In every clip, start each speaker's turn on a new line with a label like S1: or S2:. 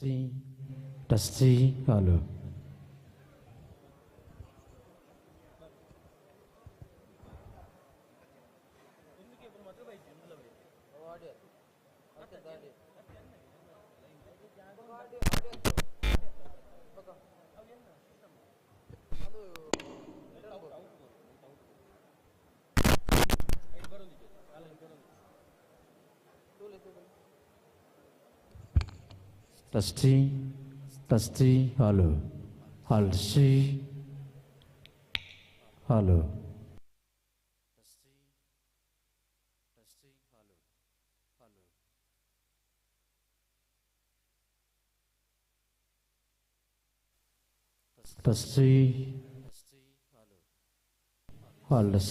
S1: Testing, halo. Testing, halo. Halo. Testing, halo.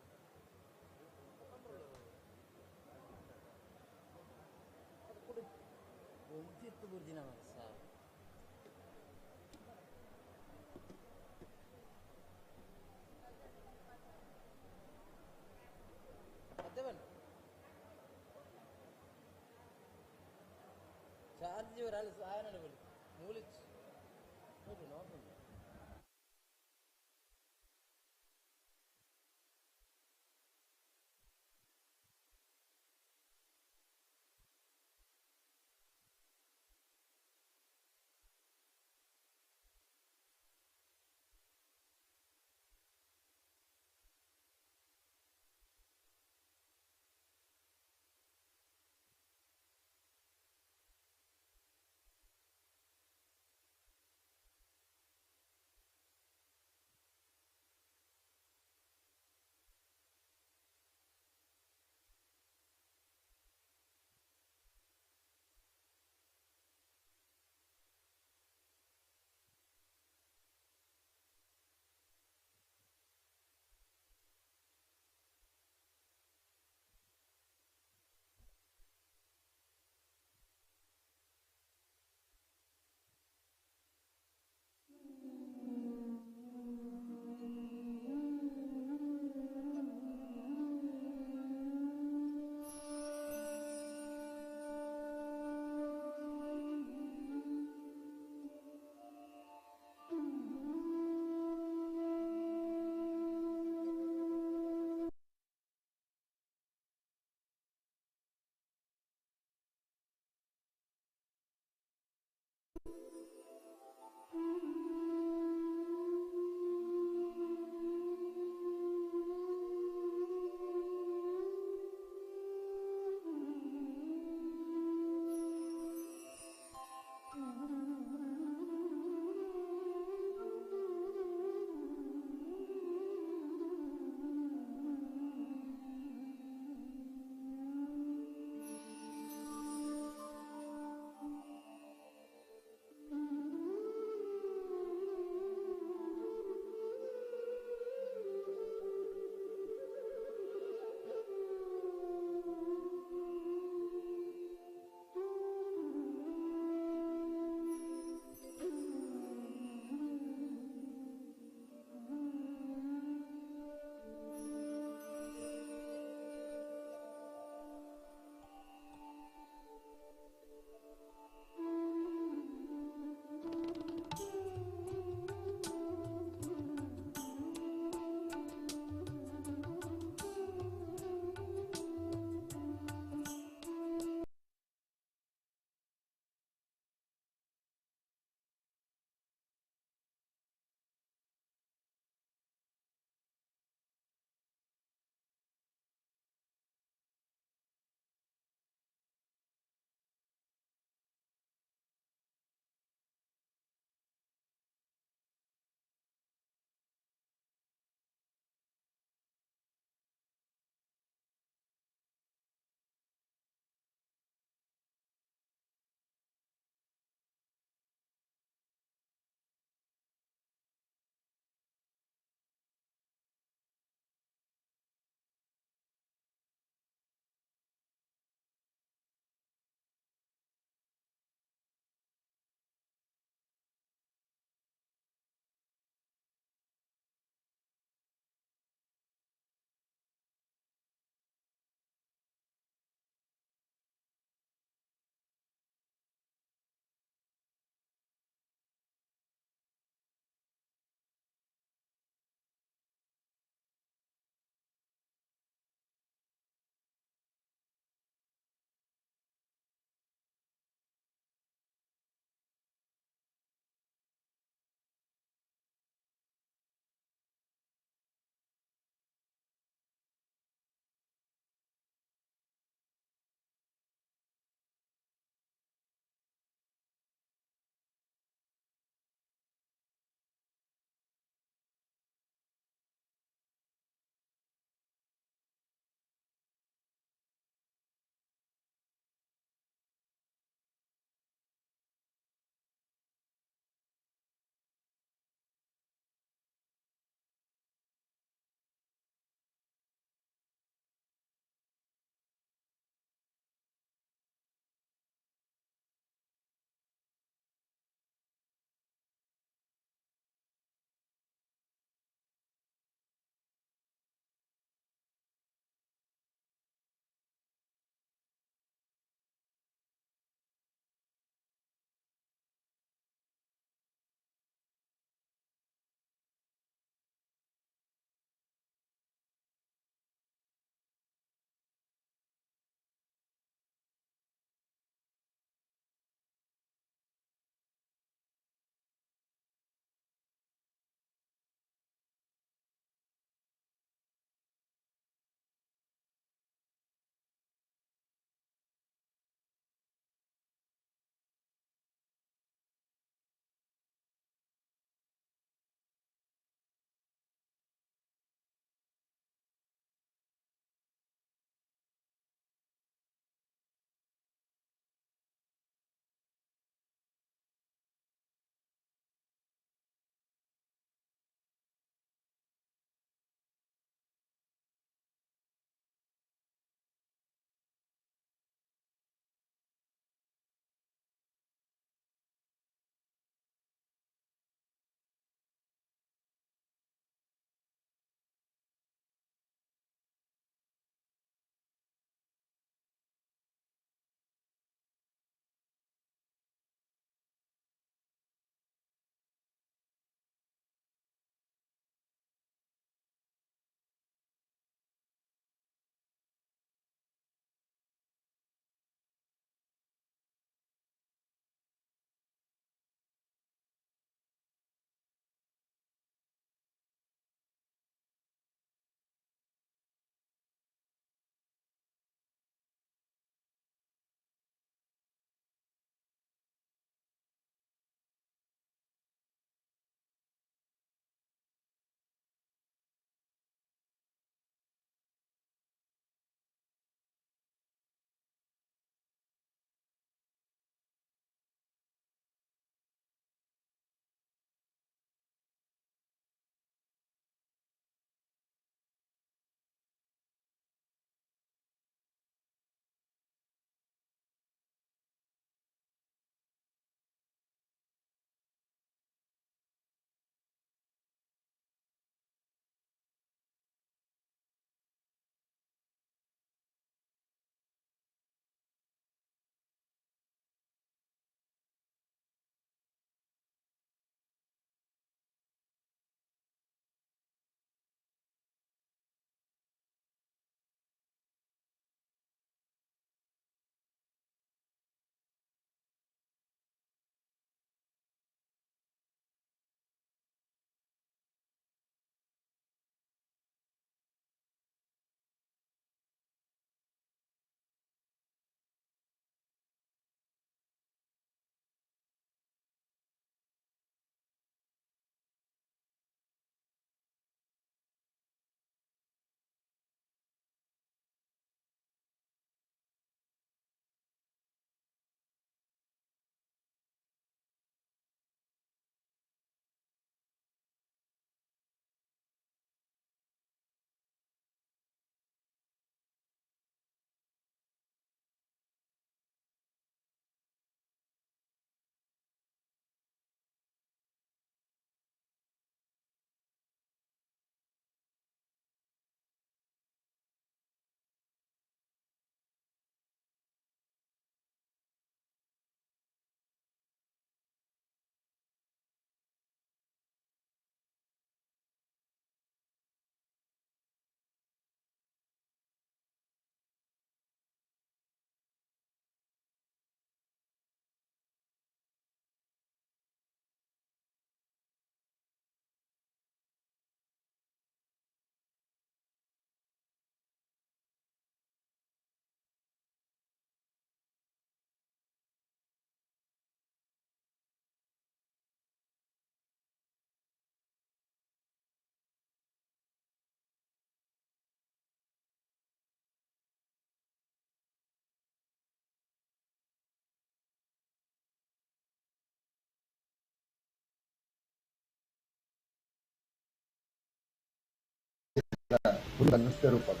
S2: ನೃತ್ಯ ರೂಪಕ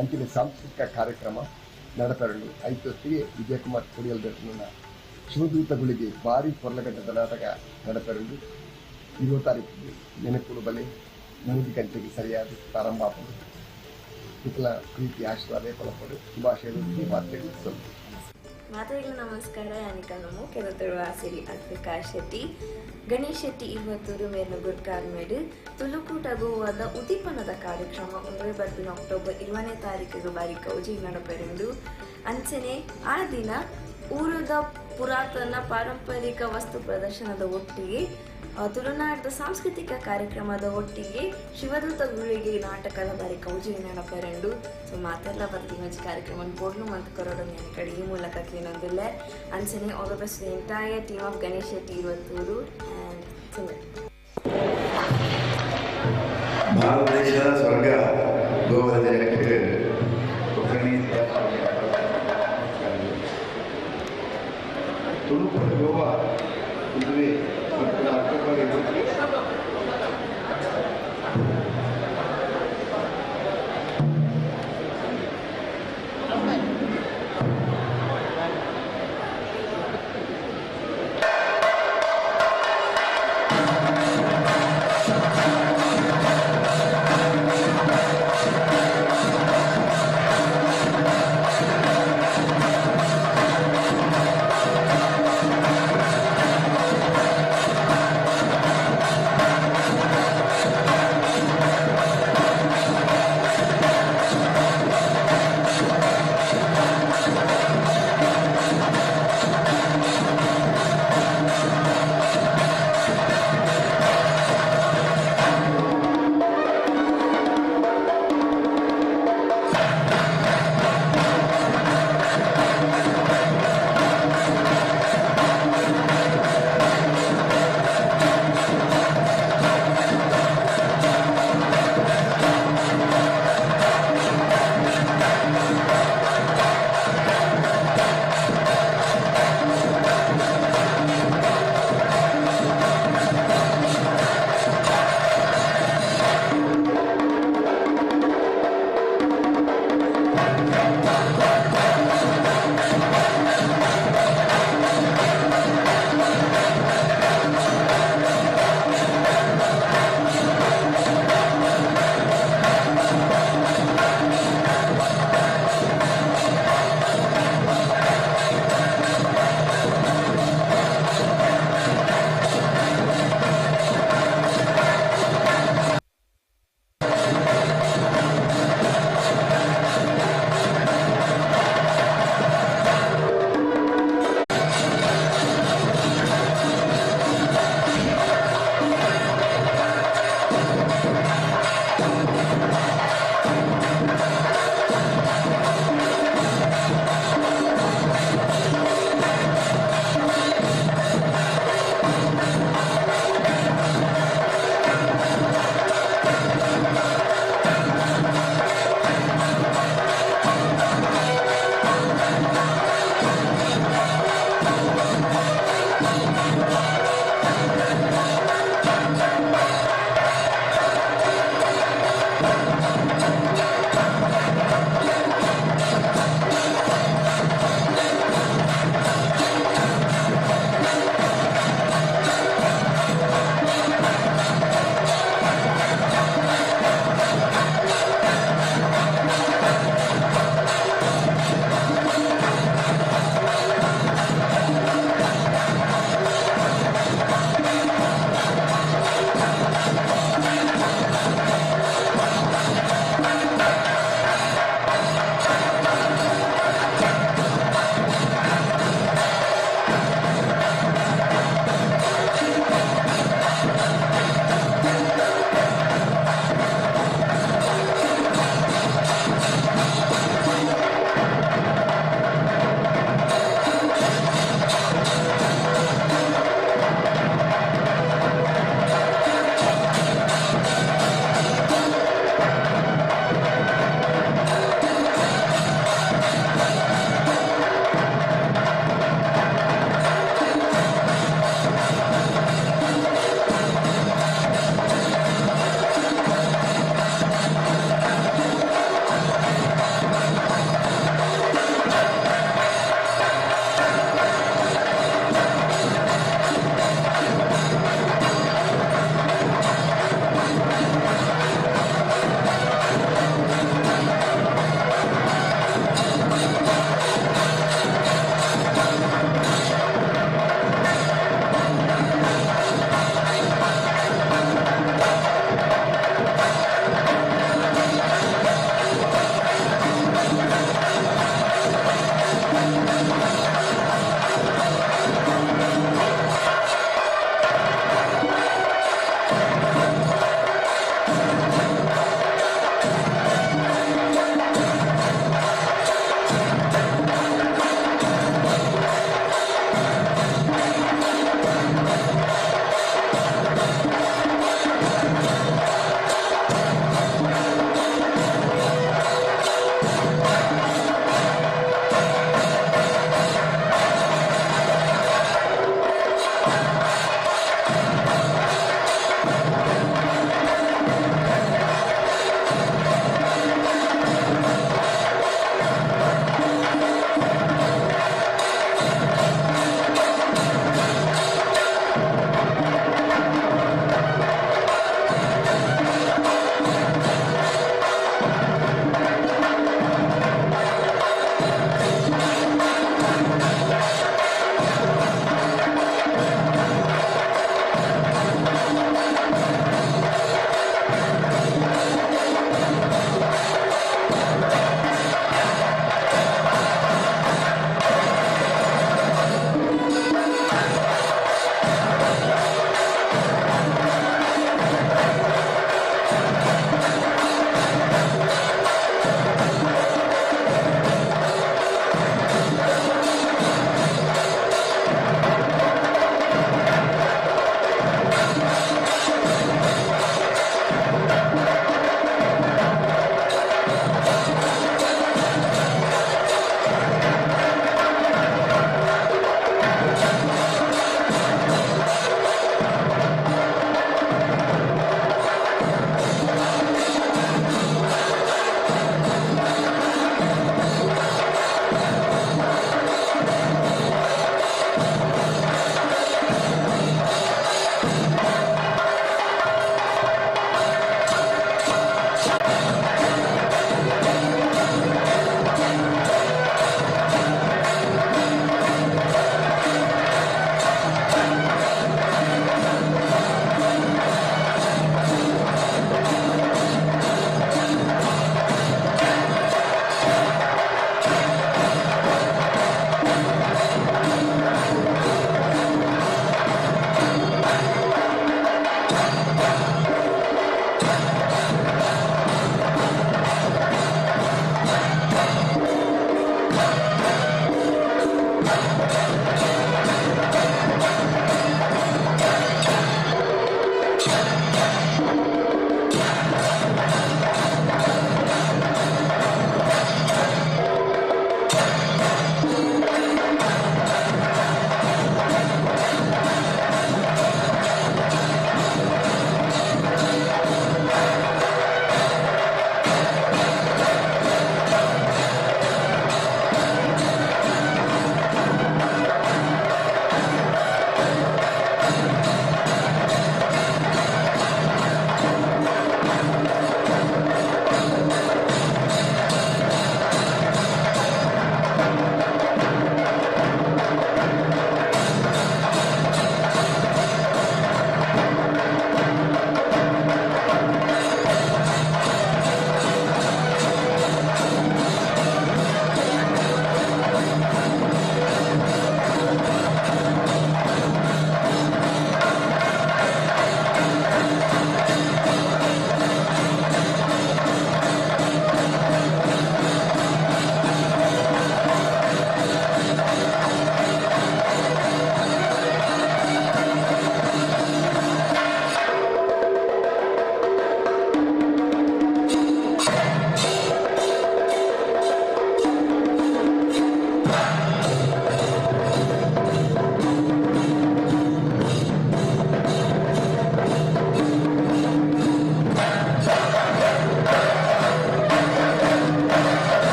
S2: ಅಂಚಿನ ಸಾಂಸ್ಕೃತಿಕ ಕಾರ್ಯಕ್ರಮ ನಡಪರಲು ಐತೊತ್ತಿಗೆ ವಿಜಯಕುಮಾರ್ ಕುಡಿಯಲ್ ದರ್ಶನ ಶಿವದೂತಗಳಿಗೆ ಭಾರಿ ಕೊರ್ಲಗಡ್ಡದ ನಾಟಕ ನಡಪರಲು 20 ತಾರೀಕಿಗೆ ನೆನಪುಡು ಬಲೆ 3 ಗಂಟೆಗೆ ಸರಿಯಾದ ಪ್ರಾರಂಭ ಆಗುವುದು. ಇತಲ ಪ್ರೀತಿ ಆಶೀರ್ವಾದ ಫಲಪಡು ಶುಭಾಶಯಗಳು ಈ ಮಾತುಗಳು ಸ್ವಲ್ಪ
S3: ಮಾತಾಡಲು ನಮಸ್ಕಾರ. ಯಾನಿಕನಮು ಕೆರತಳು ಆಸಿರಿ ಅದ್ವಿಕಾಶ್ ಶೆಟ್ಟಿ ಗಣೇಶ್ ಶೆಟ್ಟಿ ಇವತ್ತೂರು ಮೇರ್ನ ಗುರ್ಕಾರ್ಮೇಡು ತುಳುಕೂಟ ಗೋವಾದ ಉದ್ದೀಪನದ ಕಾರ್ಯಕ್ರಮ ಬರ್ಪಿನ ಅಕ್ಟೋಬರ್ 20ನೇ ತಾರೀಕಿಗೆ ಬಾರಿ ಕೌಜಿ ನಡಪೆರೆಂದು ಅಂಚನೆ ಆ ದಿನ ಊರದ ಪುರಾತನ ಪಾರಂಪರಿಕ ವಸ್ತು ಪ್ರದರ್ಶನದ ಒಟ್ಟಿಗೆ ತುಳುನಾಡದ ಸಾಂಸ್ಕೃತಿಕ ಕಾರ್ಯಕ್ರಮದ ಒಟ್ಟಿಗೆ ಶಿವದೂತ ಗುಳಿಗೆ ನಾಟಕದ ಬಾರಿ ಕೌಜಿ ನೆನಪರೆಂಡು ಸೊ ಮಾತೆಲ್ಲ ಬರ್ತೀನಿ ಕಾರ್ಯಕ್ರಮ ಬೋಡ್ಲು ಮತ್ತು ಕರೋಡು ನನ್ನ ಕಡೆ ಈ ಮೂಲಕ ಏನೊಂದಿಲ್ಲ ಅಂಚನೆ all the best entire team of Ganesh Shetty Iruvathur and singer.
S4: Bharat ದೇಶದ ಸ್ವರ್ಗ ಗೋವಾ ಜನಕ್ಕೆ ತುಳುಕೂಟ ಗೋವಾ ಇದುವೇ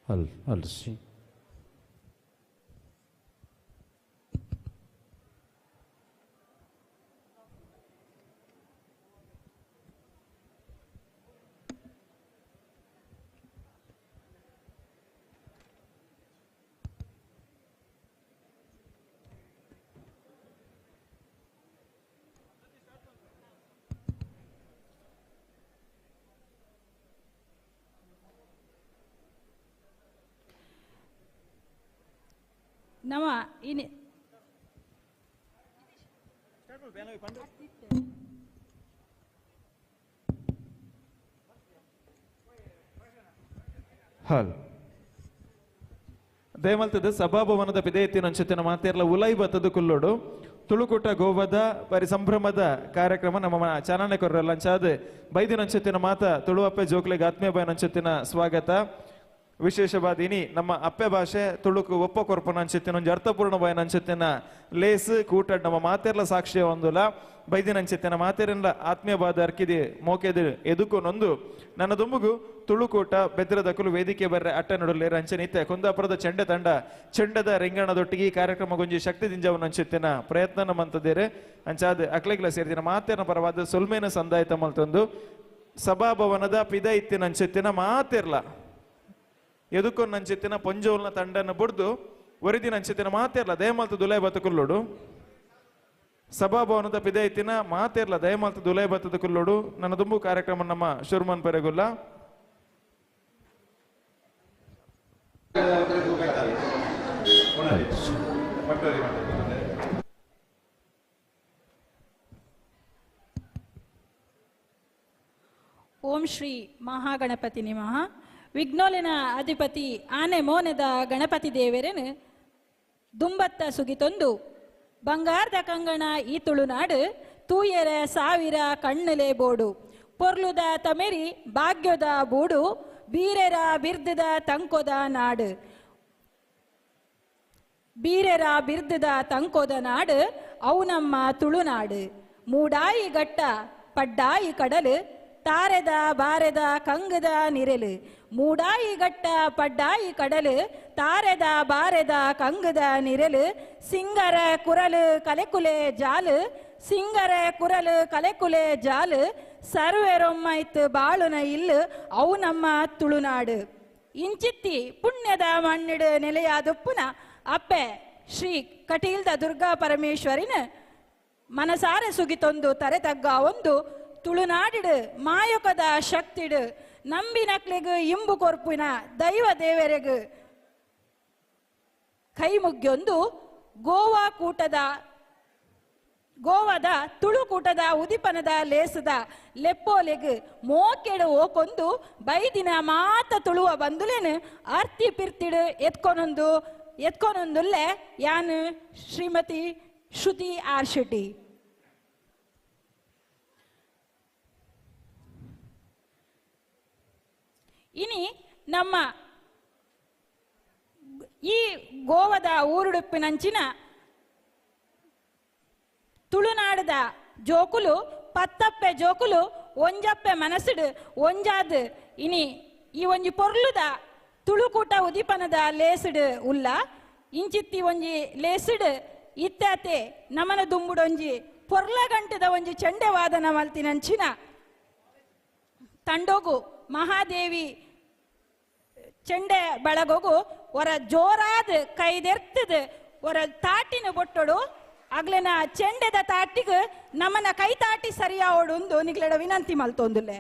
S1: ಹಲ್ಸಿ
S5: ನಮ ಇನಿ
S1: ಹಲ್
S6: ದಯಮಲ್ತದ ಸಭಾಭವನದ ಪಿದೆಯತ್ತಿನ ಅಂಚತ್ತಿನ ಮಾತೆರ್ಲ ಉಲೈ ಬತ್ತದ ಕುಲ್ಲೋಡು ತುಳುಕೂಟ ಗೋವದ ಬರಿ ಸಂಭ್ರಮದ ಕಾರ್ಯಕ್ರಮ ನಮ್ಮ ಚಾನನೆ ಕೊರ್ರಲ್ಲ ಅಂಚಾದ ಬೈದಿನ ಅಂಚತ್ತಿನ ಮಾತ ತುಳುವಪ್ಪೆ ಜೋಕ್ಲೆಗೆ ಆತ್ಮೀಯ ಬಾಯಿನ ಅಂಚತ್ತಿನ ಸ್ವಾಗತ ವಿಶೇಷವಾದ ಇನಿ ನಮ್ಮ ಅಪ್ಪೆ ಭಾಷೆ ತುಳುಕು ಒಪ್ಪ ಕೊರ್ಪನ ಅಂಚತ್ತಿನ ಒಂದು ಅರ್ಥಪೂರ್ಣ ಬಾಯಿನ ಅಂಚತ್ತಿನ ಲೇಸ್ ಕೂಟ ನಮ್ಮ ಮಾತೆರ್ಲ ಸಾಕ್ಷಿಯ ಒಂದುಲ ಬೈದಿನ ಅಂಚತ್ತಿನ ಮಾತೆರಲ್ಲ ಆತ್ಮೀಯ ಬಾದ ಅರ್ಕಿದೆ ಮೋಕೆದು ಎದುಕೊನೊಂದು ನನ್ನ ದುಂಬುಗು ತುಳುಕೂಟ ಬೆದ್ರದಕಲು ವೇದಿಕೆ ಬರ್ರೆ ಅಟ್ಟ ನಡುಲೇರ ಅಂಚನಿತ್ತೆ ಕುಂದಾಪುರದ ಚೆಂಡೆ ತಂಡ ಚೆಂಡದ ರಿಂಗಣದೊಟ್ಟಿಗೆ ಈ ಕಾರ್ಯಕ್ರಮ ಗೊಂಜಿ ಶಕ್ತಿ ದಿಂಜವನ್ನು ಅಂಚೆತ್ತಿನ ಪ್ರಯತ್ನ ಮಂತದೇರೆ ಅಂಚಾದ ಅಕ್ಲೆಗ್ಲ ಸೇರಿದಿನ ಮಾತೆರ್ನ ಪರವಾದ ಸೊಲ್ಮೇನ ಸಂದಾಯಿತ ಮಲ್ತೊಂದು ಸಭಾಭವನದ ಪಿದ ಇತ್ತಿನ ಅಂಚೆತ್ತಿನ ಮಾತೆರ್ಲ ಎದುಕೊಂಡ್ ಅಂಚೆತ್ತಿನ ಪೊಂಜೋಲ್ನ ತಂಡನ್ನು ಬುಡ್ದು ಒರಿದಿನ ಅಂಚೆತ್ತಿನ ಮಾತೆರ್ಲ ದಯಮಲ್ತು ದುಲೈ ಬತಕುಲ್ಲೋಡು ಸಭಾಭವನದ ಪಿದ ಇತ್ತಿನ ಮಾತೆರ್ಲ ದಯಮಲ್ತು ದುಲೈ ಬತ್ತದ ಕುಲ್ಲೋಡು ನನ್ನ ದುಂಬು ಕಾರ್ಯಕ್ರಮ ನಮ್ಮ ಶುರ್ಮನ್ ಪೆರೆಗುಲ್ಲ
S5: ಓಂ ಶ್ರೀ ಮಹಾಗಣಪತಿ ನಿಮಃ ವಿಘ್ನೋಲಿನ ಅಧಿಪತಿ ಆನೆ ಮೋನೆದ ಗಣಪತಿ ದೇವರೇನು ದುಂಬತ್ತ ಸುಗಿತೊಂದು ಬಂಗಾರದ ಕಂಗಣ ಈ ತುಳುನಾಡು ತೂಯರ ಸಾವಿರ ಕಣ್ಣಲೆ ಬೋಡು ಪೊರ್ಲುದ ತಮೆರಿ ಭಾಗ್ಯದ ಬೂಡು ಬೀರೆರ ಬಿರ್ದದ ತಂಕೊದ ನಾಡು ಬೀರೆರ ಬಿರ್ದದ ತಂಕೊದ ನಾಡು ಅವು ನಮ್ಮ ತುಳುನಾಡು ಮೂಡಾಯಿ ಗಟ್ಟ ಪಡ್ಡಾಯಿ ಕಡಲು ತಾರೆದ ಬಾರೆದ ಕಂಗದ ನಿರಲು ಮೂಡಾಯಿ ಗಟ್ಟ ಪಡ್ಡಾಯಿ ಕಡಲು ತಾರೆದ ಬಾರೆದ ಕಂಗದ ನಿರಲು ಸಿಂಗರ ಕುರಲು ಕಲೆಕುಲೆ ಜಾಲು ಸಿಂಗರ ಕುರಲು ಕಲೆಕುಲೆ ಜಾಲು ಸರ್ವೆರೊಮ್ಮಾಯ್ತು ಬಾಳುನ ಇಲ್ಲು ಅವು ನಮ್ಮ ತುಳುನಾಡು ಇಂಚಿತ್ತಿ ಪುಣ್ಯದ ಮಣ್ಣಿಡು ನೆಲೆಯಾದುಪ್ಪುನ ಅಪ್ಪೆ ಶ್ರೀ ಕಟೀಲ್ದ ದುರ್ಗಾ ಪರಮೇಶ್ವರಿನ ಮನಸಾರೆ ಸುಗಿತೊಂದು ತರೆತಗ್ಗ ಒಂದು ತುಳುನಾಡಿಡು ಮಾಯಕದ ಶಕ್ತಿಡು ನಂಬಿನಕ್ಲೆಗು ಇಂಬು ಕೊರ್ಪಿನ ದೈವ ದೇವರೆಗು ಕೈ ಮುಗ್ಯೊಂದು ಗೋವಾದ ತುಳುಕೂಟದ ಉದಿಪನದ ಲೇಸದ ಲೆಪ್ಪೋಲೆಗು ಮೋಕೆಡು ಓಕೊಂದು ಬೈದಿನ ಮಾತ ತುಳುವ ಬಂದುಲೇನು ಅರ್ತಿ ಪಿರ್ತಿಡು ಎತ್ಕೊನೊಂದುಲ್ಲೆ ಯಾನು ಶ್ರೀಮತಿ ಶ್ರುತಿ ಆರ್ ಶೆಟ್ಟಿ. ಇನಿ ನಮ್ಮ ಈ ಗೋವದ ಊರುಡುಪಿನಂಚಿನ ತುಳುನಾಡದ ಜೋಕುಲು ಪತ್ತಪ್ಪೆ ಜೋಕುಲು ಒಂಜಪ್ಪೆ ಮನಸ್ಸುಡು ಒಂಜಾದು ಇನಿ ಈ ಒಂಜಿ ಪೊರ್ಲುದ ತುಳುಕೂಟ ಉದಿಪನದ ಲೇಸುಡು ಉಲ್ಲ ಇಂಚಿತ್ತಿ ಒಂಜಿ ಲೇಸುಡು ಇತ್ತಾತೆ ನಮನ ದುಂಬುಡೊಂಜಿ ಪೊರ್ಲ ಗಂಟದ ಒಂಜಿ ಚೆಂಡೆ ವಾದನ ಮಲ್ತಿನಂಚಿನ ತಂಡೋಗು ಮಹಾದೇವಿ ಚೆಂಡೆ ಬಳಗೋಗು ಒರ ಜೋರಾದ ಕೈದೆರ್ತದ ಒರ ತಾಟಿನ ಬೊಟ್ಟೊಡು ಆಗ್ಲೆನ ಚೆಂಡೆದ ತಾಟಿಗೆ ನಮ್ಮನ ಕೈ ತಾಟಿ ಸರಿಯಾವಡು ಒಂದು ನಿಗ್ಲೆಡ ವಿನಂತಿ ಮಲ್ತೊಂದುಲ್ಲೆ.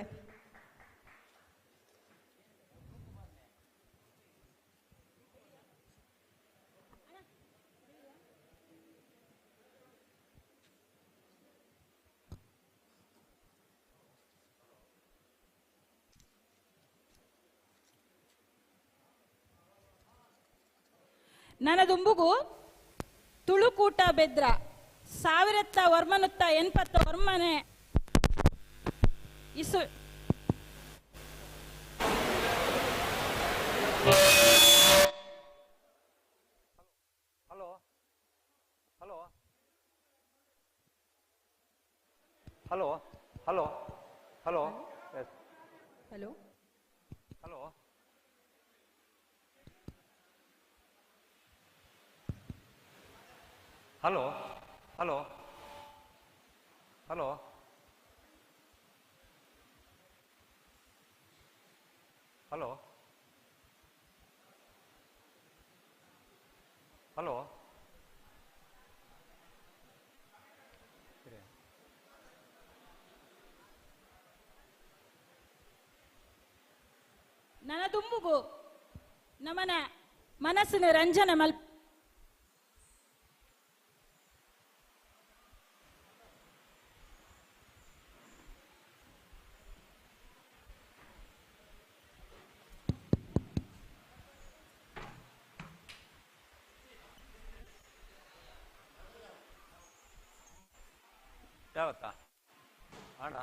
S5: ನನ್ನ ದುಂಬುಗು ತುಳುಕೂಟ ಬೆದ್ರ 1980 ವರ್ಮನೆ ಇಸು
S7: hello hello hello hello hello
S5: hello
S7: hello hello hello hello hello hello
S5: ನನ್ನ ತುಂಬುಗು ನಮನ ಮನಸ್ಸಿನ ರಂಜನೆ ಮಲ್ಪ
S7: ಯಾವತ್ತಾ ಅಣ್ಣ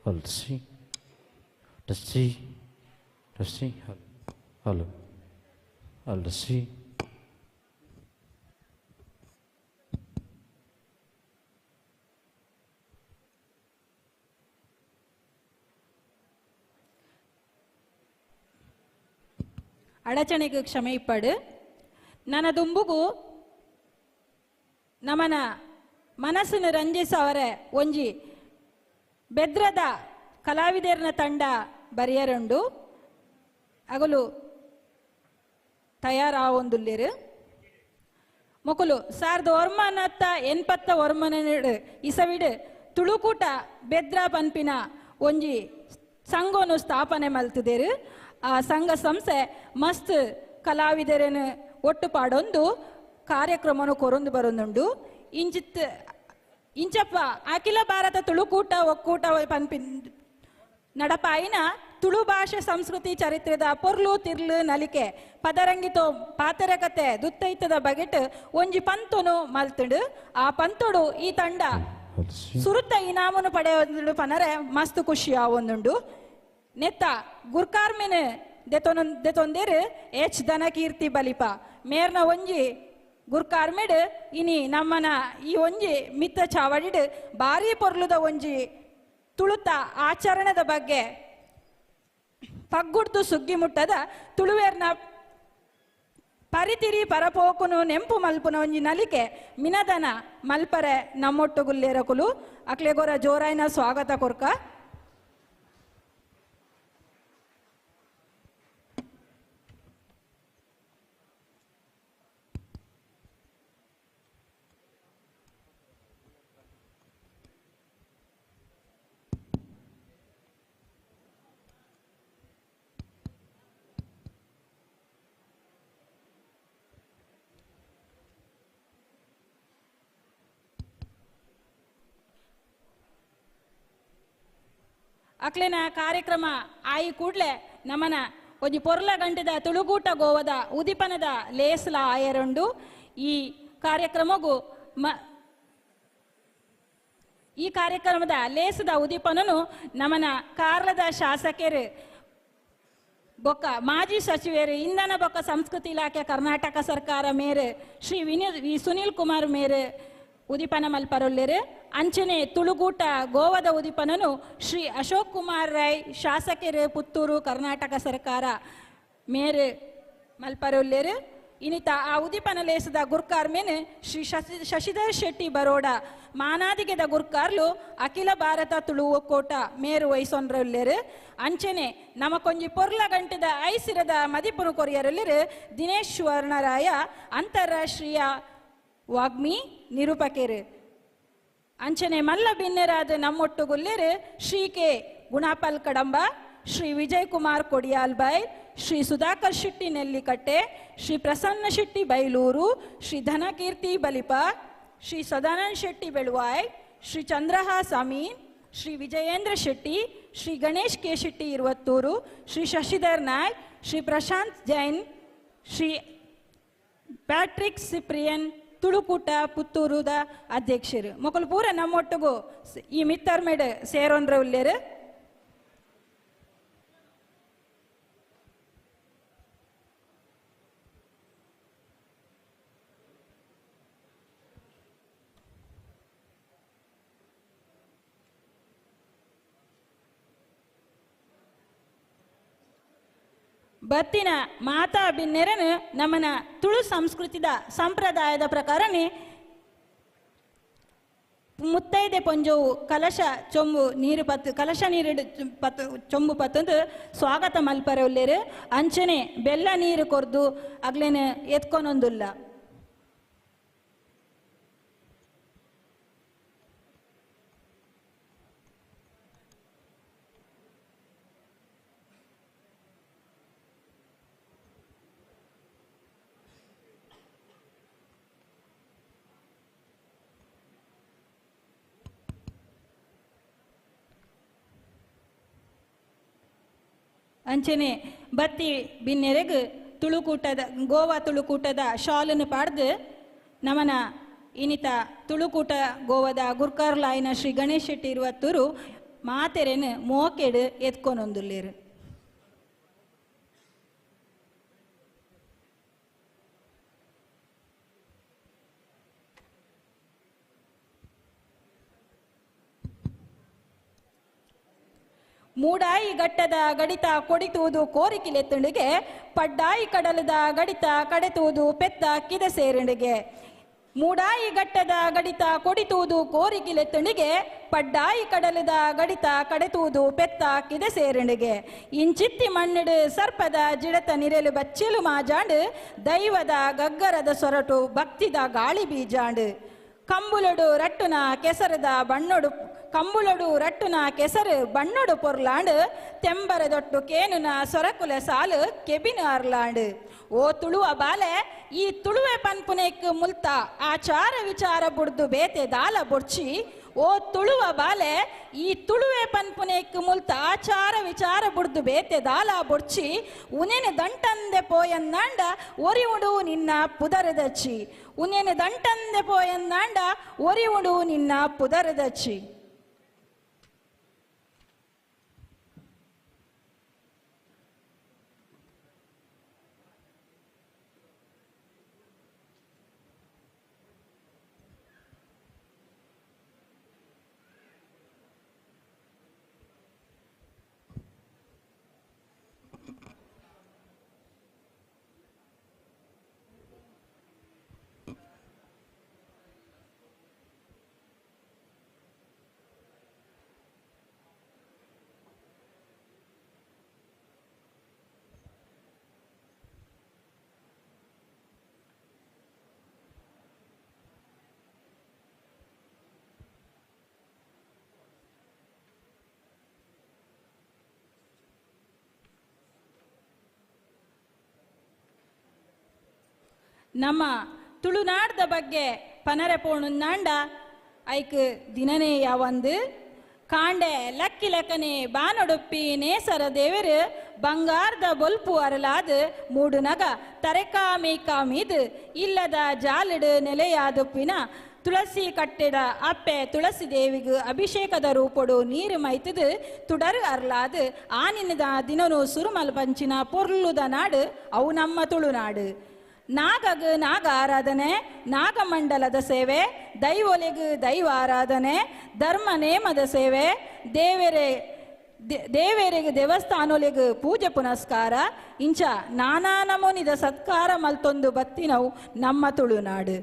S1: ಹಲ್ಸಿ ಟಸ್ಸಿ ಟಸ್ಸಿ ಹಲೋ ಹಲ್ಸಿ
S5: ಅಡಚಣೆಗೆ ಕ್ಷಮೆ ಇಪ್ಪಡು ನನ್ನ ದುಂಬುಗು ನಮನ ಮನಸ್ಸಿನ ರಂಜಿಸವರೆ ಒಂಜಿ ಬೆದ್ರದ ಕಲಾವಿದರ್ನ ತಂಡ ಬರೆಯರುಂಡು ಅಗಲು ತಯಾರಾವೊಂದುಲ್ಲೇರು ಮೊಕುಲು 1980 ಇಸವಿಡು ತುಳುಕೂಟ ಬೆದ್ರ ಪನ್ಪಿನ ಒಂಜಿ ಸಂಘವನ್ನು ಸ್ಥಾಪನೆ ಮಲ್ತಿದೇರು. ಆ ಸಂಘ ಸಂಸ್ಥೆ ಮಸ್ತ್ ಕಲಾವಿದರನ್ನು ಒಟ್ಟುಪಾಡೊಂದು ಕಾರ್ಯಕ್ರಮವನ್ನು ಕೊರೊಂದು ಬರೋದುಂಡು. ಇಂಚಪ್ಪ ಅಖಿಲ ಭಾರತ ತುಳುಕೂಟ ಒಕ್ಕೂಟ ಪನ್ಪಿ ನಡಪಾಯಿನ ತುಳು ಭಾಷೆ ಸಂಸ್ಕೃತಿ ಚರಿತ್ರೆದ ಪೊರ್ಲು ತಿರ್ಲು ನಲಿಕೆ ಪದರಂಗಿತೋ ಪಾತರಕತೆ ದುತ್ತೈತದ ಬಗೆಟ್ ಒಂಜಿ ಪಂತುನು ಮಲ್ತುಂಡು. ಆ ಪಂತುಡು ಈ ತಂಡ ಸುರುತ್ತ ಇನಾಮನು ಪಡೆಯೋದು ಪನರೆ ಮಸ್ತ್ ಖುಷಿ ಆವೊಂದುಂಡು. ನೆತ್ತ ಗುರ್ಕಾರ್ಮಿನ್ ದೆತೊಂದೇರು ಎಚ್ ದನಕೀರ್ತಿ ಬಲಿಪ ಮೇರ್ನ ಒಂಜಿ ಗುರ್ಕಾರ್ಮಿಡ್ ಇನಿ ನಮ್ಮನ ಈ ಒಂಜಿ ಮಿತ್ತ ಚಾವಡಿಡ್ ಭಾರಿ ಪೊರ್ಲುದ ಒಂಜಿ ತುಳುತ ಆಚರಣೆದ ಬಗ್ಗೆ ಪಗ್ಗುಡ್ದು ಸುಗ್ಗಿ ಮುಟ್ಟದ ತುಳುವೇರ್ನ ಪರಿತಿರಿ ಪರಪೋಕುನು ನೆಂಪು ಮಲ್ಪುನ ಒಂಜಿ ನಲಿಕೆ ಮಿನದನ ಮಲ್ಪರೆ ನಮ್ಮೊಟ್ಟುಗುಲ್ಲೇರಕುಲು ಅಕ್ಲೆಗೊರ ಜೋರಾಯಿನ ಸ್ವಾಗತ ಕೊರ್ಕ. ಅಕ್ಲೆನ ಕಾರ್ಯಕ್ರಮ ಆಯಿ ಕೂಡ್ಲೆ ನಮನ ಒಂಜಿ ಪೊರ್ಲ ಗಂಟೆದ ತುಳುಗೂಟ ಗೋವದ ಉದಿಪನದ ಲೇಸ್ಲ ಆಯರುಂಡು. ಈ ಕಾರ್ಯಕ್ರಮದ ಲೇಸದ ಉದಿಪನನು ನಮನ ಕಾರ್ಲದ ಶಾಸಕರು ಬೊಕ್ಕ ಮಾಜಿ ಸಚಿವರು ಇಂಧನ ಬೊಕ್ಕ ಸಂಸ್ಕೃತಿ ಇಲಾಖೆ ಕರ್ನಾಟಕ ಸರ್ಕಾರ ಮೇರೆ ಶ್ರೀ ಸುನೀಲ್ ಕುಮಾರ್ ಮೇರೆ ಉದಿಪನ ಮಲ್ಪರೊಲ್ಲೆರು. ಅಂಚನೆ ತುಳುಗೂಟ ಗೋವದ ಉದಿಪನನು ಶ್ರೀ ಅಶೋಕ್ ಕುಮಾರ್ ರೈ ಶಾಸಕರು ಪುತ್ತೂರು ಕರ್ನಾಟಕ ಸರ್ಕಾರ ಮೇರೆ ಮಲ್ಪರೊಲ್ಲೆರು. ಇನಿತ ಆ ಉದಿಪನ ಲೇಸದ ಗುರ್ಕಾರ್ಮೇನ್ ಶ್ರೀ ಶಶಿಧರ್ ಶೆಟ್ಟಿ ಬರೋಡ ಮಾನಾದಿಗೆದ ಗುರ್ಕಾರ್ಲು ಅಖಿಲ ಭಾರತ ತುಳು ಒಕ್ಕೂಟ ಮೇರು ವಹಿಸೊಂಡ್ರೊಲ್ಲೆರು. ಅಂಚನೆ ನಮಕೊಂಜಿ ಪೊರ್ಲ ಗಂಟೆದ ಐಸಿರದ ಮದಿಪುನು ಕೊರಿಯರೊಲ್ಲೆರು ದಿನೇಶ್ ವರ್ಣರಾಯ ಅಂತಾರಾಷ್ಟ್ರೀಯ ವಾಗ್ಮಿ ನಿರೂಪಕರು. ಅಂಚನೆ ಮಲ್ಲ ಭಿನ್ನರಾದ ನಮ್ಮೊಟ್ಟುಗುಲ್ಲೆರು Shri K Gunapal Kadamba, Shri Vijay Kumar Kodialbail, Shri Sudhakar Shetty Nellikatte, Shri Prasanna Shetty Bailur, Shri Dhanakirti Balipa, Shri Sadanand Shetty Beluvai, Shri Chandrahas Amin, Shri Vijayendra Shetty, Shri Ganesh K Shetty Iruvathur, Shri Shashidhar Naik, Shri Prashant Jain, Shri Patrick Cyprian Tulukoota ಪುತ್ತೂರುದ ಅಧ್ಯಕ್ಷರು ಮೊಕಲು ಪೂರ ನಮ್ಮೊಟ್ಟಿಗೂ ಈ ಮಿತ್ತರ್ ಮೇಡ್ ಸೇರೊಂದ್ರ ಉಲ್ಲೇರು. ಬತ್ತಿನ ಮಾತಾ ಬಿನ್ನೆರನು ನಮ್ಮನ ತುಳು ಸಂಸ್ಕೃತಿದ ಸಂಪ್ರದಾಯದ ಪ್ರಕಾರನೇ ಮುತ್ತೈದೆ ಪೊಂಜವು ಕಲಶ ಚೊಂಬು ನೀರು ಪತ್ತು ಕಲಶ ನೀರು ಪತ್ತು ಚೊಂಬು ಪತ್ತಂದು ಸ್ವಾಗತ ಮಲ್ಪರೆ ಉಳ್ಳೇರು ಅಂಚನೆ ಬೆಲ್ಲ ನೀರು ಕೊರ್ದು ಆಗ್ಲೇನೆ ಎತ್ಕೊನೊಂದುಲ್ಲ. ಅಂಚನೆ ಬತ್ತಿ ಬಿನ್ನೆರೆಗ್ ತುಳುಕೂಟದ ಗೋವಾ ತುಳುಕೂಟದ ಶಾಲನ್ನು ಪಾಡ್ದು ನಮನ ಇನಿತ ತುಳುಕೂಟ ಗೋವಾದ ಗುರ್ಕಾರ್ಲಾಯಿನ ಶ್ರೀ ಗಣೇಶ್ ಶೆಟ್ಟಿ ಇರುವತ್ತೂರು ಮಾತೆರೆನು ಮೋಕೆಡು ಎತ್ಕೊನೊಂದುಲ್ಲೇರು. ಮೂಡಾಯಿ ಗಟ್ಟದ ಗಡಿತ ಕೊಡಿತುವುದು ಕೋರಿಕಿಲೆತ್ತುಂಡಿಗೆ ಪಡ್ಡಾಯಿ ಕಡಲದ ಗಡಿತ ಕಡೆತುವುದು ಪೆತ್ತ ಕಿದ ಸೇರುಂಡಿಗೆ. ಮೂಡಾಯಿ ಗಟ್ಟದ ಗಡಿತ ಕೊಡಿತುವುದು ಕೋರಿಕಿಲೆತ್ತುಂಡಿಗೆ ಪಡ್ಡಾಯಿ ಕಡಲದ ಗಡಿತ ಕಡೆತುವುದು ಪೆತ್ತ ಕಿದ ಸೇರುಂಡಿಗೆ. ಇಂಚಿತ್ತಿ ಮಣ್ಣಿಡು ಸರ್ಪದ ಜಿಡತ ನಿರೆಲು ಬಚ್ಚಿಲು ಮಾಜಾಂಡು ದೈವದ ಗಗ್ಗರದ ಸೊರಟು ಭಕ್ತಿದ ಗಾಳಿ ಬೀಜಾಂಡು. ಕಂಬುಲಡು ರಟ್ಟುನ ಕೆಸರದ ಬಣ್ಣೊಡು ಕಂಬುಲಡು ರಟ್ಟುನ ಕೆಸರು ಬಣ್ಣೊಡು ಪೊರ್ಲಾಂಡು ತೆಂಬರದೊಟ್ಟು ಕೇನುನ ಸೊರಕುಲ ಸಾಲು ಕೆಬಿನ ಅರ್ಲಾಂಡು. ಓ ತುಳುವ ಬಾಲೆ ಈ ತುಳುವೆ ಪನ್ಪುನೆಕ್ ಮುಲ್ತ ಆಚಾರ ವಿಚಾರ ಬುಡ್ದು ಬೇತೆ ದಾಲ ಬೊಡ್ಚಿ. ಓ ತುಳುವ ಬಾಲೆ ಈ ತುಳುವೆ ಪನ್ಪುನೆಕ್ ಮುಲ್ತ ಆಚಾರ ವಿಚಾರ ಬುಡ್ದು ಬೇತೆ ದಾಲ ಬೊಡ್ಚಿ ಉನೆನು ದಂಟಂದೆ ಪೋಯನ್ನಾಂಡ ಒರಿವುಡು ನಿನ್ನ ಪುದರದಚ್ಚಿ. ಉನೆನು ದಂಟಂದೆ ಪೋಯನ್ನಾಂಡ ಒರಿವುಡು ನಿನ್ನ ಪುದರದಚ್ಚಿ. ನಮ್ಮ ತುಳುನಾಡದ ಬಗ್ಗೆ ಪನರೆ ಪೋಣುನ್ನಾಂಡ ಐಕ್ ದಿನನೇ ಯಾವಂದು ಕಾಂಡೆ ಲಕ್ಕಿ ಲೆಕ್ಕನೆ ಬಾನೊಡುಪ್ಪಿ ನೇಸರ ದೇವರು ಬಂಗಾರದ ಬೊಲ್ಪು ಅರಲಾದು ಮೂಡು ನಗ ತರೆಕಾ ಮೇಕಾ ಮೀದು ಇಲ್ಲದ ಜಾಲಿಡು ನೆಲೆಯಾದುಪ್ಪಿನ ತುಳಸಿ ಕಟ್ಟೆದ ಅಪ್ಪೆ ತುಳಸಿ ದೇವಿಗೂ ಅಭಿಷೇಕದ ರೂಪಡು ನೀರು ಮೈತದು ತುಡರು ಅರ್ಲಾದು ಆನಿನದ ದಿನನು ಸುರುಮಲ್ ಪಂಚಿನ ಪೊರ್ಲುದ ನಾಡು ಅವು ನಮ್ಮ ತುಳುನಾಡು. ನಾಗಗ್ ನಾಗ ಆರಾಧನೆ, ನಾಗಮಂಡಲದ ಸೇವೆ, ದೈವೊಲೆಗ್ ದೈವ ಆರಾಧನೆ, ಧರ್ಮ ನೇಮದ ಸೇವೆ, ದೇವೇರಿಗೆ ದೇವಸ್ಥಾನೊಲೆಗ್ ಪೂಜೆ ಪುನಸ್ಕಾರ ಇಂಚ ನಾನಾ ನಮೂನಿದ ಸತ್ಕಾರ ಮಲ್ತೊಂದು ಬತ್ತಿನವು ನಮ್ಮ ತುಳುನಾಡು.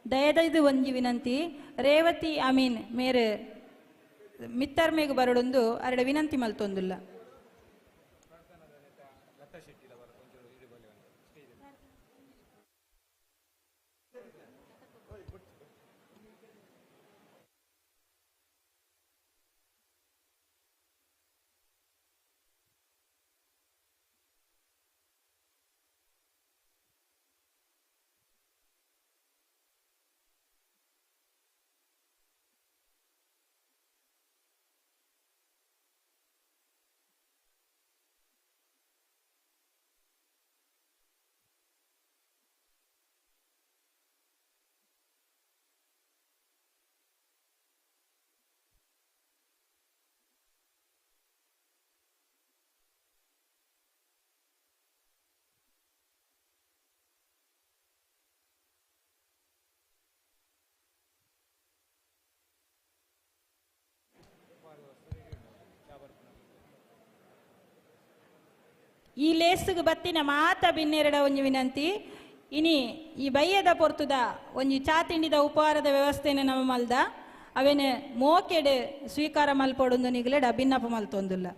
S5: ದಯದೈದು ಒಂಜಿ ವಿನಂತಿ ರೇವತಿ ಅಮೀನ್ ಮೇರೆ ಮಿತ್ತರ್ ಮೇಗ್ ಬರಡೊಂದು ಅರಡ ವಿನಂತಿ ಮಲ್ತೊಂದುಲ್ಲ. ಈ ಲೇಸ್ಗೆ ಬತ್ತಿನ ಮಾತ ಬಿನ್ನೆರಡ ಒಂಜಿ ವಿನಂತಿ ಇನಿ ಈ ಬಯ್ಯದ ಪೊರ್ತುದ ಒಂಜಿ ಚಾ ತಿಂಡಿದ ಉಪಹಾರದ ವ್ಯವಸ್ಥೆನ ನಮ್ಮ ಮಲ್ದ ಅವೇನು ಮೋಕೆಡ್ ಸ್ವೀಕಾರ ಮಲ್ಪೊಡೊಂದು ನಿಗ್ಲೆಡ್ ಭಿನ್ನಪ ಮಲ್ತೊಂದುಲ್ಲ.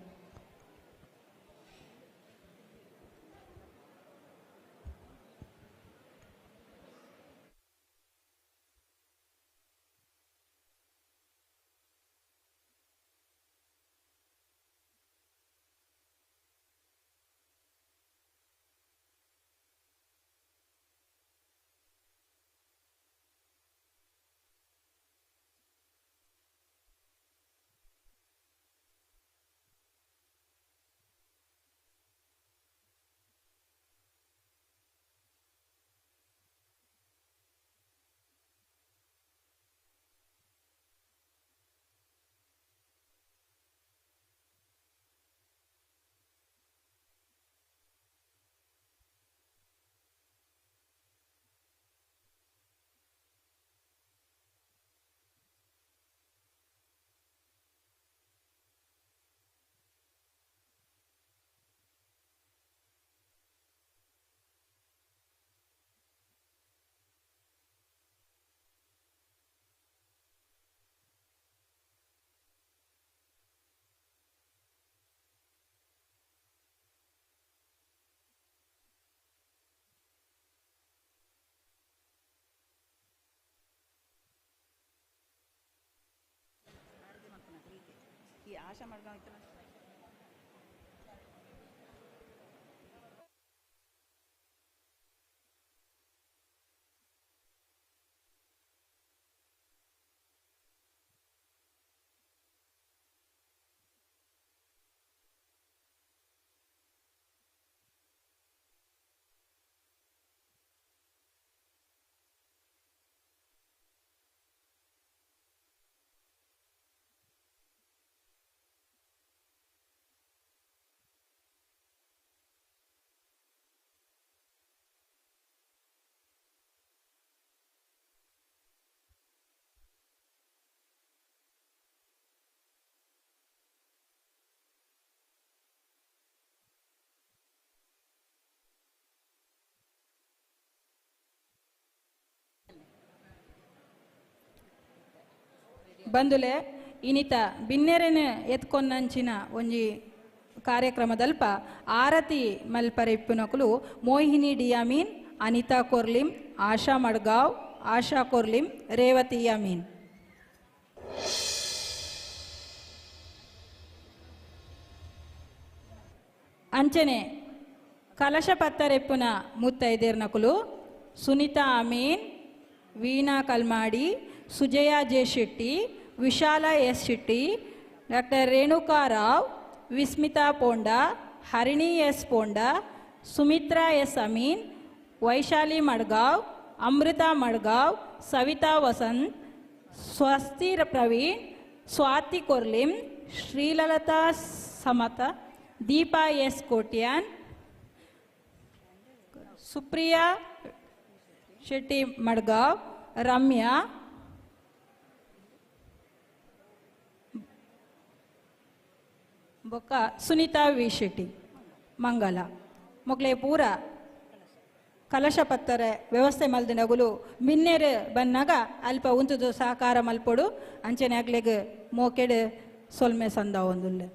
S5: ಆಶಾ ಮಾಡ್ಕೊಂಡು ಬಂದುಲೆ ಇನಿತ ಬಿನ್ನೆರೆನ ಎತ್ಕೊಂಡಂಚಿನ ಒಂಜಿ ಕಾರ್ಯಕ್ರಮದಲ್ಪ ಆರತಿ ಮಲ್ಪರೆ ಇಪ್ಪುನಕುಲು ಮೋಹಿನಿ ಡಿಯಾಮೀನ್, ಅನಿತಾ ಕೊರ್ಲಿಂ, ಆಶಾ ಮಡ್ಗಾವ್, ಆಶಾ ಕೊರ್ಲಿಂ, ರೇವತಿ ಯಾಮೀನ್. ಅಂಚನೆ ಕಲಶ ಪತ್ತರೆಪ್ಪುನ ಮುತ್ತೈದೇರ್ನಕುಲು Sunita Amin, Veena Kalmadi, Sujaya J Shetty, Vishala S Shetty, doctor Renuka Rao, Vismita Ponda, Harini S Ponda, Sumitra S Amin, Vaishali Madgaon, Amrita Madgaon, Savita Vasant, ಸ್ವಸ್ತಿರ ಪ್ರವೀಣ್, ಸ್ವಾತಿ ಕೊರ್ಲಿಂ, ಶ್ರೀಲಲತಾ ಸಮತ, ದೀಪಾ ಎಸ್ ಕೋಟ್ಯಾನ್, ಸುಪ್ರಿಯಾ ಶೆಟ್ಟಿ ಮಡ್ಗಾವ್, ರಮ್ಯಾ, ಬೊಕ್ಕ ಸುನೀತಾ ವಿ ಶೆಟ್ಟಿ ಮಂಗಲ ಮೊಕ್ಲೆ ಪೂರ ಕಲಶ ಪತ್ತರ ವ್ಯವಸ್ಥೆ ಮಲ್ದಿನಗುಲು ಮಿನ್ನೆರ್ ಬನ್ನಾಗ ಅಲ್ಪ ಉಂತುದು ಸಹಕಾರ ಮಲ್ಪೊಡು ಅಂಚನೆ ಆಗ್ಲೆಗ್ ಮೋಕೆಡ್ ಸೊಲ್ಮೆ ಸಂದ ಒಂದುಲ್ಲೆ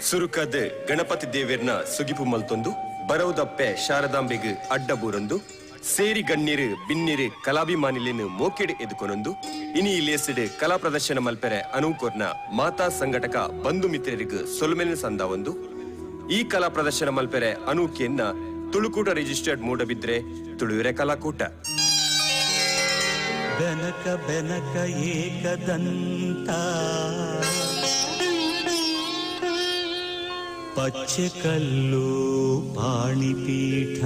S8: ಸುರುಕದ ಗಣಪತಿ ದೇವೇರ್ನ ಸುಗಿಪು ಮಲ್ತೊಂದು ಬರೌದಪ್ಪೆ ಶಾರದಾಂಬೆಗ್ ಅಡ್ಡಬೂರೊಂದು ಸೇರಿ ಗಣ್ಯರು ಬಿನ್ನಿರು ಕಲಾಭಿಮಾನಿಲಿನ ಮೋಕೆಡ್ ಎದುಕೊನೊಂದು ಇನಿ ಇಲೇಸಿಡ್ ಕಲಾ ಪ್ರದರ್ಶನ ಮಲ್ಪೆರೆ ಅನುಕೋರ್ನ ಮಾತಾ ಸಂಘಟಕ ಬಂಧು ಮಿತ್ರರಿಗ್ ಸೊಲ್ಮೆನ ಸಂದ ಒಂದು ಈ ಕಲಾ ಪ್ರದರ್ಶನ ಮಲ್ಪೆರೆ ಅನೂಕಿಯನ್ನ ತುಳುಕೂಟ ರಿಜಿಸ್ಟರ್ಡ್ ಮೂಡಬಿದ್ರೆ ತುಳುವೆರೆ ಕಲಾಕೂಟ
S9: ಬೆನಕ ಬೆನಕ ಏಕದಂತ ಪಚ್ಚೆ ಕಲ್ಲು ಪಾಣಿಪೀಠ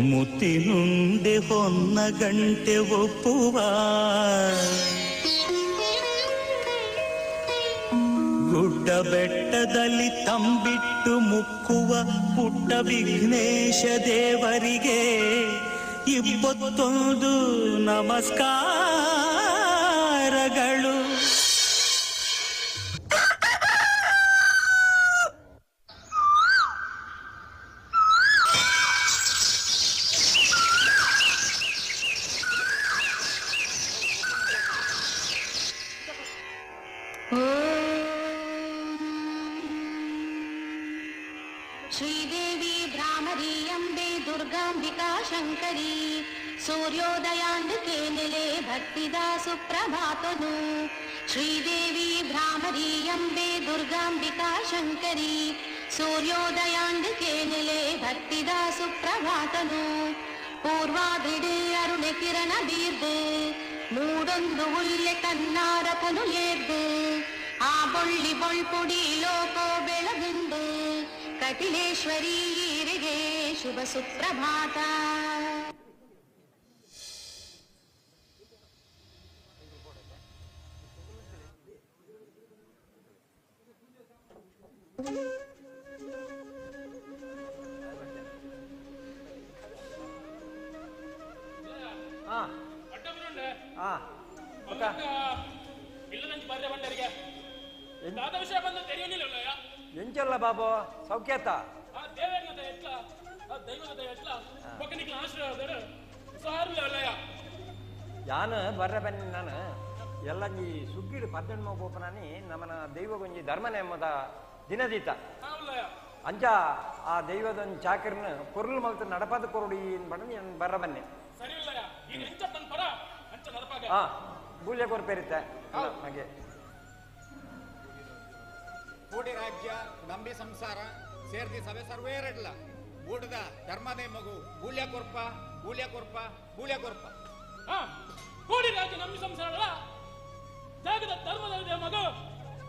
S9: ಮುತ್ತಿನುಂಡೆ ಹೊನ್ನ ಗಂಟೆ ಒಪ್ಪುವ ಗುಡ್ಡ ಬೆಟ್ಟದಲ್ಲಿ ತಂಬಿಟ್ಟು ಮುಕ್ಕುವ ಪುಟ್ಟ ವಿಘ್ನೇಶ ದೇವರಿಗೆ 21 ನಮಸ್ಕಾರಗಳು.
S10: ಶ್ರೀದೇವಿ ಭ್ರಾಮರಿ ಅಂಬೆ ದುರ್ಗಾಂಬಿಕಾ ಶಂಕರಿ ಸೂರ್ಯೋದಯಾಂಡಿಕೆ ನೆಲೆ ಭಕ್ತಿದ ಸುಪ್ರಭಾತನು ಶ್ರೀದೇವಿ ಭ್ರಾಮರಿ ಅಂಬೆ ದುರ್ಗಾಂಬಿಕಾ ಶಂಕರಿ ಸೂರ್ಯೋದಯಾಂಡಿಕೆ ನೆಲೆ ಭಕ್ತಿದ ಸುಪ್ರಭಾತನು ಪೂರ್ವಾದ್ರಿಡೆ ಅರುಣೆ ಕಿರಣ ಬೀರ್ದು ಮೂಡೊಂದು ಉಲ್ಲೆ ಕನ್ನಾರತನು ಏರ್ದು ಆ ಬೊಳ್ಳಿ ಬೊಳ್ಪುಡಿ ಲೋಕೋ ಬೆಳಗುಂಡು ಕಟಿಲೇಶ್ವರಿ ಈರಿಗೆ ಶುಭ ಸುಪ್ರಭಾತ.
S7: ಎಂಚಲ್ಲ ಬಾಬು ಸೌಖ್ಯತ ಯಾನು ಬರ್ರೆ ಬನ್ನಿ ನಾನು ಎಲ್ಲ ಈ ಸುಗ್ಗಿಡು ಪದ್ದಣ್ಣ ಗೋಪನಾನಿ ನಮ್ಮನ ದೈವಗೊಂಜಿ ಧರ್ಮನೆ ಎಂಬುದ ದಿನದೀತ ಅಂಚ ಆ ದೈವದೊಂದು ಚಾಕರಿನ ಕೊರ್ಲು ಮಲ್ತ ನಡಪಾದ ಕೊರಡಿ ಬಣ್ಣ ನಾನು ಬರ್ರ ಬನ್ನಿ ಹಾ ಬೂಲ್ಯ ಕೊರ್ಪೇರಿತ್ತೆ ಹಾಗೆ
S11: ಕೂಡಿ ರಾಜ್ಯ ನಂಬಿ ಸಂಸಾರ ಸೇರ್ದಿ ಸಭೆ ಸರ್ವೇರಡ್ಲ ಊಟದ ಧರ್ಮದೇ ಮಗು ಬೂಲ್ಯ ಕೊರ್ಪ ಬೂಲ್ಯ ಕೊರ್ಪ ಬೂಲ್ಯ ಕೊರ್ಪ
S12: ಕೂಡಿ ರಾಜ್ಯ ನಂಬಿ ಸಂಸಾರ ಜಾಗದ ಧರ್ಮದ ಮಗು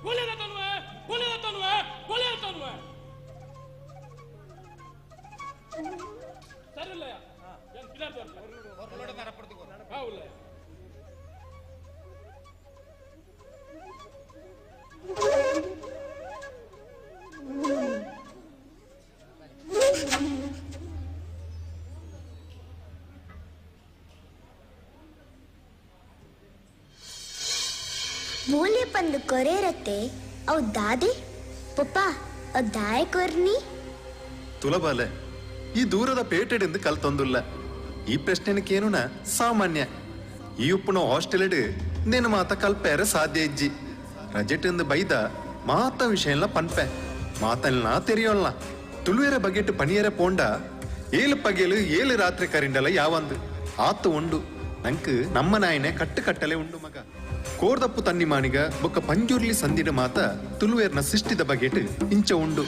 S12: ಬೂಲ್ಯದ ತನ್ವೆ ಬೂಲ್ಯದ ತನ್ವೆ ಬೂಲ್ಯದ ತನ್ವೆ ಸರಿ ಇಲ್ಲಯ್ಯ ಹೌಲ್ಲ
S13: ಮೂಲೆ ಪಂದು ಕೊರೆರತ್ತೆ ಅವು ದಾದೆ ಪಪ್ಪ ಅವ್ ದಾಯ ಕೊರ್ನಿ
S14: ತುಲಬಾಲೆ ಈ ದೂರದ ಪೇಟೆಡೆಂದು ಕಲ್ತೊಂದುಲ್ಲ ಈ ಪ್ರಶ್ನೆನಕ್ಕೇನುನ ಸಾಮಾನ್ಯ ಈ ಉಪ್ಪುನ ಹಾಸ್ಟೆಲ್ಡ್ ನೆನ ಮಾತ ಕಲ್ಪೇರ ಸಾಧ್ಯ ಇಜ್ಜಿ ರಜೆಟೆಂದು ಬೈದ ಮಾತ ವಿಷಯಲ್ಲ ಪನ್ಪೆ ಮಾತಲ್ನ ತೆರಿಯೋಲ್ಲ ತುಳುವೆರ ಬಗೆಟ್ ಪನಿಯರ ಪೋಂಡ 7 ಪಗೆಲು 7 ರಾತ್ರಿ ಕರಿಂಡಲ ಯಾವಂದು ಆತು ಉಂಡು ನಂಕ್ ನಮ್ಮ ನಾಯನೆ ಕಟ್ಟಲೆ ಉಂಡು ಮಗ ಕೋರ್ದಪ್ಪು ತನ್ನಿ ಮಾಣಿಗ ಬೊಕ್ಕ ಪಂಜುರ್ಲಿ ಸಂದಿಡ ಮಾತ ತುಳುವೇರ್ನ ಸಿಷ್ಟಿದ ಬಗೆಟ್ ಇಂಚ ಉಂಡು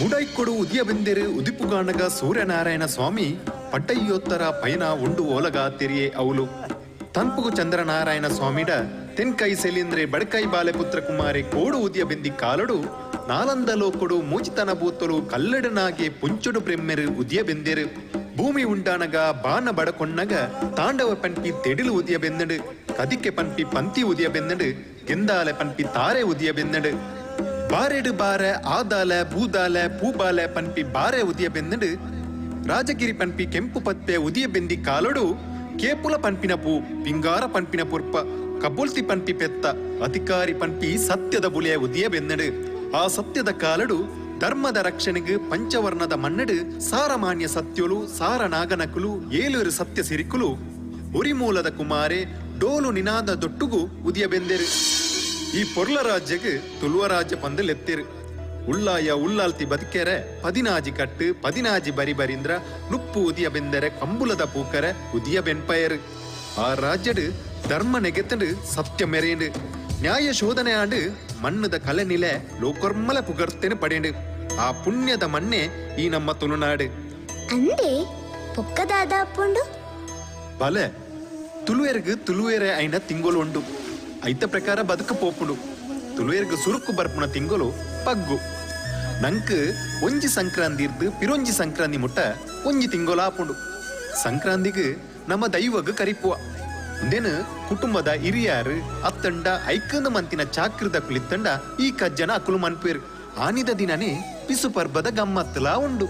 S14: ಮುಡೈಕೊಡು ಉದಿಯ ಬೆಂದೆರು ಉದಿಪುಗಾಣಗ ಸೂರ್ಯನಾರಾಯಣ ಸ್ವಾಮಿ ಪಡ್ಡಯ್ಯೋತ್ತರ ಪಯನ ಉಂಡು ಓಲಗ ತೆರಿಯೇ ಅವಳು ತನ್ಪುಗು ಚಂದ್ರನಾರಾಯಣ ಸ್ವಾಮಿಡ ತೆನ್ಕೈ ಸೆಲಿಂದ್ರೆ ಬಡಕೈ ಬಾಲೆ ಪುತ್ರ ಕುಮಾರಿ ಕೋಡು ಉದಿಯ ಬೆಂದಿ ಕಾಲಡು ನಾಲಂದಲೋ ಕೊಡು ಮೂಚಿತನ ಬೂತಲು ಕಲ್ಲಡನಾಗೆ ಪುಂಚುಡು ಬ್ರೆಮ್ಮೆರು ಉದಿಯ ಬೆಂದೆರು ಭೂಮಿ ಉಂಡಾನಗ ಬಾನ ಬಡಕೊಂಡಗ ತಾಂಡವ ಪನ್ಪಿ ತೆಡಿಲು ಉದಿಯ ಬೆಂದಡು ಕದಿಕೆ ಪನ್ಪಿ ಪಂತಿ ಉದಿಯ ಬೆಂದಡು ಗೆಂದಾಲೆ ಪನ್ಪಿ ತಾರೆ ಉದಿಯ ಬೆಂದಡು ಬಾರೆಡು ಬಾರೆ ಆದಾಲೆ ಬೂದಾಲೆ ಪೂಬಾಲೆ ಪನ್ಪಿ ಬಾರೆ ಉದಿಯ ಬೆಂದಡು ರಾಜಗಿರಿ ಪನ್ಪಿ ಕೆಂಪು ಪತ್ತೆ ಉದಿಯ ಬೆಂದಿ ಕಾಲಡು ಕೇಪುಲ ಪನ್ಪಿನ ಪೂ ಪಿಂಗಾರ ಪನ್ಪಿನ ಪುರ್ಪ ಕಬ್ಬುಲ್ತಿ ಪನ್ಪಿ ಪೆತ್ತ ಅಧಿಕಾರಿ ಪನ್ಪಿ ಸತ್ಯದ ಬುಲಿಯ ಉದಿಯ ಬೆಂದಡು ಆ ಸತ್ಯದ ಕಾಲಡು ಧರ್ಮದ ರಕ್ಷಣೆಗೆ ಪಂಚವರ್ಣದ ಮನ್ನಡು ಸಾರಮಾನ್ಯ ಸತ್ಯಲು ಸಾರ ನಾಗನಕುಲು 7 ಸತ್ಯ ಸಿರಿಕುಲು ಉರಿಮೂಲದ ಕುಮಾರೆ ಡೋಲು ನಿನಾದ ದೊಟ್ಟುಗು ಉದಿಯ ಬೆಂದೆರು ಈ ಪೊರ್ಲ ರಾಜ್ಯಗೆ ತುಳುವ ರಾಜ್ಯ ಪಂದಲೆತ್ತಿರು ಉಳ್ಳಾಯ ಉಳ್ಳಾಲ್ತಿ ಬದುಕೆರೆ 14 ಕಟ್ಟು 14 ಬರಿ ಬರಿಂದ್ರ ನುಪ್ಪು ಉದಿಯ ಬೆಂದರೆ ಕಂಬುಲದ ಪೂಕರೆ ಉದಿಯ ಬೆನ್ಪಯರು ಆ ರಾಜ್ಯಡು ಧರ್ಮ ನೆಗೆತಂಡು ಸತ್ಯ ಮೆರೆಯಂಡು ನ್ಯಾಯ ಶೋಧನೆ ಆಂಡು ಮಣ್ಣದ ಕಲೆ ನಿಲೆ ಲೋಕರ್ಮಲ ಪುಗರ್ತೇನೆ ಪಡೆಂಡು ಆ ಪುಣ್ಯದ ಮಣ್ಣೆ ಈ ನಮ್ಮ ತುಳುನಾಡು
S13: ಅಂದೆ ಪೊಕ್ಕದಾದ ಅಪ್ಪುಂಡು
S14: ಬಲೆ ತುಳುವೆರ್ಗು ತುಳುವೆರೆ ಐನ ತಿಂಗೋಲು ಉಂಡು ಐತ ಪ್ರಕಾರ ಬದುಕು ಪೋಪುಡು ತುಳುವೆರ್ಗು ಸುರುಕು ಬರ್ಪುನ ತಿಂಗೋಲು ಪಗ್ಗು ನಂಕ್ ಒಂಜಿ ಸಂಕ್ರಾಂತಿ ಇರ್ದು ಪಿರೊಂಜಿ ಸಂಕ್ರಾಂತಿ ಮುಟ್ಟ ಒಂಜಿ ತಿಂಗೋಲು ಆಪುಂಡು ಸಂಕ್ರಾಂತಿಗೆ ನಮ್ಮ ದೈವಗ್ ಕರಿಪುವ ಇಂದೇನು ಕುಟುಂಬದ ಹಿರಿಯರು ಅತ್ತಂಡ ಐಕಂದ ಮಂತಿನ ಚಾಕ್ರದ ಕುಳಿತಂಡ ಈ ಕಜ್ಜನ ಅಕುಲು ಮನ್ಪೇರು ಆನಿದ ದಿನನೇ ಪಿಸು ಪರ್ಬದ ಗಮ್ಮತ್ತಲ ಉಂಡು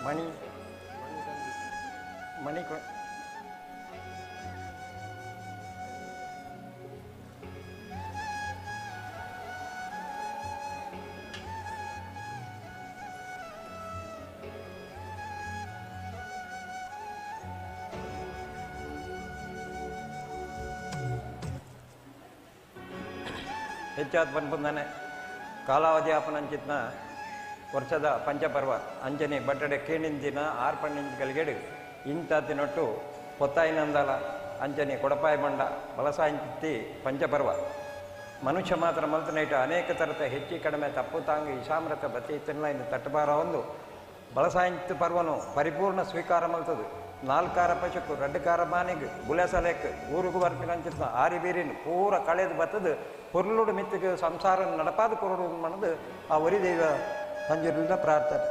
S7: ಮಣಿ ಹೆಚ್ಚಾದ ಪನ್ಪುಂದಾನೆ ಕಾಲಾವಧಿ ಆಪನಂಚಿತ್ನ ವರ್ಷದ ಪಂಚಪರ್ವ ಅಂಜನೆ ಬಟ್ಟಡೆ ಕೇಣಿಂದಿನ ಆರ್ಪಣ್ಣಿಂಚಿಗಲಿಗೆಡು ಇಂತಾತಿನೊಟ್ಟು ಪೊತ್ತಾಯಿನಂದಲ ಅಂಜನೆ ಕೊಡಪಾಯಿ ಬಂಡ ಬಲಸಾಯಿಂತಿ ಪಂಚಪರ್ವ ಮನುಷ್ಯ ಮಾತ್ರ ಮಲ್ತನೈಟ ಅನೇಕ ತರತ ಹೆಚ್ಚಿ ಕಡಿಮೆ ತಪ್ಪು ತಾಂಗ ಇಶಾಮ್ರತ ಬತ್ತಿ ತಿನ್ನಲ ತಟ್ಟಬಾರ ಒಂದು ಬಲಸಾಯಿಂತ ಪರ್ವನು ಪರಿಪೂರ್ಣ ಸ್ವೀಕಾರ ಮಲ್ತದು 4 ಕಾರ ಪಶಕು 2 ಕಾರ ಮಾನಿಗೆ ಗುಲೆಸಲೆಕ್ ಊರುಗು ಬರ್ಪಿನಂಚಿತ್ನ ಆರಿ ಬೀರಿನ ಪೂರ ಕಳೆದು ಬತ್ತದು ಪೊರ್ಲುಡು ಮಿತ್ತಿಗೆ ಸಂಸಾರ ನಡಪಾದ ಕೊರಡು ಮನದು ಆ ಒರಿ ದೈವ ಸಂಜುರಿದ ಪ್ರಾರ್ಥನೆ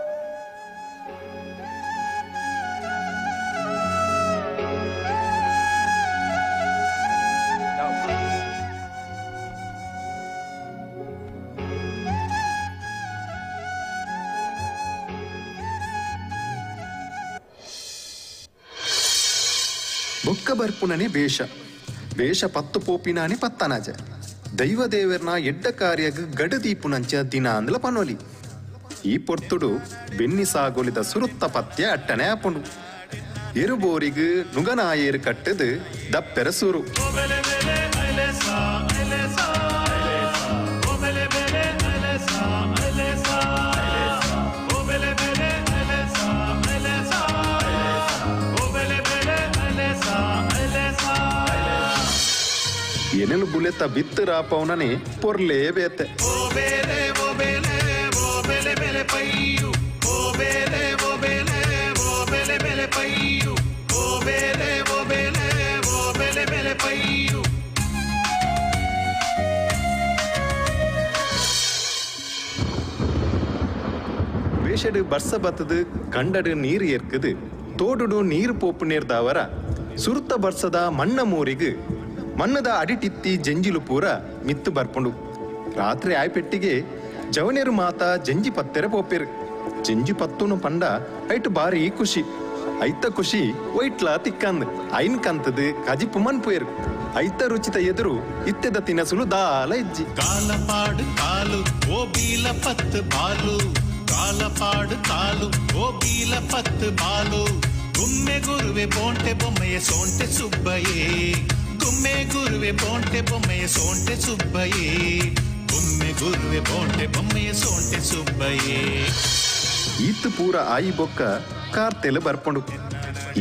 S14: ಬೊಕ್ಕ ಬರ್ಪುನನೆ ಬೇಷ ಬೇಷ ಪತ್ತು ಪೋಪಿನಾನೆ ಪತ್ತನಾಜ ದೈವ ದೇವರ್ನ ಎಡ್ಡ ಕಾರ್ಯಗ್ ಗಡದೀಪುನಂಚ ದಿನ ಅಂದ್ಲ ಪನೋಲಿ ಈ ಪೊರ್ತುಡು ಬೆನ್ನಿ ಸಾಗೊಲಿದ ಸುರುತ್ತ ಪತ್ಯ ಅಟ್ಟನೆ ಆಪುಂಡು ಎರುಬೋರಿಗ್ ನುಗನಾಯೇರು ಕಟ್ಟದು ದಪ್ಪೆರ ಸುರು
S9: O bele bele aile sa
S14: ಎನೆಲು ಬುಲೆತ ಬಿತ್ತು ರಾಪವನೇ ಪೊರ್ಲೇ ಬೇತೆ வேஷடு பர்ச பத்தது கண்டடு நீர் ஏற்குது தோடுடு நீர் போப்பு நேர்தாவರ ಸುರುತ್ತ ಬರ್ಸದ ಮಣ್ಣ ಮೂರಿಗು ಮಣ್ಣದ ಅಡಿಟಿತ್ತಿ ಜಂಜಿಲು ಪೂರ ಮಿತ್ತು ಬರ್ಪುಂಡು ರಾತ್ರಿ ಆಯ್ಪೆಟ್ಟಿಗೆ ಜವನೇರು ಮಾತ ಜಂಜಿ ಪತ್ತೆರೆ ಪೋಪೇರು ಜಂಜಿ ಪತ್ತುನು ಪಂಡ ಐಟು ಬಾರಿ ಖುಷಿ ಐತ ಖುಷಿ ಒಯ್ಟ್ಲ ತಿಕ್ಕಂದ್ ಐನ್ ಕಂತದು ಕಜಿಪು ಮನ್ಪುಯರು ಐತ ರುಚಿತ ಎದುರು ಇತ್ತೆದ ತಿನಸುಲು ದಾಲ ಇಜ್ಜಿ
S9: ಕಾಲಪಾಡು ಕಾಲು ಓ ಬೀಲ ಪತ್ತು ಬಾಲು ಕಾಲಪಾಡು ಕಾಲು ಓ ಬೀಲ ಪತ್ತು ಬಾಲು ಗುಮ್ಮೆ ಗುರುವೆ ಬೋಂಟೆ ಬೊಮ್ಮೆಯ ಸೋಂಟೆ ಸುಬ್ಬಯೇ ಗುಮ್ಮೆ ಗುರುವೆ ಬೋಂಟೆ ಬೊಮ್ಮೆಯ ಸೋಂಟೆ ಸುಬ್ಬಯೇ ಗುಮ್ಮೆ ಗುರುವೆ ಬೋಂಟೆ ಬೊಮ್ಮೆಯ ಸೋಂಟೆ ಸುಬ್ಬಯೇ
S14: ಈತ್ತು ಪೂರ ಆಯಿ ಬೊಕ್ಕ ಕಾರ್ತೆಲು ಬರ್ಪುಂಡು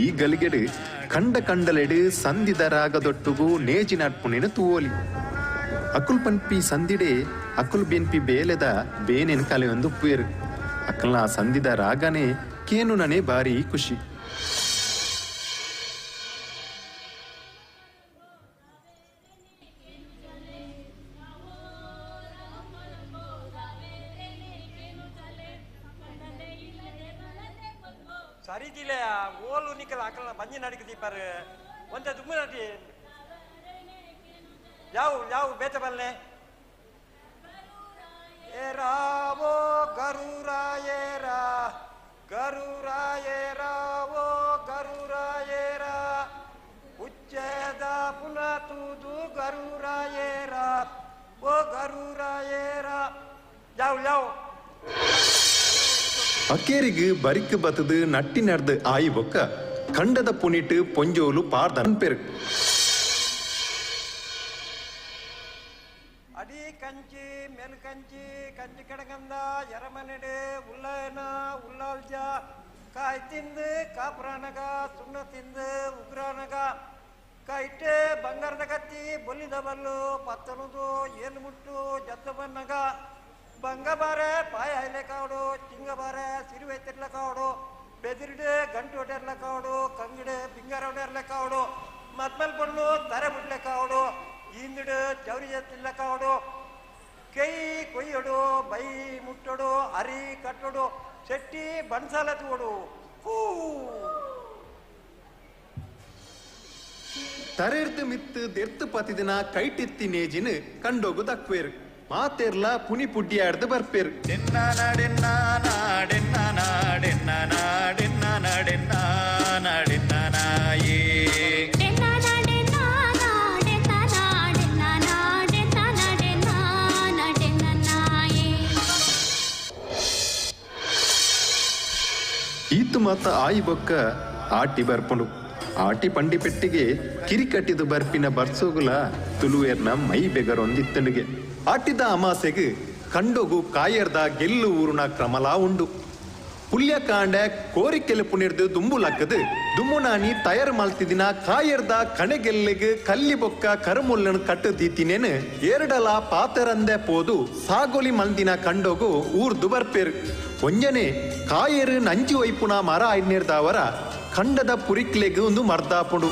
S14: ಈ ಗಲಿಗೆಡು ಕಂಡ ಕಂಡಲೆಡು ಸಂದಿದ ರಾಗದೊಟ್ಟುಗೂ ನೇಜಿ ನಡ್ಪುಣಿನ ತೂವೋಲಿ ಅಕುಲ್ ಪನ್ಪಿ ಸಂದಿಡೆ ಅಕುಲ್ ಬೆನ್ಪಿ ಬೇಲೆದ ಬೇನೆನ್ ಕಲೆಯೊಂದು ಉಪ್ಪೇರು ಅಕಲ್ನ ಆ ಸಂದಿದ ರಾಗನೇ ಕೇನು ನನೆ ಬಾರಿ ಖುಷಿ
S7: ಸರಿದಿಲ್ಲ ಓಲು ನಿಕ್ಕಲ ಅಕಲ್ನ ಬಂಜಿ ನಡಿಕೆ ದೀಪಾರು ಒಂದ ದುಮ್ಮು ನಟಿ ಯಾವ ಬೇತ ಬಲ್ಲೆ ಏರಾವೋ ಗರುರಾಯೇರಾ ಗರುರಾಯೇರಾ ಓ ಗರುರಾಯೇರಾ ಉಚ್ಚೇದ ಪುನಃ ತೂದು ಗರುರಾಯೇರಾ ಓ ಗರುರಾಯೇರಾ ಯಾವ
S14: ಅಕ್ಕೇರಿಗು ಬರಿಕ್ ಬತ್ತದು ನಟ್ಟಿ ನಡ್ದು ಆಯಿ ಬೊಕ್ಕ ಕಂಡದ ಪುನಿಟ್ಟು ಪೊಂಜೋಲು ಪಾರ್ದನ್ ಪೆರು
S7: ಅಡಿ ಕಂಚಿ ಮೇಲ್ ಕಂಚಿ ಕಂಚಿ ಕಡಗಂದ ಎರಮನೆಡೆ ಉಲ್ಲಯನ ಉಲ್ಲಾಲ್ಜ ಕಾಯ್ ತಿಂದು ಕಾಪುರಾನಗ ಸುಣ್ಣ ತಿಂದು ಉಗ್ರಾನಗ ಕೈಟೆ ಬಂಗಾರದ ಕತ್ತಿ ಬೊಲಿದ ಬಲ್ಲು ಪತ್ತನದು ಏನ್ ಮುಟ್ಟು ಜತ್ತ ಬನ್ನಗ ಬಂಗ ಬಾರೆ ಪಾಯ ಹೈಲೆ ಕಾವಡು ಚಿಂಗ ಬಾರೆ ಸಿರುವೆ ತಿರ್ಲ ಕಾವಡು ಬೆದಿರಿಡೆ ಗಂಟು ಹೊಡೆರ್ಲ ಕಾವಡು ಕಂಗಿಡೆ ಬಿಂಗಾರ ಹೊಡೆರ್ಲ ಕಾವಡು ಮತ್ಮಲ್ ಬಣ್ಣು ತಾರೆ ಬಿಡ್ಲೆ ಕಾವಡು ಇಂದಿಡು ಚೌರಿ ತಿಲ್ಲ ಕಾವಡು ಕೈ ಕೊಯ್ಯಡು ಬೈ ಮುಟ್ಟಡು ಅರಿ ಕಟ್ಟಡು ಶೆಟ್ಟಿ ಬಣ್ಸಾಲ ತೂಡು ಹೂ
S14: ತರೆರ್ದು ಮಿತ್ತು ದೆರ್ತು ಪತಿದಿನ ಕೈಟಿತ್ತಿ ನೇಜಿನ ಕಂಡೋಗು ದಕ್ವೇರು ಮಾತೆರ್ಲ ಪುನಿ ಪುಡ್ಡಿಯಾಡ್ದು ಬರ್ಪೇರು ಈತು ಮತ್ತ ಆಯಿ ಬೊಕ್ಕ ಆಟಿ ಬರ್ಪುಂಡು ಆಟಿ ಪಂಡಿ ಪೆಟ್ಟಿಗೆ ಕಿರಿಕಟ್ಟಿದು ಬರ್ಪಿನ ಬರ್ಸೋಗುಲ ತುಳುವೇರ್ನ ಮೈ ಬೆಗರೊಂದಿತ್ತನಿಗೆ ಆಟಿದ ಅಮಾಸೆಗೆ ಕಂಡೋಗು ಕಾಯರ್ದ ಗೆಲ್ಲು ಊರುನ ಕ್ರಮಲಾ ಉಂಡು ಪುಲ್ಯ ಕಾಂಡ ಕೋರಿಕೆಲೆ ಪುಣಿರ್ದು ದುಂಬುಲಕ್ಕದು ದುಮ್ಮುನಾನಿ ತಯಾರು ಮಲ್ತಿದಿನ ಕಾಯರ್ದ ಕಣೆಗೆಲ್ಲೆಗೆ ಕಲ್ಲಿ ಬೊಕ್ಕ ಕರುಮುಲ್ಲನು ಕಟ್ಟು ತೀತಿನೇನು ಎರಡಲ ಪಾತರಂದೆ ಪೋದು ಸಾಗೋಲಿ ಮಲ್ದಿನ ಕಂಡೋಗು ಊರ್ದು ಬರ್ಪೇರು ಒಂಜನೆ ಕಾಯರು ನಂಜಿ ವೈಪುನ ಮರ ಐನ್ನಿರ್ದವರ ಖಂಡದ ಪುರಿಕ್ಲೆಗೆ ಒಂದು ಮರ್ದಾಪುಡು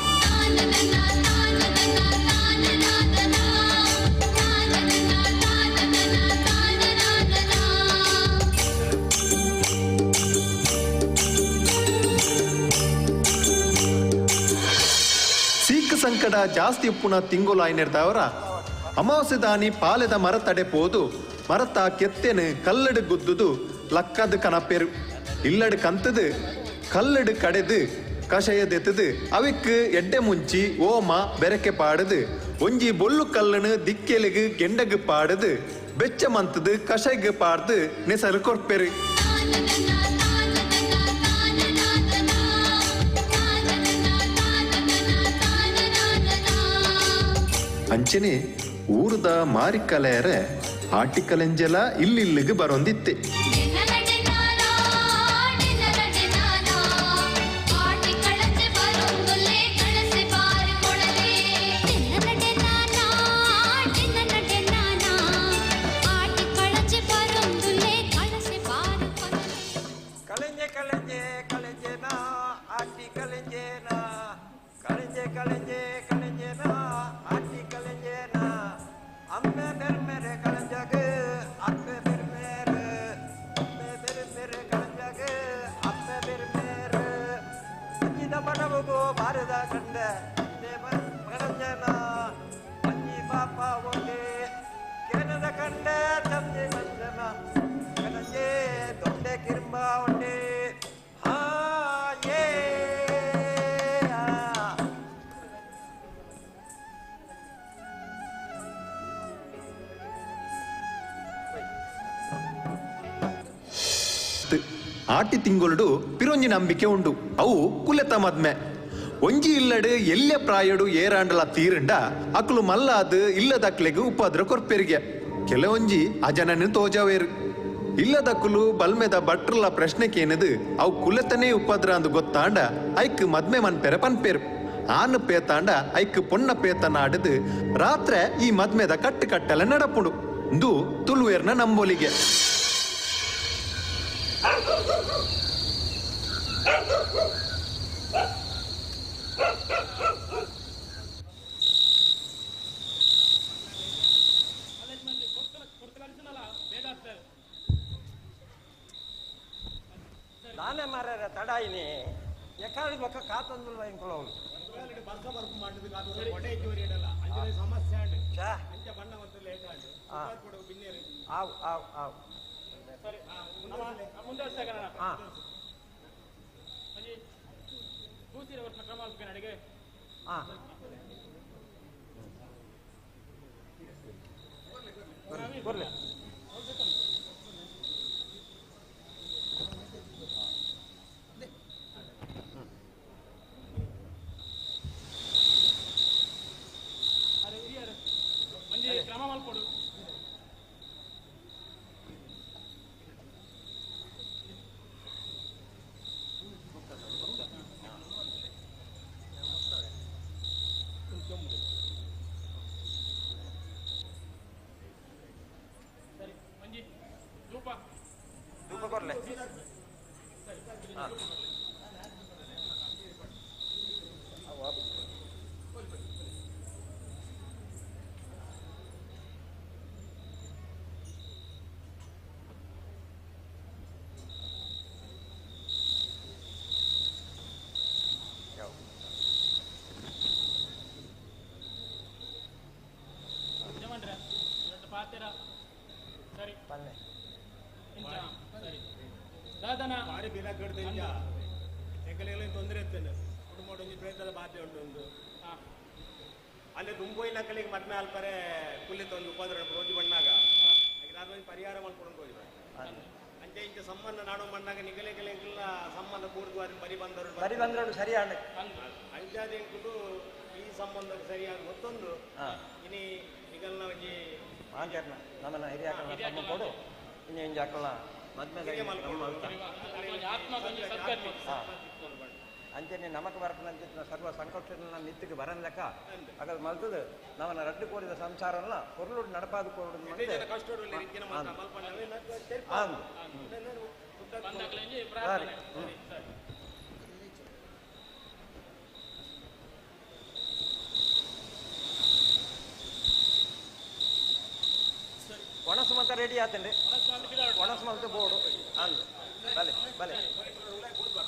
S14: ಸೀಕ್ ಸಂಕಟ ಜಾಸ್ತಿ ಉಪ್ಪುನ ತಿಂಗೋಲು ಐನಿರ್ದವರ ಅಮಾವಾಸ್ಯೆ ದಾನಿ ಪಾಲೆದ ಮರ ತಡೆ ಪೋದು ಮರತ ಕೆತ್ತೆನು ಕಲ್ಲಡು ಗುದ್ದುದು ಲಕ್ಕದ ಕನಪೇರು ಇಲ್ಲಡು ಕಂತದು ಕಲ್ಲಡು ಕಡೆದು ಕಷಯದೆತ್ತದು ಅವಿಕ್ಕು ಎಡ್ಡೆ ಮುಂಚಿ ಓಮ ಬೆರಕೆ ಪಾಡದು ಒಂಜಿ ಬೊಲ್ಲು ಕಲ್ಲನು ದಿಕ್ಕೆಲಿಗು ಗೆಂಡಗು ಪಾಡದು ಬೆಚ್ಚ ಮಂತದು ಕಷೈಗು ಪಾಡ್ದು ನೆಸರು ಕೊರ್ಪೆರು ಅಂಚನೆ ಊರದ ಮಾರಿಕಲೆಯರ ಆಟಿಕಲೆಂಜಲ ಇಲ್ಲಿಲ್ಲಿಗೆ ಬರೊಂದಿತ್ತೆ ಆಟಿ ತಿಂಗೊಳ್ಡು ಪಿರೊಂಜಿ ನಂಬಿಕೆ ಉಂಡು ಅವು ಕುಲೆತ ಮದ್ಮೆ ಒಂಜಿ ಇಲ್ಲಡು ಎಲ್ಲೆ ಪ್ರಾಯಡು ಏರಾಂಡಲ ತೀರಂಡ ಅಕ್ಲು ಮಲ್ಲಾದು ಇಲ್ಲದಕ್ಲೆಗ್ ಉಪದ್ರ ಕೊರ್ಪೆರಿಗೆ ಕೆಲವೊಂಜಿ ಅಜನನ್ನು ತೋಜಾವೇರು ಇಲ್ಲದಕ್ಕಲು ಬಲ್ಮೆದ ಭಟ್ರಲ ಪ್ರಶ್ನೆಕೇನದು ಅವು ಕುಲೆತನೇ ಉಪದ್ರ ಅಂದು ಗೊತ್ತಾಂಡ ಐಕ್ ಮದ್ಮೆ ಮನ್ಪೆರೆ ಪನ್ಪೇರು ಆನು ಪೇತಾಂಡ ಐಕ್ ಪೊನ್ನ ಪೇತನ ಆಡದು ರಾತ್ರೆ ಈ ಮದ್ಮೆದ ಕಟ್ಟು ಕಟ್ಟಲೆ ನಡಪುಡು ಇಂದು ತುಳುವೇರ್ನ ನಂಬೋಲಿಗೆ
S7: ನಾನೇ ಮಾರ್ಯಾರ ತಡಾಯಿನಿ ಎಕಾಡಿ ಬೊಕ್ಕ ಕಾತೊಂದು ಇಂಕೊಳವು ಬರ್ಲಿ
S12: ಕ್ರಮ ಮಾಡ್ಕೊಡು. ಸರಿ ಮಂಜಿ ಧೂಪ
S7: ಕೊಡ್ಲೆ.
S12: ಸರಿ ದಾದನ
S15: ಭಾರಿ ಬಿಲ ಕಡ್ದಿಂದ ಹೆಂಗಲೆಲ್ಲ ತೊಂದರೆ ಇರ್ತೇನೆ ಕುಟುಂಬ ಒಂಜಿ ಪ್ರಯತ್ನದ ಬಾಧ್ಯ ಉಂಟು ಒಂದು ಅಲ್ಲಿ ದುಂಬೋಯಿನ ಕಲಿಗೆ ಮದ್ಮೆ ಅಲ್ಪರೆ ಕುಲ್ಲಿತ ಒಂದು ಉಪದ್ರ ರೋಜು ಬಣ್ಣಾಗ ಅದೊಂದು ಪರಿಹಾರ ಮಾಡ್ಕೊಂಡು ಹೋಗಿದ್ರು ಅಂಚೆ ಇಂಚ ಸಂಬಂಧ ನಾಡು ಮಣ್ಣಾಗ ನಿಗಲೆಗಳೆಲ್ಲ ಸಂಬಂಧ ಕೂಡಿದು ಅದನ್ನ ಬರಿ ಬಂದರು
S7: ಸರಿ
S15: ಅಂಚಾದ ಎಂಕುದು ಈ ಸಂಬಂಧ ಸರಿಯಾಗಿ ಮತ್ತೊಂದು ಇನಿ ನಿಗಲ್ನ ಒಂಜಿ
S7: ನಮ್ಮನ್ನ ಹಿರಿಯ ಕೊಡು ಇನ್ನು ಇಂಜ ಹಾಕಲ್ಲ ಅಂಚನೆ ನಮಕ್ ಬರಪನಂತ ಸರ್ವ ಸಂಕಟ ನಿತ್ತಿಗೆ ಬರನ್ಲೆಕ್ಕ ಹಾಗಾದ್ರೆ ಮಲ್ತದು ನಾವನ್ನ ರಡ್ಡು ಕೋರಿದ ಸಂಸಾರಲ್ಲ ಕೊರಲು ನಡಪಾದು ಕೋರುಡು ಒಣಸುಮಂತ ರೆಡಿ ಆತಂಡ್ರಿ ಒಣಸುಮಂತ ಬೋರ್ಡು ಅಂದು ಬಲೆ ಬಲೆ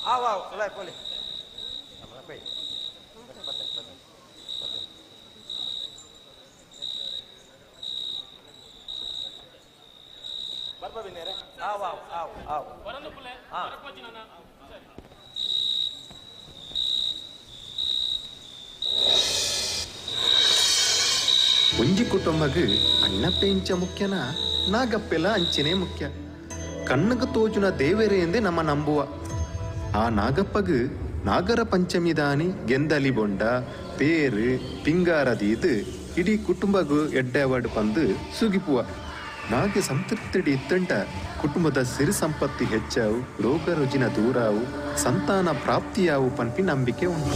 S7: ಆವ್ ಉಲಾಯ್ ಪೋಲಿ ಪೈ
S15: ಬರ್ಬ ಬಿನ್ನೇರೆ
S7: ಆವ್
S14: ಒಂಜಿ ಕುಟುಂಬಗ್ ಅಣ್ಣ ಪೇಂಚ ಮುಖ್ಯನ ನಾಗಪ್ಪೆಲ ಅಂಚನೆ ಮುಖ್ಯ ಕಣ್ಣಗ ತೋಜುನ ದೇವೇರೆ ಎಂದೇ ನಮ್ಮ ನಂಬುವ ಆ ನಾಗಪ್ಪಗ್ ನಾಗರ ಪಂಚಮಿ ದಾನಿ ಗೆಂದಲಿ ಬೊಂಡ ಪೇರು ಪಿಂಗಾರದೀದು ಇಡೀ ಕುಟುಂಬಗೂ ಎಡ್ಡೆವಾಡು ಪಂದು ಸುಗಿಪುವ ನಾಗೆ ಸಂತೃಪ್ತಿಡಿ ಇತ್ತಂಟ ಕುಟುಂಬದ ಸಿರಿ ಸಂಪತ್ತಿ ಹೆಚ್ಚಾವು ರೋಗ ರುಜಿನ ದೂರಾವು ಸಂತಾನ ಪ್ರಾಪ್ತಿಯಾವು ಪನ್ಪಿ ನಂಬಿಕೆ ಉಂಟು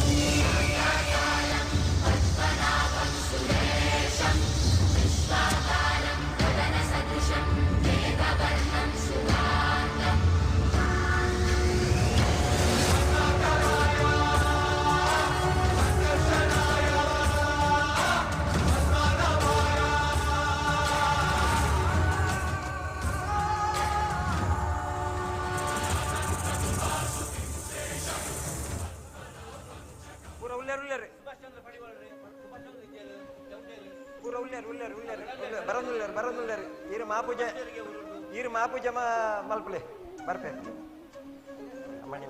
S7: ಬರೋದಿಲ್ಲ ಈರು ಮಾಪೂಜೆ ಮಲ್ಪಲೆ ಬರ್ಪೆ ಮಣಿ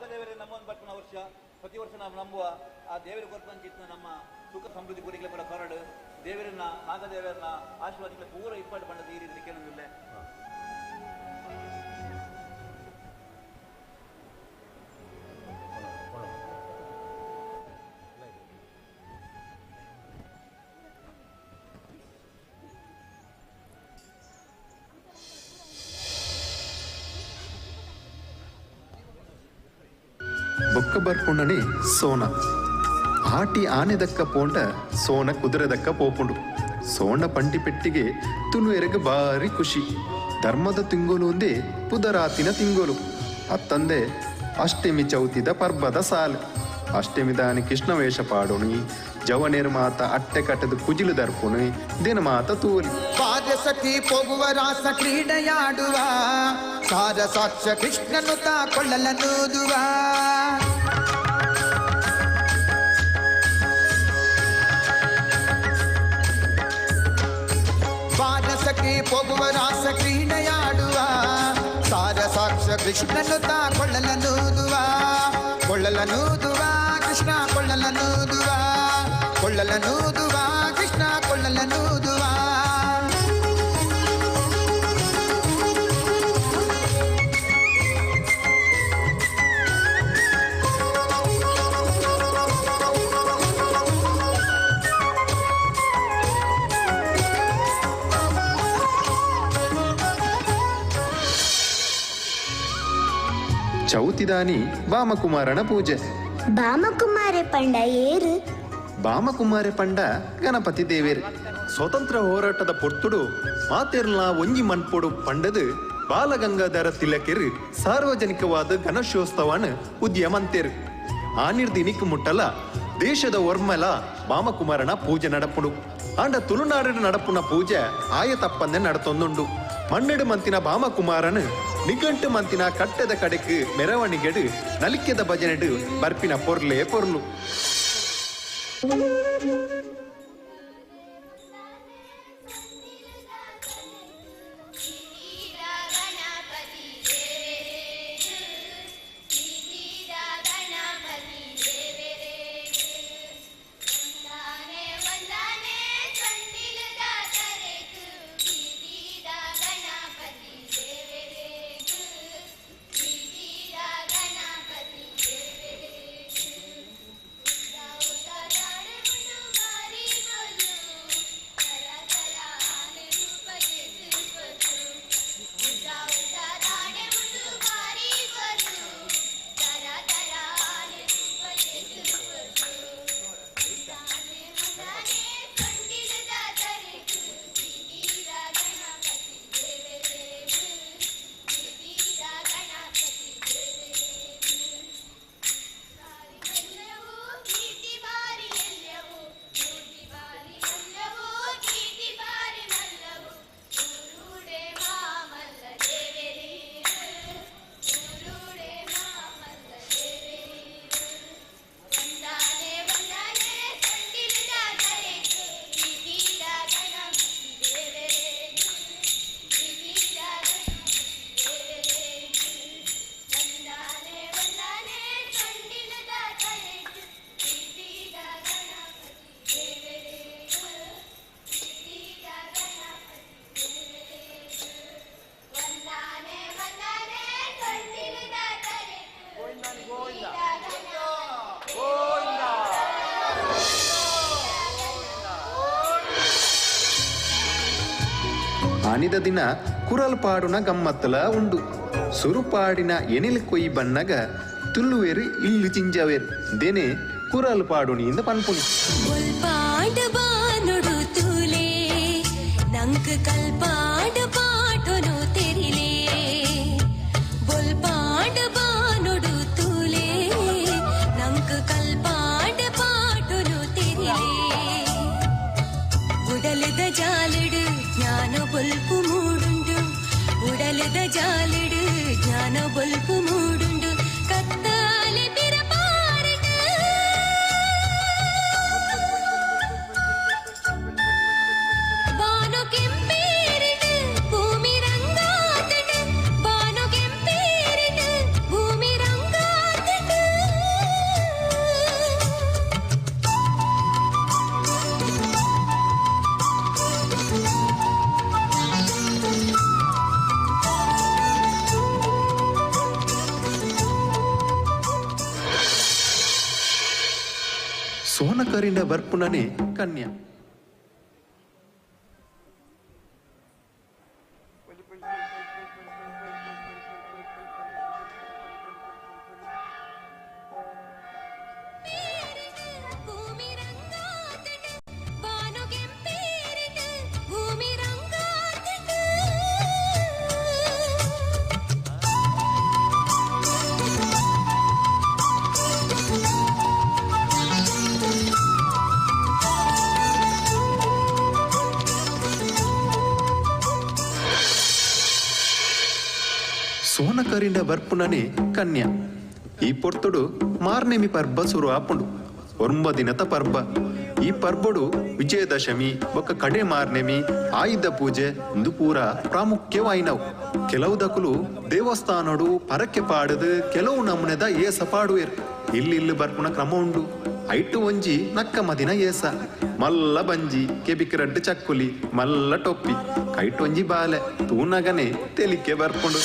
S16: ನಾಗದೇವರೇ ನಮ್ಮನ್ನು ಬರ್ಪನ ವರ್ಷ ಪ್ರತಿ ವರ್ಷ ನಾವು ನಂಬುವ ಆ ದೇವರ ಕೊರ್ಪಂಚಿತ್ನ ನಮ್ಮ ಸುಖ ಸಮೃದ್ಧಿ ಕೂಡಿಗೆ ಕೂಡ ಕೊರಡು ದೇವರನ್ನ ನಾಗದೇವರನ್ನ ಆಶೀರ್ವಾದಕ್ಕೆ ಪೂರ ಇಪ್ಪಾಡು ಪಂಡದ ಈ ರೀತಿ ಕೇಳೋದಿಲ್ಲ.
S14: ಬೊಕ್ಕ ಬರ್ಪುಂಡನೆ ಸೋನ ಆಟಿ ಆನೆ ದಕ್ಕ ಪೋಂಡ ಸೋನ ಕುದುರೆ ದಕ್ಕ ಪೋಪುಂಡು. ಸೋನ ಪಂಟಿ ಪೆಟ್ಟಿಗೆ ತುನು ಎರೆಗೆ ಬಾರಿ ಖುಷಿ. ಧರ್ಮದ ತಿಂಗೋಲು ಒಂದೇ ಪುದರಾತಿನ ತಿಂಗೋಲು. ಅತ್ತಂದೆ ಅಷ್ಟಮಿ ಚೌತಿದ ಪರ್ಬದ ಸಾಲು. ಅಷ್ಟಮಿ ದಾನಿ ಕೃಷ್ಣ ವೇಷ ಪಾಡೋಣಿ ಜವನೇರು ಮಾತ ಅಟ್ಟೆ ಕಟ್ಟದ ಕುಜಿಲು ದರ್ಪುಣಿ ದಿನ ಮಾತ ತೂಲಿ
S17: ಪಾದಸಖಿ ಪೋಗುವ ರಾಸ ಕ್ರೀಡೆಯಾಡುವ ಸಾರ ಸಾಕ್ಷ ಕೃಷ್ಣನು ತಾ ಕೊಳ್ಳಲನೂದುವ ಪಾದಸಖಿ ಪೋಗುವ ರಾಸ ಕ್ರೀಡೆಯಾಡುವ ಸಾರ ಸಾಕ್ಷ ಕೃಷ್ಣನು ತಾ ಕೊಳ್ಳಲನೂದುವ ಕೊಳ್ಳಲನೂದುವ ಕೃಷ್ಣ ಕೊಳ್ಳಲನೂದುವ ಕೊಳ್ಳಲನೂದುವ ಕೃಷ್ಣ ಕೊಳ್ಳಲನೂದುವ
S14: ಚೌತಿದಾನಿ ಬಾಮಕುಮಾರನ ಪೂಜೆ.
S13: ಬಾಮಕುಮಾರೆ ಪಂಡ ಏರು
S14: ಬಾಮಕುಮಾರೆ ಪಂಡ ಗಣಪತಿ ದೇವೇರು. ಸ್ವತಂತ್ರ ಹೋರಾಟದ ಪೊರ್ತುಡು ಮಾತೆರ್ಲ ಒಂಜಿ ಮನ್ಪೊಡು ಪಂಡದು ಬಾಲಗಂಗಾಧರ ತಿಲಕರು ಸಾರ್ವಜನಿಕವಾದ ಗಣೇಶೋತ್ಸವನ ಉದ್ಯಮಂತೇರು. ಆನಿರ್ದಿನಿಕ್ ಮುಟ್ಟಲ ದೇಶದ ಒರ್ಮಲ ಬಾಮಕುಮಾರನ ಪೂಜೆ ನಡಪುಡು. ಆಂಡ ತುಳುನಾಡು ನಡಪುನ ಪೂಜೆ ಆಯ ತಪ್ಪಂದೆ ನಡತೊಂದುಂಡು. ಮಣ್ಣೆಡು ಮಂತಿನ ಬಾಮಕುಮಾರನು ನಿಘಂಟು ಮಂತಿನ ಕಟ್ಟದ ಕಡೆಕ್ ಮೆರವಣಿಗೆಡು ನಲಿಕೆದ ಭಜನೆಡು ಬರ್ಪಿನ ಪೊರ್ಲೇ ಪೊರ್ಲು. ಆನಿದ ದಿನ ಕುರಲ್ ಪಾಡುನ ಗಮ್ಮತ್ತಲ ಉಂಡು. ಸುರುಪಾಡಿನ ಎನಿಲ್ ಕೊಯ್ ಬಣ್ಣಗ ತುಲ್ಲುವೇರು ಇಲ್ಲು ಚಿಂಜವೇರು ದೇನೆ ಕುರಲ್ ಪಾಡುನಿಯಿಂದ ಪನ್ಪುನಿ.
S18: ನಂಕ್ ಕಲ್ಪಾಡ ಪಾಟೊನು ತೆರಿಲೇ ಬೊಲ್ಪಾಡ ಬಾನುಡು ತೂಲೇ ನಂಕ್ ಕಲ್ಪಾಡ ಪಾಟೊನು ತೆರಿಲೇ ಉಡಲದ ಜಾಲಡು ಜ್ಞಾನ ಬೊಲ್ಪು ಮೂಡುಂಡು ಉಡಲದ ಜಾಲಡು ಜ್ಞಾನ ಬೊಲ್ಪು ಮೂಡುಂಡು ಕತ್ತಾಲೆ ಪಿರಪಾರಡು ಬಾನು ಕೆಂಪೇರಿಡು ಭೂಮಿ ರಂಗಾತಡು ಬಾನು ಕೆಂಪೇರಿಡು ಭೂಮಿ ರಂಗಾತಡು
S14: ಸೋನಕರಿಂದ ಬರ್ಪುನನೆ ಕನ್ಯಾ. ಸೋನಕರಿಂದ ಬರ್ಪುನನೆ ಕನ್ಯಾ. ಈ ಪೊರ್ತುಡು ಮಾರ್ನೆಮಿ ಪರ್ಬ ಶುರು ಆಪುಂಡು. 9 ದಿನದ ಪರ್ಬ. ಈ ಪರ್ಬಡು ವಿಜಯದಶಮಿ ಬೊಕ್ಕ ಕಡೆ ಮಾರ್ನೆಮಿ ಆಯುಧ ಪೂಜೆ ಇಂದು ಪೂರ ಪ್ರಾಮುಖ್ಯವಾಯಿನವು. ಕೆಲವು ದಕುಲು ದೇವಸ್ಥಾನಡು ಪರಕ್ಕೆ ಪಾಡದು ಕೆಲವು ನಮೂನೆದ ಏಸ ಪಾಡುವೆರು. ಇಲ್ಲಿ ಬರ್ಪುನ ಕ್ರಮ ಉಂಡು. ಐಟು ಒಂಜಿ ನಕ್ಕ ಮದಿನ ಏಸ ಮಲ್ಲ ಬಂಜಿ ಕೆಬಿಕರಡ್ಡು ಚಕ್ಕುಲಿ ಮಲ್ಲ ಟೊಪ್ಪಿ ಕೈಟು ಒಂಜಿ ಬಾಲೆ ತೂನಗನೆ ತೆಲಿಕೆ ಬರ್ಪುಂಡು.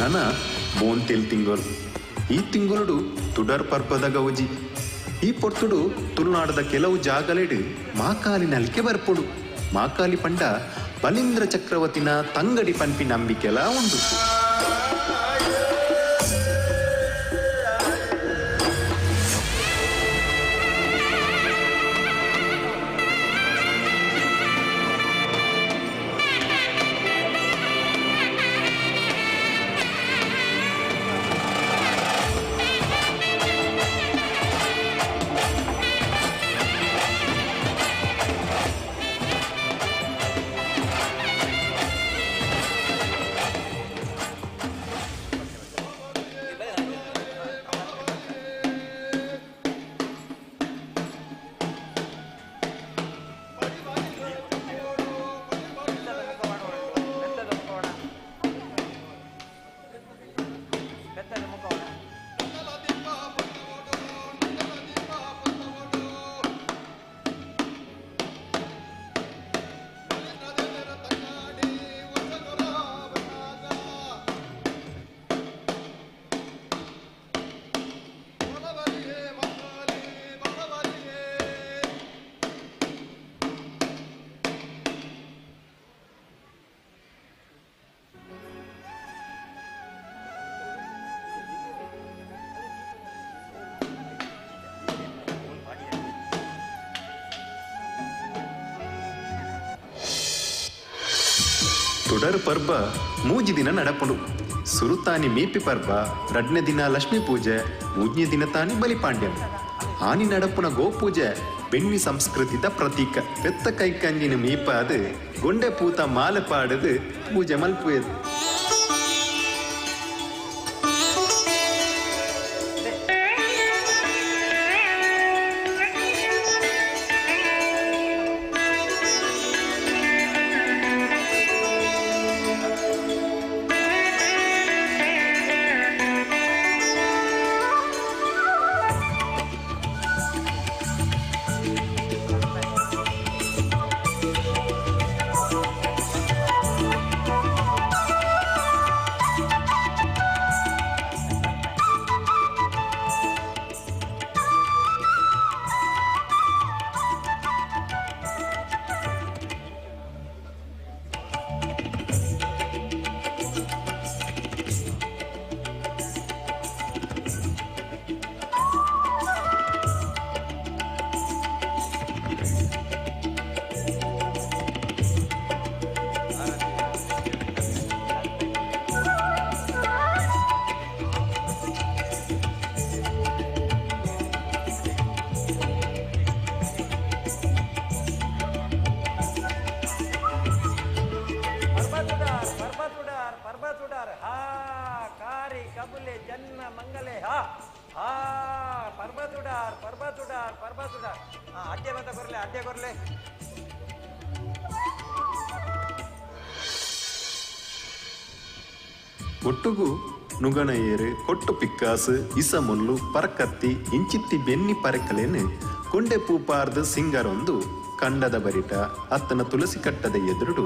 S14: ನನ ಬೋಂತೆಲ್ ತಿಂಗಳು. ಈ ತಿಂಗಳು ತುಡರ್ ಪರ್ಪದ ಗೌಜಿ. ಈ ಪೊರ್ತುಡು ತುಳುನಾಡದ ಕೆಲವು ಜಾಗಲೆಡು ಮಾಕಾಲಿ ನಲ್ಕೆ ಬರ್ಪುಡು. ಮಾಕಾಲಿ ಪಂಡ ಬಲೀಂದ್ರ ಚಕ್ರವರ್ತಿನ ತಂಗಡಿ ಪನ್ಪಿ ನಂಬಿಕೆಲ ಉಂಡು. ತುಡರ್ ಪರ್ಬ 3 ದಿನ ನಡಪುಂಡು. ಸುರುತಾನಿ ಮೀಪಿ ಪರ್ಬ, 2ನೇ ದಿನ ಲಕ್ಷ್ಮೀ ಪೂಜೆ, 3ನೇ ದಿನ ತಾನಿ ಬಲಿಪಾಂಡ್ಯಂ. ಆನಿ ನಡಪುನ ಗೋಪೂಜೆ ಬೆಣ್ಣಿ ಸಂಸ್ಕೃತಿದ ಪ್ರತೀಕ. ಪೆತ್ತ ಕೈಕಂಜಿನ ಮೀಪಾದು ಗೊಂಡೆ ಪೂತ ಮಾಲೆ ಪಾಡದು ಪೂಜೆ ಮಲ್ಪುವೆದು.
S7: ಪರ್ಬತುಡಾರ್ ಅಡ್ಡೆ ಬಂತ ಕೊರ್ಲೆ
S14: ಒಟ್ಟುಗು ನುಗಣ ಏರು ಕೊಟ್ಟು ಪಿಕ್ಕಾಸು ಇಸ ಮುಲ್ಲು ಪರಕತ್ತಿ ಇಂಚಿತ್ತಿ ಬೆನ್ನಿ ಪರಕಲೇನು ಕೊಂಡೆ ಪೂಪಾರ್ದು ಸಿಂಗರೊಂದು ಕಂಡದ ಬರಿಟ ಅತ್ತನ ತುಳಸಿ ಕಟ್ಟದ ಎದುರುಡು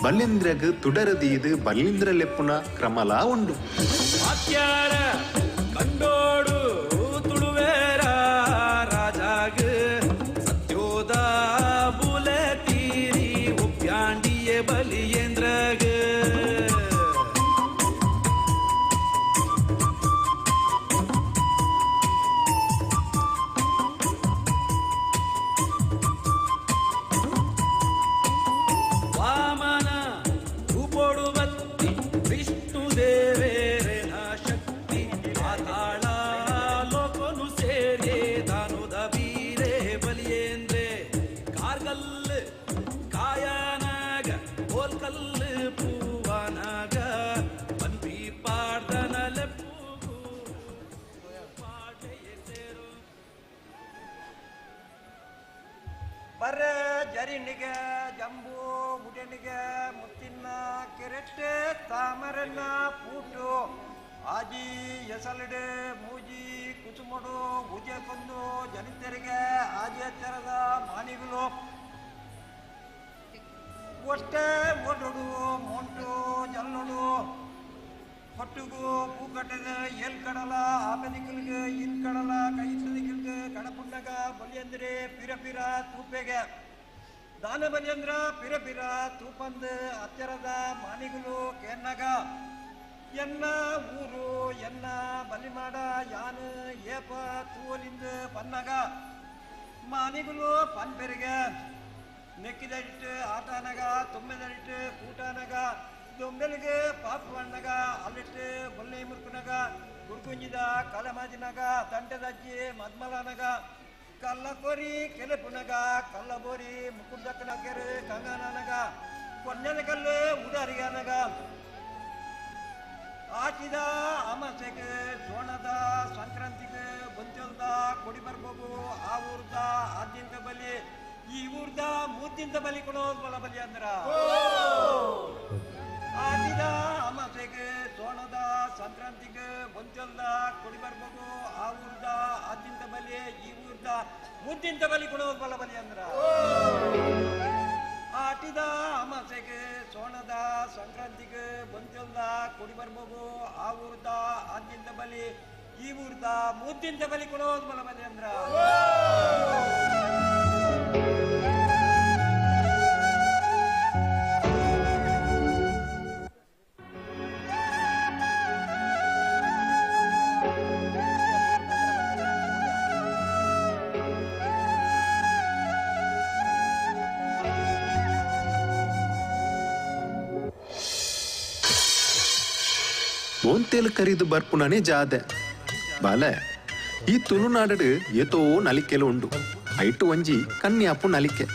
S14: ಬಲ್ಲಿಂದ್ರಗ್ ತುಡರದೀದು ಬಲ್ಲಿಂದ್ರ ಲೆಪ್ಪುನ ಕ್ರಮಲಾ ಉಂಡು
S19: ಕಂಡೋಡು ತುಳುವೇರ ರಾಜಾಗ ಸತ್ಯೋದ ಬುಲೆ ತೀರಿ ಉಪ್ಯಾಂಡಿಯೇ ಬಲಿಯೇಂದ್ರಗ
S7: ಜರಿನಿಗೆ ಜಂಬು ಮುಡನಿಗೆ ಮುತ್ತಿನ ಕೆರೆಟ್ಟೆ ತಾಮರನ್ನ ಪೂಟು ಆಜಿ ಎಸಲಡೆ ಮೂಜಿ ಕುಸುಮಡು ಉಜೆ ಕೊಂದು ಜನಿತರಿಗೆ ಆಜಿ ಹತ್ತಿರದ ಮಾನಿಗಳು ಒಷ್ಟೇ ಮೊಡಡು ಮೊಂಟು ಜಲ್ಲಡು ಹೊಟ್ಟುಗು ಪೂಕಟ್ಟದ ಏಲ್ ಕಡಲ ಆಪದಿಗಳಿಗೆ ಇನ್ ಕಡಲ ಕೈಸದಿಗಳಿಗೆ ಕಡಪುಣ್ಣಗ ಬಲಿಯಂದ್ರೆ ಪಿರ ತೂಪೆಗೆ ದಾನ ಬಲಿಯಂದ್ರ ಪಿರ ತೂಪಂದು ಹತ್ತಿರದ ಮಾನಿಗಳು ಕೆನ್ನಗ ಎನ್ನ ಊರು ಎನ್ನ ಬಲಿ ಮಾಡ ಯಾನು ಏಪ ತೂವಲಿಂದ ಪನ್ನಗ ಮಾನಿಗಳು ಪನ್ಪೆರಿಗೆ ನೆಕ್ಕಿದಡಿಟ್ಟು ಆಟನಗ ತೊಮ್ಮೆದಡಿಟ್ಟು ಕೂಟನಗ ದೊಂಬೆಲಿಗೆ ಪಾಪವಣ್ಣಗ ಅಲ್ಲಿಟ್ಟು ಬೊಲ್ಲೆ ಮುರುಕುನಗ ಗುರ್ಗುಂಜಿದ ಕಲಮಾಜಿನಗ ತಂಟದಜ್ಜಿ ಮದ್ಮಲನಗ ಕಲ್ಲಕೋರಿ ಕೆಲೆಪುನಗ ಕಲ್ಲಬೋರಿ ಮುಕುಂದಕ್ಕನಗೆರೆ ಕಂಗನನಗ ಕೊನ್ನೆನ ಕಲ್ಲು ಉದಾರಿಗನಗ ಆಚಿದ ಅಮಾಸೆಗೆ ಜೋಣದ ಸಂಕ್ರಾಂತಿಗೆ ಬಂಚಲ್ದ ಕೊಡಿ ಬರ್ಬೋದು ಆ ಊರ್ದ ಆದ್ಯಂತ ಬಲಿ ಈ ಊರ್ದ ಮೂರ್ತಿಂತ ಬಲಿ ಕೊಡೋದು ಬಲ ಬಲಿ ಅಂದ್ರ ಆಚಿದ ಅಮಾಸೆಗೆ ಜೋಣದ ಸಂಕ್ರಾಂತಿಗೆ ಬಂಚಲ್ದ ಕೊಡಿ ಬರ್ಬೋದು ಆ ಊರ್ದ ಆದ್ಯಂತ ಬಲಿ ಈ ಊರ್ದ ಮೂರ್ತಿಂತ ಬಲಿ ಕೊಡೋದು ಬಲ ಬಲಿ ಅಂದ್ರ ಆಟಿದ ಅಮಾಸೆಗೆ ಸೋಣದ ಸಂಕ್ರಾಂತಿಗೆ ಬಂಚಲ್ದ ಕೊಡಿ ಬರ್ಬೋದು ಆ ಊರ್ದ ಆದ್ಯಂತ ಬಲಿ ಈ ಊರ್ದ ಮೂರ್ತಿಂತ ಬಲಿ ಕೊಡೋದು ಬಲ ಬಲಿ ಅಂದ್ರ
S14: ಓಂತೇಲು ಕರಿದು ಬರ್ಪುನನೆ ಜಾದೆ ಬಾಲೆ ಈ ತುಳುನಾಡು ಏತೋ ನಲಿಕೆಲು ಉಂಡು ಐಟು ಒಂಜಿ ಕನ್ಯಾಪು ನಲಿಕೆ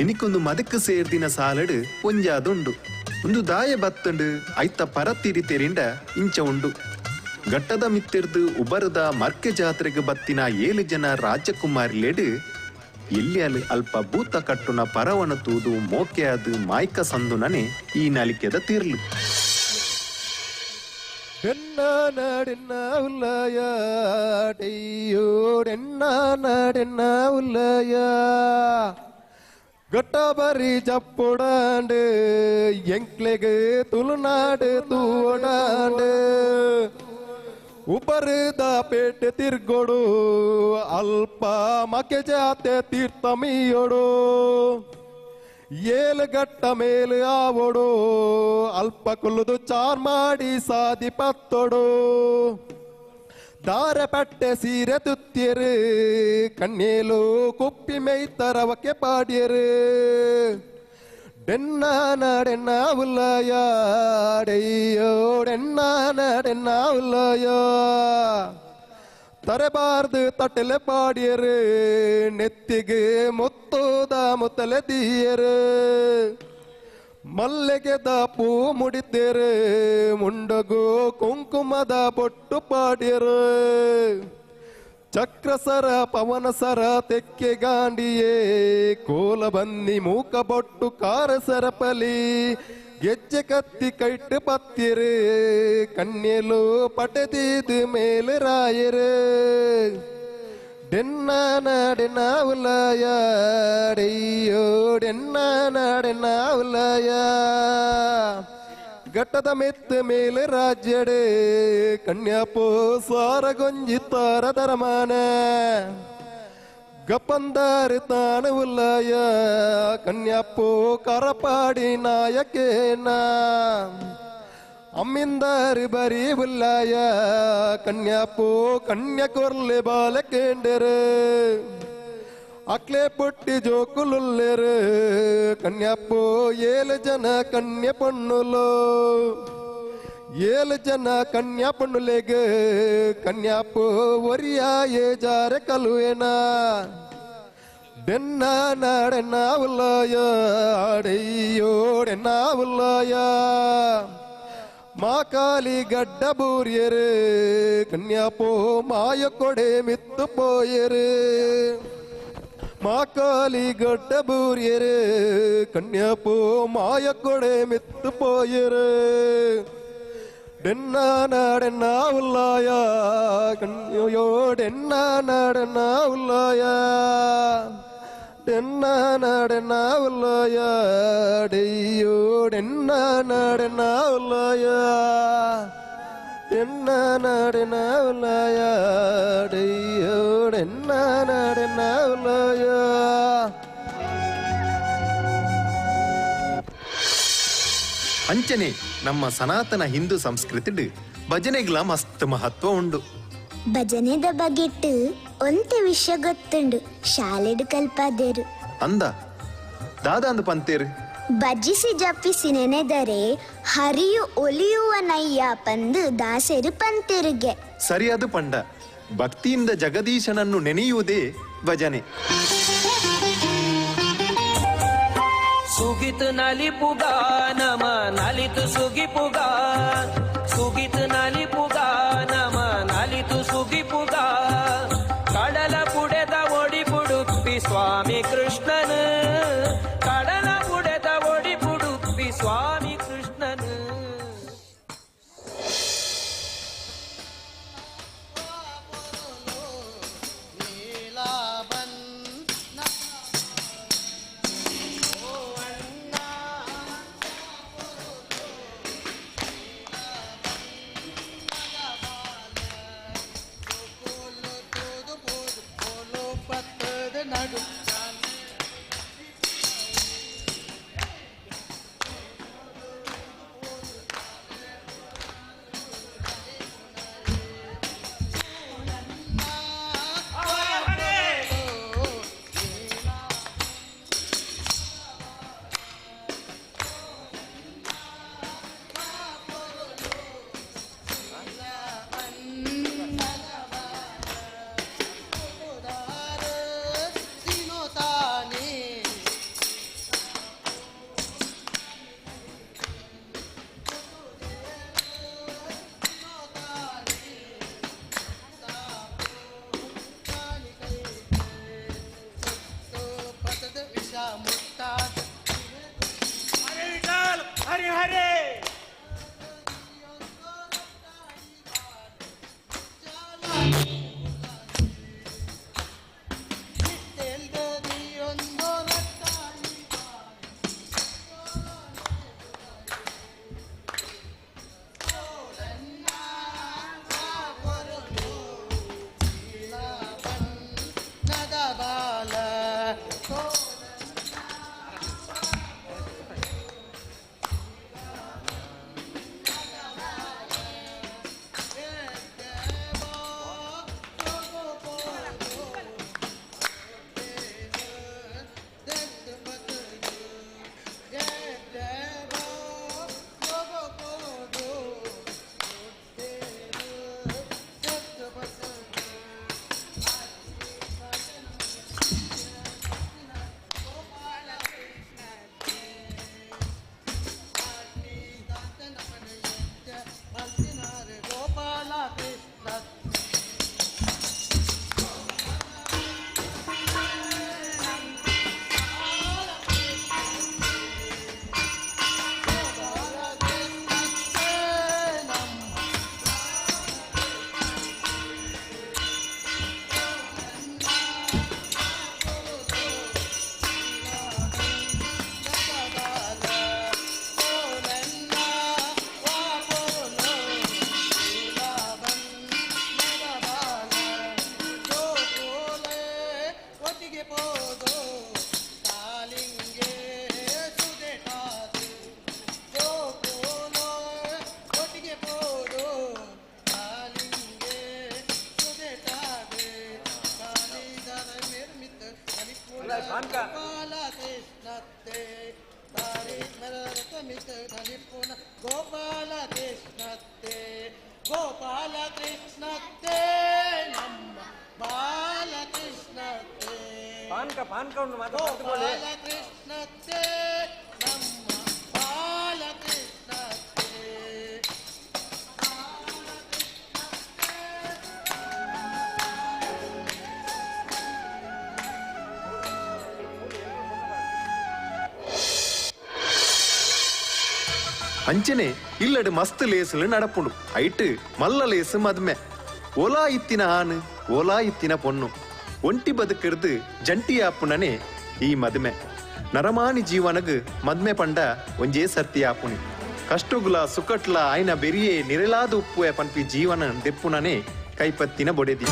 S14: ಇನಿಕೊಂದು ಮದಕ್ಕೆ ಸೇರ್ದಿನ ಸಾಲಡು ಒಂಜಾದುಂಡು ಒಂದು ದಾಯ ಬತ್ತಂಡು ಐತ ಪರತ್ತಿರಿ ತೆರಿಂಡ ಇಂಚ ಉಂಡು ಘಟ್ಟದ ಮಿತ್ತಿರ್ದು ಉಬರದ ಮರ್ಕೆ ಜಾತ್ರೆಗೆ ಬತ್ತಿನ 7 ಜನ ರಾಜಕುಮಾರಿಲೇಡು ಎಲ್ಲಿಯಲು ಅಲ್ಪ ಭೂತ ಕಟ್ಟುನ ಪರವನ ತೂದು ಮೋಕೆಯಾದು ಮಾಯ್ಕ ಸಂದುನನೆ ಈ ನಲಿಕೆದ ತೀರ್ಲು
S20: ಉಲ್ಲಯ ಉಲ್ಲಯ ಗಟ್ಟ ಬರಿ ಚಪ್ಪುಡಾಂಡು ಎಂಕ್ಲೆಗೆ ತುಳುನಾಡು ತೂಡಾಂಡು ಉಪರದ ಪೇಟೆ ತಿರ್ಗೊಡು ಅಲ್ಪ ಮಕೆ ಜಾತೆ ತೀರ್ಥಮಿಯೋಡು ಏಳು ಗಟ್ಟ ಮೇಲೆ ಆವೋಡು ಅಲ್ಪ ಕುಲ್ಲುದು ಚಾರ್ ಮಾಡಿ ಸಾದಿ ಪತ್ತೋಡು ದಾರ ಪಟ್ಟೆ ಸೀರೆ ತುತ್ತಿಯರು ಕಣ್ಣೇಲು ಕುಪ್ಪಿ ಮೇಯ್ತರವಕ್ಕೆ ಪಾಡ್ಯರು ಡೆನ್ನ ನಾಡೆನ್ನ ಉಲ್ಲಯ ಡಯ್ಯೋ ಡೆನ್ನ ನಾಡೆನ್ನ ಉಲ್ಲಯ ತರಬಾರ್ದು ತಟ್ಟಲೆ ಪಾಡ್ಯರು ನೆತ್ತಿಗೆ ಮುತ್ತೋದ ಮುತ್ತಲೆ ದೀಯರು ಮಲ್ಲೆಗೆದ ಪೂ ಮುಡಿತೇರು ಮುಂಡಗು ಕುಂಕುಮದ ಬೊಟ್ಟು ಪಾಡ್ಯರು ಚಕ್ರಸರ ಪವನಸರ ತೆಕ್ಕೆ ಗಾಂಡಿಯೇ ಕೋಲ ಬನ್ನಿ ಮೂಕ ಬೊಟ್ಟು ಕಾರ ಸರಪಲಿ ಗೆಜ್ಜೆ ಕತ್ತಿ ಕೈಟ್ ಪತ್ತಿರು ಕಣ್ಯಲು ಪಟದೀದು ಮೇಲೆ ರಾಯರು ಡೆನ್ನ ನಾಡೆನ ಉಲಯ ಡೆಯ್ಯೋ ಡೆನ್ನ ನಾಡೆನ ಉಲಯ ಘಟ್ಟದ ಮೆತ್ತ ಮೇಲೆ ರಾಜ್ಯಡೆ ಕನ್ಯಾಪೋ ಸಾರಗೊಂಜಿತ್ತಾರ ದರಮಾನ ಗಪ್ಪಂದಾರಿ ತಾನ ಉಲ್ಲಯ ಕನ್ಯಾಪೋ ಕರಪಾಡಿ ನಾಯಕೇನ ಅಮ್ಮಿಂದಾರಿ ಬರೀ ಉಲ್ಲಯ ಕನ್ಯಾಪೋ ಕನ್ಯ ಕೊರ್ಲೆ ಬಾಲಕೇಂಡರು ಅಕ್ಲೆ ಪುಟ್ಟಿ ಜೋಕುಲುಲ್ಲೆರು ಕನ್ಯಾಪೋ 7 ಜನ ಕನ್ಯ ಪಣ್ಣುಲು 7 ಜನ ಕನ್ಯಾ ಪಣ್ಣುಲೆಗೆ ಕನ್ಯಾಪೋ ಒರಿಯಾಯೇ ಜಾರೆ ಕಲುವೆನ ಡೆನ್ನ ನಾಡೆನ್ನ ಉಲ್ಲಯ ಅಡೆಯ್ಯೋ ಡೆನ್ನ ಉಲ್ಲಯ ಮಾಕಾಲಿ ಗಡ್ಡ ಬೂರ್ಯರು ಕನ್ಯಾಪೋ ಮಾಯ ಕೊಡೆ ಮಿತ್ತು ಪೋಯರು ಮಾಕಾಲಿ ಗಡ್ಡ ಬೂರ್ಯರು ಕನ್ಯಾಪೋ ಮಾಯ ಕೊಡೆ ಮಿತ್ತು ಪೋಯರು ಡೆನ್ನ ನಾಡೆನ್ನ ಉಲ್ಲಯ ಕನ್ಯೋ ಡೆನ್ನ ನಾಡೆನ್ನ ಉಲ್ಲಯ ಡೆನ್ನ ನಾಡೆನ್ನ ಉಲ್ಲಯ ಡೆಯ್ಯೋ ಡೆನ್ನ ನಾಡೆನ್ನ ಉಲ್ಲಯ ಡೆನ್ನ ನಾಡೆನ್ನ ಉಲ್ಲಯ ಡೆಯ್ಯೋ ಡೆನ್ನ ನಾಡೆನ್ನ ಉಲ್ಲಯ.
S14: ಅಂಚನೆ ನಮ್ಮ ಸನಾತನ ಹಿಂದೂ ಸಂಸ್ಕೃತಿ ಭಜನೆಗಳ ಮಸ್ತ್ ಮಹತ್ವ ಉಂಡು.
S13: ಭಜನೆದ ಬಗೆಟ್ಟು ಒಂತೆ ವಿಷಯ ಗೊತ್ತುಂಡು ಶಾಲೆಡು ಕಲ್ಪದೇರು
S14: ಅಂದ ದಾದಂದು ಪಂತೇರು
S13: ಭಜಿಸಿ ಜಪ್ಪಿಸಿ ನೆನೆದರೆ ಹರಿಯು ಒಲಿಯುವ ನಯ್ಯ ಪಂದು ದಾಸೆರು ಪಂತೆರುಗೆ
S14: ಸರಿಯಾದ ಪಂಡ. ಭಕ್ತಿಯಿಂದ ಜಗದೀಶನನ್ನು ನೆನೆಯುವುದೇ ಭಜನೆ.
S19: ಸುಗಿತ್ ನಲಿಪುಗ ನಮ ನಲಿತು ಸುಗಿಪುಗ ಸುಗಿತ್ ನಲಿಪುಗ ನಮ ನಲಿತು ಸುಗಿಪುಗ ಕಡಲ ಪುಡೆದ ಒಡಿ ಪುಡುಪ್ಪಿ ಸ್ವಾಮಿ ಕೃಷ್ಣನು ಕಡಲ ಪುಡೆದ ಒಡಿ ಪುಡುಪ್ಪಿ ಸ್ವಾಮಿ ಕೃಷ್ಣನು.
S12: हरे हरे
S21: ಗೋಪಾಲ ಕೃಷ್ಣತ್ತೆ ಗೋಪಾಲ ಕೃಷ್ಣತ್ತೆ ನಮ್ಮ ಬಾಲಕೃಷ್ಣತ್ತೆ
S7: ಪಾನ್ಕ ಉಂಟು ಮಾತ್ರ
S21: ಗೋಪಾಲ ಕೃಷ್ಣತ್ತೆ ನಮ್ಮ ಬಾಲಕೃಷ್ಣತ್ತೆ
S14: ಅಂಚನೆ ಇಲ್ಲಡು ಮಸ್ತ್ ಲೇಸುಲು ನಡಪುಂಡು ಐಟ್ ಮಲ್ಲ ಲೇಸು ಮದ್ಮೆ ಓಲಾ ಇತ್ತಿನ ಆನು ಓಲಾ ಇತ್ತಿನ ಪೊಣ್ಣು ಒಂಟಿ ಬದುಕಿರ್ದು ಜಂಟಿ ಆಪುಣನೆ ಈ ಮದ್ಮೆ ನರಮಾನಿ ಜೀವನಗ್ ಮದ್ಮೆ ಪಂಡ ಒಂಜೇ ಸರ್ತಿ ಆಪುಣಿ ಕಷ್ಟುಗುಲ ಸುಕಟ್ಲ ಆಯ್ನ ಬೆರಿಯೇ ನಿರಳಾದ ಉಪ್ಪುವೆ ಪನ್ಪಿ ಜೀವನ ದೆಪ್ಪುನನೆ ಕೈಪತ್ತಿನ ಬೊಡೆದಿ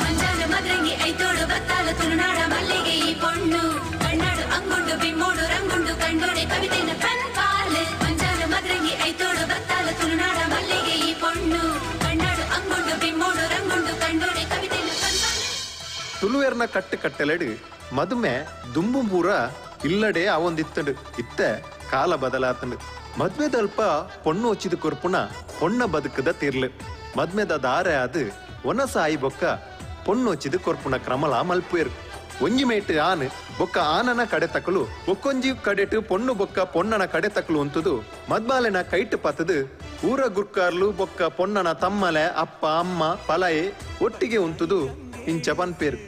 S18: ಮಂಜಾನ ಮದ್ರಂಗಿ ಐತೋಡು ಬತ್ತಾಲ ತುಳುನಾಡ ಮಲ್ಲಿಗೆ ಈ ಪೊಣ್ಣು ಕಣ್ಣಾಡು ಅಂಗುಂಡು ಬಿಮ್ಮೋಡು ರಂಗುಂಡು ಕಂಡೋಡೆ ಕವಿತೆನ ಪನ್ಪಾಲೆ ಮಂಜಾನ ಮದ್ರಂಗಿ ಐತೋಡು ಬತ್ತಾಲ ತುಳುನಾಡ ಮಲ್ಲಿಗೆ ಈ ಪೊಣ್ಣು ಕಣ್ಣಾಡು ಅಂಗುಂಡು ಬಿಮ್ಮೋಡು ರಂಗುಂಡು ಕಂಡೋಡೆ ಕವಿತೆನ ಪನ್ಪಾಲೆ
S14: ತುಳುವೆರ್ನ ಕಟ್ಟು ಕಟ್ಟಲೆಡು ಮದುಮೆ ದುಂಬುಂಬೂರ ಇಲ್ಲಡೆ ಅವೊಂದಿತ್ತಂಡು ಇತ್ತ ಕಾಲ ಬದಲಾತಂಡು ಮದ್ಮೆದಲ್ಪ ಪೊಣ್ಣು ಒಚ್ಚಿದ ಕೊರ್ಪುನ ಪೊಣ್ಣ ಬದುಕದ ತಿರ್ಲು ಮದ್ಮೆದ ದಾರೆ ಅದು ಒನಸಾಯಿ ಬೊಕ್ಕ ಪೊಣ್ಣು ಒಚ್ಚಿದ ಕೊರ್ಪುನ ಕ್ರಮಲ ಮಲ್ಪುಯರು ಒಂಜಿ ಮೇಟು ಆನ್ ಬೊಕ್ಕ ಆನನ ಕಡೆ ತಕಲು ಒಕ್ಕೊಂಜಿ ಕಡೆಟು ಪೊಣ್ಣು ಬೊಕ್ಕ ಪೊಣ್ಣನ ಕಡೆ ತಕಲು ಉಂತುದು ಮದ್ಮಾಲೆನ ಕೈಟ್ ಪತ್ತದು ಊರ ಗುರ್ಕಾರ್ಲು ಬೊಕ್ಕ ಪೊಣ್ಣನ ತಮ್ಮಲೆ ಅಪ್ಪ ಅಮ್ಮ ಪಲಯೆ ಒಟ್ಟಿಗೆ ಉಂತುದು ಇಂಚ ಪನ್ಪೇರು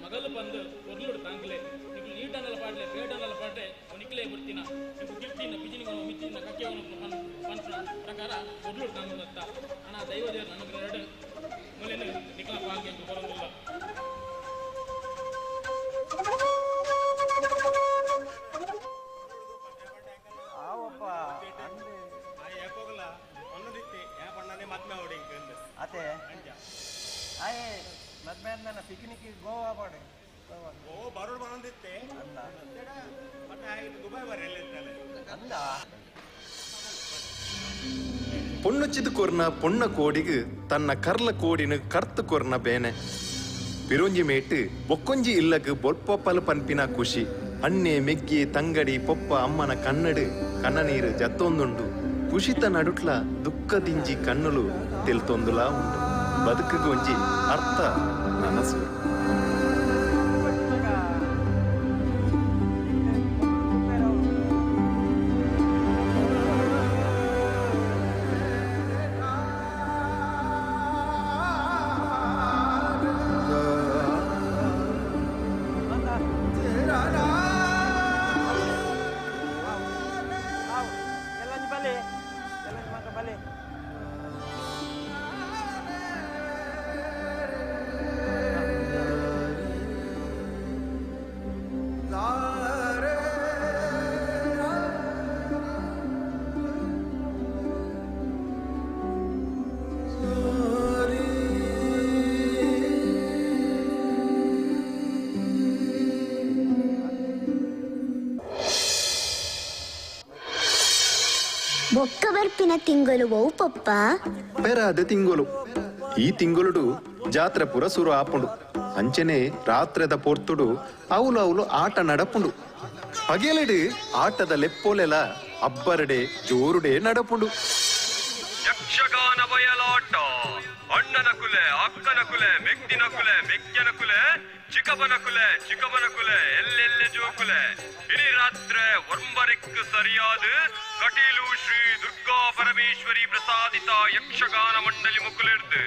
S12: ಮಗಲು ಬಂದು ಒರ್ಲುಡು ತಾಂಗ್ಲೆ ನಿಕ್ಲು ನೀಟನಲ್ಲ ಪಾಡ್ಲೆ ಬೇಡನಲ್ಲ ಪಾಡ್ಲೆ ನಿಕ್ಲೇ ಬಿಡ್ತೀನ ನಿಕ್ಲು ಗಿರ್ತಿನ ಬಿಜಿನಿಗಳು ಮಿತ್ತಿನ ಕಕ್ಕೆವನು ಪನ್ಪನ ಪ್ರಕಾರ ಒರ್ಲುಡು ತಾಂಗ್ಲತ್ತ ಅಣ್ಣ ದೈವ ದೇವರು ನನಗೆ ಎರಡು ಮೂಲೆನು ನಿಕ್ಲ ಪಾಲ್ಗೆ ಬರೋದಿಲ್ಲ
S7: ಆವಪ್ಪ
S15: ಏಪೋಗಲ ಒಂದೊಂದಿತ್ತೆ ಏ ಪಣ್ಣನೆ ಮದ್ಮೆ ಹೊಡಿ
S7: ಅತೆ ಆಯೇ ಮದ್ಮೆ ನನ್ನ ಪಿಕ್ನಿಕ್ ಗೋವಾ ಬಾಡೆ
S15: ಓ ಬರೋಡು ಬಂದಿತ್ತೆ
S7: ಅಂದ
S15: ಮತ್ತೆ ಆಗಿದ್ದು ದುಬೈ ಬರ ಎಲ್ಲಿರ್ತಾರೆ
S7: ಅಂದ
S14: பொண்ணுச்சிது கொர்ன பொண்ண கோடிகு தன்ன கர்ல கோடினு கர்த்து கொர்ன ಬೇನೆ ಪಿರೊಂಜಿ ಮೇಟ್ ಬೊಕ್ಕೊಂಜಿ ಇಲ್ಲಗ್ ಬೊಲ್ಪೊಪ್ಪಲು ಪನ್ಪಿನ ಖುಷಿ ಅಣ್ಣೆ ಮೆಗ್ಗಿ ತಂಗಡಿ ಪೊಪ್ಪ ಅಮ್ಮನ ಕನ್ನಡು ಕನ್ನ ನೀರು ಜತ್ತೊಂದುಂಡು ಖುಷಿತ ನಡುಟ್ಲ ದುಃಖದಿಂಜಿ ಕಣ್ಣುಲು ತಿಳ್ತೊಂದುಲ ಉಂಡು ಬದುಕುಗೊಂಜಿ ಅರ್ಥ ನನಸು
S13: ಬೊಕ್ಕ ಬರ್ಪಿನ ತಿಂಗಳು ಓ ಪಪ್ಪ
S14: ಬೆರಾದ ತಿಂಗಳು ಈ ತಿಂಗಳು ಜಾತ್ರೆ ಪುರ ಸುರು ಆಪುಂಡು ಅಂಚನೆ ರಾತ್ರೆದ ಪೊರ್ತುಡು ಅವಲು ಆಟ ನಡಪುಂಡು ಪಗೆಲೆಡು ಆಟದ ಲೆಪ್ಪೋಲೆಲ ಅಬ್ಬರಡೆ ಜೋರುಡೆ ನಡಪುಂಡು
S8: ಯಕ್ಷಗಾನ ಬಯಲಾಟ ಅಣ್ಣನ ಕುಲೆ ಅಕ್ಕನ ಕುಲೆ ಮೆಗ್ದಿನ ಕುಲೆ ಮೆಗ್ಗನ ಕುಲೆ ಚಿಕ್ಕಬನ ಕುಲೆ ಎಲ್ಲೆಲ್ಲೆ ಜೋಕುಲೆ ಇಡೀ ರಾತ್ರೆ ಒಂಬರಿಕ್ಕು ಸರಿಯಾದ ಕಟೀಲು ಶ್ರೀ ದುರ್ಗಾ ಪರಮೇಶ್ವರಿ ಪ್ರಸಾದಿತ ಯಕ್ಷಗಾನ ಮಂಡಳಿ ಮುಕುಲೆರ್ದು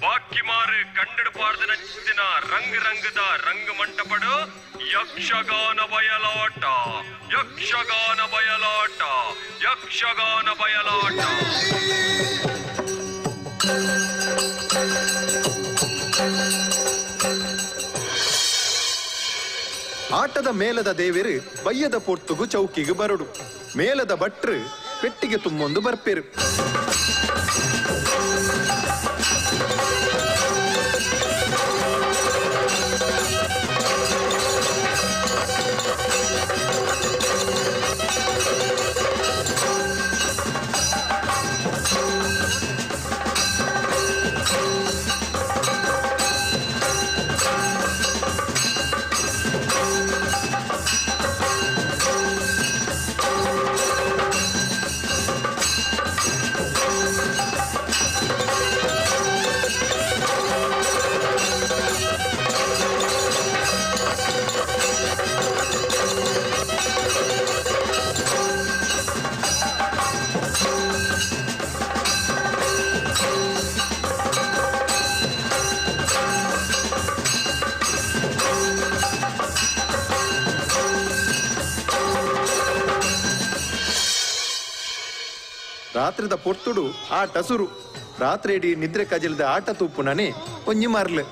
S8: ಬಾಕಿ ಮಾರು ಕಂಡಡು ಪಾಡ್ದ ನಚ್ಚಿನ ರಂಗದ ರಂಗ ಮಂಟಪಡು ಯಕ್ಷಗಾನ ಬಯಲಾಟ ಯಕ್ಷಗಾನ ಬಯಲಾಟ ಯಕ್ಷಗಾನ ಬಯಲಾಟ
S14: ಆಟದ ಮೇಲದ ದೇವೇರು ಬಯ್ಯದ ಪೊರ್ತುಗು ಚೌಕಿಗೆ ಬರಡು ಮೇಲದ ಭಟ್ರು ಪೆಟ್ಟಿಗೆ ತುಂಬೊಂದು ಬರ್ಪೇರು ರಾತ್ರಿದ ಪೊರ್ತುಡು ಆಟ ಸುರು. ರಾತ್ರಿ ಇಡೀ ನಿದ್ರೆ ಕಜಲ್ದ ಆಟ ತೂಪುನನೆ ಒಂಜಿ ಮರ್ಲು.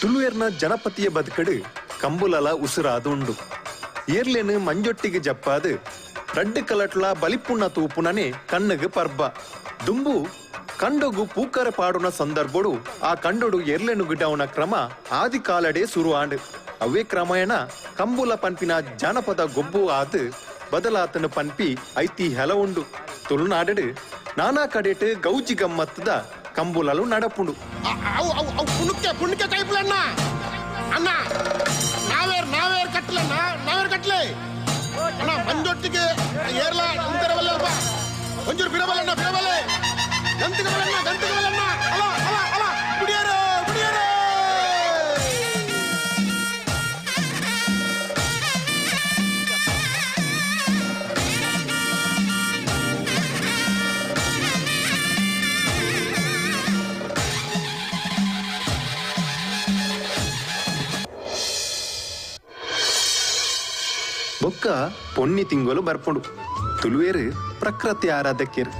S14: ತುಳುವೆರ್ನ ಜನಪತಿಯ ಬದುಕಡು ಕಂಬುಲಲ ಉಸಿರಾದುಂಡು. ಏರ್ಲೆನು ಮಂಜೊಟ್ಟಿಗೆ ಜಪ್ಪಾದು ರಡ್ಡು ಕಲಟ್ಲ ಬಲಿಪುಣ್ಣ ತೂಪುನನೆ ಕಣ್ಣುಗು ಪರ್ಬ. ದುಂಬು ಕಂಡೊಗು ಪೂಕರ ಪಾಡುನ ಸಂದರ್ಭಡು ಆ ಕಂಡೊಡು ಏರ್ಲೆನು ಗಿಡವನ ಕ್ರಮ ಆದಿ ಕಾಲಡೆ ಸುರು ಆಂಡು. ಅವೇ ಕ್ರಮೇಣ ಕಂಬುಲ ಪನ್ಪಿನ ಜಾನಪದ ಗೊಬ್ಬು ಆದು ಬದಲಾತನ ಪನ್ಪಿ ಐತಿ ಹೆಲವುಂಡು. ತುಳುನಾಡು ನಾನಾ ಕಡೆಟ್ ಗೌಜಿ ಗಮ್ಮತ್ತದ ಕಂಬುಲಲು ನಡಪುಂಡು.
S21: పుణ్ణికే కైపులన్న అన్న నావేర్ కట్టలన్న నావేర్ కట్టలే అన్న మంజొట్టికి ఏర్లా ఇంతర వల్లప్ప కొంచెం బిడవలన్న బిడవలే గంతికి వలన్న అలా అలా అలా పుడియారు పుడియారు.
S14: ಬೊಕ್ಕ ಪೊನ್ನಿ ತಿಂಗಳು ಬರ್ಪುಂಡು. ತುಳುವೇರು ಪ್ರಕೃತಿ ಆರಾಧಕ್ಯರು.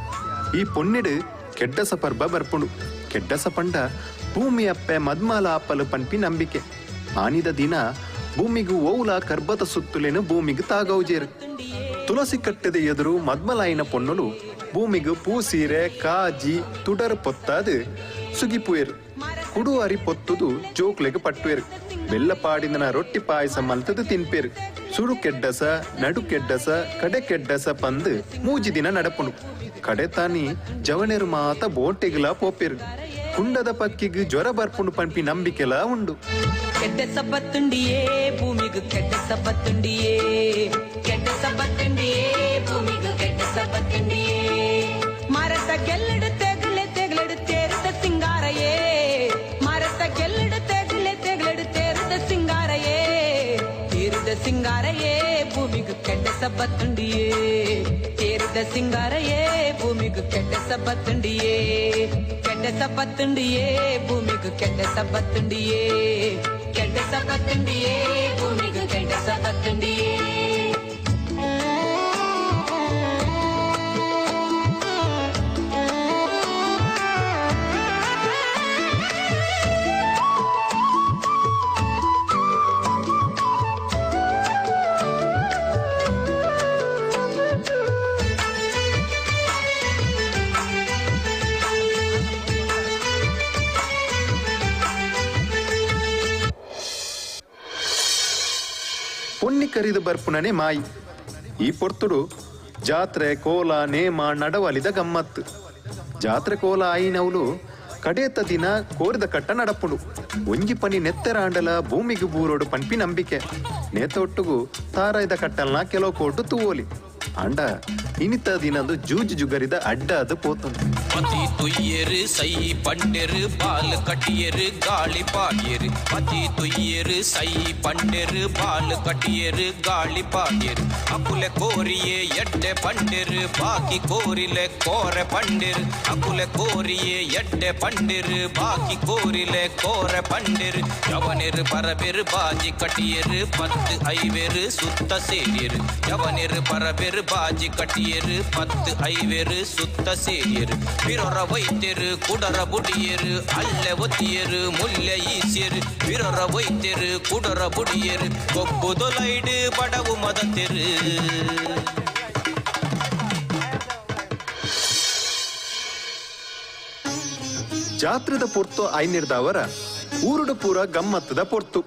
S14: ಈ ಪೊನ್ನಿಡು ಕೆಡ್ಡಸ ಪರ್ಬ ಬರ್ಪುಂಡು. ಕೆಡ್ಡಸ ಪಂಡ ಭೂಮಿ ಅಪ್ಪೆ ಮದ್ಮಾಲ ಆಪಲು ಪನ್ಪಿ ನಂಬಿಕೆ. ಆನಿದ ದಿನ ಭೂಮಿಗೂ ಓವುಲ ಕರ್ಬತ ಸುತ್ತುಲೇನು ಭೂಮಿಗೂ ತಾಗೌಜೇರು. ತುಳಸಿ ಕಟ್ಟದ ಎದುರು ಮದ್ಮಲಾಯಿನ ಪೊನ್ನುಲು ಭೂಮಿಗೂ ಪೂ ಸೀರೆ ಕಾಜಿ ತುಡರು ಪೊತ್ತಾದು ಸುಗಿಪುಯರು. ಕುಡು ಅರಿ ಪೊತ್ತುದು ಜೋಕ್ಲೆಗೆ ಪಟ್ಟುವೆರು. ಬೆಲ್ಲಪಾಡಿನ ರೊಟ್ಟಿ ಪಾಯಸ ಮಲ್ತದು ತಿನ್ಪೇರು. ಸುಡು ಕೆಡ್ಡಸ ನಡು ಕೆಡ್ಡಸ ಕಡೆ ಕೆಡ್ಡಸ ಪಂದು ಮೂಜಿ ದಿನ ನಡಪುಂಡು. ಕಡೆ ತಾನಿ ಜವನೆರು ಮಾತ ಬೋಟೆಗ್ಲ ಪೋಪೇರು. ಕುಂಡದ ಪಕ್ಕಿಗೂ ಜ್ವರ ಬರ್ಪುಂಡು ಪಂಪಿ ನಂಬಿಕೆಲ ಉಂಡು.
S2: ಕೆಡ್ಡ ಸಬ್ಬತ್ತುಂಡಿಯೇ ಭೂಮಿಗೂ ಕೆಡ್ಡ ಸಬ್ಬತ್ತುಂಡಿಯೇ ಕೆಡ್ಡ ಸಬ್ಬತ್ತುಂಡಿಯೇ ಭೂಮಿಗೂ ಕೆಡ್ಡ ಸಬ್ಬತ್ತುಂಡಿಯೇ ಮರತ ಗೆಲ್ಲಡು ತೆಗಳೆ ತೆಗಳೆಡು ತೇರುದ ಸಿಂಗಾರಯೇ ಮರತ ಗೆಲ್ಲಡು ತೆಗಳೆ ತೆಗಳೆಡು ತೇರುದ ಸಿಂಗಾರಯೇ ತೇರುದ ಸಿಂಗಾರಯೇ ಭೂಮಿಗೂ ಕೆಡ್ಡ ಸಬ್ಬತ್ತುಂಡಿಯೇ ತೇರುದ ಸಿಂಗಾರಯೇ ಭೂಮಿಗೂ ಕೆಡ್ಡ ಸಬ್ಬತ್ತುಂಡಿಯೇ ಕೆಡ್ಡ ಸಬ್ಬತ್ತುಂಡಿಯೇ ಭೂಮಿಗೂ ಕೆಡ್ಡ ಸಬ್ಬತ್ತುಂಡಿಯೇ ಕೆಡ್ಡ ಸಬ್ಬತ್ತುಂಡಿಯೇ ಭೂಮಿಗೂ ಕೆಡ್ಡ ಸಬ್ಬತ್ತುಂಡಿಯೇ.
S14: ಪೊನ್ನಿ ಕರಿದು ಬರ್ಪುನನೆ ಮಾಯಿ. ಈ ಪೊರ್ತುಡು ಜಾತ್ರೆ ಕೋಲ ನೇಮ ನಡವಲಿದ ಗಮ್ಮತ್ತು. ಜಾತ್ರೆ ಕೋಲ ಆಯಿನವಳು ಕಡೆಯತ್ತ ದಿನ ಕೋರಿದ ಕಟ್ಟ ನಡಪುಡು. ಒಂಜಿ ಪನಿ ನೆತ್ತರ ಆಂಡಲ ಭೂಮಿಗೆ ಬೂರೋಡು ಪನ್ಪಿ ನಂಬಿಕೆ. ನೇತೊಟ್ಟುಗು ತಾರಾಯ್ದ ಕಟ್ಟಲ್ನ ಕೆಲವು ಕೋಟು ತೂವೋಲಿ ಅಂಡ ಇನಿತ ದಿನದು ಜೂಜು ಜುಗರಿದ ಅಡ್ಡ ಅದು ಪೋತುಂಡು.
S3: ಪತಿ ತುಯ್ಯರು ಸೈ ಪಂಡೆರು ಬಾಲ್ ಕಟ್ಟಿಯರು ಗಾಳಿ ಪಾಡ್ಯರು. ಪತಿ ತುಯ್ಯರು ಸೈ ಪಂಡೆರು ಬಾಲ್ ಕಟ್ಟಿಯರು ಗಾಳಿ ಪಾಡ್ಯರು. ಅಕುಲೆ ಕೋರಿಯೇ ಎಡ್ಡೆ ಪಂಡೆರು ಬಾಕಿ ಕೋರಿಲೆ ಕೋರೆ ಪಂಡೆರು. ಅಕುಲೆ ಕೋರಿಯೇ ಎಡ್ಡೆ ಪಂಡೆರು ಬಾಕಿ ಕೋರಿಲೆ ಕೋರೆ ಪಂಡೆರು. ಯವನೆರು ಪರಬೆರು ಬಾಜಿ ಕಟ್ಟಿಯರು 10 ಐವೆರು ಸುತ್ತ ಸೇರಿಯರು. ಯವನೆರು ಪರಬೆರು ಬಾಜಿ ಕಟ್ಟಿಯರು 10 ಐವೆರು ಸುತ್ತ ಸೇರಿಯರು. ಬಿರೊರ ವೈದ್ಯರು ಕುಡರ ಬುಡಿಯರು ಅಲ್ಲೆ ಒತ್ತಿಯರು ಮುಲ್ಲೆ ಈಸಿಯರು. ಬಿರೊರ ವೈದ್ಯರು ಕುಡರ ಬುಡಿಯರು ಕೊಬ್ಬುದೊಲೈಡು ಬಡವು ಮದತೆರು.
S14: ಜಾತ್ರೆದ ಪೊರ್ತು ಐನಿರ್ದವರ ಊರುಡು ಪೂರ ಗಮ್ಮತ್ತದ ಪೊರ್ತು.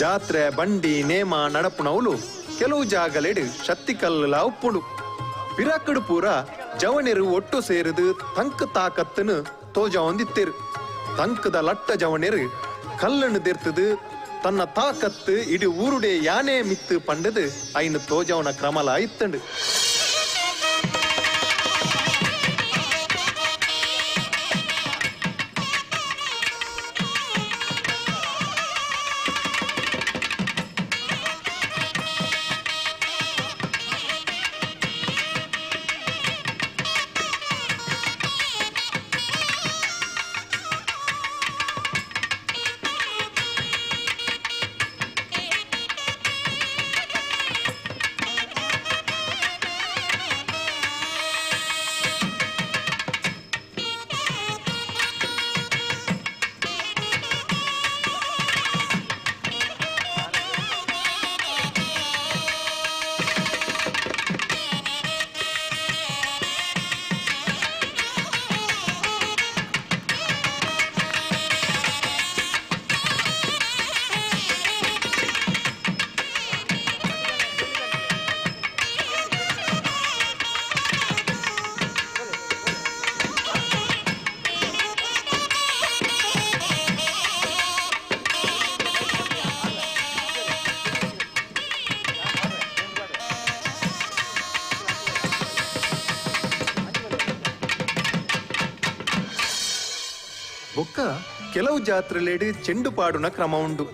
S14: ಜಾತ್ರೆ ಬಂಡಿ ನೇಮ ನಡಪುನವುಲು ಕೆಲವು ಜಾಗಲೆಡು ಶಕ್ತಿ ಕಲ್ಲ ಉಪ್ಪುಡು. ಪಿರಾಕಡು ಪೂರ ಜವನೆರು ಒಟ್ಟು ಸೇರಿದು ತಂಕ್ ತಾಕತ್ತನು ತೋಜ ಹೊಂದಿತ್ತೇರು. ತಂಕದ ಲಟ್ಟ ಜವನೆರು ಕಲ್ಲನ್ನು ತೆರ್ತದು ತನ್ನ ತಾಕತ್ತು ಇಡೀ ಊರುಡೆ ಯಾನೇ ಮಿತ್ತು ಪಂಡದು ಐನು ತೋಜವನ ಕ್ರಮಲ ಇತ್ತಂಡು. ಬೊಕ್ಕ ಕೆಲವು ಜಾತ್ರೆಲೇಡಿ ಚೆಂಡು ಪಾಡುನ ಕ್ರಮ ಉಂಡು.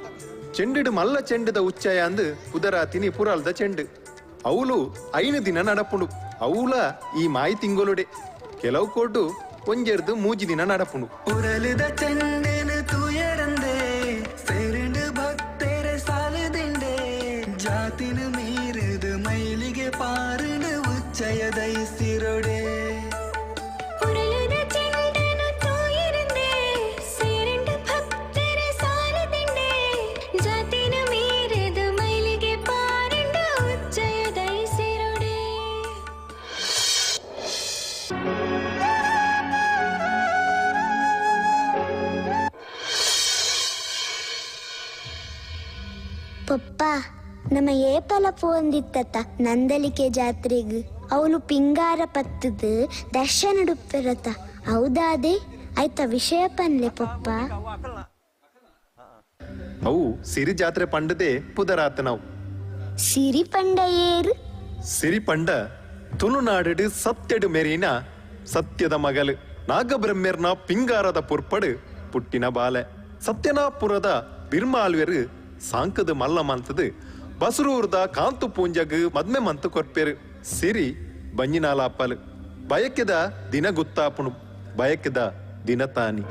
S14: ಚೆಂಡಿಡು ಮಲ್ಲ ಚೆಂಡದ ಉಚ್ಚಯ ಅಂದು ಪುದರಾತಿನಿ ಪುರಾಲ್ದ ಚೆಂಡು ಅವಳು 5 ದಿನ ನಡಪುಂಡು. ಅವಳ ಈ ಮಾಯಿ ತಿಂಗೊಲುಡೆ ಕೆಲವು ಕೋಡು ಒಂಜೆರ್ದು 3 ದಿನ ನಡಪುಂಡು.
S22: ಉರಲದ ಚೆಂಡೆನು ತೂಯರಂದೆ ಸೇರಿಂಡು ಭಕ್ತರೆ ಸಾಲದಿಂಡೆ ಜಾತಿನು ಮೀರದು ಮೈಲಿಗೆ ಪಾರುಡು ಉಚ್ಚಯ ದೈಸಿರೊಡೆ.
S13: ಪಪ್ಪ ನಮ್ಮ ಏಪಲ ಪೋಂದಿತ್ತ ನಂದಲಿಕೆ ಜಾತ್ರೆಗ್ ಅವಳು ಪಿಂಗಾರ ಪತ್ತದ ದರ್ಶನ ಡುಪ್ಪಿರತ್ತ ಹೌದಾದೆ ಆಯ್ತ ವಿಷಯ ಪನ್ಲೆ ಪಪ್ಪ.
S14: ಅವು ಸಿರಿ ಜಾತ್ರೆ ಪಂಡದೆ ಪುದರಾತ ನಾವು
S13: ಸಿರಿ ಪಂಡ ಏರು
S14: ಸಿರಿ ಪಂಡ ತುಳುನಾಡು ಸತ್ಯಡು ಮೆರಿನ ಸತ್ಯದ ಮಗಲು ನಾಗಬ್ರಹ್ಮೆರ್ನ ಪಿಂಗಾರದ ಪುರ್ಪಡು ಪುಟ್ಟಿನ ಬಾಲೆ. ಸತ್ಯನಾಪುರದ ಬಿರ್ಮಾಲ್ವೆರು ಸಾಂಕದ ಮಲ್ಲ ಮಂತದು ಬಸರೂರ್ದ ಕಾಂತು ಪೂಂಜಗ್ ಮದ್ಮೆ ಮಂತು ಕೊರ್ಪೇರು. ಸಿರಿ ಬಂಜಿನಾಲಾಪಲು ಬಯಕೆದ ದಿನ ಗುತ್ತಾಪುಣು ಬಯಕೆದ ದಿನ ತಾನಿ.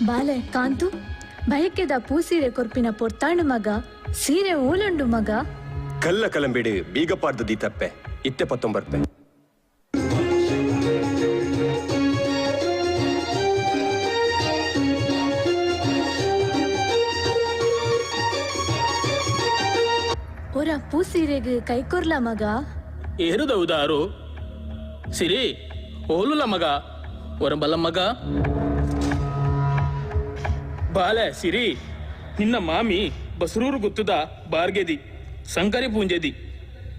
S23: ಬಾಲೆ ಕಾಂತು ಬಯಕೆದ ಪೂಸೀರೆ ಕೊರ್ಪಿನ ಪೊರ್ತಾಂಡು ಮಗ ಸೀರೆ ಊಲುಂಡು ಮಗ.
S8: ಕಲ್ಲ ಕಲಂಬೇಡು ಬೀಗ ಪಾಡ್ದು ದೀತಪ್ಪೆ ಇತ್ತೆ 19
S23: ಒರ ಪೂಸೀರೆಗ್ ಕೈಕೊರ್ಲ ಮಗ
S12: ಏರುದೌದಾರು ಸಿರಿ ಓಲುಲ ಮಗ ಒರ ಬಲ ಮಗ ಬಾಲೆ ಸಿರಿ ನಿನ್ನ ಮಾಮಿ ಬಸರೂರು ಗೊತ್ತದ ಬಾರ್ಗೆದಿ ಸಂಕರಿ ಪೂಂಜೆದಿ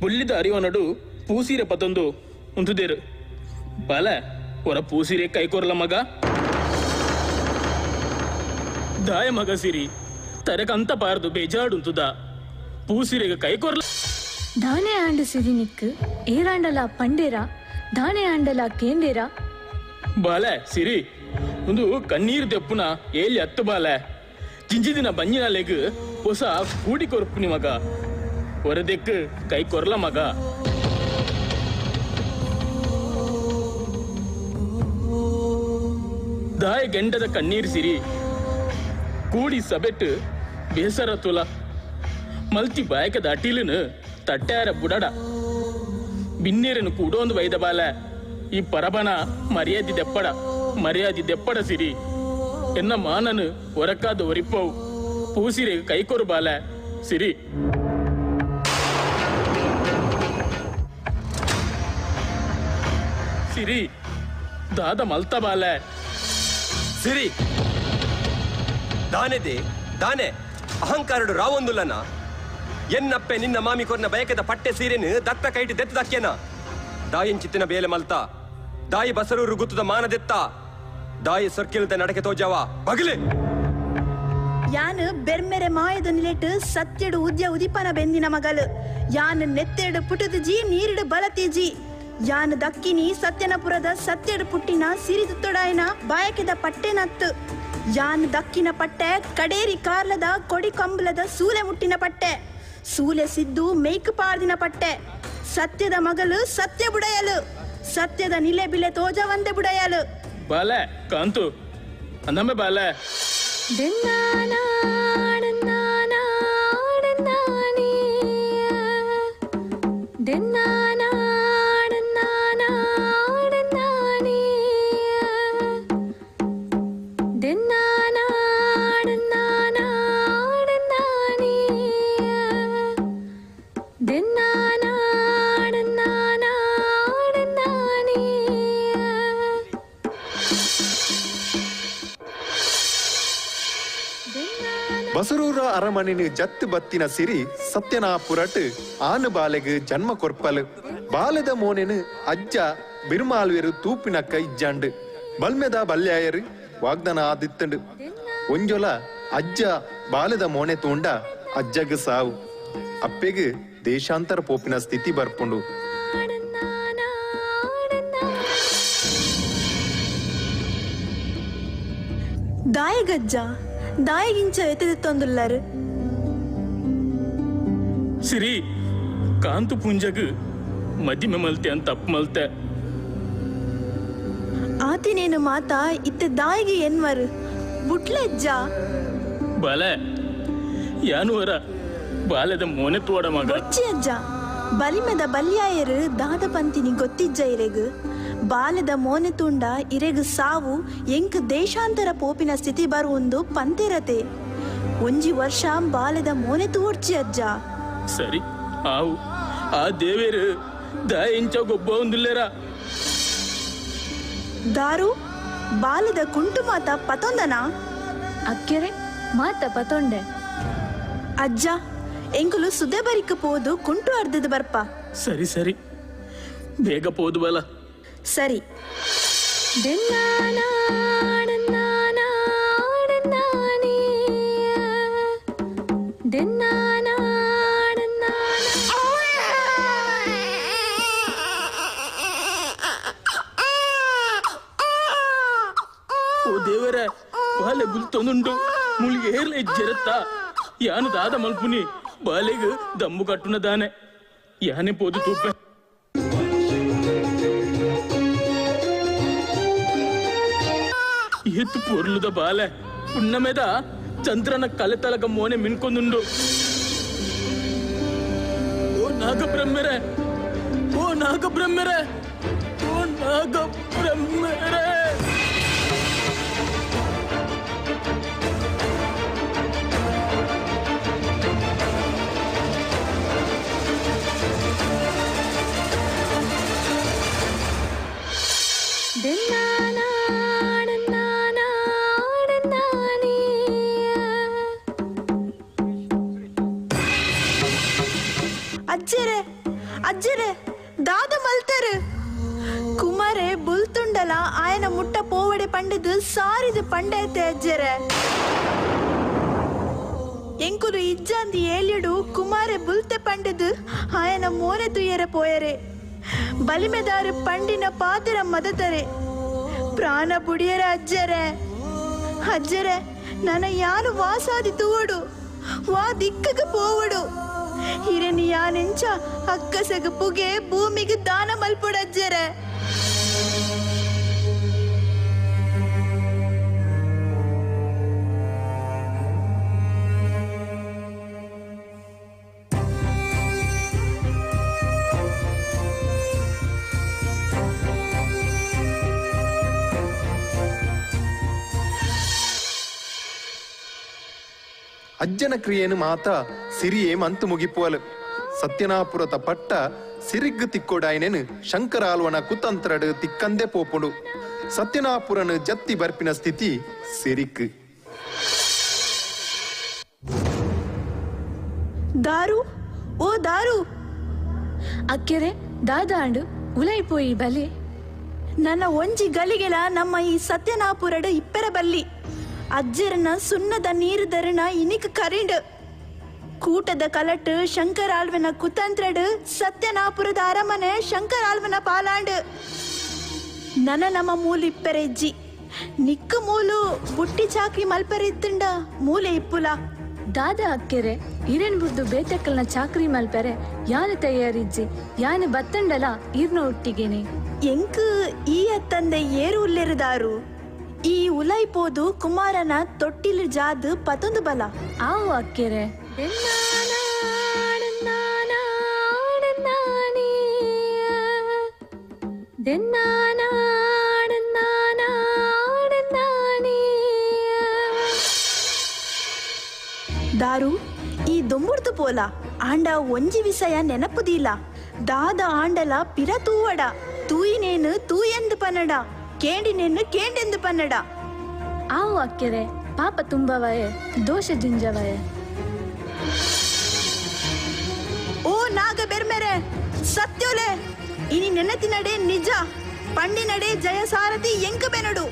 S12: ಬುಳ್ಳಿದ ಅರಿವನಡು ಪೂಸೀರೆ ಪತ್ತೊಂದು ಉಂಟುದೇರು ಬಾಲೆ ಹೊರ ಪೂಸೀರೆ ಕೈಕೋರ್ಲ ಮಗ ದಾಯ ಮಗ ಸಿರಿ ತರಕಂತ ಪಾರ್ದು ಬೇಜಾಡುಂತುದ ಪೂಸೀರೆಗೆ ಕೈಕೋರ್ಲ
S23: ದಾನೆ ಆಂಡು ಸಿರಿನಿಕ್ಕು ಏರಾಂಡಲ ಪಂಡೇರ ದಾನೆ ಆಂಡಲ ಕೇಂಡೇರ
S12: ಬಾಲೆ ಸಿರಿ ಒಂದು ಕಣ್ಣೀರು ತೆಪ್ಪುನ ಏಲಿ ಹತ್ತು ಬಾಲೆ ಜಿಂಜಿದಿನ ಬಂಜಿನ ಲೆಗ್ ಹೊಸ ಕೂಡಿ ಕೊರ್ಪುನಿ ಮಗ ಹೊರದೆಕ್ ಕೈ ಕೊರ್ಲ ಮಗ ದಾಯ ಗೆಂಡದ ಕಣ್ಣೀರು ಸಿರಿ ಕೂಡಿ ಸಬೆಟ್ ಬೇಸರ ತುಲ ಮಲ್ತಿ ಬಾಯಕದ ಅಟೀಲನು ತಟ್ಟಾರ ಬುಡಡ ಬಿನ್ನೇರನು ಕೂಡೊಂದು ವೈದ ಬಾಲ ಈ ಪರಬನ ಮರ್ಯಾದಿ ದೆಪ್ಪಡ ಸಿರಿ ಎನ್ನ ಮಾನನು ಹೊರಕಾದ ಒರಿಪ್ಪವು ಪೂಸಿರೆ ಕೈಕೊರು ಬಾಲ ಸಿರಿ ಸಿರಿ ದಾದ ಮಲ್ತ ಬಾಲ
S8: ಸಿರಿ ದಾನೆದೆ ದಾನೆ ಅಹಂಕಾರಡು ರಾವೊಂದುಲ್ಲನ ಎನ್ನಪ್ಪೆ ನಿನ್ನ ಮಾಮಿ ಕೊರ್ನ ಬಯಕದ ಪಟ್ಟೆ ಸೀರೆನು ದತ್ತ ಕೈಟಿ ದೆತ್ತ ದಕ್ಕೆನ ದಾಯಿನ್ ಚಿತ್ತಿನ ಬೇಲೆ ಮಲ್ತ ದಾಯಿ ಬಸರೂರು ಗುತ್ತದ ಮಾನದೆತ್ತ ದಾಯಿ ಸೊರ್ಕಿಲ್ದ ನಡಕೆ ತೋಜಾವ ಬಗಲೆ
S1: ಯಾನ್ ಬೆರ್ಮೆರೆ ಮಾಯದ ನಿಲೆಟ್ ಸತ್ಯಡು ಉದ್ಯ ಉದಿಪನ ಬೆಂದಿನ ಮಗಲು ಯಾನ್ ನೆತ್ತೆಡು ಪುಟದ ಜಿ ನೀರಿಡು ಬಲತಿ ಜಿ ಯಾನ್ ದಕ್ಕಿನಿ ಸತ್ಯನಪುರದ ಸತ್ಯಡು ಪುಟ್ಟಿನ ಸಿರಿದುತ್ತೊಡಾಯನ ಬಾಯಕೆದ ಪಟ್ಟೆನತ್ತು ಯಾನ್ ದಕ್ಕಿನ ಪಟ್ಟೆ ಕಡೇರಿ ಕಾರ್ಲದ ಕೊಡಿ ಕಂಬಲದ ಸೂಲೆ ಮುಟ್ಟಿನ ಪಟ್ಟೆ ಸೂಲೆ ಸಿದ್ದು ಮೇಯ್ಕ್ ಪಾರ್ದಿನ ಪಟ್ಟೆ ಸತ್ಯದ ಮಗಲು ಸತ್ಯ ಬುಡಯಲು ಸತ್ಯದ ನಿಲೆ ಬಿಲೆ ತೋಜವಂದೆ ಬುಡಯಲು
S12: ಬಾಲೆ ಕಾಂತು ಅಂದಮ್ಮೆ ಬಾಲೆ
S14: ಬಸರೂರ ಅರಮನೆನು ಜತ್ತು ಬತ್ತಿನ ಸಿರಿ ಸತ್ಯನಾಪುರಟ್ ಆನು ಬಾಲೆಗ್ ಜನ್ಮ ಕೊರ್ಪಲು ಬಾಲೆದ ಮೋನೆನು ಅಜ್ಜ ಬಿರುಮಾಲ್ವೆರು ತೂಪಿನಕ್ಕ ಇಜ್ಜಾಂಡು ಬಲ್ಮೆದ ಬಲ್ಯಾಯರು ವಾಗ್ದಾನ ಆದಿತ್ತಂಡು ಒಂಜೊಲ ಅಜ್ಜ ಬಾಲೆದ ಮೋನೆ ತೋಂಡ ಅಜ್ಜಗ್ ಸಾವು ಅಪ್ಪೆಗ್ ದೇಶಾಂತರ ಪೋಪಿನ ಸ್ಥಿತಿ ಬರ್ಪುಂಡು
S1: ದಾಯಗಜ್ಜ ದಾಯಗಿಂಚ ಎತ್ತದೆತ್ತೊಂದುಲ್ಲರು
S12: ಸಿರಿ ಕಾಂತು ಪುಂಜಗ್ ಮದಿಮೆ ಮಲ್ತೆ ಅಂತ ತಪ್ಪು ಮಲ್ತೆ
S1: ಆತಿನೇನು ಮಾತಾ ಇತ್ತೆ ದಾಯಿಗೆ ಎನ್ವರು ಬುಟ್ಲೆಜ್ಜ
S12: ಬಾಲೆ ಯಾನುವರ ಬಾಲೆದ ಮೋನೆ ತೋಡ ಮಗ
S1: ಬೊಚ್ಚಿ ಅಜ್ಜ ಬಲಿಮೆದ ಬಲ್ಯಾಯರು ದಾದ ಪಂತಿನಿ ಗೊತ್ತಿಜ್ಜ ಇರೆಗು ಬಾಲೆದ ಮೋನೆ ತುಂಡ ಇರೆಗು ಸಾವು ಎಂಕ್ ದೇಶಾಂತರ ಪೋಪಿನ ಸ್ಥಿತಿ ಬರುವುದು ಪಂತೆರತೆ ಒಂಜಿ ವರ್ಷ ಬಾಲೆದ ಮೋನೆ ತೋಡ್ಚಿ ಅಜ್ಜ
S12: ಸರಿ ಆವು ಆ ದೇವೇರು ದ ಎಂಚ ಗೊಬ್ಬ ಒಂದಿಲ್ಲೇರ
S1: ದಾರು ಬಾಲೆದ ಕುಂಟು ಮಾತ ಪತೊಂದನ
S23: ಅಕ್ಕೆರೆ ಮಾತ ಪತೊಂಡೆ
S1: ಅಜ್ಜ ಎಂಕುಲು ಸುದೆ ಬರಿಕ ಪೋದು ಕುಂಟು ಅರ್ಧದ ಬರ್ಪ
S12: ಸರಿ ಸರಿ ಬೇಗ ಪೋದು ಬಲ
S1: ಸರಿ
S12: ಓ ದೇವರ ಬಾಲೆ ಬುಲ್ತೊಂದುಂಡು ಮುಳಿಗೆ ಏರ್ಲೆ ಜರತ್ತ ಯಾನು ದಾದ ಮಲ್ಪುನಿ ಬಾಲೆಗ್ ದಮ್ಮು ಕಟ್ಟುನ ದಾನೆ ಯಾನೆ ಪೋದು ತೂಪೆ ಎತ್ತು ಪೊರ್ಲುದ ಬಾಲೆ ಉಣ್ಣಮೆದ ಚಂದ್ರನ ಕಲೆತಲಗ ಮೋನೆ ಮಿನ್ಕೊಂದುಂಡು ಓ ನಾಗಬ್ರಹ್ಮೆರೆ ಓ ನಾಗಬ್ರಹ್ಮೆರೆ ಓ ನಾಗಬ್ರಹ್ಮೆರೆ
S1: ಮಲ್ತರು ಕುಮಾರೆ ಬುಲ್ತುಂಡಲ ಆಯನ ಮುಟ್ಟ ಪೋವಡೆ ಪಂಡದು ಸಾರಿದು ಪಂಡೈತೆ ಅಜ್ಜರೆ ಎಂಕುಲು ಇಜ್ಜಂದಿ ಏಲಿಡು ಕುಮಾರೆ ಬುಲ್ತೆ ಪಂಡದು ಆಯನ ಮೋನೆ ತುಯ್ಯರೆ ಪೋಯರೆ ಬಲಿಮೆದಾರು ಪಂಡಿನ ಪಾತ್ರ ಮದತರೆ ಪ್ರಾಣ ಬುಡಿಯರೆ ಅಜ್ಜರೆ ನನ್ನ ಯಾನು ವಾಸಾದಿ ತೂವಡು ವಾ ದಿಕ್ಕಗ ಪೋವಡು ಹಿರನಿ ಯಾನೆಂಚ ಅಕ್ಕಸಗ ಪುಗೆ ಭೂಮಿಗೆ ದಾನ ಮಲ್ಪುಡಜ್ಜರೆ
S14: ಅಜ್ಜನ ಕ್ರಿಯೆನು ಮಾತ ಸಿರಿಯೇ ಮಂತು ಮುಗಿಪುವಲು ಸತ್ಯನಾಪುರತ ಪಟ್ಟ ಸಿರಿಗ್ ತಿಕ್ಕೋಡಾಯ್ನೆನು ಶಂಕರಾಲ್ವನ ಕುತಂತ್ರಡು ತಿಕ್ಕಂದೆ ಪೋಪುಡು ಸತ್ಯನಾಪುರನು ಜತ್ತಿ ಬರ್ಪಿನ ಸ್ಥಿತಿ ಸಿರಿಕ್
S1: ದಾರು ಓ ದಾರು
S23: ಅಕ್ಕೆರೆ ದಾದಾಂಡು ಉಲೈಪೋಯಿ ಬಲೆ
S1: ನನ್ನ ಒಂಜಿ ಗಲಿಗೆಲ ನಮ್ಮ ಈ ಸತ್ಯನಾಪುರಡು ಇಪ್ಪೆರ ಬಲ್ಲಿ ಅಜ್ಜರನ ಸುಣ್ಣದ ನೀರು ದರಣ ಇನಿಕ್ ಕರಿಂಡ್ ಕೂಟದ ಕಲಟ್ ಶಂಕರಾಲ್ವನ ಕುತಂತ್ರಡು ಸತ್ಯನಾಪುರದ ಅರಮನೆ ಶಂಕರಾಲ್ವನ ಪಾಲಾಂಡ್ ನಮ್ಮ ಮೂಲು ಇಪ್ಪೆರೆಜ್ಜಿ ನಿಕ್ಕ ಮೂಲು ಬುಟ್ಟಿ ಚಾಕ್ರಿ ಮಲ್ಪೆರಿತ್ತುಂಡ ಮೂಲೆ ಇಪ್ಪುಲ
S23: ದಾದ ಅಕ್ಕೆರೆ ಇರೇನ್ ಬುರ್ದು ಬೇತೆಕ್ಕಲ್ನ ಚಾಕ್ರಿ ಮಲ್ಪೆರೆ ಯಾನು ತಯಾರಿಜ್ಜಿ ಯಾನು ಬತ್ತಂಡಲ ಇರ್ನ ಒಟ್ಟಿಗೆನೆ
S1: ಎಂಕ್ ಈ ಅತ್ತಂದೆ ಏರು ಉಲ್ಲೆರುದಾರು ಈ ಉಲೈಪೋದು ಕುಮಾರನ ತೊಟ್ಟಿಲು ಜಾದು ಪತೊಂದು ಬಲ
S23: ಆವು ಅಕ್ಕೆರೆ
S1: ದಾರು ಈ ದೊಂಬುರ್ದು ಪೋಲ ಆಂಡ ಒಂಜಿ ವಿಷಯ ನೆನಪುದಿಲ್ಲ ದಾದ ಆಂಡಲ ಪಿರ ತೂವಡ ತೂಯಿನೇನು ತೂಯೆಂದು ಪನ್ನಡ ಕೇಂಡಿನೇನು ಕೇಂಡೆಂದು ಪನ್ನಡ
S23: ಆವು ಅಕ್ಕೆರೆ ಪಾಪ ತುಂಬವಯೆ ದೋಷ ದಿಂಜವಯೆ
S1: ಓ ನಾಗ ಬೆರ್ಮೆರೆ ಸತ್ಯೋಲೆ ಇನಿ ನೆನತಿನಡೆ ನಿಜ ಪಂಡಿನಡೆ ಜಯಸಾರಥಿ ಎಂಕ ಬೆನಡು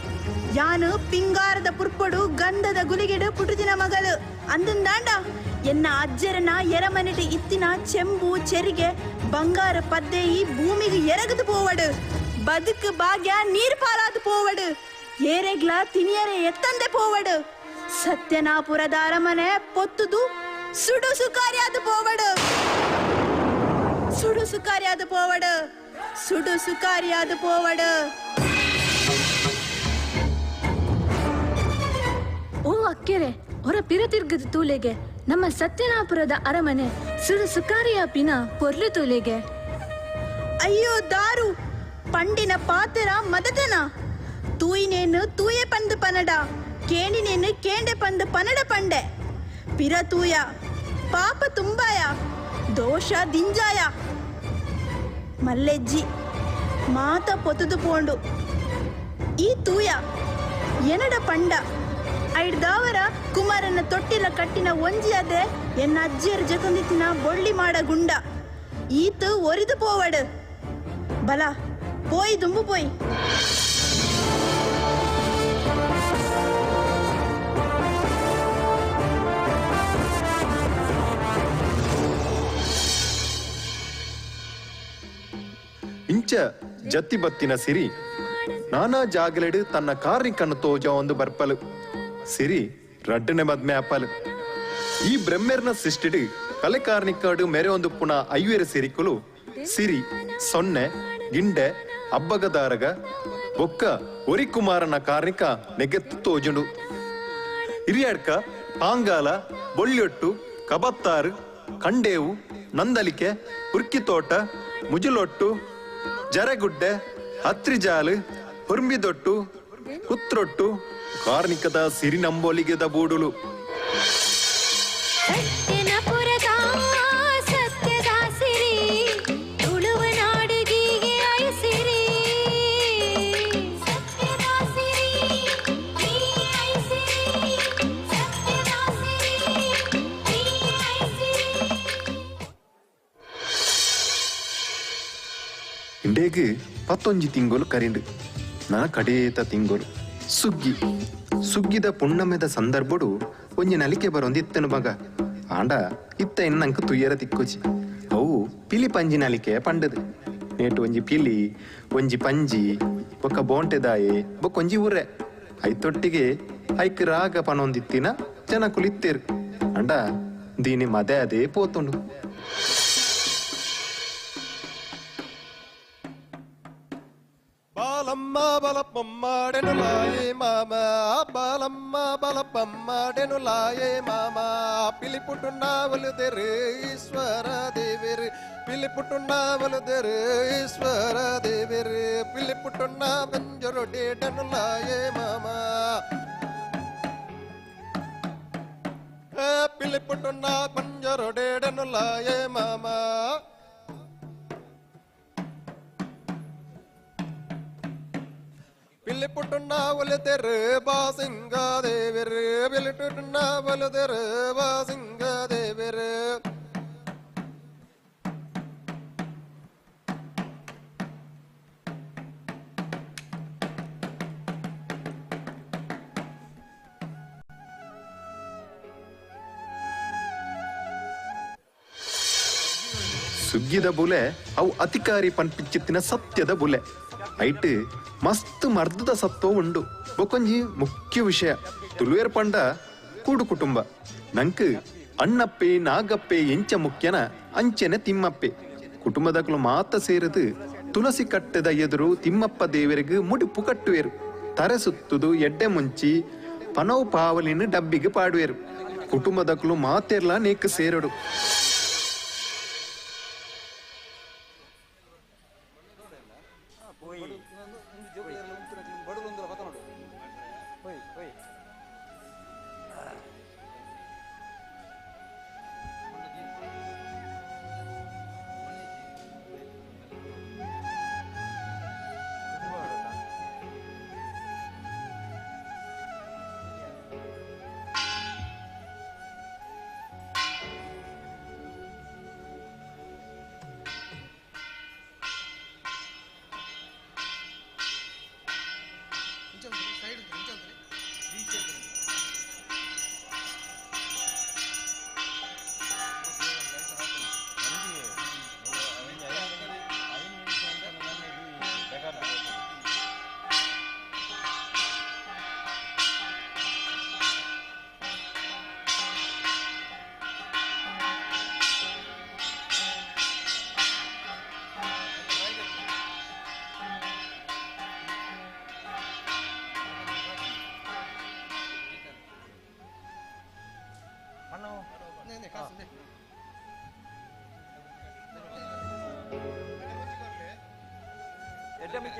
S1: ಯಾನು ಪಿಂಗಾರದ ಪುರ್ಪಡು ಗಂಧದ ಗುಲಿಗೆಡು ಪುಟುದಿನ ಮಗಳು ಅಂದಂದಾಂಡ ಎನ್ನ ಅಜ್ಜರನ ಎರಮನೆಡು ಇತ್ತಿನ ಚೆಂಬು ಚೆರಿಗೆ ಬಂಗಾರ ಪದ್ದೆ ಈ ಭೂಮಿಗೆ ಎರಗದು ಪೋವಡು ಬದುಕು ಭಾಗ್ಯ ನೀರ್ ಪಾಲಾದು ಪೋವಡು ಏರೆಗ್ಲ ತಿನಿಯರೆ ಎತ್ತಂದೆ ಪೋವಡು ಸತ್ಯನಾಪುರದ ಅರಮನೆ ಪೊತ್ತುದು ಸುಡು ಸುಕಾರ್ಯಾದ ಪೋವಡು ಸುಡು ಸುಕಾರ್ಯಾದ ಪೋವಡು ಸುಡು ಸುಕಾರ್ಯಾದ ಪೋವಡು
S23: ಓ ಅಕ್ಕೆರೆ ಹೊರ ಪಿರತಿರ್ಗದ ತೂಲೆಗೆ ನಮ್ಮ ಸತ್ಯನಾಪುರದ ಅರಮನೆ ಸುಡು ಸುಕಾರಿಯ ಪಿನ ಪೊರ್ಲು ತೂಲೆಗೆ
S1: ಅಯ್ಯೋ ದಾರು ಪಂಡಿನ ಪಾತ್ರ ಮದತನ ತೂಯಿನೇನು ತೂಯೆ ಪಂದು ಪನಡ ಕೇಣಿನೇನು ಕೇಂಡೆ ಪಂದು ಪನಡ ಪಂಡೆ ಪಿರ ತೂಯ ಪಾಪ ತುಂಬಾಯ ದೋಷ ದಿಂಜಾಯ ಮಲ್ಲೆಜ್ಜಿ ಮಾತ ಪೊತುದು ಪೋಂಡು ಈ ತೂಯ ಎನಡ ಪಂಡ ಐಡ್ದಾವರ ಕುಮಾರನ ತೊಟ್ಟಿಲ ಕಟ್ಟಿನ ಒಂಜಿಯಾದೆ ಎನ್ನ ಅಜ್ಜಿಯರ ಜೊತೆಂದಿತ್ತಿನ ಬೊಳ್ಳಿ ಮಾಡ ಗುಂಡ ಈತು ಒರಿದು ಪೋವಡು ಬಲ போய் தும்பு போய்
S14: ಇಂಚ ಜತ್ತಿ ಬತ್ತಿನ ಸಿರಿ ನಾನಾ ಜಾಗಲೆಡು ತನ್ನ ಕಾರ್ನಿಕನ್ನು ತೋಜ ಒಂದು ಬರ್ಪಲು ಸಿರಿ ರಡ್ಡನೆ ಮದ್ಮೆ ಅಪ್ಪಲು ಈ ಬ್ರಹ್ಮೆರ್ನ ಸಿಸ್ಟಿಡು ಕಲೆ ಕಾರ್ನಿಕಾಡು ಮೆರೆ ಒಂದು ಪುನಃ ಐವೇರು ಸಿರಿಕುಲು ಸಿರಿ ಸೊನ್ನೆ ಗಿಂಡೆ ಅಬ್ಬಗದಾರಗ ಬೊಕ್ಕ ಒರಿ ಕುಮಾರನ ಕಾರ್ನಿಕ ನೆಗೆತ್ತು ತೋಜುಂಡು ಹಿರಿಯಡ್ಕ ಪಾಂಗಾಲ ಬೊಳ್ಳಿಯೊಟ್ಟು ಕಬತ್ತಾರು ಕಂಡೇವು ನಂದಲಿಕೆ ಉರ್ಕಿತೋಟ ಮುಜುಲೊಟ್ಟು ಜರೆಗುಡ್ಡೆ ಹತ್ರಿಜಾಲು ಹುರ್ಮಿದೊಟ್ಟು ಕುತ್ರೊಟ್ಟು ಕಾರ್ನಿಕದ ಸಿರಿ ನಂಬೋಲಿಗೆದ ಬೂಡುಲು ಇಂಡೆ ಬಿಡ್ಡೆಗ್ 11 ತಿಂಗಳು ಕರಿಂಡು ನಾ ಕಡೇತ ತಿಂಗಳು ಸುಗ್ಗಿದ ಪುಣ್ಣಮೆದ ಸಂದರ್ಭಡು ಒಂಜಿ ನಲಿಕೆ ಬರೊಂದಿತ್ತನು ಮಗ ಆಂಡ ಇತ್ತ ಎನ್ನಂಕ ತುಯ್ಯರ ತಿಕ್ಕೋಚಿ ಅವು ಪಿಲಿ ಪಂಜಿ ನಲಿಕೆ ಪಂಡದು ನೇಟು ಒಂಜಿ ಪಿಲಿ ಒಂಜಿ ಪಂಜಿ ಬೊಕ್ಕ ಬೋಂಟೆದಾಯೆ ಬೊಕ್ಕೊಂಜಿ ಉರ್ರೆ ಐತೊಟ್ಟಿಗೆ ಐಕ್ ರಾಗ ಪನೊಂದಿತ್ತಿನ ಜನ ಕುಲಿತ್ತೇರು ಅಂಡ ದೀನಿ ಮದೆ ಅದೇ ಪೋತುಂಡು.
S20: ಬಾಲಮ್ಮ ಬಲಪಮ್ಮಡೆನು ಲಾಯೇ ಮಾಮ ಬಾಲಮ್ಮ ಬಲಪಮ್ಮಡೆನು ಲಾಯೇ ಮಾಮ ಪಿಲಿಪುಟ್ಟುಣ್ಣ ಒಲಿದೆರು ಈಶ್ವರ ದೇವಿರು ಪಿಲಿಪುಟ್ಟುಣ್ಣ ಒಲಿದೆರು ಈಶ್ವರ ದೇವಿರು ಪಿಲಿಪುಟ್ಟುಣ್ಣ ಬಂಜರೊಡೆಡನು ಲಾಯೇ ಮಾಮ ಪಿಲಿಪುಟ್ಟುಣ್ಣ ಬಂಜರೊಡೆಡನು ಲಾಯೇ ಮಾಮ ಪಿಲಿಪುಟ್ಟುಣ್ಣ ಒಲಿದೆರು ಬಾಸಿಂಗಾದೇವಿರು ಪಿಲಿಪುಟ್ಟುಣ್ಣ ಒಲಿದೆರು ಬಾಸಿಂಗಾದೇವಿರು
S14: ಸುಗ್ಗಿದ ಬುಲೆ ಅವು ಅಧಿಕಾರಿ ಪನ್ಪಿಚ್ಚಿತ್ತಿನ ಸತ್ಯದ ಬುಲೆ ಐಟ್ ಮಸ್ತ್ ಮರ್ದದ ಸತ್ವ ಉಂಡು ಬೊಕೊಂಜಿ ಮುಖ್ಯ ವಿಷಯ ತುಳುವೇರ್ ಪಂಡ ಕೂಡು ಕುಟುಂಬ ನಂಕ್ ಅಣ್ಣಪ್ಪೆ ನಾಗಪ್ಪೆ ಎಂಚ ಮುಖ್ಯನ ಅಂಚೆನೆ ತಿಮ್ಮಪ್ಪೆ ಕುಟುಂಬದಕ್ಲು ಮಾತ ಸೇರದು ತುಳಸಿ ಕಟ್ಟದ ಎದುರು ತಿಮ್ಮಪ್ಪ ದೇವರಿಗೆ ಮುಡಿಪು ಕಟ್ಟುವೆರು ತರೆ ಸುತ್ತುದು ಎಡ್ಡೆ ಮುಂಚಿ ಪನವು ಪಾವಲಿನ ಡಬ್ಬಿಗೆ ಪಾಡುವೆರು ಕುಟುಂಬದಕ್ಲು ಮಾತೆರ್ಲ ನೇಕ್ ಸೇರಡು.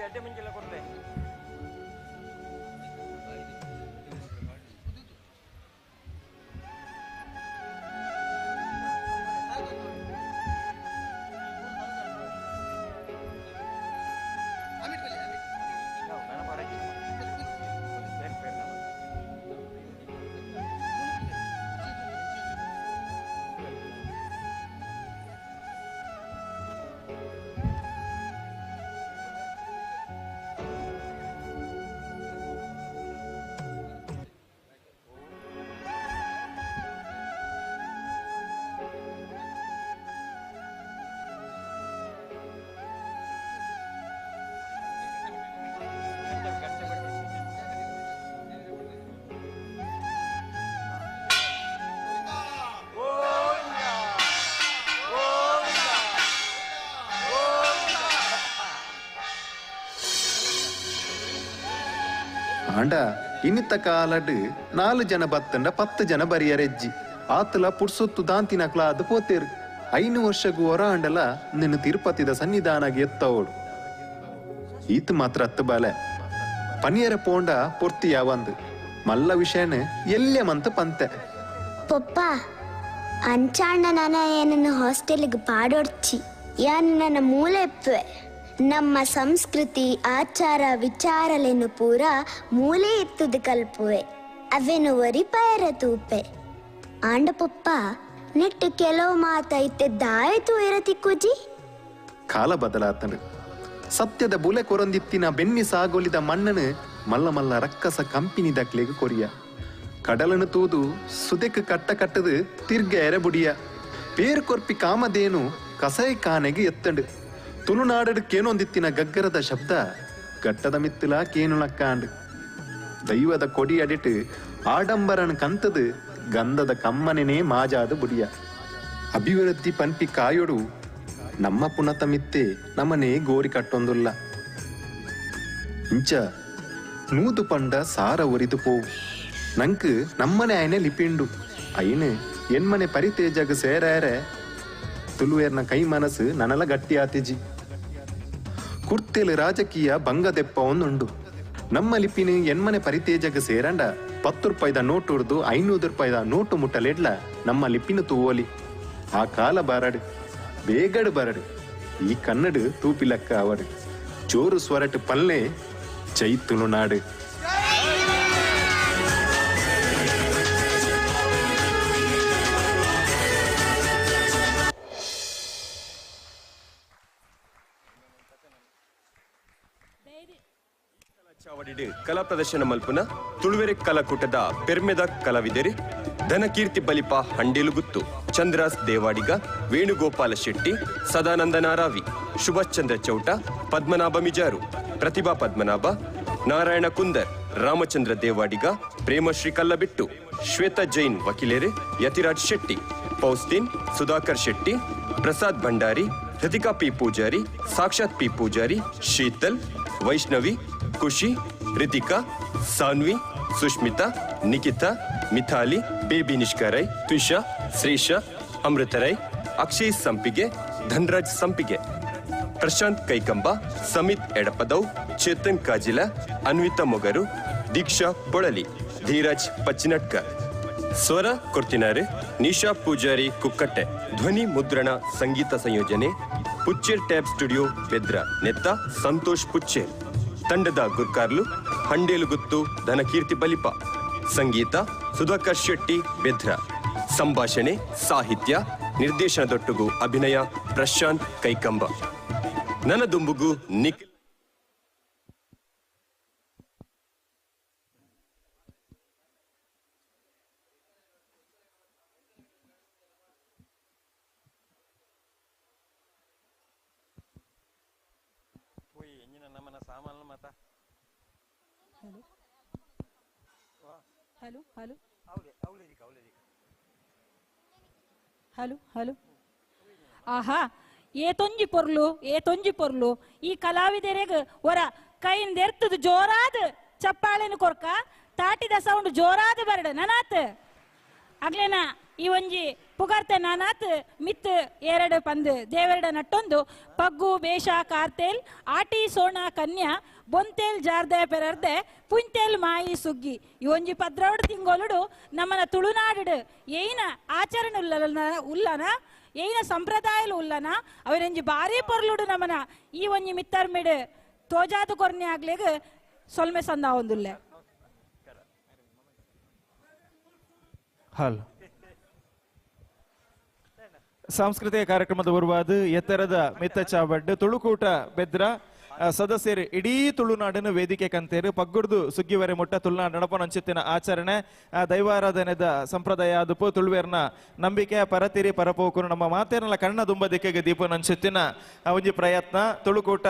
S7: ಎಡ್ಡೆ ಮುಂಚೆಲ್ಲ ಕೊಡ್ತೆ
S14: ಆಂಡ ಇನ್ನಿತ್ತ ಕಾಲಡ್ 4 ಜನ ಬತ್ತಂಡ 10 ಜನ ಬರಿಯರೆಜ್ಜಿ ಆತಲ ಪುಡ್ಸೊತ್ತು ದಾಂತಿನಕ್ಲ ಅದು ಪೋತೇರು 5 ವರ್ಷಗೂ ಹೊರ ಆಂಡಲ ನಿನ್ನ ತಿರುಪತಿದ ಸನ್ನಿಧಾನಗೆ ಎತ್ತವೋಡು ಈತ್ ಮಾತ್ರ ಅತ್ತ ಬಾಲೆ ಪನಿಯರ ಪೋಂಡ ಪೊರ್ತಿ ಯಾವಂದು ಮಲ್ಲ ವಿಷಯನ ಎಲ್ಲೆ ಮಂತ ಪಂತೆ
S13: ಪೊಪ್ಪ ಅಂಚಾಣ್ಣ ನಾನ ಏನನ್ನು ಹಾಸ್ಟೆಲ್ಗೆ ಪಾಡೋಡ್ಚಿ ಯಾನ್ ನನ್ನ ಮೂಲೆ ಎಪ್ಪುವೆ ನಮ್ಮ ಸಂಸ್ಕೃತಿ ಆಚಾರ ವಿಚಾರಲೆನ್ನು ಪೂರ ಮೂಲೆ ಎತ್ತುದು ಕಲ್ಪುವೆ ಅವೆನು ಒರಿಪಾಯರ ತೂಪೆ ಆಂಡ ಪೊಪ್ಪ ನೆಟ್ಟು ಕೆಲವು ಮಾತೈತೆ ದಾಯತು ಇರತಿಕ್ಕುಜಿ
S14: ಕಾಲ ಬದಲಾತನು ಸತ್ಯದ ಬುಲೆ ಕೊರೊಂದಿತ್ತಿನ ಬೆನ್ನಿ ಸಾಗೊಲಿದ ಮಣ್ಣನು ಮಲ್ಲ ಮಲ್ಲ ರಕ್ಕಸ ಕಂಪಿನಿ ದಕ್ಲೆಗ್ ಕೊರಿಯ ಕಡಲನು ತೂದು ಸುದೆಕ್ ಕಟ್ಟ ಕಟ್ಟದು ತಿರ್ಗ ಎರೆಬುಡಿಯ ಪೇರು ಕೊರ್ಪಿ ಕಾಮದೇನು ಕಸಾಯಿ ಕಾನೆಗೆ ಎತ್ತಂಡು ತುಳುನಾಡು ಕೇನೊಂದಿತ್ತಿನ ಗಗ್ಗರದ ಶಬ್ದ ಗಟ್ಟದ ಮಿತ್ತಲ ಕೇನುಳಕ್ಕಾಂಡು ದೈವದ ಕೊಡಿ ಅಡಿಟ್ಟು ಆಡಂಬರನ ಕಂತದು ಗಂಧದ ಕಮ್ಮನೆನೇ ಮಾಜಾದ ಬುಡಿಯ ಅಭಿವೃದ್ಧಿ ಪನ್ಪಿ ಕಾಯೊಡು ನಮ್ಮ ಪುನತ ಮಿತ್ತೆ ನಮ್ಮನೆ ಗೋರಿ ಕಟ್ಟೊಂದುಲ್ಲ ಇಂಚ ನೂದು ಪಂಡ ಸಾರ ಒರಿದು ಪೋವು ನಂಕ್ ನಮ್ಮನೆ ಆಯ್ನೆ ಲಿಪಿಂಡು ಐನೆ ಎನ್ಮನೆ ಪರಿತೇಜಗ ಸೇರೇರೆ ತುಳುವೇರ್ನ ಕೈ ಮನಸ್ಸು ನನಲ ಗಟ್ಟಿ ಆತಿಜಿ ಕುರ್ತೇಲು ರಾಜಕೀಯ ಬಂಗದೆಪ್ಪ ಒಂದುಂಡು ನಮ್ಮ ಲಿಪಿನ ಎನ್ಮನೆ ಪರಿತೇಜಗ ಸೇರಂಡ 10 ರೂಪಾಯಿದ ನೋಟು ಉಡ್ದು 500 ರೂಪಾಯಿದ ನೋಟು ಮುಟ್ಟಲೆಡ್ಲ ನಮ್ಮ ಲಿಪಿನ ತೂವೋಲಿ ಆ ಕಾಲ ಬಾರಡು ಬೇಗಡು ಬರಡು ಈ ಕನ್ನಡು ತೂಪಿಲಕ್ಕ ಅವಡು ಜೋರು ಸ್ವರಟು ಪಲ್ಲೆ ಜೈ ತುಳುನಾಡು.
S8: ಚಾವಡಿಡು ಕಲಾ ಪ್ರದರ್ಶನ ಮಲ್ಪುನ ತುಳುವೆರೆ ಕಲಾಕೂಟದ ಪೆರ್ಮೆದ ಕಲಾವಿದರು ಧನಕೀರ್ತಿ ಬಲಿಪ ಹಂಡೇಲು ಗುತ್ತು, ಚಂದ್ರಾಸ್ ದೇವಾಡಿಗ, ವೇಣುಗೋಪಾಲ ಶೆಟ್ಟಿ, ಸದಾನಂದ ನಾರಾವಿ, ಸುಭಾಷ್ ಚಂದ್ರ ಚೌಟ, ಪದ್ಮನಾಭ ಮಿಜಾರು, ಪ್ರತಿಭಾ ಪದ್ಮನಾಭ, ನಾರಾಯಣ ಕುಂದರ್, ರಾಮಚಂದ್ರ ದೇವಾಡಿಗ, ಪ್ರೇಮಶ್ರೀ ಕಲ್ಲಬಿಟ್ಟು, ಶ್ವೇತಾ ಜೈನ್ ವಕೀಲೆರೆ, ಯತಿರಾಜ್ ಶೆಟ್ಟಿ, ಪೌಸ್ತೀನ್, ಸುಧಾಕರ್ ಶೆಟ್ಟಿ, ಪ್ರಸಾದ್ ಭಂಡಾರಿ, ಹೃತಿಕಾ ಪಿ ಪೂಜಾರಿ, ಸಾಕ್ಷಾತ್ ಪಿ ಪೂಜಾರಿ, ಶೀತಲ್, ವೈಷ್ಣವಿ, ಖುಷಿ, ರಿತಿಕಾ, ಸಾನ್ವಿ, ಸುಷ್ಮಿತಾ, ನಿಖಿತಾ, ಮಿಥಾಲಿ, ಬೇಬಿ ನಿಷ್ಕಾರೈ, ತ್ವಿಷಾ, ಶ್ರೀಶಾ, ಅಮೃತರೈ, ಅಕ್ಷಯ್ ಸಂಪಿಗೆ, ಧನ್ರಾಜ್ ಸಂಪಿಗೆ, ಪ್ರಶಾಂತ್ ಕೈಕಂಬ, ಸಮಿತ್ ಎಡಪದವ್, ಚೇತನ್ ಕಾಜಿಲ, ಅನ್ವಿತಾ ಮೊಗರು, ದೀಕ್ಷಾ ಪೊಳಲಿ, ಧೀರಾಜ್ ಪಚ್ಚಿನಟ್ಕರ್. ಸ್ವರ ಕೊರ್ತಿನಾರೆ ನಿಶಾ ಪೂಜಾರಿ ಕುಕ್ಕಟ್ಟೆ. ಧ್ವನಿ ಮುದ್ರಣ ಸಂಗೀತ ಸಂಯೋಜನೆ ಪುಚ್ಚೇರ್ ಟ್ಯಾಬ್ ಸ್ಟುಡಿಯೋ ಬೆದ್ರ ನೆತ್ತ ಸಂತೋಷ್ ಪುಚ್ಚೇರ್. ತಂಡದ ಗುರ್ಕಾರ್ಲು ಹಂಡೇಲು ಗುತ್ತು ಧನಕೀರ್ತಿ ಬಲಿಪ. ಸಂಗೀತ ಸುಧಾಕರ್ ಶೆಟ್ಟಿ ಬೆದ್ರ. ಸಂಭಾಷಣೆ ಸಾಹಿತ್ಯ ನಿರ್ದೇಶನದೊಟ್ಟುಗು ಅಭಿನಯ ಪ್ರಶಾಂತ್ ಕೈಕಂಬ. ನನ್ನ ದುಂಬುಗು Nikhil.
S4: Hello hello hello hello ಆಹಾ ಏತೊಂಜಿ ಪೊರ್ಲು ಈ ಕಲಾವಿದರೆಗ್ ಒರ ಕೈಂದೆರ್ತದ ಜೋರಾದ ಚಪ್ಪಾಳೆನು ಕೊರ್ಕ ತಾಟಿದ ಸೌಂಡ್ ಜೋರಾದ ಬರಡ ನನಾತ್ ಆಗ್ಲೇನ ಈ ಒಂಜಿ ಪುಗಾರ್ತೆ ನಾನಾತ್ ಮಿತ್ ಎರಡು ಪಂದ್ ದೇವೆರಡ ನಟ್ಟೊಂದು ಪಗ್ಗು ಬೇಷ ಕಾರ್ತೆಲ್ ಆಟಿ ಸೋಣ ಕನ್ಯಾ ಬೊಂತೇಲ್ ಜಾರ್ದೆ ಪೆರರ್ದೆ ಪುಂತೇಲ್ ಮಾಯಿ ಸುಗ್ಗಿ ಈ ಒಂಜಿ ಪದ್ರವಡು ತಿಂಗೊಲುಡು ನಮ್ಮನ ತುಳುನಾಡು ಏನ ಆಚರಣೆ ಉಲ್ಲನ ಏನ ಸಂಪ್ರದಾಯಲು ಉಲ್ಲನ ಅವನೊಂಜಿ ಬಾರಿ ಪೊರ್ಲುಡು ನಮ್ಮನ ಈ ಒಂಜಿ ಮಿತ್ತರ್ಮಿಡ್ ತೋಜಾದು ಕೊರ್ನೆ ಆಗ್ಲೇಗ ಸೊಲ್ಮೆ ಸಂದ ಒಂದುಲ್ಲೆ.
S5: ಹಲೋ ಸಾಂಸ್ಕೃತಿಕ ಕಾರ್ಯಕ್ರಮದ ಬರುವಾದ ಎತ್ತರದ ಮಿತ್ತ ಚಾವಡ್ ತುಳುಕೂಟ ಬೆದ್ರ ಸದಸ್ಯರು ಇಡೀ ತುಳುನಾಡಿನ ವೇದಿಕೆ ಕಂತೇರು ಪಗ್ಗುಡ್ದು ಸುಗ್ಗಿವರೆ ಮುಟ್ಟ ತುಳುನಾಡು ನಡಪನಂಚಿತ್ತಿನ ಆಚರಣೆ ದೈವಾರಾಧನೆದ ಸಂಪ್ರದಾಯ ಆದುಪು ತುಳುವೇರ್ನ ನಂಬಿಕೆ ಪರತಿರಿ ಪರಪೋಕರು ನಮ್ಮ ಮಾತೇನಲ್ಲ ಕಣ್ಣ ದುಂಬ ದಿಕ್ಕಿಗೆ ದೀಪನಂಚಿತ್ತಿನ ಒಂಜಿ ಪ್ರಯತ್ನ ತುಳುಕೂಟ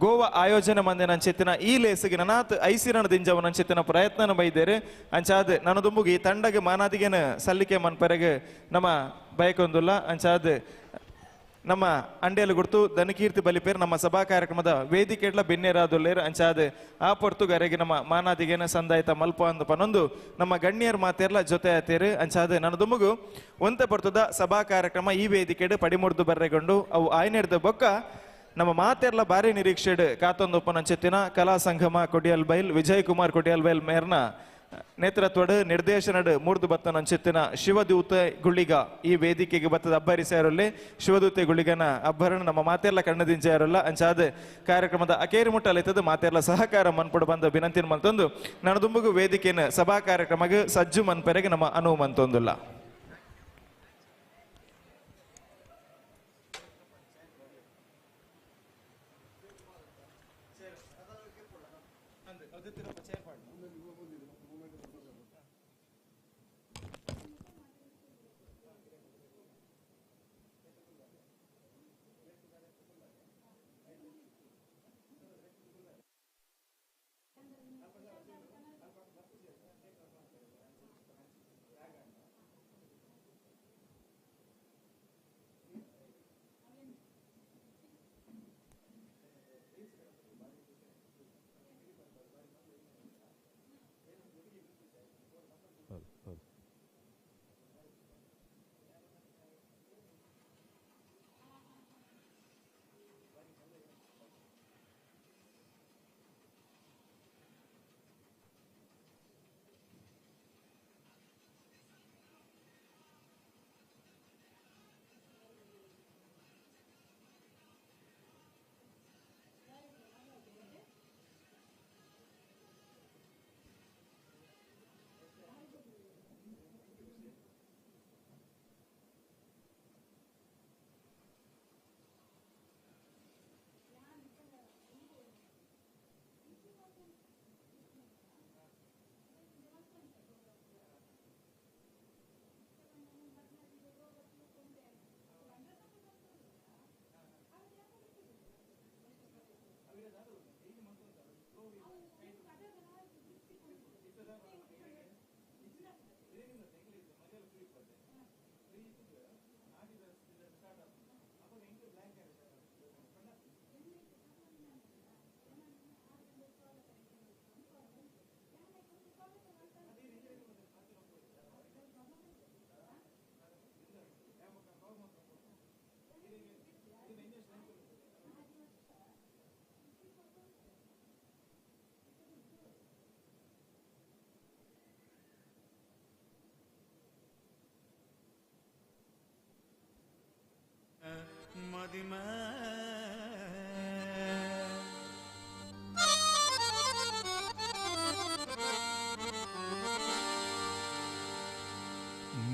S5: ಗೋವಾ ಆಯೋಜನೆ ಮಂದಿ ನಂಚಿತ್ತಿನ ಈ ಲೇಸಿಗೆ ನನಾತ್ ಐಸಿರಣ ದಿಂಜವ ನಂಚಿತ್ತಿನ ಪ್ರಯತ್ನ ಬೈದೇರು ಅಂಚಾದ್ ನನ್ನ ದುಂಬುಗಿ ಈ ತಂಡಗೆ ಮಾನಾದಿಗೆನ ಸಲ್ಲಿಕೆ ಮನ್ಪರೆಗೆ ನಮ್ಮ ಬಯಕೊಂದುಲ್ಲ ಅಂಚಾದ್ ನಮ್ಮ ಅಂಡೇಲು ಗುರ್ತು ಧನಕೀರ್ತಿ ಬಲಿಪೇರು ನಮ್ಮ ಸಭಾ ಕಾರ್ಯಕ್ರಮದ ವೇದಿಕೆಡ್ಲ ಬೆನ್ನೇರಾದುಲ್ಲೇರು ಅಂಚಾದ್ ಆ ಪೊರ್ತುಗರೆಗೆ ನಮ್ಮ ಮಾನಾದಿಗೆನ ಸಂದಾಯಿತ ಮಲ್ಪ ಅಂದ ಪನೊಂದು ನಮ್ಮ ಗಣ್ಯರ್ ಮಾತೇರ್ಲ ಜೊತೆ ಆತೇರು ಅಂಚಾದ್ ನನ್ನ ದುಂಬುಗು ಒಂತೆ ಪೊರ್ತದ ಸಭಾ ಕಾರ್ಯಕ್ರಮ ಈ ವೇದಿಕೆಡ್ ಪಡಿಮುರ್ದು ಬರ್ರೆಗೊಂಡು ಅವು ಆಯ್ನೆಡ್ದ ಬೊಕ್ಕ ನಮ್ಮ ಮಾತೆರ್ಲ ಬಾರಿ ನಿರೀಕ್ಷೆಡ್ ಕಾತೊಂದೊಪ್ಪನ ಅಂಚೆತ್ತಿನ ಕಲಾ ಸಂಗಮ ಕೊಡಿಯಲ್ ಬೈಲ್ ವಿಜಯ್ ಕುಮಾರ್ ಕೊಡಿಯಲ್ ಬೈಲ್ ಮೇರ್ನ ನೇತೃತ್ವಡ್ ನಿರ್ದೇಶನಡ್ ಮೂರ್ದು ಬತ್ತನ ಅಂಚೆತ್ತಿನ ಶಿವದೂತೆ ಗುಳಿಗ ಈ ವೇದಿಕೆಗೆ ಬತ್ತದ ಅಬ್ಬರಿ ಸೇರೊಲ್ಲೆ ಶಿವದೂತೆ ಗುಳಿಗನ ಅಬ್ಬರಣ ನಮ್ಮ ಮಾತೆರ್ಲ ಕಣ್ಣದಿಂಚ ಯಾರಲ್ಲ ಅಂಚಾದ ಕಾರ್ಯಕ್ರಮದ ಅಕೇರಿ ಮುಟ್ಟಲೆತ್ತದ ಮಾತೆರ್ಲ ಸಹಕಾರ ಮನ್ಪಡು ಬಂದ ವಿನಂತಿನ ಮಲ್ತೊಂದು ನನ್ನ ದುಂಬುಗು ವೇದಿಕೆನ ಸಭಾ ಕಾರ್ಯಕ್ರಮಕ್ಕೆ ಸಜ್ಜು ಮನ್ಪೆರೆಗೆ ನಮ್ಮ ಅನುವು ಮಂತೊಂದುಲ್ಲ.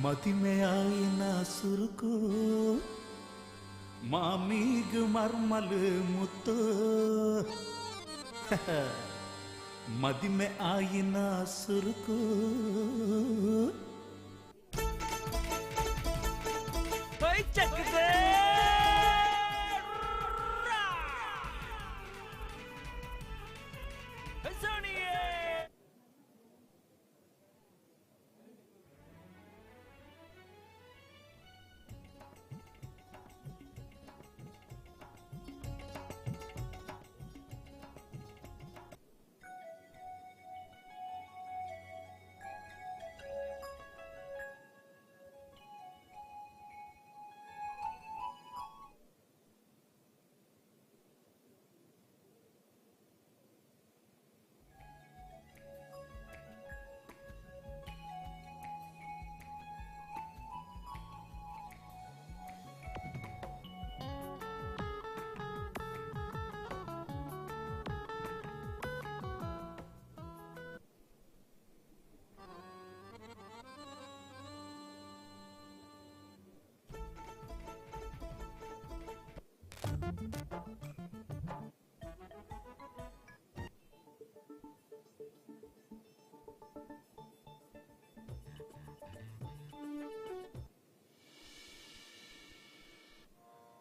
S9: मति में आई ना सुरुकु मामीग मर्मल मुत्तो मदि में आई ना सुरुकु
S19: चक दे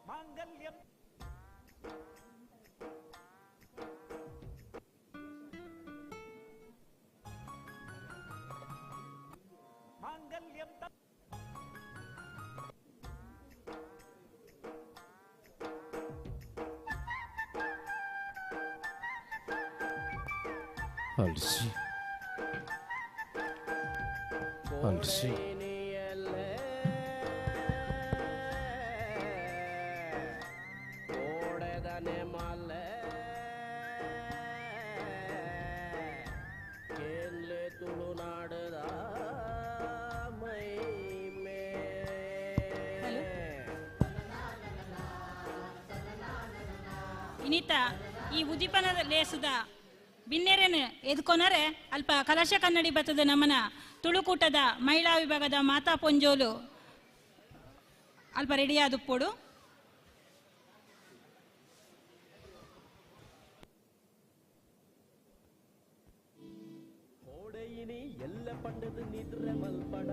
S2: मांगल्यम मांगल्यम
S20: Alci. Alci.
S4: ಇನಿತ ಈ ಉದಿಪನದ ಲೇಸುದ ಬಿನ್ನೆರೆನು ಎದ್ಕೊನರೆ ಅಲ್ಪ ಕಲಶ ಕನ್ನಡಿ ಬತ್ತದ ನಮನ ತುಳುಕೂಟದ ಮಹಿಳಾ ವಿಭಾಗದ ಮಾತಾ ಪೊಂಜೋಲು ಅಲ್ಪ ರೆಡಿಯಾದುಪ್ಪೋಡು.
S2: ನೀ ಎಲ್ಲ ಪಂಡದ ನಿದ್ರೆ ಮಲ್ಪಡ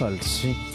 S20: falsi.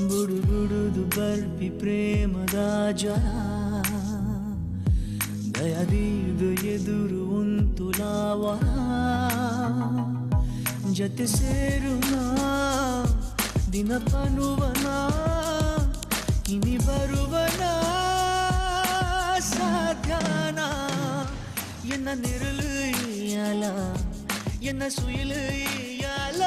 S22: ಬುಡುಗುಡುದು ಬರ್ಪಿ ಪ್ರೇಮದ ಜ್ವರ ದಯದೀದು ಎದುರು ಉಂಟು ಲಾವರ ಜೊತೆ ಸೇರುನ ದಿನಪನುವನ ಇನಿ ಬರುವನ ಸಾಧ್ಯಾನ ಎನ್ನ ನಿರಲು ಯಾಲ ಎನ್ನ ಸುಯಿಲು ಯಾಲ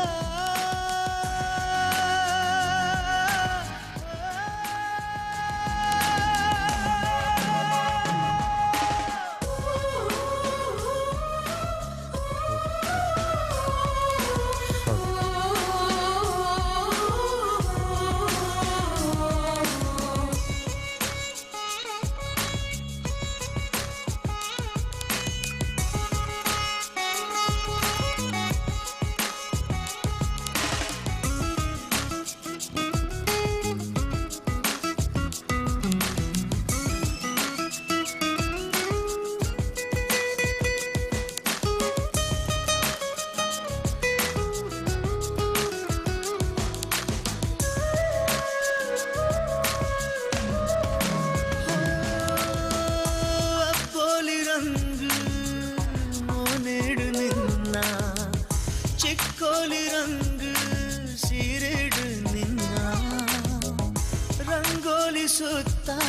S22: ಸುತ್ತ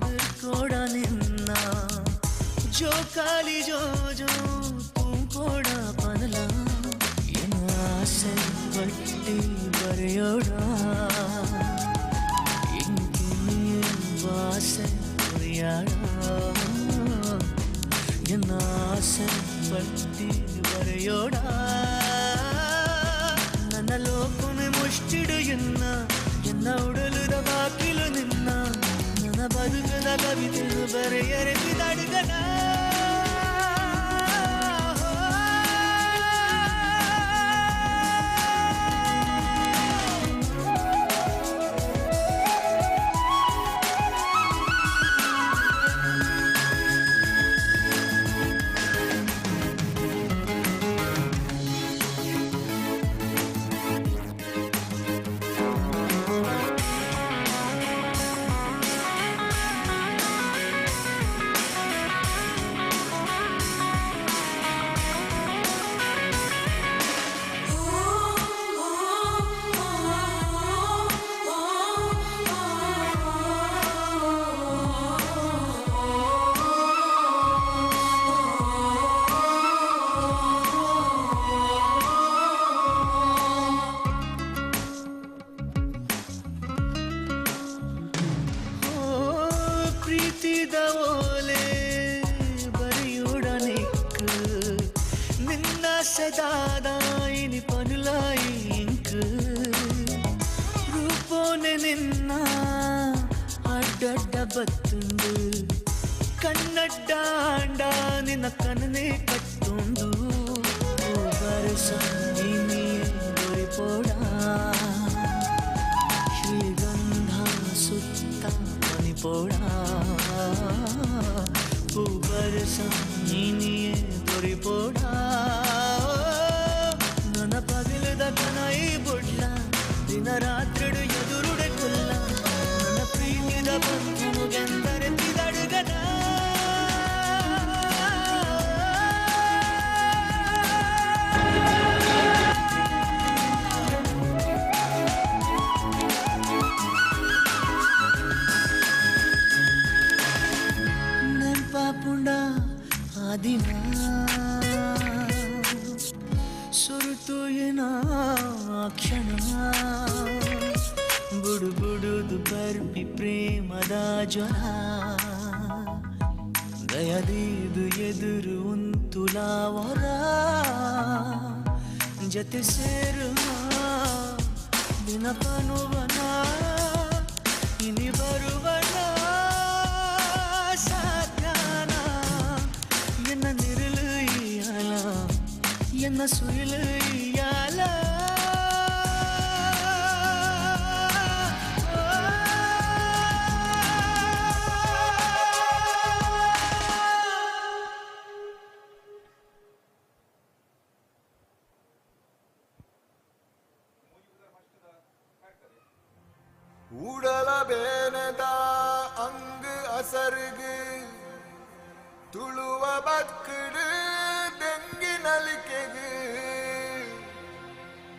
S22: ಬಿರ್ಕೋಡ ನಿನ್ನ ಜೋಕಾಲಿ ಜೋಜೋ ತುಂಕೋಡ ಪನಲ ಏನ ಆಸೆ ಬಟ್ಟಿ ಬರೆಯೋಡ ಇಂಕಿನಿಯ ವಾಸೆ ಉರಿಯಾಡ ಎನ್ನ ಆಸೆ ಬಟ್ಟಿ ಬರೆಯೋಡ ನನ್ನ ಲೋಕನೆ ಮುಷ್ಟಿಡು ಎನ್ನ ಉಡಲುದ ಬಾಕಿಲು ನಿನ್ನ ನನ್ನ ಬದುಕದ ಕವಿತೆಯು ಬರೆಯರೆ ಬಿದಡುಗನ దాదాయిని పనులాయి ఇంక రూపోనే నిన్న అడ్డడ్డ బత్తుండు కన్నడ్డాండ నిన్న కననే కట్టుండు వరసని దొరిపోడా శ్రీగంధ సుత్త పనిపోడా వరసని దొరిపోడా పగిలిద కనై బొడ్ల దిన రాత్రుడు ఎదురుడే కొల్ల ನನ್ನ ಪ್ರೀತಿದ ಬಂಧು ಗಂಧರೆತ್ತಿದಡುಗನ ನೆನ್ಪಾಪುಂಡ ಆದಿನ ಸುರುತು ಏನ ಕ್ಷಣ ಬುಡು ಬುಡುದು ಬರ್ಪಿ ಪ್ರೇಮದ ಜ್ವರ ದಯದೀದು ಎದುರು ಉಂತುಲಾವರ ಜೊತೆ ಸೇರು ದಿನಪನುವನ ಇನಿ ಬರುವನ ಸಾಧ್ಯಾನ ಎನ್ನ ನಿರಲು ಇಯಲ ಎನ್ನ ಸುಯಿಲು ಇಯಲ
S6: உடல பேனதா அங்கு அசருகு துளுவ பக்குடு தெங்கி நலிக்கெகு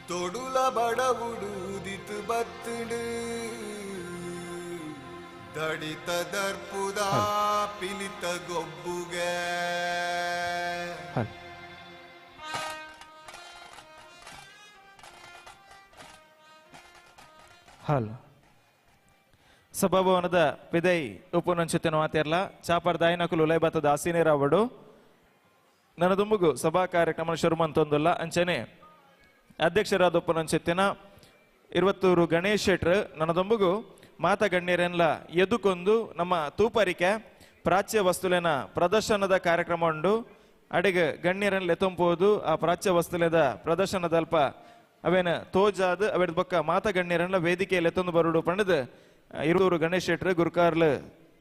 S6: தொடுல படவுடு உதித்து பத்துடு தடித்த தற்புதா பிலித்த கொப்புக
S5: ಹಲ್ ಸಭಾಭವನದ ವಿದೈ ಉಪನಂಚುತ್ತಿನ ಮಾತೆರ್ಲ ಚಾಪರ್ ದಾಯಿನಕುಲು ಉಲೈಬತ್ತದ ಆಸೀನೇರಾವಡು ನನ್ನ ದುಂಬುಗು ಸಭಾ ಕಾರ್ಯಕ್ರಮ ಶುರುಮಂತೊಂದುಲ್ಲ ಅಂಚನೆ ಅಧ್ಯಕ್ಷರಾದ ಉಪನಂಚುತ್ತಿನ ಇರುವತ್ತೂರು ಗಣೇಶ್ ಶೆಟ್ರ್ ನನ್ನ ದುಂಬುಗು ಮಾತ ಗಣ್ಯರೆನ್ಲ ಎದುಕೊಂದು ನಮ್ಮ ತೂಪರಿಕೆ ಪ್ರಾಚ್ಯ ವಸ್ತುಲಿನ ಪ್ರದರ್ಶನದ ಕಾರ್ಯಕ್ರಮ ಉಂಡು ಅಡಿಗೆ ಗಣ್ಯರೆನ್ಲ ಎತ್ತಂಪೋದು ಆ ಪ್ರಾಚ್ಯ ವಸ್ತುಲೆದ ಪ್ರದರ್ಶನದಲ್ಪ ಅವೇನ ತೋಜಾದ ಅವೇದ ಬೊಕ್ಕ ಮಾತ ಗಣ್ಯರೆನ್ಲ ವೇದಿಕೆಯಲ್ಲಿ ಎತ್ತೊಂದು ಬರುಡು ಪಂಡದು ಇರುವೂರು ಗಣೇಶ್ ಶೆಟ್ರ್ ಗುರುಕಾರ್ಲು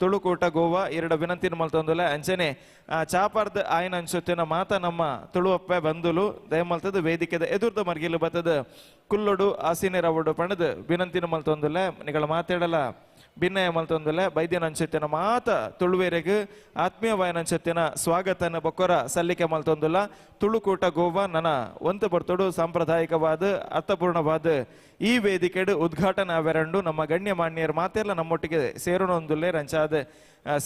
S5: ತುಳುಕೂಟ ಗೋವಾ ಎರಡು ವಿನಂತಿನ ಮಲ್ತೊಂದುಲ್ಲ ಅಂಚನೆ ಚಾಪಾರ್ದ ಆಯ್ನ ಅನ್ಸುತ್ತಿನ ಮಾತ ನಮ್ಮ ತುಳುವಪ್ಪೆ ಬಂದುಲು ದಯಮಲ್ತದ ವೇದಿಕೆದ ಎದುರ್ದ ಮರ್ಗಿಲು ಬತ್ತದ ಕುಲ್ಲೊಡು ಆಸೀನೇರಾವಡು ಪಣದು ವಿನಂತಿನ ಮಲ್ತೊಂದುಲ್ಲ ನಿಗಳ ಮಾತಾಡಲ ಭಿನ್ನಯ ಮಲ್ತೊಂದುಲೆ ಬೈದ್ಯ ನಂಚೆತ್ತಿನ ಮಾತ ತುಳುವೇರೆಗ್ ಆತ್ಮೀಯವಾಯ ನಂಚೆತ್ತಿನ ಸ್ವಾಗತನ ಬೊಕ್ಕರ ಸಲ್ಲಿಕೆ ಮಲ್ತೊಂದುಲ್ಲ ತುಳುಕೂಟ ಗೋವಾ ನನ ಒಂತ ಬರ್ತೋಡು ಸಾಂಪ್ರದಾಯಿಕವಾದ ಅರ್ಥಪೂರ್ಣವಾದ ಈ ವೇದಿಕೆಡ್ ಉದ್ಘಾಟನಾ ಅವೆರಂಡು ನಮ್ಮ ಗಣ್ಯ ಮಾನ್ಯರು ಮಾತೆಲ್ಲ ನಮ್ಮೊಟ್ಟಿಗೆ ಸೇರೋಣೊಂದುಲ್ಲೆ ರಂಚಾದ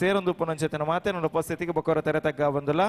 S5: ಸೇರೊಂದುಪ್ಪು ನಂಚೆತ್ತಿನ ಮಾತೆ ನನ್ನ ಉಪಸ್ಥಿತಿಗೆ ಬೊಕ್ಕರ ತೆರೆತಗ್ಗ ಬಂದುಲ್ಲ.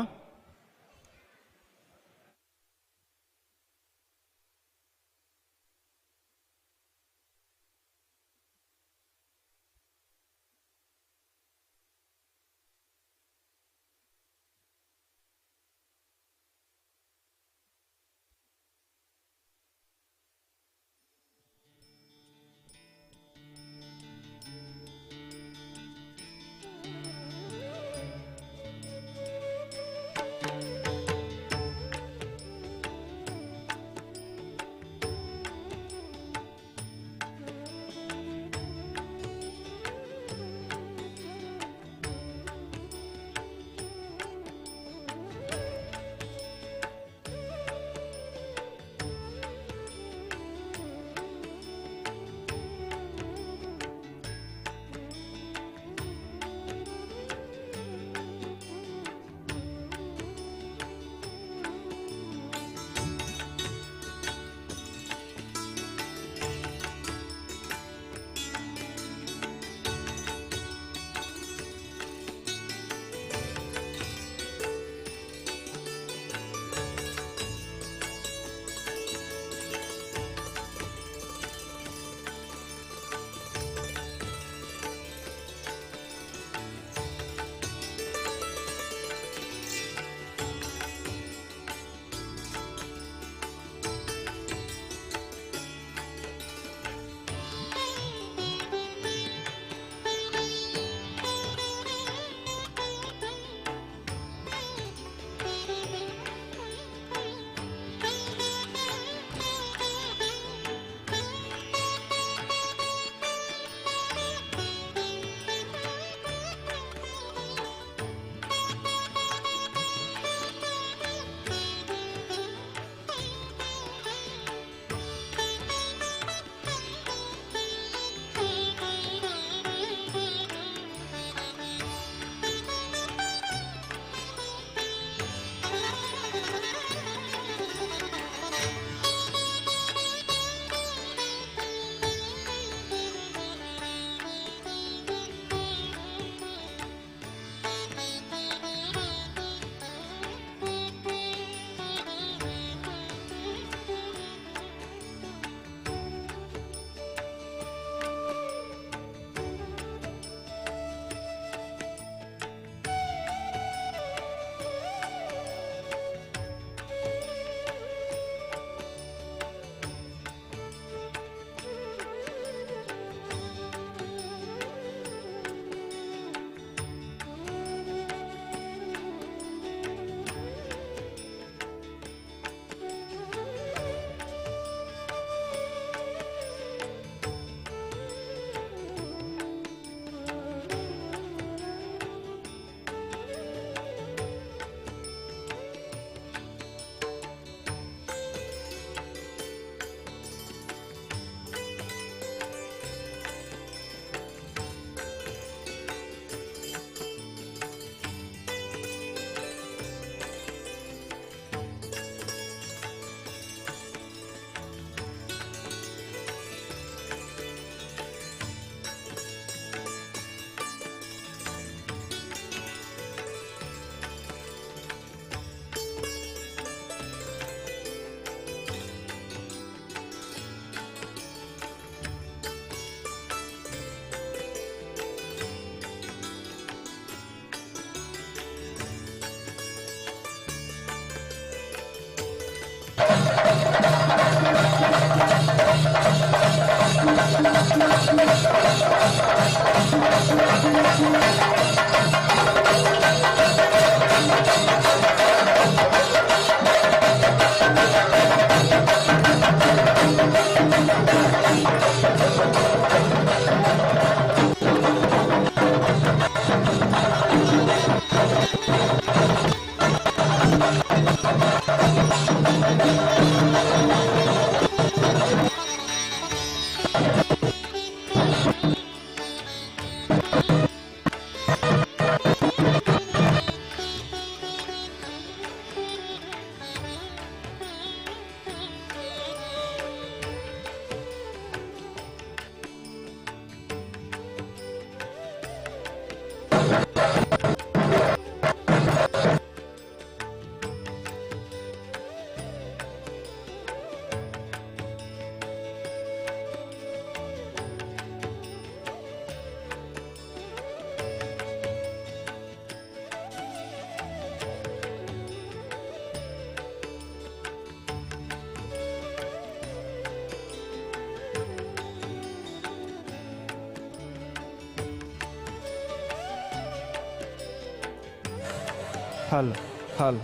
S5: ಹಲ್ ಹಲ್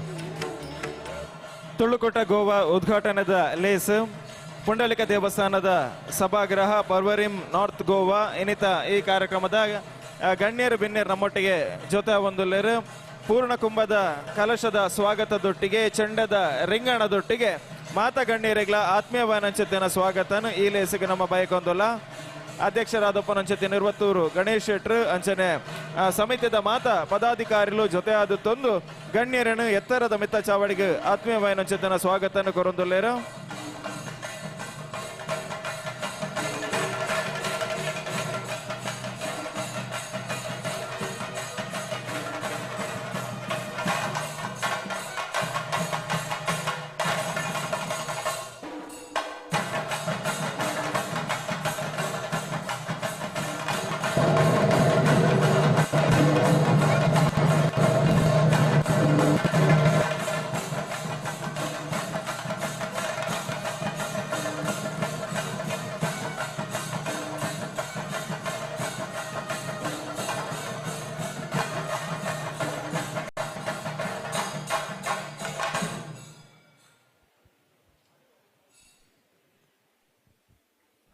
S5: ತುಳುಕೋಟ ಗೋವಾ ಉದ್ಘಾಟನೆದ ಲೇಸ್ ಪುಂಡಲಿಕ ದೇವಸ್ಥಾನದ ಸಭಾಗೃಹ ಪರ್ವರಿಂ ನಾರ್ತ್ ಗೋವಾ ಇನ್ನಿತ ಈ ಕಾರ್ಯಕ್ರಮದ ಗಣ್ಯರು ಬಿನ್ಯರು ನಮ್ಮೊಟ್ಟಿಗೆ ಜೊತೆ ಒಂದುಲ್ಲೇರು ಪೂರ್ಣ ಕುಂಭದ ಕಲಶದ ಸ್ವಾಗತದೊಟ್ಟಿಗೆ ಚಂಡದ ರಿಂಗಣದೊಟ್ಟಿಗೆ ಮಾತ ಗಣ್ಯರಿಗಳ ಆತ್ಮೀಯವಾನಂಚತ್ತಿನ ಸ್ವಾಗತನು ಈ ಲೇಸಿಗೆ ನಮ್ಮ ಬಯಕೊಂದಲ್ಲ ಅಧ್ಯಕ್ಷರಾದಪ್ಪ ನಂಚತಿ ನಿರ್ವತ್ತೂರು ಗಣೇಶ್ ಶೆಟ್ರು ಅಂಚನೆ ಸಮಿತಿದ ಮಾತ ಪದಾಧಿಕಾರಿಗಳು ಜೊತೆ ಆದತ್ತೊಂದು ಗಣ್ಯರನ್ನು ಎತ್ತರದ ಮಿತ್ತ ಚಾವಡಿಗೆ ಆತ್ಮೀಯವಾನಂಚತ್ತಿನ ಸ್ವಾಗತನು ಕೊರೊಂದುಲ್ಲೇರು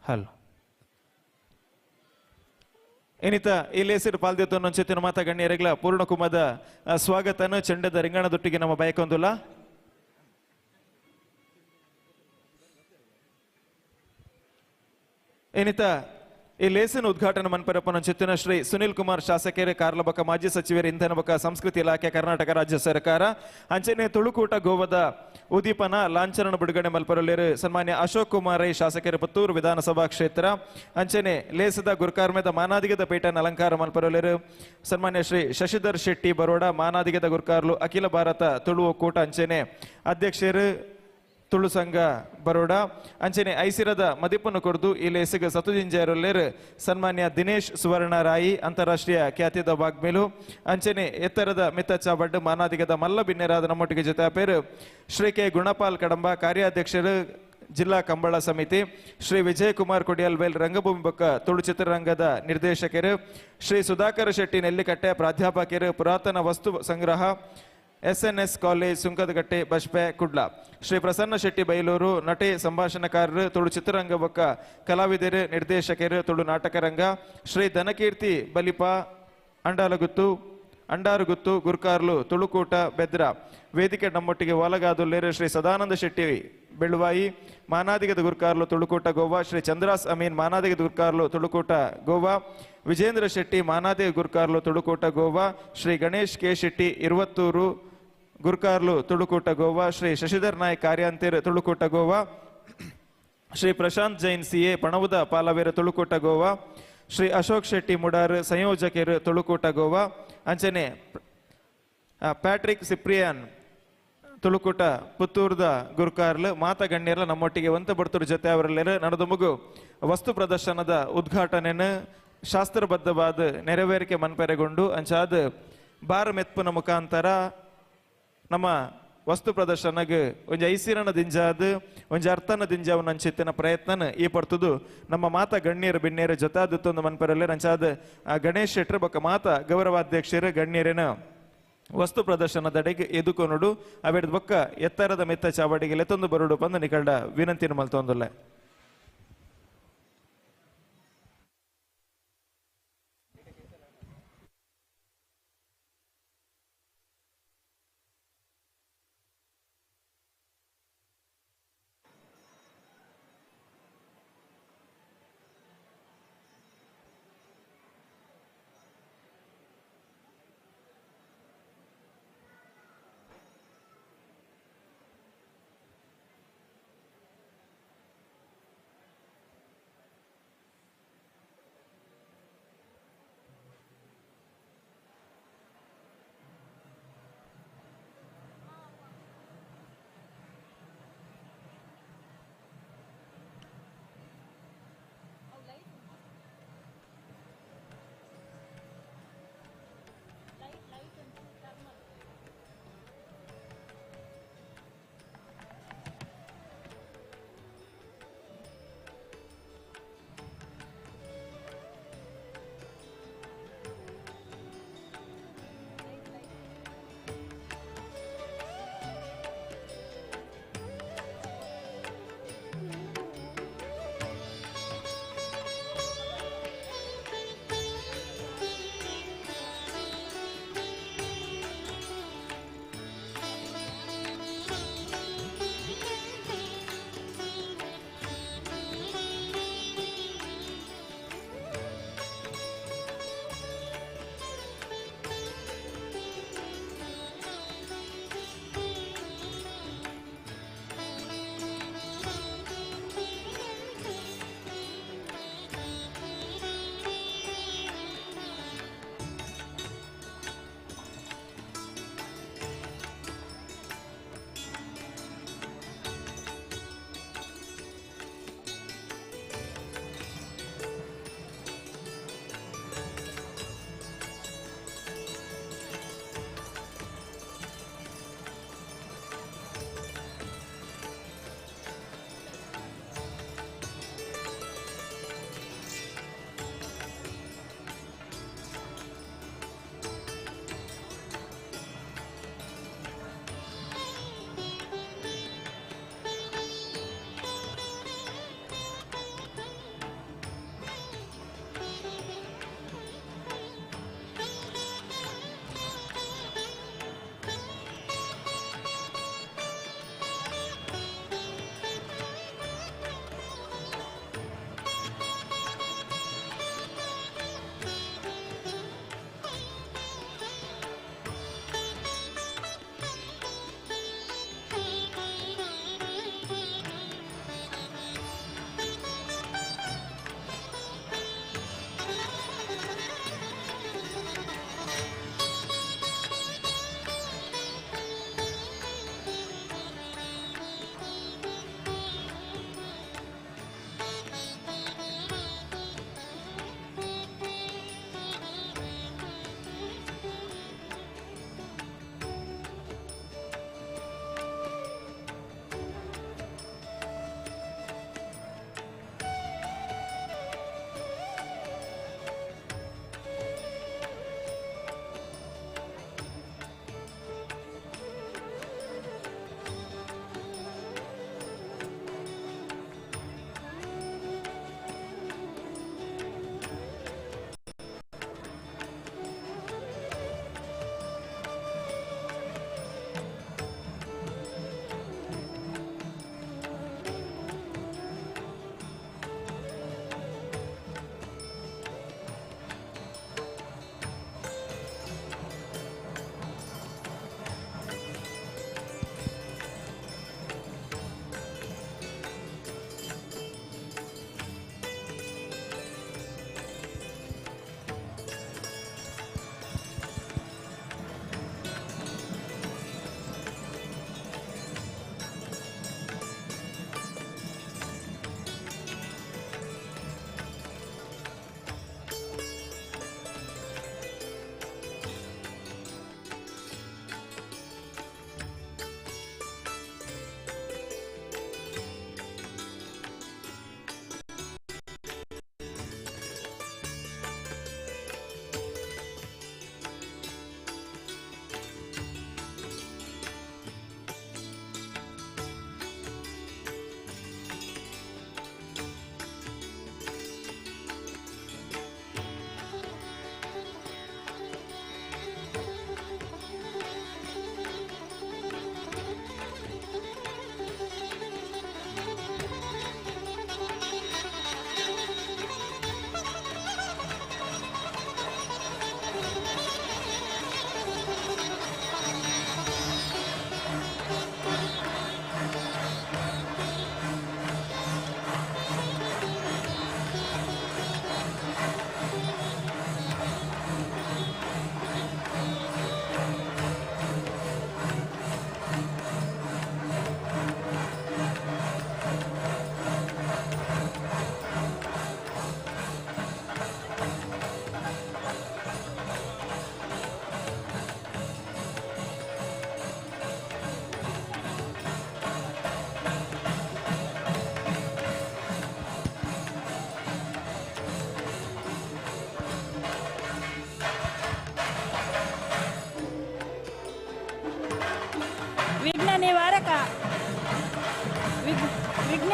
S5: ಹಲೋ ಇನ್ನಿತ ಇಲ್ಲಿ ಹೆಸರು ಪಾಲ್ದಿತ್ತು ನೊಂಚೆತ್ತಿನ ಮಾತ ಗಣ್ಯರಿಗಳ ಪೂರ್ಣ ಕುಂಭದ ಸ್ವಾಗತನು ಚಂಡದ ರಿಂಗಣದೊಟ್ಟಿಗೆ ನಮ್ಮ ಬಯಕೊಂದುಲ್ಲ ಇನ್ನಿತ ಈ ಲೇಸಿನ ಉದ್ಘಾಟನೆ ಮನ್ಪರಪ್ಪ ನೊಂಚೆತ್ತಿನ ಶ್ರೀ ಸುನಿಲ್ ಕುಮಾರ್ ಶಾಸಕರೇ ಕಾರ್ಲಬಕ ಮಾಜಿ ಸಚಿವರು ಇಂಧನ ಬಕ ಸಂಸ್ಕೃತಿ ಇಲಾಖೆ ಕರ್ನಾಟಕ ರಾಜ್ಯ ಸರ್ಕಾರ ಅಂಚನೆ ತುಳುಕೂಟ ಗೋವದ ಉದೀಪನ ಲಾಂಛನ ಬಿಡುಗಡೆ ಮಲ್ಪರಲ್ಲೇರು ಸನ್ಮಾನ್ಯ ಅಶೋಕ್ ಕುಮಾರ್ ರೈ ಶಾಸಕರ ಪುತ್ತೂರು ವಿಧಾನಸಭಾ ಕ್ಷೇತ್ರ ಅಂಚನೆ ಲೇಸದ ಗುರ್ಕಾರ್ಮೆದ ಮಾನಾದಿಗದ ಪೇಟನ ಅಲಂಕಾರ ಮಲ್ಪರಲ್ಲೇರು ಸನ್ಮಾನ್ಯ ಶ್ರೀ ಶಶಿಧರ್ ಶೆಟ್ಟಿ ಬರೋಡ ಮಾನಾದಿಗದ ಗುರ್ಕಾರ್ಲು ಅಖಿಲ ಭಾರತ ತುಳು ಒಕ್ಕೂಟ ಅಂಚನೆ ಅಧ್ಯಕ್ಷರು ತುಳು ಸಂಘ ಬರೋಡ ಅಂಚನೆ ಐಸಿರದ ಮದಿಪನ್ನು ಕೊರದು ಇಲ್ಲಿ ಎಸಿಗ ಸತುಜಿಂಜೇರಲ್ಲೇರು ಸನ್ಮಾನ್ಯ ದಿನೇಶ್ ಸುವರ್ಣ ರಾಯಿ ಅಂತಾರಾಷ್ಟ್ರೀಯ ಖ್ಯಾತಿದ ಬಾಗ್ಮೇಲು ಅಂಚನೆ ಎತ್ತರದ ಮಿತ್ತ ಚಾಬಡ್ಡು ಮಾನಾದಿಗದ ಮಲ್ಲ ಬಿನ್ನೆರಾದ ನಮ್ಮೊಟ್ಟಿಗೆ ಜೊತೆ ಪೇರು ಶ್ರೀ ಕೆ ಗುಣಪಾಲ್ ಕಡಂಬ ಕಾರ್ಯಾಧ್ಯಕ್ಷರು ಜಿಲ್ಲಾ ಕಂಬಳ ಸಮಿತಿ ಶ್ರೀ ವಿಜಯ್ ಕುಮಾರ್ ಕೊಡಿಯಲ್ವೇಲ್ ರಂಗಭೂಮಿ ಬೊಕ್ಕ ತುಳು ಚಿತ್ರರಂಗದ ನಿರ್ದೇಶಕರು ಶ್ರೀ ಸುಧಾಕರ ಶೆಟ್ಟಿ ನೆಲ್ಲಿಕಟ್ಟೆ ಪ್ರಾಧ್ಯಾಪಕರು ಪುರಾತನ ವಸ್ತು ಸಂಗ್ರಹ SNS ಕಾಲೇಜ್ ಸುಂಕದಗಟ್ಟೆ ಬಸ್ಪೆ ಕುಡ್ಲ ಶ್ರೀ ಪ್ರಸನ್ನ ಶೆಟ್ಟಿ ಬೈಲೂರು ನಟಿ ಸಂಭಾಷಣಕಾರರು ತುಳು ಚಿತ್ರರಂಗ ಬೊಕ್ಕ ಕಲಾವಿದರು ನಿರ್ದೇಶಕರು ತುಳು ನಾಟಕ ರಂಗ ಶ್ರೀ ಧನಕೀರ್ತಿ ಬಲಿಪ ಅಂಡಾರುಗುತ್ತು ಗುರ್ಕಾರ್ಲು ತುಳುಕೂಟ ಬೆದ್ರ ವೇದಿಕೆ ನಮ್ಮೊಟ್ಟಿಗೆ ಒಲಗಾದುಲ್ಲೇರು ಶ್ರೀ ಸದಾನಂದ ಶೆಟ್ಟಿ ಬೆಳುವಾಯಿ ಮಾನಾದಿಗದ ಗುರ್ಕಾರ್ಲು ತುಳುಕೂಟ ಗೋವಾ ಶ್ರೀ ಚಂದ್ರಾಸ್ ಅಮೀನ್ ಮಾನಾದಿಗದ ಗುರ್ಕಾರ್ಲು ತುಳುಕೂಟ ಗೋವಾ ವಿಜೇಂದ್ರ ಶೆಟ್ಟಿ ಮಾನಾದಿಗ ಗುರ್ಕಾರ್ಲು ತುಳುಕೂಟ ಗೋವಾ ಶ್ರೀ ಗಣೇಶ್ ಕೆ ಶೆಟ್ಟಿ ಇರುವತ್ತೂರು ಗುರ್ಕಾರ್ಲು ತುಳುಕೂಟ ಗೋವಾ ಶ್ರೀ ಶಶಿಧರ್ ನಾಯ್ಕ್ ಕಾರ್ಯಾಂತಿರ್ ತುಳುಕೂಟ ಗೋವಾ ಶ್ರೀ ಪ್ರಶಾಂತ್ ಜೈನ್ CA ಪಣವುದ ಪಾಲವೇರು ತುಳುಕೂಟ ಗೋವಾ ಶ್ರೀ ಅಶೋಕ್ ಶೆಟ್ಟಿ ಮುಡಾರ್ ಸಂಯೋಜಕರು ತುಳುಕೂಟ ಗೋವಾ ಅಂಚನೆ ಪ್ಯಾಟ್ರಿಕ್ ಸಿಪ್ರಿಯಾನ್ ತುಳುಕೂಟ ಪುತ್ತೂರ್ದ ಗುರ್ಕಾರ್ಲು ಮಾತ ಗಣ್ಯರ್ಲ ನಮ್ಮೊಟ್ಟಿಗೆ ಒಂತ ಬಡ್ತೂರು ಜೊತೆ ಅವರಲ್ಲೇರು ನಡೆದು ಮುಗು ವಸ್ತು ಪ್ರದರ್ಶನದ ಉದ್ಘಾಟನೆಯನ್ನು ಶಾಸ್ತ್ರಬದ್ಧವಾದ ನೆರವೇರಿಕೆ ಮನ್ಪೆರೆಗೊಂಡು ಅಂಚಾದ ಬಾರ ಮೆತ್ಪುನ ಮುಖಾಂತರ ನಮ್ಮ ವಸ್ತು ಪ್ರದರ್ಶನಗೆ ಒಂಜಿ ಐಸಿರನ ದಿಂಜಾದ ಒಂಜಿ ಅರ್ಥನ ದಿಂಜಾವನ್ನ ಅಂಚಿತ್ತಿನ ಪ್ರಯತ್ನನ ಈ ಪಡ್ತುದು ನಮ್ಮ ಮಾತ ಗಣ್ಯರು ಬಿನ್ನೇರು ಜೊತಾದತ್ತೊಂದು ಮನ್ಪೆರಲ್ಲೇ ಅಂಚಾದ ಗಣೇಶ್ ಶೆಟ್ರು ಬೊಕ್ಕ ಮಾತ ಗೌರವಾಧ್ಯಕ್ಷರು ಗಣ್ಯರಿನ ವಸ್ತು ಪ್ರದರ್ಶನದಡೆಗೆ ಎದುಕೊನುಡು ಅವೆಡ್ ಬೊಕ್ಕ ಎತ್ತರದ ಮೆತ್ತ ಚಾವಡಿಗೆ ಲೆತ್ತೊಂದು ಬರುಡು ಬಂದು ನಿಕಲ್ಡ ವಿನಂತಿನ ಮಲ್ತೊಂದುಲ್ಲೆ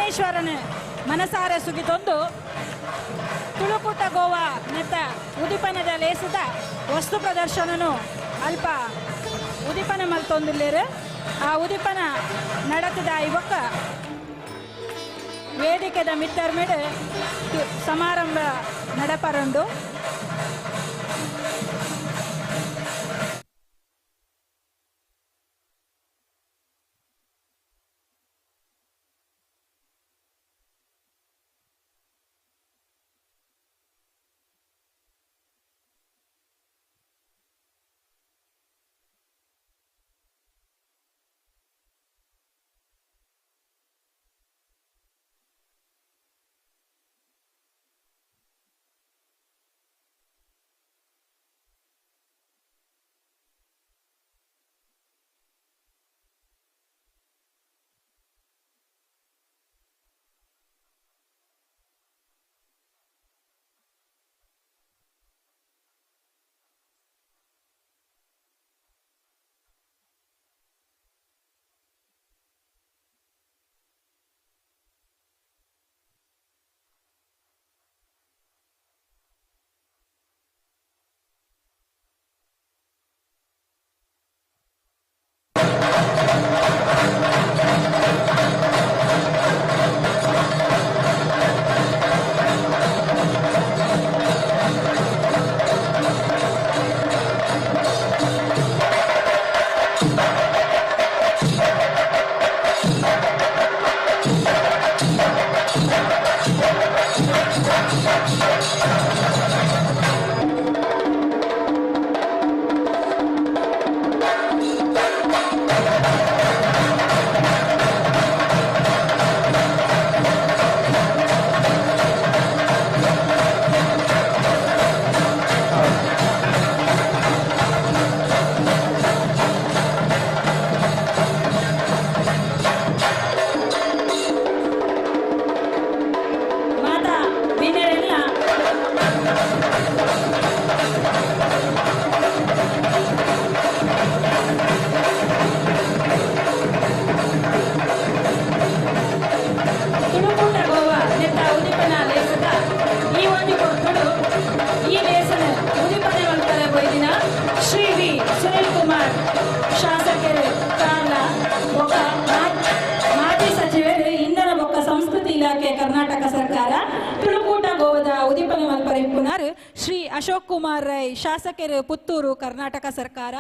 S4: ವಿಘ್ನೇಶ್ವರನ ಮನಸಾರೆ ಸುಗಿತೊಂದು ತುಳುಕೂಟ ಗೋವಾ ನೆತ್ತ ಉದಿಪನದ ಲೇಸಿದ ವಸ್ತು ಪ್ರದರ್ಶನನು ಅಲ್ಪ ಉದಿಪನ ಮಲ್ತೊಂದುಲ್ಲೇರು ಆ ಉದಿಪನ ನಡತದ ಇವಕ್ಕ ವೇದಿಕೆದ ಮಿತ್ತರ್ಮಿಡ್ ಸಮಾರಂಭ ನಡಪರಂಡು ಕರ್ನಾಟಕ ಸರ್ಕಾರ ತುಳುಕೂಟ ಗೋವದ ಉದಿಪನೆ ಮಲ್ಪರೆ ಪುನರ್ ಶ್ರೀ ಅಶೋಕ್ ಕುಮಾರ್ ರೈ ಶಾಸಕರು ಪುತ್ತೂರು ಕರ್ನಾಟಕ ಸರ್ಕಾರ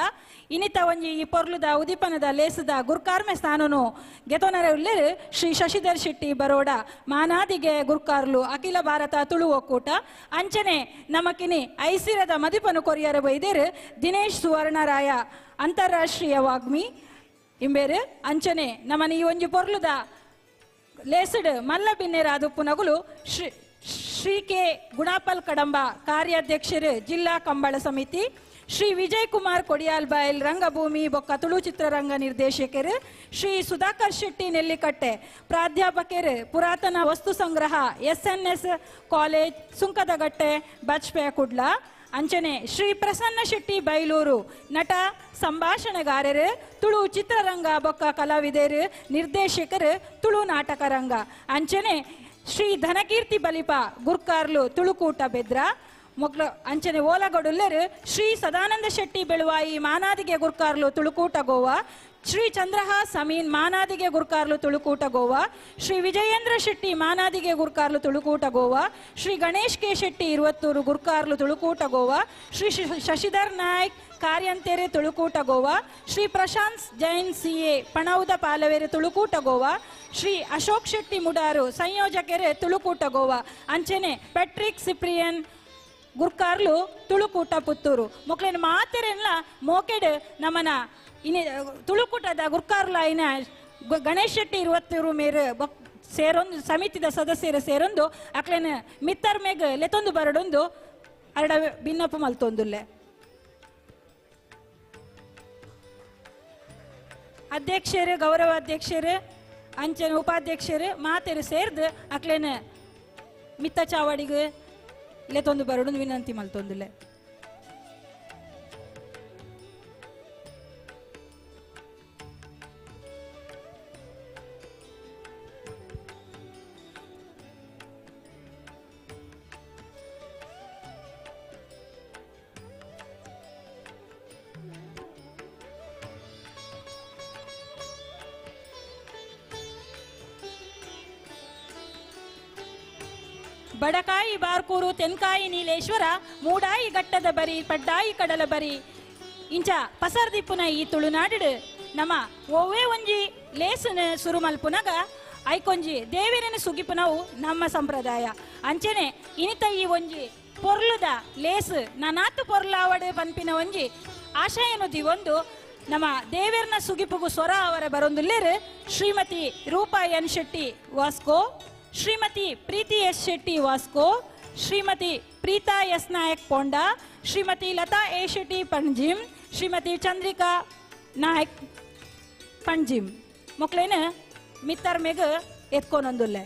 S4: ಇನ್ನಿತ ಒಂಜಿ ಈ ಪೊರ್ಲುದ ಉದಿಪನದ ಲೇಸದ ಗುರ್ಕಾರ್ಮೆ ಸ್ಥಾನನು ಗೆತೊನರೆ ಉಲ್ಲೇರು ಶ್ರೀ ಶಶಿಧರ್ ಶೆಟ್ಟಿ ಬರೋಡ ಮಾನಾದಿಗೆ ಗುರ್ಕಾರ್ಲು ಅಖಿಲ ಭಾರತ ತುಳು ಒಕ್ಕೂಟ ಅಂಚನೆ ನಮಕಿನಿ ಐಸಿರದ ಮದಿಪನು ಕೊರಿಯರ ಬೈದೇರು ದಿನೇಶ್ ಸುವರ್ಣರಾಯ ಅಂತಾರಾಷ್ಟ್ರೀಯ ವಾಗ್ಮಿ ಇಂಬೇರು ಅಂಚನೆ ನಮನ ಈ ಒಂಜಿ ಪೊರ್ಲುದ ಲೇಸಡ್ ಮಲ್ಲ ಬಿನ್ನೆರಾದು ಪುನಗುಲು ಶ್ರೀ ಕೆ ಗುಣಾಪಲ್ ಕಡಂಬ ಕಾರ್ಯಾಧ್ಯಕ್ಷರು ಜಿಲ್ಲಾ ಕಂಬಳ ಸಮಿತಿ ಶ್ರೀ ವಿಜಯ್ ಕುಮಾರ್ ಕೊಡಿಯಾಲ್ ಬಾಯಲ್ ರಂಗಭೂಮಿ ಬೊಕ್ಕ ತುಳು ಚಿತ್ರರಂಗ ನಿರ್ದೇಶಕರು ಶ್ರೀ ಸುಧಾಕರ್ ಶೆಟ್ಟಿ ನೆಲ್ಲಿಕಟ್ಟೆ ಪ್ರಾಧ್ಯಾಪಕರು ಪುರಾತನ ವಸ್ತು ಸಂಗ್ರಹ SNS ಕಾಲೇಜ್ ಸುಂಕದಗಟ್ಟೆ ಬಜ್ಪೆ ಕುಡ್ಲ ಅಂಚನೆ ಶ್ರೀ ಪ್ರಸನ್ನ ಶೆಟ್ಟಿ ಬೈಲೂರು ನಟ ಸಂಭಾಷಣೆಗಾರರು ತುಳು ಚಿತ್ರರಂಗ ಬೊಕ್ಕ ಕಲಾವಿದರು ನಿರ್ದೇಶಕರು ತುಳು ನಾಟಕ ರಂಗ ಅಂಚನೆ ಶ್ರೀ ಧನಕೀರ್ತಿ ಬಲಿಪ ಗುರ್ಕಾರ್ಲು ತುಳುಕೂಟ ಬೆದ್ರ ಮೊಗ್ಲು ಅಂಚನೆ ಓಲಗಡುಲ್ಲರು ಶ್ರೀ ಸದಾನಂದ ಶೆಟ್ಟಿ ಬೆಳುವಾಯಿ ಮಾನಾದಿಗೆ ಗುರ್ಕಾರ್ಲು ತುಳುಕೂಟ ಗೋವಾ ಶ್ರೀ ಚಂದ್ರಹಾಸ್ ಸಮೀನ್ ಮಾನಾದಿಗೆ ಗುರ್ಕಾರ್ಲು ತುಳುಕೂಟ ಗೋವಾ ಶ್ರೀ ವಿಜಯೇಂದ್ರ ಶೆಟ್ಟಿ ಮಾನಾದಿಗೆ ಗುರ್ಕಾರ್ಲು ತುಳುಕೂಟ ಗೋವಾ ಶ್ರೀ ಗಣೇಶ್ ಕೆ ಶೆಟ್ಟಿ ಇರುವತ್ತೂರು ಗುರ್ಕಾರ್ಲು ತುಳುಕೂಟ ಗೋವಾ ಶ್ರೀ ಶಶಿಧರ್ ನಾಯ್ಕ್ ಕಾರ್ಯಂತೆರೆ ತುಳುಕೂಟ ಗೋವಾ ಶ್ರೀ ಪ್ರಶಾಂತ್ ಜೈನ್ CA ಪಣೌದ ಪಾಲವೇರು ತುಳುಕೂಟ ಗೋವಾ ಶ್ರೀ ಅಶೋಕ್ ಶೆಟ್ಟಿ ಮುಡಾರು ಸಂಯೋಜಕರು ತುಳುಕೂಟ ಗೋವಾ ಅಂಚನೆ ಪೆಟ್ರಿಕ್ ಸಿಪ್ರಿಯನ್ ಗುರ್ಕಾರ್ಲು ತುಳುಕೂಟ ಪುತ್ತೂರು ಮೊಕ್ಲೇನು ಮಾತೆರೆಲ್ಲ ಮೋಕೆಡ್ ನಮನ ಇನ್ನು ತುಳುಕೂಟದ ಗುರ್ಕಾರ್ಲ ಇನ ಗಣೇಶ್ ಶೆಟ್ಟಿ ಇರುವತ್ತೂರು ಮೇರು ಸೇರೊಂದು ಸಮಿತಿದ ಸದಸ್ಯರು ಸೇರೊಂದು ಅಕ್ಲೇನ ಮಿತ್ತರ್ ಮೇಗ್ ಲೆತೊಂದು ಬರಡೊಂದು ಅರಡ ಭಿನ್ನಪ್ಪು ಮಲ್ತೊಂದುಲ್ಲೆ ಅಧ್ಯಕ್ಷರು ಗೌರವ ಅಧ್ಯಕ್ಷರು ಅಂಚನೆ ಉಪಾಧ್ಯಕ್ಷರು ಮಾತೆರು ಸೇರ್ದು ಅಕ್ಲೇನ ಮಿತ್ತ ಚಾವಡಿಗೆ ಲೆತೊಂದು ಬರಡು ವಿನಂತಿ ಮಲ್ತೊಂದುಲ್ಲೆ ಬಡಕಾಯಿ ಬಾರ್ಕೂರು ತೆನ್ಕಾಯಿ ನೀಲೇಶ್ವರ ಮೂಡಾಯಿ ಗಟ್ಟದ ಬರಿ ಪಡ್ಡಾಯಿ ಕಡಲ ಬರಿ ಇಂಚ ಪಸರ್ದಿಪ್ಪುನ ಈ ತುಳುನಾಡಿಡು ನಮ್ಮ ಓವೇ ಒಂಜಿ ಲೇಸನ ಸುರುಮಲ್ಪುನಗ ಐಕೊಂಜಿ ದೇವಿರನ ಸುಗಿಪುನವು ನಮ್ಮ ಸಂಪ್ರದಾಯ ಅಂಚನೆ ಇನಿತ ಈ ಒಂಜಿ ಪೊರ್ಲುದ ಲೇಸ್ ನಾನಾತು ಪೊರ್ಲಾವಡೆ ಪನ್ಪಿನ ಒಂಜಿ ಆಶಯನುದಿ ಒಂದು ನಮ್ಮ ದೇವೇರ್ನ ಸುಗಿಪುಗು ಸ್ವರ ಅವರ ಬರೊಂದುಲ್ಲೇರು Shrimati Roopa N Shetty Vasco, Shrimati Preeti S Shetty Vasco, Shrimati Preetha S Nayak Ponda, Shrimati Lata A Shetty Panjim, Shrimati Chandrika Nayak Panjim ಮೊಕ್ಲೇನ ಮಿತ್ತರ್ ಮೇಗ ಎತ್ಕೊನೊಂದುಲ್ಲೆ.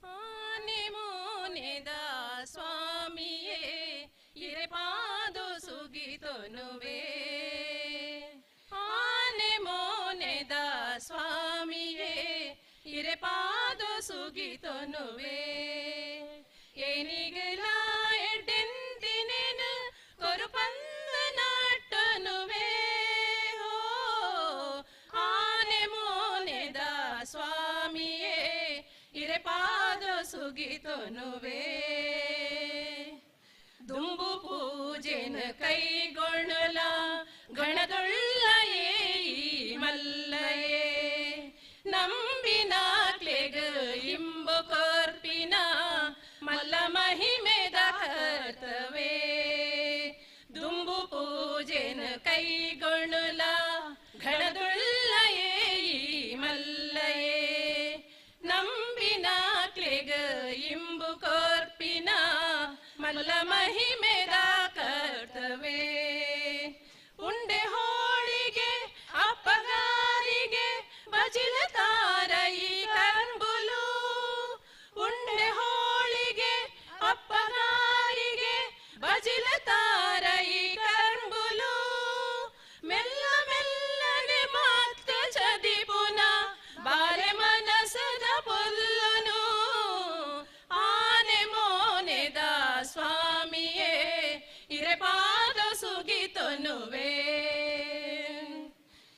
S10: ಆನೆ ಮೋನೆದ ಸ್ವಾಮಿಯೇ ಇರೆಪಾದು ಸುಗಿತೊನುವೆ, ಆನೆ ಮೋನೆದ ಸ್ವಾಮಿಯೇ ಇರೆಪಾದು ಸುಗಿತೊನುವೆ, ಏನಿಗಲ ಎಡ್ಡೆಂತಿನೇನು ಕೊರುಪಂದ ನಾಟನುವೆ, ಆನೆ ಮೋನೆದ ಸ್ವಾಮಿಯೇ ಇರೆಪಾದ ಸುಗಿತೊನುವೆ, ದುಂಬು ಪೂಜೆನ ಕೈಗೊಳ್ಳಲ ಗಣದೊಳ್ಳಯೇ ಮಲ್ಲಯೇ, ನಂಬಿನ ಕ್ಲೆಗ ಇಂಬು ಕೊರ್ಪಿನ ಮಲ್ಲ ಮಹಿಮೆದ ಕರ್ತವೇ, ದುಂಬು ಪೂಜೆನ ಕೈಗೊಳ್ಳಲ ಗಣದೊಳ್ಳಯೇ ಮಲ್ಲಯೇ, ನಂಬಿನ ಕ್ಲೆಗ ಇಂಬು ಕೊರ್ಪಿನ ಮಲ್ಲ ಮಹಿಮೆದ ಕರ್ತವೇ, ಉಂಡೆ ಹೋಳಿಗೆ ಅಪ್ಪಗಾರಿಗೆ ಬಜಿಲ ತಾರಯಿ ಕರ್ಬುಲು, ಉಂಡೆ ಹೋಳಿಗೆ ಅಪ್ಪಗಾರಿಗೆ ಬಜಿಲ ತಾರಯಿ ಕರ್ಬುಲು, ಮೆಲ್ಲ ಮೆಲ್ಲನೆ ಮಾತು ಚದಿಪುನ ಬಾರೆ ಮನಸದ ಪುಲ್ಲನು, ಆನೆ ಮೋನೆದ ಸ್ವಾಮಿಯೇ ಇರೆಪಾದ ಸುಗಿತೊನುವೆ,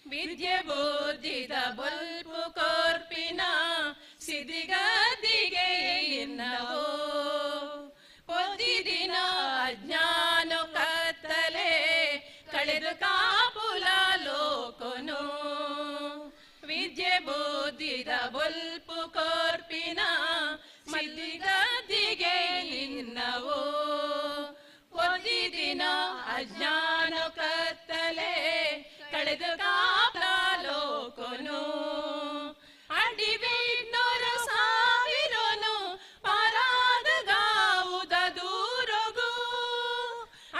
S10: ವಿದ್ಯೆ ಬುದ್ಧಿದ ಬಲ್ಪು ಕೊರ್ಪಿನ ಸಿದಿಗದಿಗೆ ಇನ್ನವೋ, ಪೊದ್ದಿದಿನ ಅಜ್ಞಾನ ಕತ್ತಲೆ ಕಳೆದು ಕಾಪುಲ ಲೋಕನು, ವಿದ್ಯೆ ಬುದ್ಧಿದ ಬಲ್ಪು ಕೊರ್ಪಿನ ಸಿದಿಗದಿಗೆ ಇನ್ನವೋ, ಪೊದ್ದಿದಿನ ಅಜ್ಞಾನ ಕತ್ತಲೆ ಕಳೆದು ಕಾಪುಲ ಲೋಕನು, ಅಡಿವಿನ್ನೊರ ಸಾವಿರನು ಪಾರಾದ ಗಾವುದ ದೂರಗು,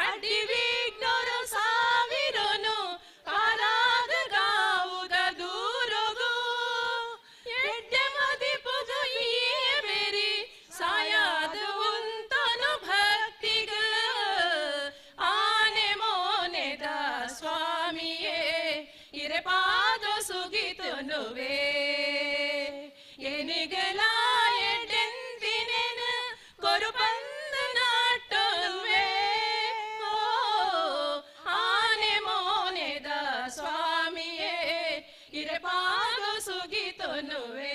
S10: ಅಡಿವಿನ್ನೊರ ಸಾವಿರನು ಪಾರಾದ ಗಾವುದ ದೂರಗು, ಎಡ್ಡೆ ಮದಿಪುದ ಈ ಬೆರಿ ಸಾಯಾದ ಉಂತನು ಭಕ್ತಿಗ, ಆನೆ ಮೋನೆದ ಸ್ವಾಮಿಯೇ ಇರೆಪಾದ ಸುಗಿತೊನುವೆ, ಏನಿಗಲ ಎಡ್ಡೆಂತಿನೆನ ಕೊರುಪಂದ ನಾಟೊನುವೆ, ಆನೆ ಮೋನೆದ ಸ್ವಾಮಿಯೇ ಇರೆಪಾದ ಸುಗಿತೊನುವೆ.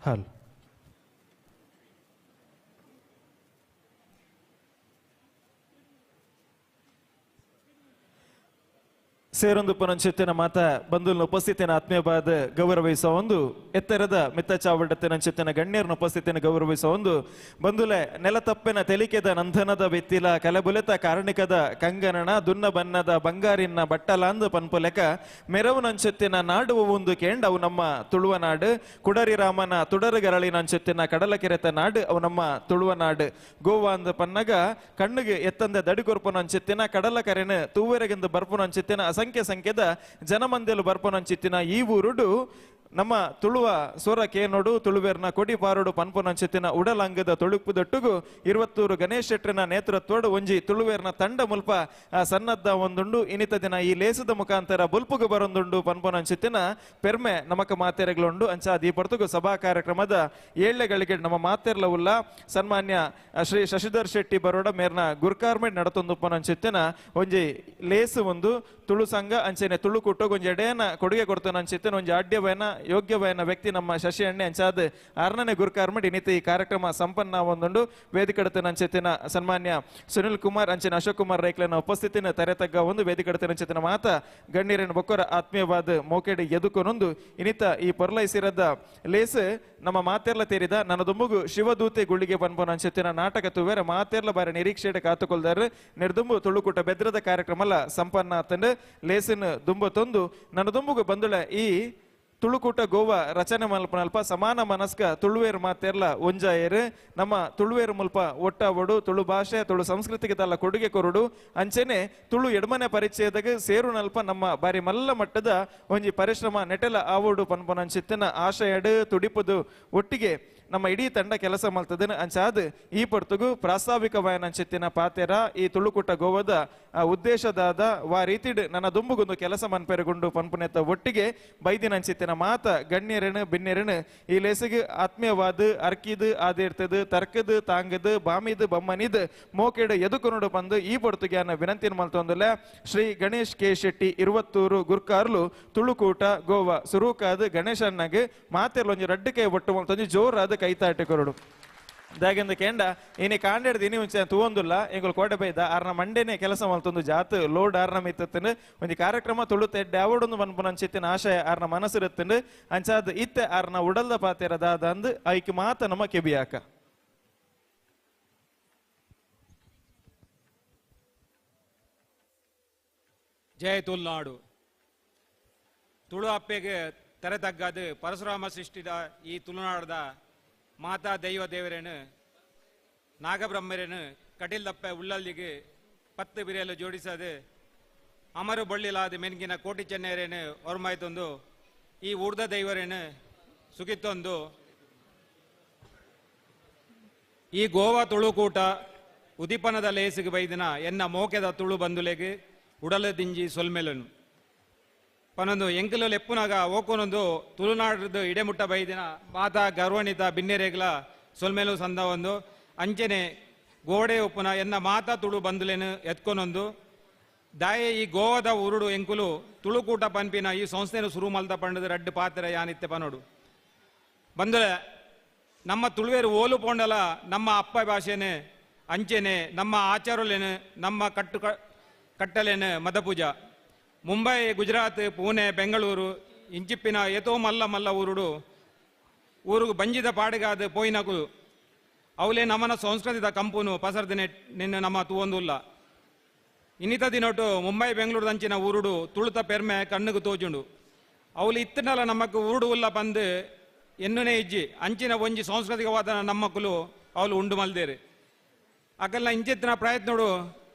S5: ಹಲ್ ಸೇರೊಂದು ಪುನಂಚಿತ್ತಿನ ಮಾತ ಬಂಧುಲ್ನ ಉಪಸ್ಥಿತಿನ ಆತ್ಮೀಯವಾದ ಗೌರವಿಸುವ ಒಂದು ಎತ್ತರದ ಮಿತ್ತ ಚಾವಡತ್ತಿನ ಚಿತ್ತಿನ ಗಣ್ಯರನ್ನ ಉಪಸ್ಥಿತಿನ ಗೌರವಿಸುವ ಒಂದು ಬಂಧುಲೆ ನೆಲ ತಪ್ಪಿನ ತೆಲಿಕೆದ ನಂಧನದ ಬೆತ್ತಿಲ ಕಲೆಬುಲೆತ ಕಾರಣಿಕದ ಕಂಗನಣ ದುನ್ನ ಬನ್ನದ ಬಂಗಾರಿನ ಬಟ್ಟಲಾಂದು ಪನ್ಪುಲೆಕ ಮೆರವು ನಂಚಿತ್ತಿನ ನಾಡುವ ಒಂದು ಕೇಂಡ ಅವು ನಮ್ಮ ತುಳುವ ನಾಡು ಕುಡರಿ ರಾಮನ ತುಡರುಗರಳಿ ನಂಚಿತ್ತಿನ ಕಡಲಕೆರೆತ ನಾಡು ಅವು ನಮ್ಮ ತುಳುವ ನಾಡು ಗೋವಾ ಅಂದ ಪನ್ನಗ ಕಣ್ಣಿಗೆ ಎತ್ತಂದ ದಡಿಗೊರ್ಪು ನಂಚಿತ್ತಿನ ಕಡಲ ಕರೆನ ತೂವೆರೆಗಿಂದ ಬರ್ಪು ನಂಚಿತ್ತಿನ ಸಂಖ್ಯೆದ ಜನಮಂದಿಲು ಬರ್ಪನಂಚಿತ್ತಿನ ಈ ಊರುಡು ನಮ್ಮ ತುಳುವ ಸೋರಕೇನೋಡು ತುಳುವೇರ್ನ ಕೊಡಿ ಪಾರೋಡು ಪನ್ಪುನಂಚಿತ್ತಿನ ಉಡಲಂಗದ ತೊಳುಪುದೊಟ್ಟುಗು 20 ಗಣೇಶ್ ಶೆಟ್ರನ ನೇತೃತ್ವಡು ಒಂಜಿ ತುಳುವೇರ್ನ ತಂಡ ಮುಲ್ಪ ಸನ್ನದ್ದ ಒಂದುಂಡು ಇನಿತ ದಿನ ಈ ಲೇಸದ ಮುಖಾಂತರ ಬುಲ್ಪುಗು ಬರೊಂದುಂಡು ಪನ್ಪುನಂಚಿತ್ತಿನ ಪೆರ್ಮೆ ನಮಕ ಮಾತೆರೆಗಳುಂಡು ಅಂಚ ಈ ಪೊರ್ತುಗು ಸಭಾ ಕಾರ್ಯಕ್ರಮದ 7 ಗಳಿಗೆ ನಮ್ಮ ಮಾತೆರ್ಲ ಉಲ್ಲ ಸನ್ಮಾನ್ಯ ಶ್ರೀ ಶಶಿಧರ್ ಶೆಟ್ಟಿ ಬರೋಡ ಮೇರ್ನ ಗುರ್ಕಾರ್ಮೆಂಟ್ ನಡತೊಂದು ಪನಂಚಿತ್ತಿನ ಒಂಜಿ ಲೇಸು ಒಂದು ತುಳು ಸಂಘ ಅಂಚೆನೆ ತುಳು ಕುಟ್ಟೋಗ ಒಂಜಿ ಎಡೆಯನ ಕೊಡುಗೆ ಕೊಡ್ತಾನ ಅಂಚಿತ್ತಿನ ಒಂಜಿ ಆಡ್ಯವಯನ ಯೋಗ್ಯವಯನ ವ್ಯಕ್ತಿ ನಮ್ಮ ಶಶಿ ಅಣ್ಣೆ ಅಂಚಾದ 6ನೇ ಗುರುಕಾರ್ಮೆಂಟ್ ಇನಿತ ಈ ಕಾರ್ಯಕ್ರಮ ಸಂಪನ್ನ ಒಂದುಂಡು ವೇದಿಕಡತನ ಅಂಚಿತ್ತಿನ ಸನ್ಮಾನ್ಯ ಸುನಿಲ್ ಕುಮಾರ್ ಅಂಚೆನ ಅಶೋಕ್ ಕುಮಾರ್ ರೈಕ್ಲನ ಉಪಸ್ಥಿತಿನ ತೆರೆತಗ್ಗ ಒಂದು ವೇದಿಕಡತನ ಅಂಚಿತ್ತಿನ ಮಾತ ಗಣ್ಯರಿನ ಬೊಕ್ಕರ ಆತ್ಮೀಯವಾದ ಮೋಕೆಡಿ ಎದುಕೊನೊಂದು ಇನಿತ ಈ ಪೊರ್ಲೈಸಿರದ ಲೇಸ್ ನಮ್ಮ ಮಾತೆರ್ಲ ತೇರಿದ ನನ್ನ ದುಂಬುಗು ಶಿವದೂತೆ ಗುಳಿಗೆ ಪನ್ಪನ ಅಂಚಿತ್ತಿನ ನಾಟಕ ತುವೇರ ಮಾತೆರ್ಲ ಬಾರಿ ನಿರೀಕ್ಷೆಡೆ ಕಾತುಕೊಳ್ದಾರ ನಿರ್ದುಂಬು ತುಳುಕೂಟ ಬೆದ್ರದ ಕಾರ್ಯಕ್ರಮಲ ಸಂಪನ್ನ ಆತಂಡು ಲೇಸಿನ ದುಂಬು ತಂದು ನನ್ನ ದುಂಬುಗು ಬಂದುಳ ಈ ತುಳುಕೂಟ ಗೋವಾ ರಚನೆ ಮಲ್ಪನಲ್ಪ ಸಮಾನ ಮನಸ್ಕ ತುಳುವೇರು ಮಾತೆರ್ಲ ಒಂಜಾಯರು ನಮ್ಮ ತುಳುವೇರು ಮುಲ್ಪ ಒಟ್ಟಾವಡು ತುಳು ಭಾಷೆ ತುಳು ಸಂಸ್ಕೃತಿಗೆ ತಲ್ಲ ಕೊಡುಗೆ ಕೊರಡು ಅಂಚೆನೆ ತುಳು ಎಡಮನೆ ಪರಿಚಯದಾಗ ಸೇರು ನಲ್ಪ ನಮ್ಮ ಬಾರಿ ಮಲ್ಲ ಮಟ್ಟದ ಒಂಜಿ ಪರಿಶ್ರಮ ನೆಟೆಲ ಆವೋಡು ಪನ್ಪನಂಚಿತ್ತಿನ ಆಶಯಡು ತುಡಿಪುದು ಒಟ್ಟಿಗೆ ನಮ್ಮ ಇಡೀ ತಂಡ ಕೆಲಸ ಮಾಡ್ತದೆ ಅಂಚಾದ ಈ ಪೊರ್ತುಗು ಪ್ರಾಸ್ತಾವಿಕವಾಯನ ಚಿತ್ತಿನ ಪಾತೆರ ಈ ತುಳುಕುಟ ಗೋವದ ಉದ್ದೇಶದಾದ ವಾ ರೀತಿಡ್ ನನ್ನ ದುಂಬುಗೊಂದು ಕೆಲಸ ಮನ್ಪೆರಗುಂಡು ಪನ್ಪುನೆತ್ತ ಒಟ್ಟಿಗೆ ಬೈದಿನ ಚಿತ್ತಿನ ಮಾತ ಗಣ್ಯರಣ ಬಿನ್ನೆರಣ ಈ ಲೇಸಿಗೆ ಆತ್ಮೀಯವಾದ ಅರ್ಕಿದು ಆದಿರ್ತದ ತರ್ಕದ ತಾಂಗದ ಬಾಮಿದ ಬಮ್ಮನಿದ ಮೋಕೆಡ ಎದುಕೊನೋಡು ಬಂದು ಈ ಪೊರ್ತುಗ್ಯಾನ ವಿನಂತಿನ ಮಲ್ತೊಂದುಲ್ಲ ಶ್ರೀ ಗಣೇಶ್ ಕೆ ಶೆಟ್ಟಿ 20 ಗುರ್ಕಾರ್ಲು ತುಳುಕೂಟ ಗೋವಾ ಸುರೂಕಾದ ಗಣೇಶನ್ನಾಗ ಮಾತೆರ್ಲೊಂಜಿ ರಡ್ಡಿಕೆ ಒಟ್ಟು ಮಲ್ತೊಂಜಿ ಜೋರಾದ ಕೈತಾಟಿ ಕೊರಡು ದಾಗಿಂದ ಕೇಂಡ ಇನಿ ಕಾಂಡೆಡ್ದು ಇನಿ ಮುಂಚೆ ತೂವೊಂದುಲ್ಲ ಎಂಗಳು ಕೋಟೆ ಬೈದ ಆರ್ನ ಮಂಡೆನೆ ಕೆಲಸ ಮಲ್ತೊಂದು ಜಾತ್ ಲೋಡ್ ಆರ್ನ ಮಿತ್ತಂದು ಒಂದು ಕಾರ್ಯಕ್ರಮ ತುಳುತ್ತೆ ಡ್ಯಾವಡೊಂದು ಮನ್ಪುನಂಚಿತ್ತಿನ ಆಶಯ ಆರ್ನ ಮನಸ್ಸಿರುತ್ತಂಡು ಅಂಚಾದ ಇತ್ತೆ ಆರ್ನ ಉಡಲ್ದ ಪಾತೆರದಾದ ಅಂದು ಐಕಿ ಮಾತ ನಮ್ಮ ಕೆಬಿಯಾಕ
S11: ಜಯ ತುಳುನಾಡು ತುಳು ಅಪ್ಪೆಗೆ ತೆರೆತಗ್ಗದು ಪರಶುರಾಮ ಸೃಷ್ಟಿದ ಈ ತುಳುನಾಡದ ಮಾತಾ ದೈವ ದೇವರೇನು ನಾಗಬ್ರಹ್ಮರೇನು ಕಟಿಲ್ದಪ್ಪೆ ಉಳ್ಳಲ್ಲಿಗೆ 10 ಬಿರಿಯಲು ಜೋಡಿಸದು ಅಮರು ಬಳ್ಳಿಲಾದ ಮೆನ್ಗಿನ ಕೋಟಿ ಚೆನ್ನೈರೇನು ಹೊರಮಾಯ್ತೊಂದು ಈ ಊರ್ದ ದೈವರೇನು ಸುಗಿತ್ತೊಂದು ಈ ಗೋವಾ ತುಳುಕೂಟ ಉದಿಪನದ ಲೇಸಿಗೆ ಬೈದಿನ ಎನ್ನ ಮೋಕೆದ ತುಳು ಬಂದುಲೆಗೆ ಉಡಲ ದಿಂಜಿ ಸೊಲ್ಮೆಲನು ಪನೊಂದು ಎಂಕಲು ಎಪ್ಪುನಾಗ ಓಕೋನೊಂದು ತುಳುನಾಡದು ಇಡೆಮುಟ್ಟ ಬೈದಿನ ಮಾತಾ ಗರ್ವಣಿತ ಬಿನ್ನೆರೆಗ್ಲ ಸೊಲ್ಮೆಲು ಸಂದ ಒಂದು ಅಂಚೆನೆ ಗೋಡೆ ಉಪ್ಪುನ ಎನ್ನ ಮಾತಾ ತುಳು ಬಂದುಲೇನು ಎತ್ಕೊನೊಂದು ದಾಯೆ ಈ ಗೋವಾದ ಉರುಡು ಎಂಕುಲು ತುಳುಕೂಟ ಪನ್ಪಿನ ಈ ಸಂಸ್ಥೆನು ಶುರು ಮಲ್ದ ಪಂಡದ ರಡ್ಡು ಪಾತ್ರ ಯಾನಿತ್ತೆ ಪನೋಡು ಬಂದುಲೆ ನಮ್ಮ ತುಳುವೇರು ಓಲು ಪೋಂಡಲ ನಮ್ಮ ಅಪ್ಪ ಭಾಷೆನೆ ಅಂಚೆನೆ ನಮ್ಮ ಆಚಾರಲೇನು ನಮ್ಮ ಕಟ್ಟಲೇನು ಮದಪೂಜಾ ಮುಂಬೈ ಗುಜರಾತ್ ಪುಣೆ ಬೆಂಗಳೂರು ಇಂಚಿಪ್ಪಿನ ಏತೋ ಮಲ್ಲ ಮಲ್ಲ ಊರುಗು ಬಂಜಿದ ಪಾಡಿಗಾದ ಪೋಯಿನಕು ಅವಲೇ ನಮ್ಮನ ಸಂಸ್ಕೃತಿದ ಕಂಪುನು ಪಸರ್ದಿನೆ ನಿನ್ನ ನಮ್ಮ ತೂವೊಂದುಲ್ಲ ಇನ್ನಿತ ದಿನೊಟ್ಟು ಮುಂಬೈ ಬೆಂಗಳೂರು ದಂಚಿನ ಊರುಡು ತುಳುತ ಪೆರ್ಮೆ ಕಣ್ಣುಗು ತೋಜುಂಡು ಅವಳು ಇತ್ತನಲ್ಲ ನಮ್ಮಕ್ಕು ಊರುಡು ಉಲ್ಲ ಬಂದು ಎನ್ನುನೇ ಇಜ್ಜಿ ಅಂಚಿನ ಒಂಜಿ ಸಾಂಸ್ಕೃತಿಕವಾದ ನಮ್ಮಕ್ಕಳು ಅವಳು ಉಂಡು ಮಲ್ದೇರು ಅಕಲ್ನ ಇಂಚಿತ್ತಿನ ಪ್ರಯತ್ನಡು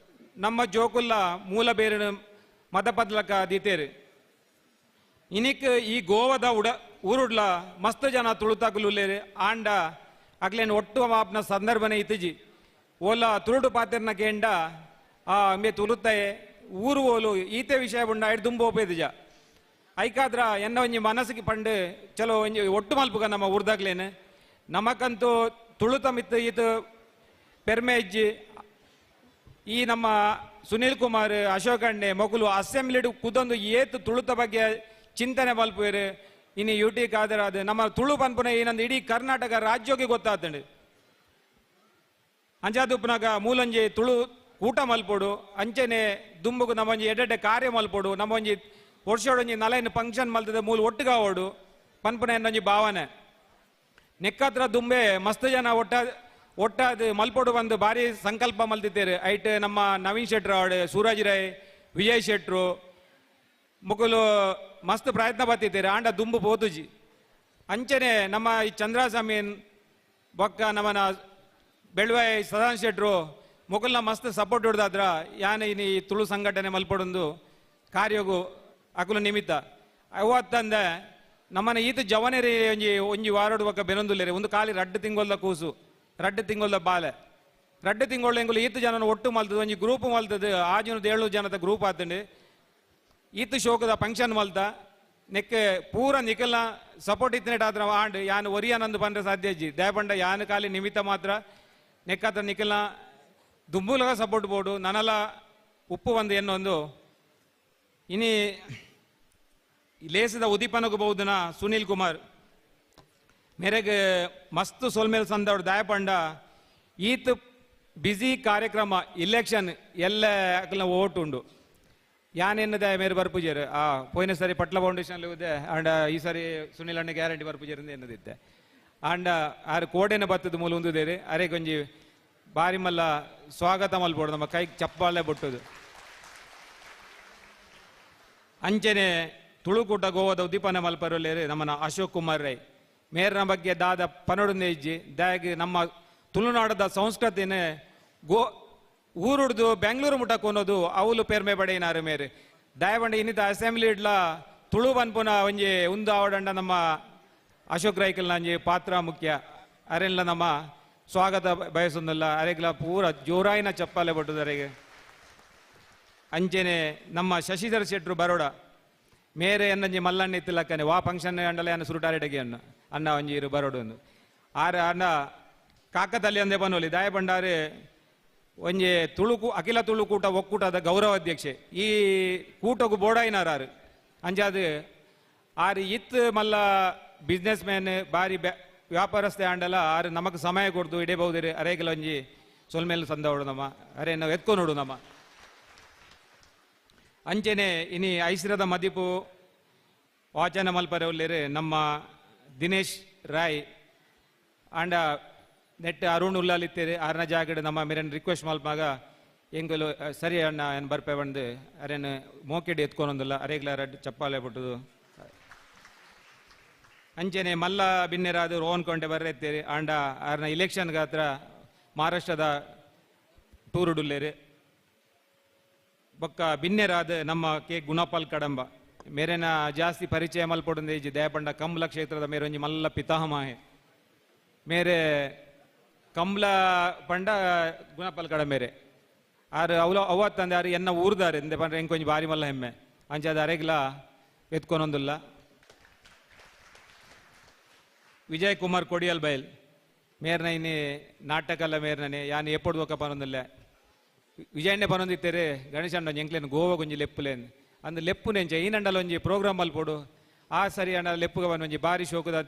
S11: ನಮ್ಮ ಜೋಕುಲ್ಲ ಮೂಲ ಬೇರೆ ಮತಪದ್ಲಕ ದೀತೇರು ಇನಿಕ್ ಈ ಗೋವಾದ ಊರುಡ್ಲ ಮಸ್ತ್ ಜನ ತುಳುತಾಕುಲೇರು ಆಂಡ ಅಕ್ಲೇನು ಒಟ್ಟು ಮಾಪ್ನ ಸಂದರ್ಭನೆ ಇತ್ತಿಜಿ ಓಲ ತುಳುಡು ಪಾತೆರ್ನ ಕೇಂಡ ಮೇ ತುಳುತ್ತಾಯೆ ಊರು ಓಲು ಈತೆ ವಿಷಯ ಬಂಡ ಐಡು ತುಂಬ ಒಪ್ಪೇದಿಜ ಐಕಾದ್ರ ಎನ್ನ ಒಂಜಿ ಮನಸ್ಸಿಗೆ ಪಂಡು ಚಲೋ ಒಂಜಿ ಒಟ್ಟು ಮಲ್ಪುಗ ನಮ್ಮ ಊರ್ದಾಗ್ಲೇನು ನಮಕ್ಕಂತೂ ತುಳುತ ಮಿತ್ತು ಈತ ಪೆರ್ಮೆ ಇಜ್ಜಿ ಈ ನಮ್ಮ ಸುನೀಲ್ ಕುಮಾರ್ ಅಶೋಕ್ ಅಣ್ಣೆ ಮಗುಲು ಅಸೆಂಬ್ಲಿಡ್ ಕುದೊಂದು ಏತು ತುಳುತ ಬಗ್ಗೆ ಚಿಂತನೆ ಮಲ್ಪುವೇರು ಇನ್ನು ಯುಟಿ ಕಾದರಾದ ನಮ್ಮ ತುಳು ಪನ್ಪುನ ಏನಂದು ಇಡೀ ಕರ್ನಾಟಕ ರಾಜ್ಯೋಗಿ ಗೊತ್ತಾತಂಡು ಅಂಜಾದುಪ್ಪನಾಗ ಮೂಲಂಜಿ ತುಳು ಕೂಟ ಮಲ್ಪೋಡು ಅಂಚನೆ ದುಂಬುಗು ನಮ್ಮೊಂಜಿ ಎಡ್ಡೆ ಕಾರ್ಯ ಮಲ್ಪೋಡು ನಮ್ಮೊಂಜಿ ವರ್ಷೋಡೊಂಜಿ ನಲೆಯನ್ನು ಫಂಕ್ಷನ್ ಮಲ್ತದೆ ಮೂಲ ಒಟ್ಟಿಗಾವೋಡು ಪನ್ಪುನ ಎನ್ನೊಂಜಿ ಭಾವನೆ ನೆಕ್ಕತ್ರ ದುಂಬೆ ಮಸ್ತ್ ಜನ ಒಟ್ಟಾದ ಮಲ್ಪೋಡು ಬಂದು ಭಾರಿ ಸಂಕಲ್ಪ ಮಲ್ತಿದ್ದೇರು ಐಟ್ ನಮ್ಮ ನವೀನ್ ಶೆಟ್ರು ಅವಡು ಸೂರಜ್ ರೈ ವಿಜಯ್ ಶೆಟ್ರು ಮುಕುಲು ಮಸ್ತ್ ಪ್ರಯತ್ನ ಬತ್ತಿದ್ದೇರು ಆಂಡ ದುಂಬು ಪೋತುಜಿ ಅಂಚನೆ ನಮ್ಮ ಈ ಚಂದ್ರಸ್ವಾಮೀನ್ ಬೊಕ್ಕ ನಮ್ಮನ ಬೆಳ್ವಾಯಿ ಸದಾನ್ ಶೆಟ್ರು ಮುಕುಲ್ನ ಮಸ್ತ್ ಸಪೋರ್ಟ್ ಹೊಡೆದಾದ್ರ ಯಾನ ಇನಿ ತುಳು ಸಂಘಟನೆ ಮಲ್ಪಡೊಂದು ಕಾರ್ಯಗು ಅಕುಲು ನಿಮಿತ್ತ ಅವತ್ತಂದೆ ನಮ್ಮನ ಈತ ಜವನೇರಿ ಒಂಜಿ ವಾರೋಡು ಬೊಕ್ಕ ಬೆನೊಂದುಲ್ಲೇರಿ ಒಂದು ಕಾಲಿ ರಡ್ಡು ತಿಂಗೊಲ್ದ ಕೂಸು ರಡ್ಡು ತಿಂಗೊಲ್ದ ಬಾಲೆ ರಡ್ಡು ತಿಂಗಳು ಎಂಗುಲು ಈತ ಜನನ ಒಟ್ಟು ಮಲ್ತದ ಒಂಜಿ ಗ್ರೂಪ್ ಮಲ್ತದ 607 ಜನದ ಗ್ರೂಪ್ ಆತಂಡು ಈತ ಶೋಕದ ಫಂಕ್ಷನ್ ಮಲ್ತ ನೆಕ್ಕೆ ಪೂರ ನಿಕಲ್ನ ಸಪೋರ್ಟ್ ಇತ್ತನೇಟ್ ಆದ್ರ ಆಂಡ್ ಯಾನ್ ಒರಿಯಾನಂದು ಬಂದ್ರೆ ಸಾಧ್ಯ ಅಜ್ಜಿ ದಯಪಂಡ ಯಾನ್ ಕಾಲಿ ನಿಮಿತ್ತ ಮಾತ್ರ ನೆಕ್ಕತ್ತ ನಿಕಲ್ನ ದುಂಬುಲಗ ಸಪೋರ್ಟ್ ಬೋಡು ನನಲ ಉಪ್ಪು ಒಂದು ಎನ್ನೊಂದು ಇನಿ ಲೇಸದ ಉದೀಪನಗು ಬಹುದನ ಸುನೀಲ್ ಕುಮಾರ್ ಮೇರೆಗೆ ಮಸ್ತ್ ಸೋಲ್ಮೇಲ್ ಸಂದವ್ರು ದಯಪಂಡ ಈತ್ ಬಿಸಿ ಕಾರ್ಯಕ್ರಮ ಇಲೆಕ್ಷನ್ ಎಲ್ಲ ಅಕಲ್ನ ಓಟ್ ಉಂಡು ಯಾನೆನ್ನದ ಮೇರೆ ಬರ್ಪುಜೇರು ಪೋಯಿನ ಸರಿ ಪಟ್ಲ ಫೌಂಡೇಶನ್ ಇದೆ ಅಂಡ ಈ ಸರಿ ಸುನೀಲ್ ಅಣ್ಣ ಗ್ಯಾರಂಟಿ ಬರ್ಪುಜೇರು ಎನ್ನದಿತ್ತೆ ಅಂಡ ಆರು ಕೋಡೆನ ಬತ್ತದ ಮೂಲ ಒಂದುದೇರಿ ಅರೆ ಕೊಂಜಿ ಬಾರಿ ಮಲ್ಲ ಸ್ವಾಗತ ಮಲ್ಪೋಡು ನಮ್ಮ ಕೈಗೆ ಚಪ್ಪಾಳೆ ಬೊಟ್ಟುದು ಅಂಚನೆ ತುಳುಕೂಟ ಗೋವಾದ ಉದ್ದೀಪನ ಮಲ್ಪರಲ್ಲೇರಿ ನಮ್ಮನ ಅಶೋಕ್ ಕುಮಾರ್ ರೈ ಮೇರ್ನ ಬಗ್ಗೆ ದಾದ ಪನೊಡನೆ ಇಜ್ಜಿ ದಾಗಿ ನಮ್ಮ ತುಳುನಾಡದ ಸಂಸ್ಕೃತಿನೇ ಊರುಡ್ದು ಬೆಂಗಳೂರು ಮುಟ್ಟಕ್ಕೆ ಅನ್ನೋದು ಅವಲು ಪೇರ್ಮೆ ಬಡೆಯಿನಾರು ಮೇರೆ ದಯವಂಡ ಇನ್ನಿತ ಅಸೆಂಬ್ಲಿ ಇಡ್ಲ ತುಳು ಬನ್ಪುನ ಒಂಜಿ ಉಂದು ಆವಡಂಡ ನಮ್ಮ ಅಶೋಕ್ ರೈಕಲ್ನ ಒಂಜಿ ಪಾತ್ರ ಮುಖ್ಯ ಅರೆಲ್ಲ ನಮ್ಮ ಸ್ವಾಗತ ಬಯಸೊಂದಿಲ್ಲ ಅರೆಗ್ಲ ಪೂರ ಜೋರಾಯಿನ ಚಪ್ಪಾಲೆ ಬಟ್ಟುದರೆಗೆ ಅಂಚೆನೆ ನಮ್ಮ ಶಶಿಧರ್ ಶೆಟ್ರು ಬರೋಡ ಮೇರೆ ಎನ್ನಂಜಿ ಮಲ್ಲಣ್ಣ ಇತ್ತಿಲಕ್ಕನೆ ವಾ ಫಂಕ್ಷನ್ ಅಂಡಲ ಅನ್ನ ಸುರುಟಾರೆಡೆಗೆ ಅನ್ನ ಒಂಜಿ ಇರು ಬರೋಡು ಒಂದು ಅನ್ನ ಕಾಕತಲ್ಲಿ ಅಂದೆ ಬನ್ನೋಲಿ ದಾಯ ಬಂಡಾರೆ ಒಂಜಿ ಅಖಿಲ ತುಳುಕೂಟ ಒಕ್ಕೂಟದ ಗೌರವಾಧ್ಯಕ್ಷೆ ಈ ಕೂಟಗೂ ಬೋಡಾಯಿನಾರು ಅಂಜಾದು ಆರು ಇತ್ ಮಲ್ಲ ಬಿಸ್ನೆಸ್ ಮ್ಯಾನ್ ಬಾರಿ ವ್ಯಾಪಾರಸ್ಥೆ ಆಂಡಲ ಆರು ನಮಕ್ ಸಮಯ ಕೊಡ್ದು ಇಡೇಬಹುದಿರಿ ಅರೆಗೆಲ್ಲ ಒಂಜಿ ಸೊಲ್ಮೇಲೆ ಸಂದವಡು ನಮ್ಮ ಅರೆ ನಾವು ಎತ್ಕೊಂಡು ನಮ್ಮ ಅಂಚೆನೆ ಇನಿ ಐಸಿರದ ಮದಿಪು ವಾಚನ ಮಲ್ಪರೆ ಉಳ್ಳೇರಿ ನಮ್ಮ ದಿನೇಶ್ ರಾಯ್ ಆಂಡ ನೆಟ್ ಅರುಣ್ ಉಲ್ಲಾಲಿತ್ತೇರಿ ಆರನ ಜಾಗಡ್ ನಮ್ಮ ಮೇರನ್ ರಿಕ್ವೆಸ್ಟ್ ಮಲ್ಪಾಗ ಎಂಗಲು ಸರಿ ಅಣ್ಣ ಏನು ಬರ್ಪೆ ಬಂದು ಅರೇನು ಮೋಕೆಡಿ ಎತ್ಕೊನೊಂದಿಲ್ಲ ಅರೆಗ್ಲ ರಡ್ ಚಪ್ಪಾಲೆ ಬಿಟ್ಟದು ಅಂಚೆನೆ ಮಲ್ಲ ಬಿನ್ನೆರಾದು ರೋಹನ್ ಕೊಂಡೆ ಬರ್ರೆತ್ತೇರಿ ಆಂಡ ಆರ್ನ ಇಲೆಕ್ಷನ್ಗೆ ಹತ್ರ ಮಹಾರಾಷ್ಟ್ರದ ಟೂರುಡುಲ್ಲೇರಿ ಬೊಕ್ಕ ಬಿನ್ನೆರಾದ ನಮ್ಮ ಕೆ ಗುಣಪಾಲ್ ಕಡಂಬ ಮೇರೆನ ಜಾಸ್ತಿ ಪರಿಚಯ ಮಲ್ಪೊಡಂದೆ ಇಜ್ಜಿ ದಯಪಂಡ ಕಂಬ್ಲ ಕ್ಷೇತ್ರದ ಮೇರೆ ಒಂಜಿ ಮಲ್ಲ ಪಿತಾಮಹೆ ಮೇರೆ ಕಂಬ್ಲ ಪಂಡ ಗುಣಪಾಲ್ ಕಡಂಬೇರೆ ಆರು ಅವತ್ತಂದೆ ಆರು ಎನ್ನ ಊರ್ದಾರೆ ಎಂದೆ ಪಂಡ್ರೆ ಎಂಕೊಂಜಿ ಬಾರಿ ಮಲ್ಲ ಹೆಮ್ಮೆ ಅಂಚಾದ ಅರೆಗ್ಲ ಎತ್ಕೊನೊಂದಿಲ್ಲ ವಿಜಯ್ ಕುಮಾರ್ ಕೊಡಿಯಲ್ ಬೈಲ್ ಮೇರ್ನ ಇನ್ನಿ ನಾಟಕಲ್ಲ ಮೇರ್ನೇ ಯಾನ್ ಎಪ್ಪಡು ಒಕ್ಕ ಪನೊಂದಿಲ್ಲ ವಿಜಯಣ್ಣೆ ಪನೊಂದಿತ್ತೇರೆ ಗಣೇಶಣ್ಣ ಎಂಕ್ಲೇನು ಗೋವಾ ಗೊಂಜಿ ಲೆಪ್ಪುಲೇನು ಅಂದ್ ಲೆಪ್ಪು ನೆಂಚ ಈನಂಡಲ ಒಂಜಿ ಪ್ರೋಗ್ರಾಮ್ ಮಲ್ಪೋಡು ಆ ಸರಿ ಅಣ್ಣ ಲೆಪ್ಪುಗ ಒಂಜಿ ಬಾರಿ ಶೋಕದ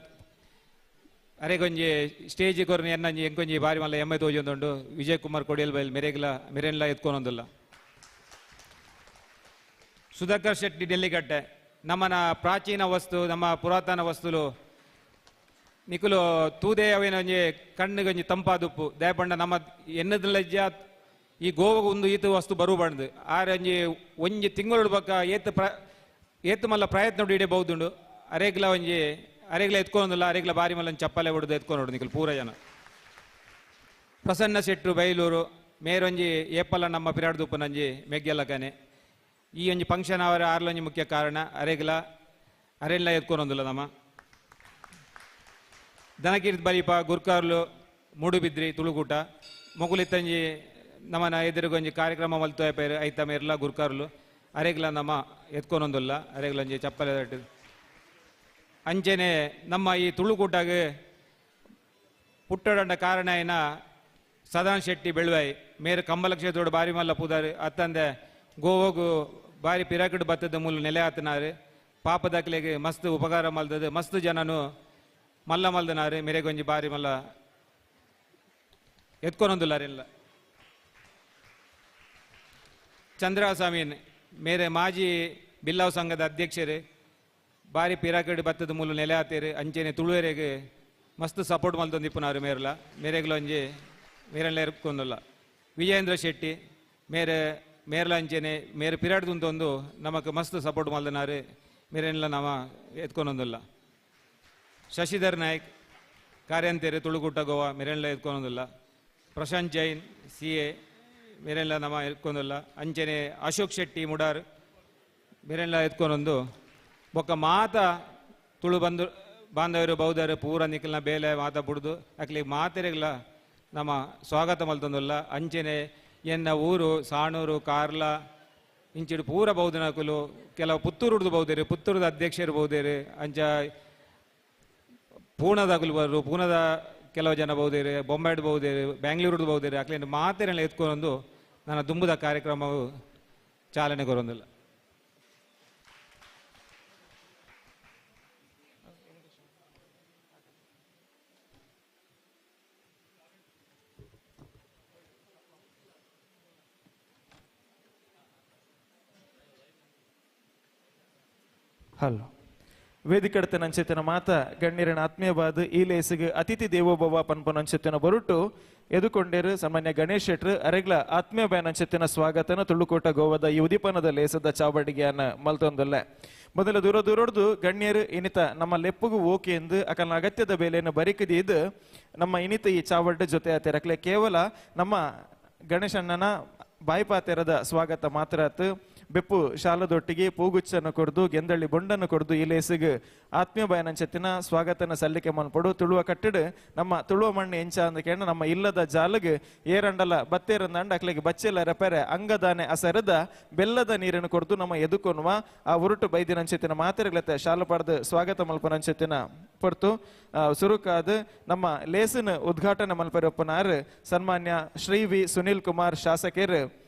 S11: ಅರೆಗೊಂಜಿ ಸ್ಟೇಜ್ ಕೊರ್ನಿ ಎನ್ನಂಜಿ ಎಂಕೊಂಜಿ ಬಾರಿ ಮಲ್ಲ ಎಮ್ಮೆ ತೋಜೊಂದುಂಡು ವಿಜಯ್ ಕುಮಾರ್ ಕೊಡಿಯಲ್ ಬೈಲ್ ಮೆರೆನ್ಲ ಎತ್ಕೊನೊಂದಿಲ್ಲ ಸುಧಾಕರ್ ಶೆಟ್ಟಿ ಡೆಲ್ಲಿಗಟ್ಟೆ ನಮ್ಮನ ಪ್ರಾಚೀನ ವಸ್ತು ನಮ್ಮ ಪುರಾತನ ವಸ್ತುಲು ನಿಕುಲು ತೂದೆ ಅವೇನೊಂಜಿ ಕಣ್ಣಿಗೊಂಜಿ ತಂಪಾದುಪ್ಪು ದಯಪಂಡ ನಮ್ಮ ಎನ್ನದಲ್ಲಜ್ಜ ಈ ಗೋವಾಗ ಒಂದು ಈತ ವಸ್ತು ಬರು ಬಂದು ಆರಂಜಿ ಒಂಜಿ ತಿಂಗಳು ಬಕ್ಕ ಏತು ಮಲ್ಲ ಪ್ರಯತ್ನ ಇಡಬಹುದುಂಡು ಅರೆಗ್ಲ ಒಂಜಿ ಅರೆಗ್ಲ ಎತ್ಕೊಂದಿಲ್ಲ ಅರೆಗ್ಲ ಬಾರಿ ಮಲ್ಲ ಚಪ್ಪಲೆ ಹೊಡೆದು ಎತ್ಕೊಂಡು ನಿಕಲ್ ಪೂರ ಜನ ಪ್ರಸನ್ನ ಶೆಟ್ರು ಬೈಲೂರು ಮೇರೊಂಜಿ ಏಪಲ್ಲ ನಮ್ಮ ಪಿರಾಡ್ದುಪ್ಪು ನಂಜಿ ಮೆಗ್ಗೆಲ್ಲಕನೆ ಈ ಒಂಜಿ ಫಂಕ್ಷನ್ ಅವರ ಆರ್ಲೊಂಜಿ ಮುಖ್ಯ ಕಾರಣ ಅರೆಲ್ಲ ಎತ್ಕೊಂದಿಲ್ಲ ನಮ್ಮ ದನಕೀರ್ತಿ ಬಲಿಪ ಗುರ್ಕಾರ್ಲು ಮೂಡುಬಿದ್ರಿ ತುಳುಕೂಟ ಮೊಗುಲಿತ್ತಂಜಿ ನಮ್ಮನ ಎದುರುಗೊಂಜಿ ಕಾರ್ಯಕ್ರಮ ಮಲ್ತು ಪೇರು ಐತ ಮೇರ್ಲ ಗುರ್ಕಾರ್ಲು ಅರೆಗ್ಲ ನಮ್ಮ ಎತ್ಕೊನೊಂದಿಲ್ಲ ಅರೆಗ್ಲಂಜಿ ಚಪ್ಪಲೆ ಅಂಚೆನೆ ನಮ್ಮ ಈ ತುಳುಕೂಟಗೆ ಪುಟ್ಟಡಂಡ ಕಾರಣ ಏನ ಸದಾನ್ ಶೆಟ್ಟಿ ಬೆಳುವಾಯಿ ಮೇರೆ ಕಂಬಲ ಕ್ಷೇತ್ರೋಡು ಬಾರಿ ಮಲ್ಲ ಪುದಾರಿ ಅತ್ತಂದೆ ಗೋವಾಗು ಬಾರಿ ಪಿರಾಕಿಡ್ ಬತ್ತದ ಮೂಲ ನೆಲೆ ಆತನಾರು ಪಾಪದಕ್ಲೆಗೆ ಮಸ್ತ್ ಉಪಕಾರ ಮಲ್ದದು ಮಸ್ತ್ ಜನನು ಮಲ್ಲ ಮಲ್ದನಾರು ಮೆರೆಗೊಂಜಿ ಬಾರಿ ಮಲ್ಲ ಎತ್ಕೊನೊಂದಿಲ್ಲ ಅರೆಲ್ಲ ಚಂದ್ರಸ್ವಾಮಿ ಮೇರೆ ಮಾಜಿ ಬಿಲ್ಲಾವ್ ಸಂಘದ ಅಧ್ಯಕ್ಷರು ಬಾರಿ ಪಿರಾಕಡಿ ಬತ್ತದ ಮೂಲ ನೆಲೆ ಆತೇರು ಅಂಚೆನೆ ತುಳುವರೆಗೆ ಮಸ್ತ್ ಸಪೋರ್ಟ್ ಮಲ್ತೊಂದಿಪ್ಪುನಾರು ಮೇರಲ ಮೇರೆಗ್ಲ ಒಂಜಿ ಮೇರೆಲ್ಲ ಎರ್ಕೊಂಡಲ್ಲ ವಿಜಯೇಂದ್ರ ಶೆಟ್ಟಿ ಮೇರಲ ಅಂಚೆನೆ ಮೇರೆ ಪಿರಾಡ್ ತುಂತೊಂದು ನಮಕ್ ಮಸ್ತ್ ಸಪೋರ್ಟ್ ಮಲ್ದನಾರು ಮೇರೆಲ್ಲ ನಾವ ಎತ್ಕೊಂಡೊಂದಿಲ್ಲ ಶಶಿಧರ್ ನಾಯ್ಕ್ ಕಾರ್ಯಂತೇರು ತುಳುಕೂಟ ಗೋವಾ ಮೇರೆಲ್ಲ ಎತ್ಕೊಂಡೊಂದಿಲ್ಲ ಪ್ರಶಾಂತ್ ಜೈನ್ CA ಮೇರೆಲ್ಲ ನಮ್ಮ ಎತ್ಕೊಂಡಲ್ಲ ಅಂಚೆನೆ ಅಶೋಕ್ ಶೆಟ್ಟಿ ಮುಡಾರ್ ಮೇರೆಲ್ಲ ಎತ್ಕೊಂಡೊಂದು ಬೊಕ್ಕ ಮಾತ ತುಳು ಬಂದು ಬಾಂಧವರು ಬೌದ್ಧರು ಪೂರ ನಿಖಲ್ನ ಬೇಲೆ ಮಾತ ಬಿಡ್ದು ಅಕ್ಲಿ ಮಾತೆರೆಗ್ಲ ನಮ್ಮ ಸ್ವಾಗತ ಮಲ್ತೊಂದಲ್ಲ ಅಂಚೆನೆ ಎನ್ನ ಊರು ಸಾಣೂರು ಕಾರ್ಲ ಇಂಚಿಡು ಪೂರ ಬೌದ್ಧನಕುಲು ಕೆಲವು ಪುತ್ತೂರುಡ್ದು ಬೌದೇರು ಪುತ್ತೂರದ ಅಧ್ಯಕ್ಷರು ಬೌದೇರು ಅಂಚ ಪೂರ್ಣದಾಗಲು ಬರು ಪೂರ್ಣದ ಕೆಲವು ಜನ ಬೌದೇರು ಬೊಂಬಾಯ್ಡ್ ಬೌದೇರು ಬ್ಯಾಂಗ್ಳೂರ್ದು ಬೌದೇರು ಅಕ್ಲೇನು ಮಾತೆರೆಲ್ಲ ಎತ್ಕೊಂಡು ನನ್ನ ದುಂಬುದ ಕಾರ್ಯಕ್ರಮವು ಚಾಲನೆ ಕೊರೊಂದಿಲ್ಲ.
S5: ಹಲೋ ವೇದಿಕಡತೆ ನಂಚೆತ್ತಿನ ಮಾತ ಗಣ್ಯರನ ಆತ್ಮೀಯವಾದ ಈ ಲೇಸಿಗೆ ಅತಿಥಿ ದೇವೋಭವ ಪನ್ಪನಂಚೆತ್ತಿನ ಬರುಟ್ಟು ಎದುಕೊಂಡೇರು ಸಾಮಾನ್ಯ ಗಣೇಶ್ ಶೆಟ್ರು ಅರೆಗ್ಲ ಆತ್ಮೀಯ ಬ್ಯಾನಂಚೆತ್ತಿನ ಸ್ವಾಗತನ ತುಳುಕೋಟ ಗೋವದ ಈ ಉದಿಪನದ ಲೇಸದ ಚಾವಡಿಗೆಯನ್ನ ಮಲ್ತೊಂದಲ್ಲ ಮೊದಲ ದೂರದ್ದು ಗಣ್ಯರು ಇನಿತ ನಮ್ಮ ಲೆಪ್ಪುಗು ಓಕೆ ಎಂದು ಅಕಲ್ನ ಅಗತ್ಯದ ಬೇಲೆಯನ್ನು ಬರಿಕದಿದ್ದು ನಮ್ಮ ಇನಿತ ಈ ಚಾವಡ್ಡ ಜೊತೆ ಆತೇರಕ್ಲೆ ಕೇವಲ ನಮ್ಮ ಗಣೇಶಣ್ಣನ ಬಾಯಿಪಾತೆರದ ಸ್ವಾಗತ ಮಾತ್ರ ಆತು ಬೆಪ್ಪು ಶಾಲದೊಟ್ಟಿಗೆ ಪೂಗುಚ್ಚನ್ನು ಕೊಡ್ದು ಗೆಂದಳ್ಳಿ ಬೊಂಡನ್ನು ಕೊಡ್ದು ಈ ಲೇಸಿಗೆ ಆತ್ಮೀಯ ಬಯನಂಚೆತ್ತಿನ ಸ್ವಾಗತನ ಸಲ್ಲಿಕೆ ಮನ್ಪಡು ತುಳುವ ಕಟ್ಟಡು ನಮ್ಮ ತುಳುವ ಮಣ್ಣು ಎಂಚ ಅಂದ್ಕೇಂಡು ನಮ್ಮ ಇಲ್ಲದ ಜಾಲಗೆ ಏರಂಡಲ ಬತ್ತೇರಂದಂಡ ಅಕ್ಲಿಗೆ ಬಚ್ಚೆಲ್ಲ ರೆಪರೆ ಅಂಗದಾನೆ ಅಸರದ ಬೆಲ್ಲದ ನೀರನ್ನು ಕೊಡ್ದು ನಮ್ಮ ಎದುಕೊನ್ನುವ ಆ ಉರುಟು ಬೈದಿನಂಚೆತ್ತಿನ ಮಾತೆರೆಗ್ಲತೆ ಶಾಲು ಪಡೆದು ಸ್ವಾಗತ ಮಲ್ಪನಂಚೆತ್ತಿನ ಪೊರ್ತು ಸುರುಕಾದ ನಮ್ಮ ಲೇಸಿನ ಉದ್ಘಾಟನೆ ಮಲ್ಪರಪ್ಪನಾರ್ ಸನ್ಮಾನ್ಯ ಶ್ರೀ ವಿ ಸುನಿಲ್ ಕುಮಾರ್ ಶಾಸಕರು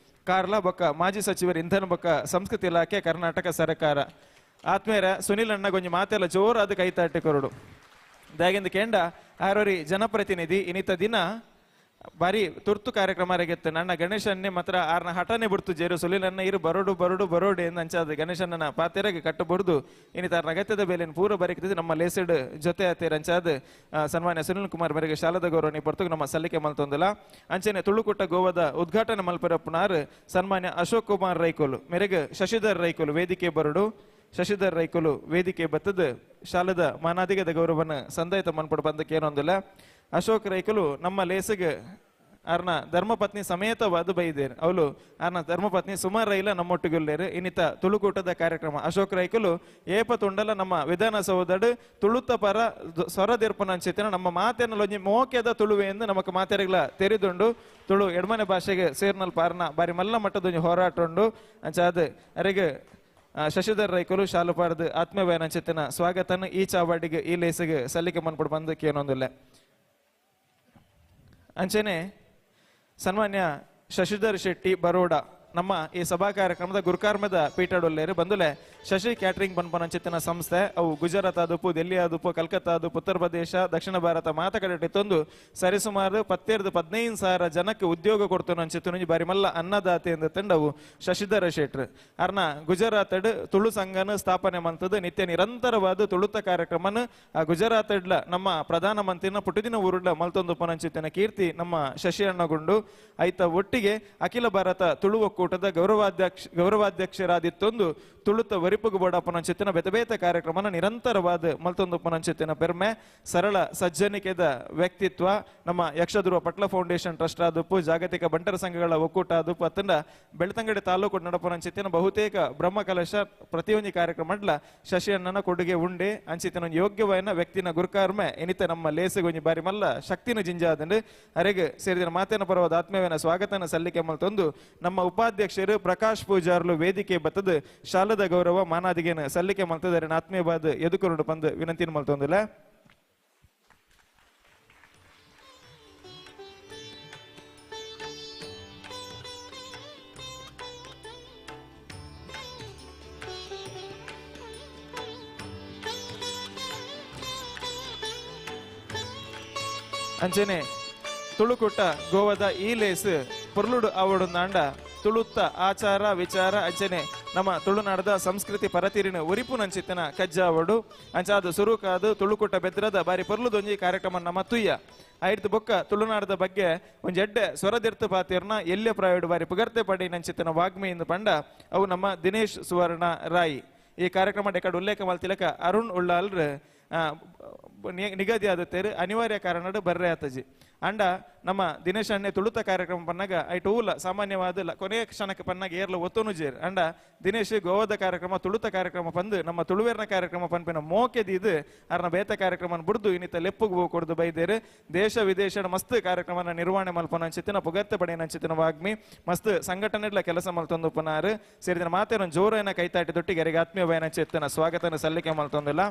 S5: ಕಾರ್ಲ ಬೊಕ್ಕ ಮಾಜಿ ಸಚಿವರು ಇಂಧನ ಬೊಕ್ಕ ಸಂಸ್ಕೃತಿ ಇಲಾಖೆ ಕರ್ನಾಟಕ ಸರ್ಕಾರ ಆತ್ಮೇರ ಸುನಿಲ್ ಅಣ್ಣ ಗೊಂಜಿ ಮಾತೆಲ್ಲ ಜೋರಾದ ಕೈತಾಟಿ ಕೊರಡು ದಾಗಿಂದ ಕೇಂಡ ಆರೋರಿ ಜನಪ್ರತಿನಿಧಿ ಇನಿತ ದಿನ ಬಾರಿ ತುರ್ತು ಕಾರ್ಯಕ್ರಮ ಆಗಿತ್ತು ನನ್ನ ಗಣೇಶನ್ನೇ ಮಾತ್ರ ಆರ್ನ ಹಠನೆ ಬಿಡ್ತು ಜೇರು ಸುಲಿಲನ್ನ ಇರು ಬರೋಡು ಎಂದು ಅಂಚಾದ ಗಣೇಶನ ಪಾತೆರೆಗೆ ಕಟ್ಟಬಾರ್ದು ಇನ್ನಿತ ಆರ್ನ ಅಗತ್ಯದ ಬೇಲೆಯನ್ನು ಪೂರ ಬರೀಕಿದ್ದು ನಮ್ಮ ಲೇಸಡ್ ಜೊತೆ ಆತೇರ ಅಂಚಾದ ಸನ್ಮಾನ್ಯ ಸುನಿಲ್ ಕುಮಾರ್ ಮೇರೆಗೆ ಶಾಲದ ಗೌರವ ಪಡ್ತು ನಮ್ಮ ಸಲ್ಲಿಕೆ ಮಲ್ತೊಂದಿಲ್ಲ ಅಂಚೆನೆ ತುಳುಕುಟ್ಟ ಗೋವದ ಉದ್ಘಾಟನೆ ಮಲ್ಪರಪ್ಪನಾರ್ ಸನ್ಮಾನ್ಯ ಅಶೋಕ್ ಕುಮಾರ್ ರೈಕೋಲು ಮೇರೆಗೆ ಶಶಿಧರ್ ರೈಕೋಲು ವೇದಿಕೆ ಬರಡು ಶಶಿಧರ್ ರೈಕೋಲು ವೇದಿಕೆ ಬತ್ತದ ಶಾಲದ ಮಾನಾದಿಗದ ಗೌರವನ ಸಂದಾಯಿತ ಮನ್ಪಡ ಬಂದಕ್ಕೆ ಏನೊಂದಿಲ್ಲ ಅಶೋಕ್ ರೈಕಲು ನಮ್ಮ ಲೇಸಿಗೆ ಆರ್ನ ಧರ್ಮಪತ್ನಿ ಸಮೇತವಾದ ಬೈದೇರು ಅವಳು ಆರ್ನ ಧರ್ಮಪತ್ನಿ ಸುಮಾರು ರೈಲ ನಮ್ಮೊಟ್ಟಿಗುಲ್ಲೇರು ಇನ್ನಿತ ತುಳುಕೂಟದ ಕಾರ್ಯಕ್ರಮ ಅಶೋಕ್ ರೈಕಲು ಏಪ ತುಂಡಲ ನಮ್ಮ ವಿಧಾನಸೌಧಡ್ ತುಳುತ್ತ ಪರ ಸ್ವರದಿರ್ಪನ ಅಂಚಿತ್ತಿನ ನಮ್ಮ ಮಾತೆನಲ್ಲೊಂಜಿ ಮೋಕೆದ ತುಳುವೆ ಎಂದು ನಮಕ್ ಮಾತೆರೆಗ್ಲ ತೆರಿದುಂಡು ತುಳು ಎಡ್ಮನೆ ಭಾಷೆಗೆ ಸೇರ್ನಲ್ ಪಾರ್ನ ಬಾರಿ ಮಲ್ಲ ಮಟ್ಟದೊಂಜಿ ಹೋರಾಟ ಉಂಡು ಅಂಚಾದ ಅರೆಗೆ ಶಶಿಧರ್ ರೈಕಲು ಶಾಲು ಪಾಡ್ದು ಆತ್ಮೀಯ ಅಂಚಿತ್ತಿನ ಸ್ವಾಗತನ ಈ ಚಾವಾಡಿಗೆ ಈ ಲೇಸಿಗೆ ಸಲ್ಲಿಕೆ ಮನ್ಪಡು ಬಂದಕ್ಕೆ ಏನೊಂದಿಲ್ಲ ಅಂಚೆನೆ ಸನ್ಮಾನ್ಯ ಶಶಿಧರ್ ಶೆಟ್ಟಿ ಬರೋಡ ನಮ್ಮ ಈ ಸಭಾ ಕಾರ್ಯಕ್ರಮದ ಗುರುಕಾರ್ಮದ ಪೀಠಡೊಲ್ಲೇರು ಬಂದುಲೆ ಶಶಿ ಕ್ಯಾಟ್ರಿಂಗ್ ಪನ್ಪನಂಚಿತ್ತಿನ ಸಂಸ್ಥೆ ಅವು ಗುಜರಾತ್ ಆದುಪು ದಿಲ್ಲಿ ಆದುಪು ಕಲ್ಕತ್ತಾ ಆದುಪು ಉತ್ತರ ಪ್ರದೇಶ ದಕ್ಷಿಣ ಭಾರತ ಮಾತಕಡೆ ತಂದು ಸರಿಸುಮಾರು 15,000 ಜನಕ್ಕೆ ಉದ್ಯೋಗ ಕೊಡ್ತು ಅಂಚಿತ್ತು ಬಾರಿ ಮಲ್ಲ ಅನ್ನದಾತೆ ಎಂದು ತಂಡವು ಶಶಿಧರ ಶೆಟ್ರು ಅರ್ನ ಗುಜರಾತ್ ತುಳು ಸಂಘನ ಸ್ಥಾಪನೆ ಮಂತದ್ದು ನಿತ್ಯ ನಿರಂತರವಾದ ತುಳುತ ಕಾರ್ಯಕ್ರಮನ ಆ ಗುಜರಾತ್ ನಮ್ಮ ಪ್ರಧಾನ ಮಂತ್ರಿನ ಪುಟದಿನ ಊರುಡ್ಲ ಮಲ್ತೊಂದು ಪನಂಚಿತ್ತಿನ ಕೀರ್ತಿ ನಮ್ಮ ಶಶಿ ಅಣ್ಣಗುಂಡು ಐತ ಒಟ್ಟಿಗೆ ಅಖಿಲ ಭಾರತ ತುಳು ಒಕ್ಕೂಟದ ಗೌರವಾಧ್ಯಕ್ಷರಾದಿತ್ತೊಂದು ತುಳುತ ವರಿಪುಗು ಬೋಡಪ್ಪನಂಚಿತ್ತಿನ ಬೆತಬೇತ ಕಾರ್ಯಕ್ರಮನ ನಿರಂತರವಾದ ಮಲ್ತೊಂದು ಪನಂಚಿತ್ತಿನ ಪೆರ್ಮೆ ಸರಳ ಸಜ್ಜನಿಕೆದ ವ್ಯಕ್ತಿತ್ವ ನಮ್ಮ ಯಕ್ಷಧ್ರುವ ಪಟ್ಲ ಫೌಂಡೇಶನ್ ಟ್ರಸ್ಟ್ ಆದುಪ್ಪು ಜಾಗತಿಕ ಬಂಟರ ಸಂಘಗಳ ಒಕ್ಕೂಟ ಆದುಪ್ಪು ಅತ್ತಂಡ ಬೆಳ್ತಂಗಡಿ ತಾಲೂಕು ನಡಪನಂಚಿತ್ತಿನ ಬಹುತೇಕ ಬ್ರಹ್ಮ ಕಲಶ ಪ್ರತಿಯೊಂದು ಕಾರ್ಯಕ್ರಮಡ್ಲ ಶಶಿ ಅಣ್ಣನ ಕೊಡುಗೆ ಉಂಡೆ ಅಂಚಿತ್ತಿನ ಯೋಗ್ಯವಾದ ವ್ಯಕ್ತಿನ ಗುರುಕಾರ್ಮೆ ಎನಿತ ನಮ್ಮ ಲೇಸಗೊಂಜಿ ಬಾರಿ ಮಲ್ಲ ಶಕ್ತಿನ ಜಿಂಜಾದಂಡು ಅರೆಗೆ ಸೇರಿದ ಮಾತೇನ ಪರವಾದ ಆತ್ಮೀಯನ ಸ್ವಾಗತನ ಸಲ್ಲಿಕೆ ಮಲ್ತೊಂದು ನಮ್ಮ ಉಪಾಧ್ಯಕ್ಷರು ಪ್ರಕಾಶ್ ಪೂಜಾರ್ಲು ವೇದಿಕೆ ಬತ್ತದ ಶಾಲದ ಗೌರವ ಮಾನಾದಿಗೆನ ಸಲ್ಲಿಕೆ ಮಲ್ತದಾರೆ ಆತ್ಮೀಯವಾದ ಎದುಕೊಂಡು ಬಂದು ವಿನಂತಿನ ಮಲ್ತೊಂದಿಲ್ಲ ಅಂಚನೆ ತುಳುಕುಟ್ಟ ಗೋವದ ಈ ಲೇಸ್ ಪೊರ್ಲುಡು ಅವಡು ನಾಂಡ ತುಳುತ್ತ ಆಚಾರ ವಿಚಾರ ಅಂಚನೆ ನಮ್ಮ ತುಳುನಾಡದ ಸಂಸ್ಕೃತಿ ಪರತೀರಿನ ಉರಿಪು ನಂಚಿತ್ತಿನ ಕಜ್ಜಾವಡು ಅಂಚಾದ ಸುರುಕಾದು ತುಳುಕುಟ ಬೆದ್ರದ ಬಾರಿ ಪೊರ್ಲುದೊಂಜಿ ಕಾರ್ಯಕ್ರಮ ನಮ್ಮ ತುಯ್ಯ ಆಯ್ತು ಬೊಕ್ಕ ತುಳುನಾಡದ ಬಗ್ಗೆ ಒಂಜಿ ಎಡ್ಡೆ ಸ್ವರದಿರ್ತು ಪಾತಿರ್ನ ಎಲ್ಲೆ ಪ್ರಾಯೋಡು ಬಾರಿ ಪುಗರ್ತೆ ಪಡಿ ನಂಚಿತ್ತಿನ ವಾಗ್ಮಿಯಿಂದ ಪಂಡ ಅವು ನಮ್ಮ ದಿನೇಶ್ ಸುವರ್ಣ ರಾಯಿ ಈ ಕಾರ್ಯಕ್ರಮ ಡೆಕಡ್ ಉಲ್ಲೇಖ ಮಲ್ತಿಲಕ ಅರುಣ್ ಉಳ್ಳಾಲ್ರ ನಿಗದಿ ಆದುತ್ತೇರು ಅನಿವಾರ್ಯ ಕಾರಣ ಬರ್ರೆ ಆತಜಿ ಅಂಡ ನಮ್ಮ ದಿನೇಶ್ ಅಣ್ಣೆ ತುಳುತ ಕಾರ್ಯಕ್ರಮ ಪನ್ನಾಗ ಐಟ್ ಊಲ ಸಾಮಾನ್ಯವಾದ ಕೊನೆಯ ಕ್ಷಣಕ್ಕೆ ಪನ್ನಾಗ ಏರ್ಲ ಒತ್ತೋನು ಜೇರ್ ಅಂಡ ದಿನೇಶ್ ಗೋವಾದ ಕಾರ್ಯಕ್ರಮ ತುಳುತ ಕಾರ್ಯಕ್ರಮ ಪಂದು ನಮ್ಮ ತುಳುವೇರ್ನ ಕಾರ್ಯಕ್ರಮ ಪನ್ಪಿನ ಮೋಕೆದಿದು ಅರ್ನ ಬೇತ ಕಾರ್ಯಕ್ರಮ ಬುಡ್ದು ಇನ್ನಿತ ಲೆಪ್ಪುಗು ಕೊಡ್ದು ಬೈದೇರು ದೇಶ ವಿದೇಶದ ಮಸ್ತ್ ಕಾರ್ಯಕ್ರಮನ ನಿರ್ವಹಣೆ ಮಲ್ಪನ ಅಂಚಿತ್ತಿನ ಪುಗರ್ತೆ ಪಡೆಯ ಅಂಚಿತ್ತಿನ ವಾಗ್ಮಿ ಮಸ್ತ್ ಸಂಘಟನೆಡ್ಲ ಕೆಲಸ ಮಲ್ತೊಂದು ಪುನಾರು ಸೇರಿದ ಮಾತೇನ ಜೋರನ ಕೈತಾಟಿ ದೊಟ್ಟಿಗೆ ಯಾರಿಗೆ ಆತ್ಮೀಯ ಬಯನ ಚಿತ್ತನ ಸ್ವಾಗತನ ಸಲ್ಲಿಕೆ ಮಲ್ತೊಂದಿಲ್ಲ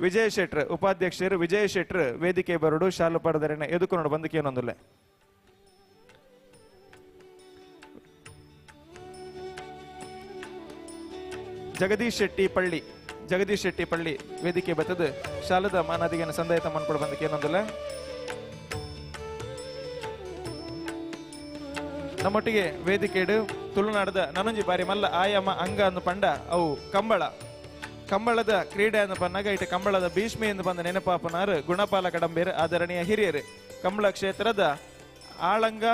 S5: ವಿಜಯ್ ಶೆಟ್ರ್ ಉಪಾಧ್ಯಕ್ಷರು ವಿಜಯ್ ಶೆಟ್ರ್ ವೇದಿಕೆ ಬರಡು ಶಾಲು ಪಡೆದರೇನ ಎದುಕೊಂಡು ಬಂದಕ್ಕೆ ಏನೊಂದಿಲ್ಲ ಜಗದೀಶ್ ಶೆಟ್ಟಿ ಪಳ್ಳಿ ವೇದಿಕೆ ಬತ್ತದ ಶಾಲದ ಮಾನದಿಗೆನ ಸಂದಾಯತ ಮನ್ಕೊಡು ಬಂದಕ್ಕೆ ಏನೊಂದಿಲ್ಲ ನಮ್ಮೊಟ್ಟಿಗೆ ವೇದಿಕೆಡು ತುಳುನಾಡದ ನನೊಂಜಿ ಬಾರಿ ಮಲ್ಲ ಆಯಾಮ ಅಂಗ ಅಂದು ಪಂಡ ಅವು ಕಂಬಳದ ಕ್ರೀಡೆ ಅಂದು ಪನ್ನಾಗ ಇಟ್ಟು ಕಂಬಳದ ಭೀಷ್ಮೆ ಎಂದು ಬಂದ ನೆನಪಾಪನಾರು ಗುಣಪಾಲ ಕಡಂಬೇರು ಆದರಣೀಯ ಹಿರಿಯರು ಕಂಬಳ ಕ್ಷೇತ್ರದ ಆಳಂಗ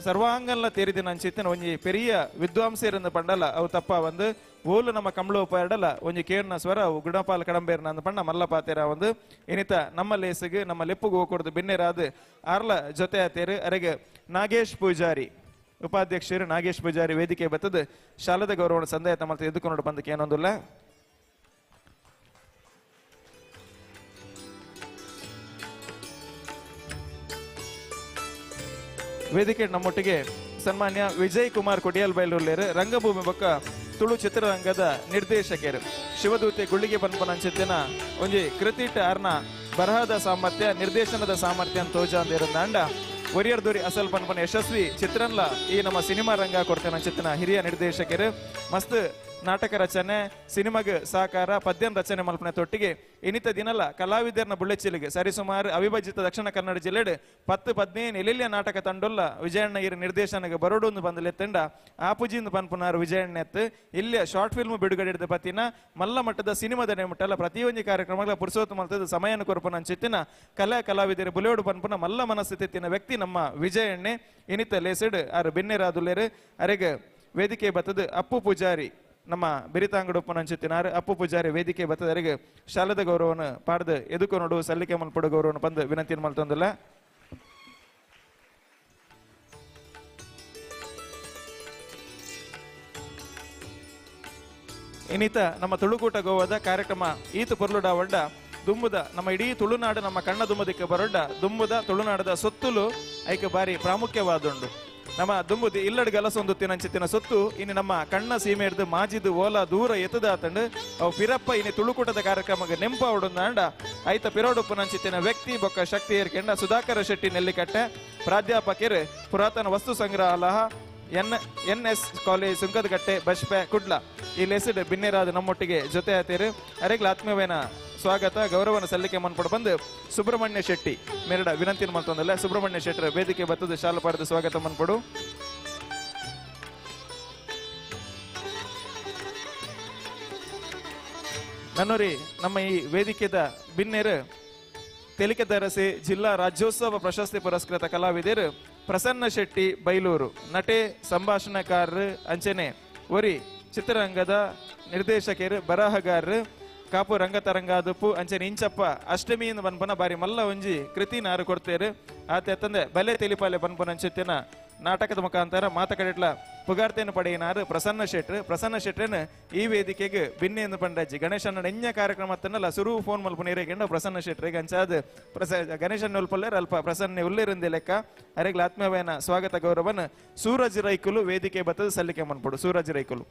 S5: ಸರ್ವಾಂಗಲ್ಲ ತೇರಿದಿನ ಅಂಚಿತ್ತಿನ ಒಂಜಿ ಪೆರಿಯ ವಿದ್ವಾಂಸರಿಂದ ಪಂಡಲ ಅವು ತಪ್ಪ ಒಂದು ಓಲು ನಮ್ಮ ಕಂಬಳ ಪರಡಲ ಒಂಜಿ ಕೇರ್ನ ಸ್ವರ ಅವು ಗುಣಪಾಲ ಕಡಂಬೇರ್ನ ಅಂದು ಪಂಡ ಮಲ್ಲ ಪಾತೇರ ಒಂದು ಇನಿತ ನಮ್ಮ ಲೇಸಿಗೆ ನಮ್ಮ ಲೆಪ್ಪುಗೆ ಹೋಗ್ಕೊಡ್ದು ಬೆನ್ನೆರಾದು ಆರ್ಲ ಜೊತೆ ಆತೇರು ಅರೆಗೆ ನಾಗೇಶ್ ಪೂಜಾರಿ ಉಪಾಧ್ಯಕ್ಷರು ನಾಗೇಶ್ ಪೂಜಾರಿ ವೇದಿಕೆ ಬತ್ತದ ಶಾಲದ ಗೌರವ ಸಂದಾಯ ತಮ್ಮ ಎದುಕೊಂಡು ಬಂದಕ್ಕೆ ಏನೊಂದಿಲ್ಲ ವೇದಿಕೆ ನಮ್ಮೊಟ್ಟಿಗೆ ಸನ್ಮಾನ್ಯ ವಿಜಯ್ ಕುಮಾರ್ ಕೊಡಿಯಲ್ ಬೈಲೂರ್ಲೇರು ರಂಗಭೂಮಿ ಬೊಕ್ಕ ತುಳು ಚಿತ್ರರಂಗದ ನಿರ್ದೇಶಕರು ಶಿವದೂತೆ ಗುಳ್ಳಿಗೆ ಪನ್ಪನ ಅಂಚಿತ್ತಿನ ಒಂಜಿ ಕೃತಿಟ ಅರ್ನ ಬರಹದ ಸಾಮರ್ಥ್ಯ ನಿರ್ದೇಶನದ ಸಾಮರ್ಥ್ಯ ಅಂತ ತೋಜ ಅಂದಿರಂದ ಅಂಡ ಒರಿಯರ್ ದೂರಿ ಅಸಲ್ ಪನ್ಪನ ಯಶಸ್ವಿ ಚಿತ್ರನ್ಲ ಈ ನಮ್ಮ ಸಿನಿಮಾ ರಂಗ ಕೊಡ್ತೇನೆ ಅಂಚಿತ್ತಿನ ಹಿರಿಯ ನಿರ್ದೇಶಕರು ಮಸ್ತ್ ನಾಟಕ ರಚನೆ ಸಿನಿಮಾಗ ಸಾಕಾರ ಪದ್ಯನ ರಚನೆ ಮಲ್ಪನೆ ತೊಟ್ಟಿಗೆ ಇನಿತ ದಿನಲ ಕಲಾವಿದರ್ನ ಬುಳ್ಳೆಚ್ಚಿಲಿಗೆ ಸರಿಸುಮಾರು ಅವಿಭಜಿತ ದಕ್ಷಿಣ ಕನ್ನಡ ಜಿಲ್ಲೆಡ್ 10-15 ಎಲೆಲ್ಯ ನಾಟಕ ತಂಡೊಲ್ಲ ವಿಜಯಣ್ಣ ಇರ ನಿರ್ದೇಶನಗೆ ಬರೋಡೊಂದು ಬಂದಲೆತ್ತಂಡ ಆಪುಜಿಂದ ಪನ್ಪುನಾರು ವಿಜಯಣ್ಣ ಎತ್ತು ಇಲ್ಲಿಯ ಶಾರ್ಟ್ ಫಿಲ್ಮ್ ಬಿಡುಗಡೆ ಹಿಡಿದ ಪತ್ತಿನ ಮಲ್ಲ ಮಟ್ಟದ ಸಿನಿಮಾದ ನೇಮಟ್ಟಲ್ಲ ಪ್ರತಿಯೊಂದು ಕಾರ್ಯಕ್ರಮಗಳ ಪುರುಸೋತ್ತು ಮಲ್ತದ ಸಮಯನ ಕೊರಪನ ಅಂಚಿತ್ತಿನ ಕಲಾವಿದರ ಬುಲೆಯೋಡು ಪನ್ಪುನ ಮಲ್ಲ ಮನಸ್ಥಿತಿನ ವ್ಯಕ್ತಿ ನಮ್ಮ ವಿಜಯಣ್ಣೆ ಇನಿತ ಲೇಸಡ್ ಆರು ಬೆನ್ನೆರಾದುಲೇರು ಅರೆಗೆ ವೇದಿಕೆ ಬತ್ತದ ಅಪ್ಪು ಪೂಜಾರಿ ನಮ್ಮ ಬಿರಿತಾಂಗಡುಪ್ಪನ ಅಂಚಿತ್ತಿನಾರು ಅಪ್ಪು ಪೂಜಾರಿ ವೇದಿಕೆ ಬತ್ತದರಿಗೆ ಶಾಲದ ಗೌರವನ ಪಾಡ್ದು ಎದುಕು ನೋಡು ಸಲ್ಲಿಕೆ ಮಲ್ಪಡು ಗೌರವನ ಬಂದು ವಿನಂತಿ ಮಲ್ತೊಂದಿಲ್ಲ ಇನ್ನಿತ ನಮ್ಮ ತುಳುಕೂಟ ಗೋವಾದ ಕಾರ್ಯಕ್ರಮ ಈತು ಪೊರ್ಲುಡ ಒಡ್ಡ ದುಂಬುದ ನಮ್ಮ ಇಡೀ ತುಳುನಾಡು ನಮ್ಮ ಕಣ್ಣ ದುಂಬುದಕ್ಕೆ ಬರೊಡ್ಡ ದುಂಬುದ ತುಳುನಾಡದ ಸೊತ್ತುಲು ಐಕೆ ಬಾರಿ ಪ್ರಾಮುಖ್ಯವಾದುಂಡು ನಮ್ಮ ದುಂಬುದಿ ಇಲ್ಲಡ್ ಗಲಸೊಂದು ತಿನಂಚಿತ್ತಿನ ಸೊತ್ತು ಇನ್ನು ನಮ್ಮ ಕಣ್ಣ ಸೀಮೆ ಹಿಡ್ದು ಮಾಜಿದು ಓಲ ದೂರ ಎತ್ತದಾತಂಡು ಅವು ಪಿರಪ್ಪ ಇನ್ನು ತುಳುಕೂಟದ ಕಾರ್ಯಕ್ರಮಕ್ಕೆ ನೆಂಪ ಹೊಡೊಂದಾಂಡ ಐತ ಪಿರೋಡುಪ್ಪು ನಂಚಿತ್ತಿನ ವ್ಯಕ್ತಿ ಬೊಕ್ಕ ಶಕ್ತಿ ಏರ್ಕೆಂಡ ಸುಧಾಕರ ಶೆಟ್ಟಿ ನೆಲ್ಲಿಕಟ್ಟೆ ಪ್ರಾಧ್ಯಾಪಕರು ಪುರಾತನ ವಸ್ತು ಸಂಗ್ರಹಾಲಯ NS ಕಾಲೇಜ್ ಸುಂಕದಕಟ್ಟೆ ಬಸ್ಪೆ ಕುಡ್ಲ ಈ ಲೆಸಿಡ್ ಬಿನ್ನೆರಾದ ನಮ್ಮೊಟ್ಟಿಗೆ ಜೊತೆ ಆತೇರು ಅರೆಗ್ಲ ಆತ್ಮೀಯವೇನ ಸ್ವಾಗತ ಗೌರವನ ಸಲ್ಲಿಕೆ ಮನ್ಪಡು ಬಂದು ಸುಬ್ರಹ್ಮಣ್ಯ ಶೆಟ್ಟಿ ಮೇರಡ ವಿನಂತಿ ಮಲ್ತೊಂದಲ್ಲ ಸುಬ್ರಹ್ಮಣ್ಯ ಶೆಟ್ಟರ ವೇದಿಕೆ ಬತ್ತದ ಶಾಲು ಪಾಡ್ದು ಸ್ವಾಗತ ಮನ್ಪಡು ನನ್ನೂರಿ ನಮ್ಮ ಈ ವೇದಿಕೆದ ಬಿನ್ನೆರು ತೆಲಿಕೆ ದರಸೆ ಜಿಲ್ಲಾ ರಾಜ್ಯೋತ್ಸವ ಪ್ರಶಸ್ತಿ ಪುರಸ್ಕೃತ ಕಲಾವಿದರು ಪ್ರಸನ್ನ ಶೆಟ್ಟಿ ಬೈಲೂರು ನಟೆ ಸಂಭಾಷಣೆಕಾರರು ಅಂಚನೆ ಒರಿ ಚಿತ್ರರಂಗದ ನಿರ್ದೇಶಕರು ಬರಹಗಾರರು ಕಾಪು ರಂಗತರಂಗಾದುಪ್ಪು ಅಂಚನೆ ಇಂಚಪ್ಪ ಅಷ್ಟಮಿಯಿಂದ ಬನ್ಪನ ಬಾರಿ ಮಲ್ಲ ಒಂಜಿ ಕೃತಿ ನಾರು ಕೊಡ್ತೇರು ಆತ ತಂದೆ ಬಲೆ ತೆಲಿಪಾಲೆ ಬನ್ಪನ ಅಂಚಿತ್ತಿನ ನಾಟಕದ ಮುಖಾಂತರ ಮಾತಕಡಿಟ್ಲ ಪುಗಾರ್ತೆಯನ್ನು ಪಡೆಯಿನಾರು ಪ್ರಸನ್ನ ಶೆಟ್ರನ್ ಈ ವೇದಿಕೆಗೆ ಬಿನ್ನೆಂದು ಪಂಡಜ್ಜಿ ಗಣೇಶನ ನೆಂಜ ಕಾರ್ಯಕ್ರಮ ತನ್ನಲ್ಲ ಸುರು ಫೋನ್ ಮಲ್ಪ ನೀರೇಕೆಂಡ ಪ್ರಸನ್ನ ಶೆಟ್ರಿಗೆ ಅಂಚಾದ ಗಣೇಶನ್ ಉಲ್ಪಲ್ಲರ್ ಅಲ್ಪ ಪ್ರಸನ್ನ ಉಲ್ಲೇರಿಂದೆ ಲೆಕ್ಕ ಅರೆಗ್ಲ ಆತ್ಮೀಯವೇನ ಸ್ವಾಗತ ಗೌರವನ್ ಸೂರಜ್ ರೈಕುಲು ವೇದಿಕೆ ಬತ್ತದ ಸಲ್ಲಿಕೆ ಮನ್ಪಡು ಸೂರಜ್ ರೈಕುಲು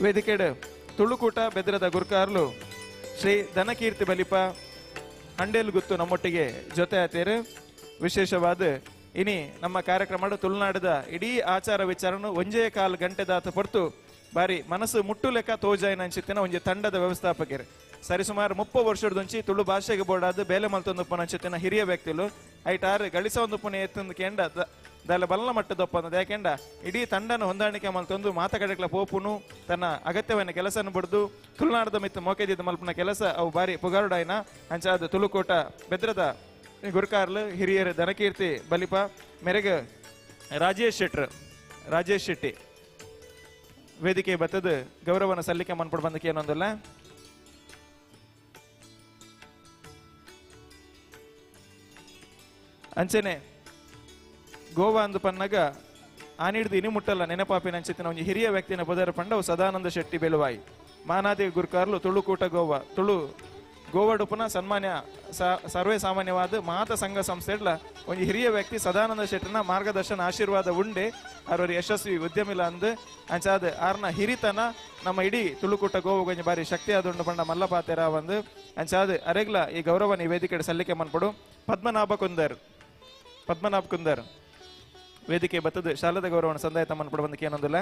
S5: ವೇದಿಕೆಡ್ ತುಳುಕೂಟ ಬೆದ್ರದ ಗುರ್ಕಾರ್ಲು ಶ್ರೀ ಧನಕೀರ್ತಿ ಬಲಿಪ ಹಂಡೇಲ್ ಗುತ್ತು ನಮ್ಮೊಟ್ಟಿಗೆ ಜೊತೆ ಆತೇರು ವಿಶೇಷವಾದ ಇನಿ ನಮ್ಮ ಕಾರ್ಯಕ್ರಮ ತುಳುನಾಡದ ಇಡೀ ಆಚಾರ ವಿಚಾರನು ಒಂಜೇ ಕಾಲು ಗಂಟೆ ದಾತ ಪೊರ್ತು ಬಾರಿ ಮನಸ್ಸು ಮುಟ್ಟು ಲೆಕ್ಕ ತೋಜಾಯಿನ ಅಂಚಿತ್ತಿನ ಒಂಜಿ ತಂಡದ ವ್ಯವಸ್ಥಾಪಕರು ಸರಿಸುಮಾರು 30 ವರ್ಷದಂಚಿ ತುಳು ಭಾಷೆಗೆ ಬೋಡಾದ ಬೇಲೆ ಮಲ್ತೊಂದುಪ್ಪನ ಅಂಚಿತ್ತಿನ ಹಿರಿಯ ವ್ಯಕ್ತಿಲು ಐಟಾರು ಗಳಿಸ ಒಂದು ಪುಣ್ಯ ಎತ್ತಂದು ಕೆಂಡ ದಾಲ ಬಲ್ಲ ಮಟ್ಟದೊಪ್ಪಂದು ಯಾಕೆಂಡ ಇಡೀ ತಂಡನ ಹೊಂದಾಣಿಕೆ ಮಲ್ತೊಂದು ಮಾತಕಡೆಗಳ ಪೋಪುನು ತನ್ನ ಅಗತ್ಯವನ್ನು ಕೆಲಸನ ಬಿಡ್ದು ತುಳುನಾಡದ ಮಿತ್ತ ಮೋಕೆದಿದ್ದ ಮಲ್ಪನ ಕೆಲಸ ಅವು ಬಾರಿ ಪುಗಾರುಡಾಯ್ನ ಅಂಚಾದ ತುಳುಕೋಟ ಬೆದ್ರದ ಗುರುಕಾರ್ಲು ಹಿರಿಯರು ದನಕೀರ್ತಿ ಬಲಿಪ ಮೆರೆಗೆ ರಾಜೇಶ್ ಶೆಟ್ಟಿ ವೇದಿಕೆ ಬತ್ತದ ಗೌರವನ ಸಲ್ಲಿಕೆ ಮನ್ಪಡ್ ಬಂದಕ್ಕೆ ಏನೊಂದಲ್ಲ ಅಂಚೆನೆ ಗೋವಾ ಅಂದು ಪನ್ನಗ ಆನಿಡ್ದು ಇನಿ ಮುಟ್ಟಲ್ಲ ನೆನಪಾಪಿನ ಅಂಚಿತ್ತಿನ ಒಂದು ಹಿರಿಯ ವ್ಯಕ್ತಿನ ಬದರ ಪಂಡವು ಸದಾನಂದ ಶೆಟ್ಟಿ ಬೆಳುವಾಯಿ ಮಾನಾದಿ ಗುರುಕಾರ್ಲು ತುಳುಕೂಟ ತುಳು ಗೋವಾಡುಪುನ ಸನ್ಮಾನ್ಯ ಸರ್ವೇ ಸಾಮಾನ್ಯವಾದ ಮಾತ ಸಂಘ ಸಂಸ್ಥೆಡ್ಲ ಒಂದು ಹಿರಿಯ ವ್ಯಕ್ತಿ ಸದಾನಂದ ಶೆಟ್ಟಿನ ಮಾರ್ಗದರ್ಶನ ಆಶೀರ್ವಾದ ಉಂಡೆ ಅವ್ರ ಯಶಸ್ವಿ ಉದ್ಯಮಿಲ್ಲ ಅಂದು ಅಂಚಾದ ಆರ್ನ ಹಿರಿತನ ನಮ್ಮ ಇಡೀ ತುಳುಕೂಟ ಗೋವಾಗೊಂಜಿ ಬಾರಿ ಶಕ್ತಿ ಆದುಂಡು ಪಂಡ ಮಲ್ಲಪಾತೆರ ಒಂದು ಅಂಚಾದ ಅರೆಗ್ಲ ಈ ಗೌರವ ವೇದಿಕೆ ಸಲ್ಲಿಕೆ ಮನ್ಪಡು ಪದ್ಮನಾಭ ಕುಂದರ್ ವೇದಿಕೆ ಬತ್ತದ ಶಾಲದ ಗೌರವನ ಸಂದಾಯ ಮನ್ಪಡು ಬಂದಕ್ಕೆ ಏನೊಂದಿಲ್ಲ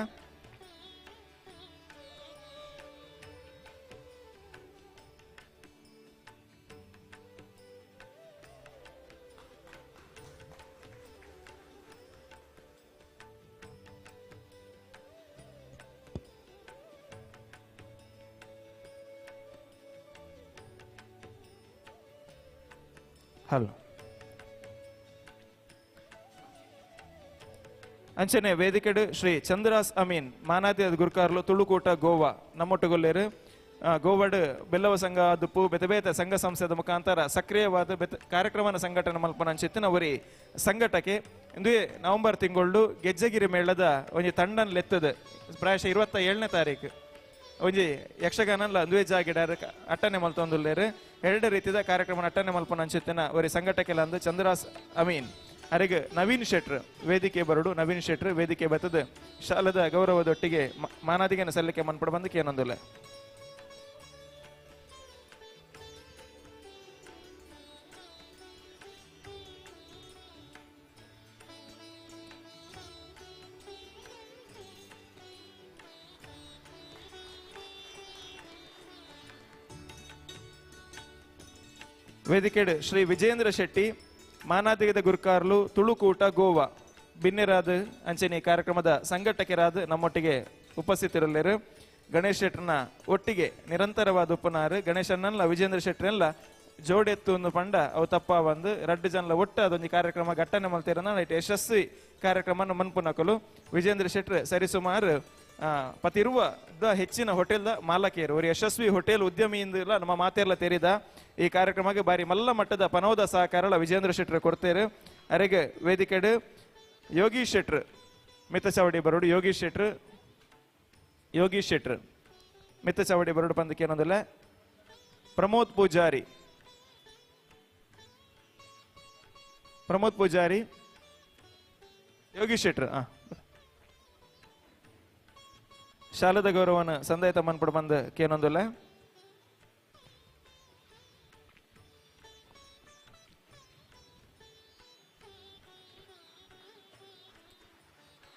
S5: ಹಲೋ ಅಂಚನೆ ವೇದಿಕೆಡು ಶ್ರೀ ಚಂದ್ರಾಸ್ ಅಮೀನ್ ಮಾನಾದಿ ಗುರುಕಾರ್ಲು ತುಳುಕೂಟ ಗೋವಾ ನಮ್ಮೊಟ್ಟುಗೊಲ್ಲೇರು ಗೋವಾಡ್ ಬೆಲ್ಲವ ಸಂಘ ದುಪ್ಪು ಬೆತೆ ಸಂಘ ಸಂಸ್ಥೆದ ಮುಖಾಂತರ ಸಕ್ರಿಯವಾದ ಕಾರ್ಯಕ್ರಮನ ಸಂಘಟನೆ ಮಲ್ಪನ ಅಂಚಿತ್ತಿನ ಅವರಿ ಸಂಘಟಕ್ಕೆ ಇಂದು ನವೆಂಬರ್ ತಿಂಗಳು ಗೆಜ್ಜೆಗಿರಿ ಮೇಳದ ಒಂಜಿ ತಂಡನ್ ಲೆತ್ತದ ಪ್ರಾಯಶಃ 27ನೇ ತಾರೀಕು ಒಂಜಿ ಯಕ್ಷಗಾನಲ್ಲ ಅಂದುವೆ ಜಾಗಿಡಾರ ಅಟ್ಟನೆ ಮಲ್ತೊಂದುಲ್ಲೇರು 2 ರೀತಿಯ ಕಾರ್ಯಕ್ರಮ ಅಟ್ಟನೆ ಮಲ್ಪನ ಅಂಚಿತ್ತಿನ ಅವರಿ ಸಂಘಟಕ್ಕೆಲ್ಲ ಅಂದು ಚಂದ್ರಾಸ್ ಅಮೀನ್ ಅರೆಗೆ ನವೀನ್ ಶೆಟ್ರ್ ವೇದಿಕೆ ಬರಡು ನವೀನ್ ಶೆಟ್ರ್ ವೇದಿಕೆ ಬತ್ತದ ಶಾಲದ ಗೌರವದೊಟ್ಟಿಗೆ ಮಾನಾದಿಗೆನ ಸಲ್ಲಿಕೆ ಮನ್ಪಡ ಬಂದಕ್ಕೆ ಏನೊಂದಿಲ್ಲ ವೇದಿಕೆಡ್ ಶ್ರೀ ವಿಜೇಂದ್ರ ಶೆಟ್ಟಿ ಮಾನಾದಿಗದ ಗುರುಕಾರ್ಲು ತುಳುಕೂಟ ಗೋವಾ ಬಿನ್ನೆರಾದ ಅಂಚನೆ ಕಾರ್ಯಕ್ರಮದ ಸಂಘಟಕರಾದ ನಮ್ಮೊಟ್ಟಿಗೆ ಉಪಸ್ಥಿತರಿರಲಿರು ಗಣೇಶ್ ಶೆಟ್ರನ ಒಟ್ಟಿಗೆ ನಿರಂತರವಾದ ಉಪನಾರು ಗಣೇಶನ್ನಲ್ಲ ವಿಜೇಂದ್ರ ಶೆಟ್ರೆಲ್ಲ ಜೋಡೆತ್ತು ಒಂದು ಪಂಡ ಅವು ತಪ್ಪ ಒಂದು 2 ಜನಲ ಒಟ್ಟು ಅದೊಂದು ಕಾರ್ಯಕ್ರಮ ಘಟ್ಟನೆ ಮಲ್ತಿರನ ಯಶಸ್ವಿ ಕಾರ್ಯಕ್ರಮ ಮನ್ಪುನಕಲು ವಿಜೇಂದ್ರ ಶೆಟ್ರ್ ಸರಿಸುಮಾರು ಪತಿರುವ ಹೆಚ್ಚಿನ ಹೋಟೆಲ್ದ ಮಾಲಕಿಯರು ಅವರು ಯಶಸ್ವಿ ಹೋಟೆಲ್ ಉದ್ಯಮಿಯಿಂದ ನಮ್ಮ ಮಾತೆಲ್ಲ ತೆರೆದ ಈ ಕಾರ್ಯಕ್ರಮಕ್ಕೆ ಬಾರಿ ಮಲ್ಲ ಮಟ್ಟದ ಪನೋದ ಸಹಕಾರ ವಿಜೇಂದ್ರ ಶೆಟ್ರ್ ಕೊಡ್ತೇರು ಅರೆಗೆ ವೇದಿಕೆಡು ಯೋಗೀಶ್ ಶೆಟ್ರ್ ಮಿತ್ತಚಾವಡಿ ಬರೋಡು ಯೋಗೀಶ್ ಶೆಟ್ರ್ ಮಿತ್ತಚಾವಡಿ ಬರೋಡು ಪಂದಕ್ಕೆ ಏನೊಂದಿಲ್ಲ ಪ್ರಮೋದ್ ಪೂಜಾರಿ ಯೋಗೀಶ್ ಶೆಟ್ರ್ ಶಾಲದ ಗೌರವನ ಸಂದಾಯ ಮನ್ಪಡ ಬಂದ ಕೇನೊಂದಿಲ್ಲ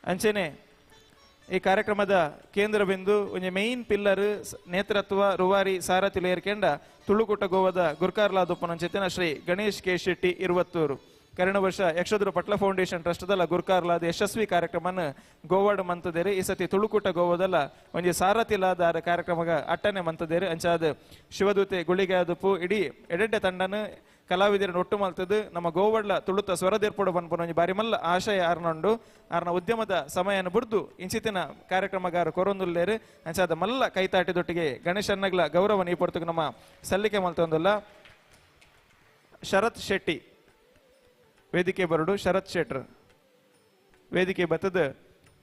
S5: ಅಂಚೆನೆ ಈ ಕಾರ್ಯಕ್ರಮದ ಕೇಂದ್ರ ಬಿಂದು ಒಂದು ಮೇನ್ ಪಿಲ್ಲರ್ ನೇತೃತ್ವ ರೂವಾರಿ ಸಾರಥಿ ಏರ್ಕೆಂಡ ತುಳುಕೂಟ ಗೋವಾದ ಗುರ್ಕಾರ್ಲಾದೊಪ್ಪನ ಚೆತ್ತಿನ ಶ್ರೀ ಗಣೇಶ್ ಕೆ ಶೆಟ್ಟಿ 20 ಕರೆಣ ವರ್ಷ ಯಕ್ಷದ್ರ ಪಟ್ಲ ಫೌಂಡೇಶನ್ ಟ್ರಸ್ಟ್ದಲ್ಲ ಗುರ್ಕಾರ್ಲಾದ ಯಶಸ್ವಿ ಕಾರ್ಯಕ್ರಮನ ಗೋವಾಡ್ ಮಂತದೇರಿ ಈ ಸತಿ ತುಳುಕೂಟ ಗೋವಾದಲ್ಲ ಒಂದು ಸಾರಥಿಲಾದ ಕಾರ್ಯಕ್ರಮ ಅಟ್ಟನೆ ಮಂತದೇರಿ ಅಂಚಾದ ಶಿವದೂತೆ ಗುಳಿಗೆ ಆದಪ್ಪು ಇಡೀ ಎಡೆಡ್ಡೆ ತಂಡನ ಕಲಾವಿದರನ್ನು ಒಟ್ಟು ಮಲ್ತದ್ದು ನಮ್ಮ ಗೋವಾಡ್ಲ ತುಳುತ ಸ್ವರದೇರ್ಪಡು ಬಂದ್ಪುನ ಒಂಜಿ ಬಾರಿ ಮಲ್ಲ ಆಶಯ ಆರ್ನೊಂಡು ಆರ್ನ ಉದ್ಯಮದ ಸಮಯನ ಬುಡ್ದು ಇಂಚಿತ್ತಿನ ಕಾರ್ಯಕ್ರಮಗಾರ ಕೊರೊಂದುಲ್ಲೇರು ಅಂಚಾದ ಮಲ್ಲ ಕೈತಾಟಿದೊಟ್ಟಿಗೆ ಗಣೇಶನ್ನಗ್ಲ ಗೌರವ ನೀಪಡ್ತು ನಮ್ಮ ಸಲ್ಲಿಕೆ ಮಲ್ತೊಂದಲ್ಲ ಶರತ್ ಶೆಟ್ಟಿ ವೇದಿಕೆ ಬರಡು ಶರತ್ ಶೆಟ್ರ್ ವೇದಿಕೆ ಬತ್ತದ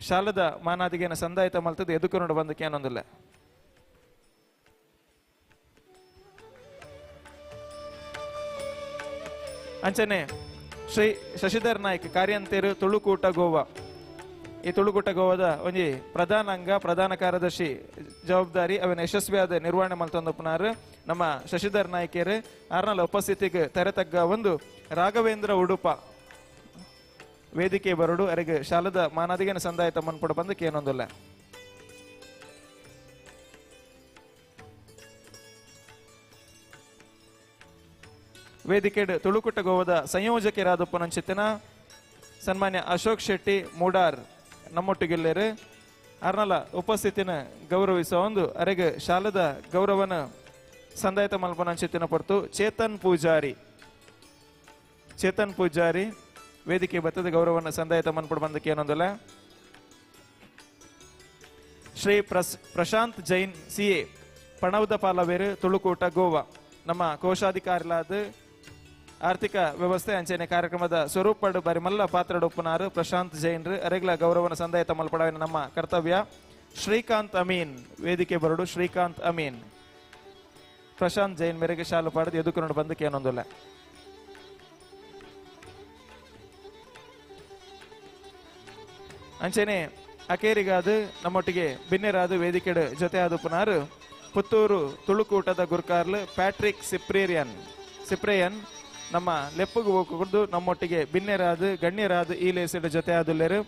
S5: ಶಾಲದ ಮಾನಾದಿಗೆನ ಸಂದಾಯಿತ ಮಲ್ತದ್ದು ಎದುಕು ನೋಡು ಬಂದಕ್ಕೆ ಏನೊಂದಿಲ್ಲ ಅಂಚನೆ ಶ್ರೀ ಶಶಿಧರ್ ನಾಯ್ಕ್ ಕಾರ್ಯಂತೇರು ತುಳುಕೂಟ ಗೋವಾ ಈ ತುಳುಕೂಟ ಗೋವಾದ ಒಂಜಿ ಪ್ರಧಾನ ಕಾರ್ಯದರ್ಶಿ ಜವಾಬ್ದಾರಿ ಅವನ ಯಶಸ್ವಿಯಾದ ನಿರ್ವಹಣೆ ಮಲ್ತೊಂದಪ್ಪನಾರು ನಮ್ಮ ಶಶಿಧರ್ ನಾಯ್ಕೇರು ಆರ್ನಲ್ಲ ಉಪಸ್ಥಿತಿಗೆ ತೆರೆತಗ್ಗ ಒಂದು ರಾಘವೇಂದ್ರ ಉಡುಪ ವೇದಿಕೆ ಬರೋಡು ಅರೆಗೆ ಶಾಲದ ಮಾನಾದಿಗೆನ ಸಂದಾಯತ ಮನ್ಪಡ ಬಂದು ಕೇನೊಂದುಲ್ಲ ವೇದಿಕೆ ತುಳುಕುಟ ಗೋವದ ಸಂಯೋಜಕರಾದಪ್ಪನಂಚಿತ್ತಿನ ಸನ್ಮಾನ್ಯ ಅಶೋಕ್ ಶೆಟ್ಟಿ ಮೂಡಾರ್ ನಮ್ಮೊಟ್ಟಿಗೆಲ್ಲೇರು ಅರ್ನಲ ಉಪಸ್ಥಿತಿನ ಗೌರವಿಸುವ ಒಂದು ಅರೆಗೆ ಶಾಲದ ಗೌರವನ ಸಂದಾಯತ ಮಲ್ಪನಂಚಿತ್ತಿನ ಹೊರತು ಚೇತನ್ ಪೂಜಾರಿ ವೇದಿಕೆ ಬತ್ತದ ಗೌರವನ ಸಂದಾಯತ ಮನ್ಪಡ ಬಂದಕ್ಕೆ ಏನೊಂದಲ್ಲ ಶ್ರೀ ಪ್ರಶಾಂತ್ ಜೈನ್ CA ಪಣವದ ಪಾಲವೇರು ತುಳುಕೂಟ ಗೋವಾ ನಮ್ಮ ಕೋಶಾಧಿಕಾರಿಲಾದ ಆರ್ಥಿಕ ವ್ಯವಸ್ಥೆ ಅಂಚನೆ ಕಾರ್ಯಕ್ರಮದ ಸ್ವರೂಪಡು ಬಾರಿ ಮಲ್ಲ ಪಾತ್ರಡೊಪ್ಪನಾರು ಪ್ರಶಾಂತ್ ಜೈನ್ರು ಅರೆಗ್ಲ ಗೌರವನ ಸಂದಾಯತ ಮಲ್ಪಡವಿನ ನಮ್ಮ ಕರ್ತವ್ಯ ಶ್ರೀಕಾಂತ್ ಅಮೀನ್ ವೇದಿಕೆ ಬರಡು ಶ್ರೀಕಾಂತ್ ಅಮೀನ್ ಪ್ರಶಾಂತ್ ಜೈನ್ ಮೇರೆಗೆ ಶಾಲು ಪಾಡದು ಎದುಕೊಂಡು ಬಂದಕ್ಕೆ ಏನೊಂದಿಲ್ಲ ಅಂಚನೆ ಅಕೇರಿಗಾದ ನಮ್ಮೊಟ್ಟಿಗೆ ಬಿನ್ನೆರಾದು ವೇದಿಕೆ ಜೊತೆ ಆದುಪುನಾರು ಪುತ್ತೂರು ತುಳುಕೂಟದ ಗುರ್ಕಾರ್ಲು ಪ್ಯಾಟ್ರಿಕ್ ಸಿಪ್ರೇಯನ್ ನಮ್ಮ ಲೆಪ್ಪುಗು ಹೋಗುದು ನಮ್ಮೊಟ್ಟಿಗೆ ಬಿನ್ನೆರಾದು ಗಣ್ಯರಾದು ಈ ಲೇಸಿಡ ಜೊತೆ ಆದುಲ್ಲೇರು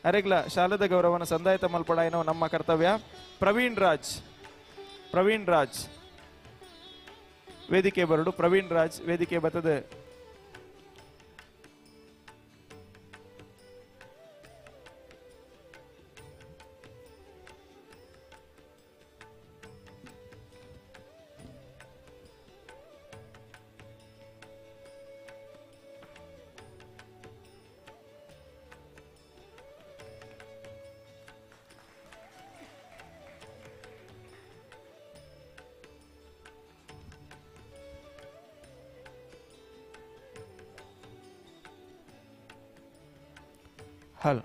S5: ಅರೆಗ್ಲ ಶಾಲದ ಗೌರವನ ಸಂದಾಯತ ಮಲ್ಪಡಾಯಿನೋ ನಮ್ಮ ಕರ್ತವ್ಯ ಪ್ರವೀಣ್ ರಾಜ್ ವೇದಿಕೆ ಬರಡು ಪ್ರವೀಣ್ ರಾಜ್ ವೇದಿಕೆ ಬತ್ತದ ಹಲ್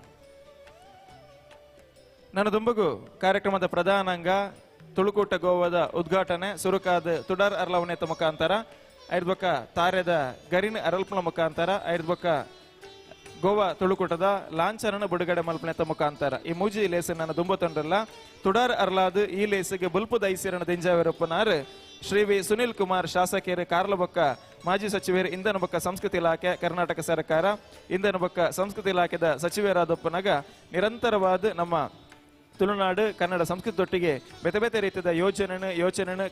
S5: ನನ್ನ ದುಂಬಗು ಕಾರ್ಯಕ್ರಮದ ಪ್ರಧಾನಾಂಗ ತುಳುಕೂಟ ಗೋವದ ಉದ್ಘಾಟನೆ ಸುರುಕಾದ ತುಡಾರ್ ಅರ್ಲವನೆತ ಮುಖಾಂತರ ಐದ್ಬಕ್ಕ ತಾರ್ಯದ ಗರಿನ ಅರಲ್ಪನ ಮುಖಾಂತರ ಐದ್ಬಕ್ಕ ಗೋವಾ ತುಳುಕೂಟದ ಲಾಂಛನನ ಬಿಡುಗಡೆ ಮಲ್ಪನೆತ ಮುಖಾಂತರ ಈ ಮೂಜಿ ಲೇಸ ನನ್ನ ದುಂಬತೊಂಡ್ರಲ್ಲ ತುಡಾರ್ ಅರ್ಲಾದು ಈ ಲೇಸಿಗೆ ಬುಲ್ಪು ದೈಸಿರಣ ದಿಂಜಾವಿರಪ್ಪನಾರು ಶ್ರೀ ವಿ ಸುನಿಲ್ ಕುಮಾರ್ ಶಾಸಕರು ಕಾರ್ಲಬೊಕ್ಕ ಮಾಜಿ ಸಚಿವರು ಇಂಧನ ಬೊಕ್ಕ ಸಂಸ್ಕೃತಿ ಇಲಾಖೆ ಕರ್ನಾಟಕ ಸರ್ಕಾರ ಇಂಧನ ಬೊಕ್ಕ ಸಂಸ್ಕೃತಿ ಇಲಾಖೆದ ಸಚಿವರಾದಪ್ಪನಾಗ ನಿರಂತರವಾದ ನಮ್ಮ ತುಳುನಾಡು ಕನ್ನಡ ಸಂಸ್ಕೃತಿಯೊಟ್ಟಿಗೆ ಬೇತೆ ಬೇತೆ ರೀತಿಯ ಯೋಚನೆ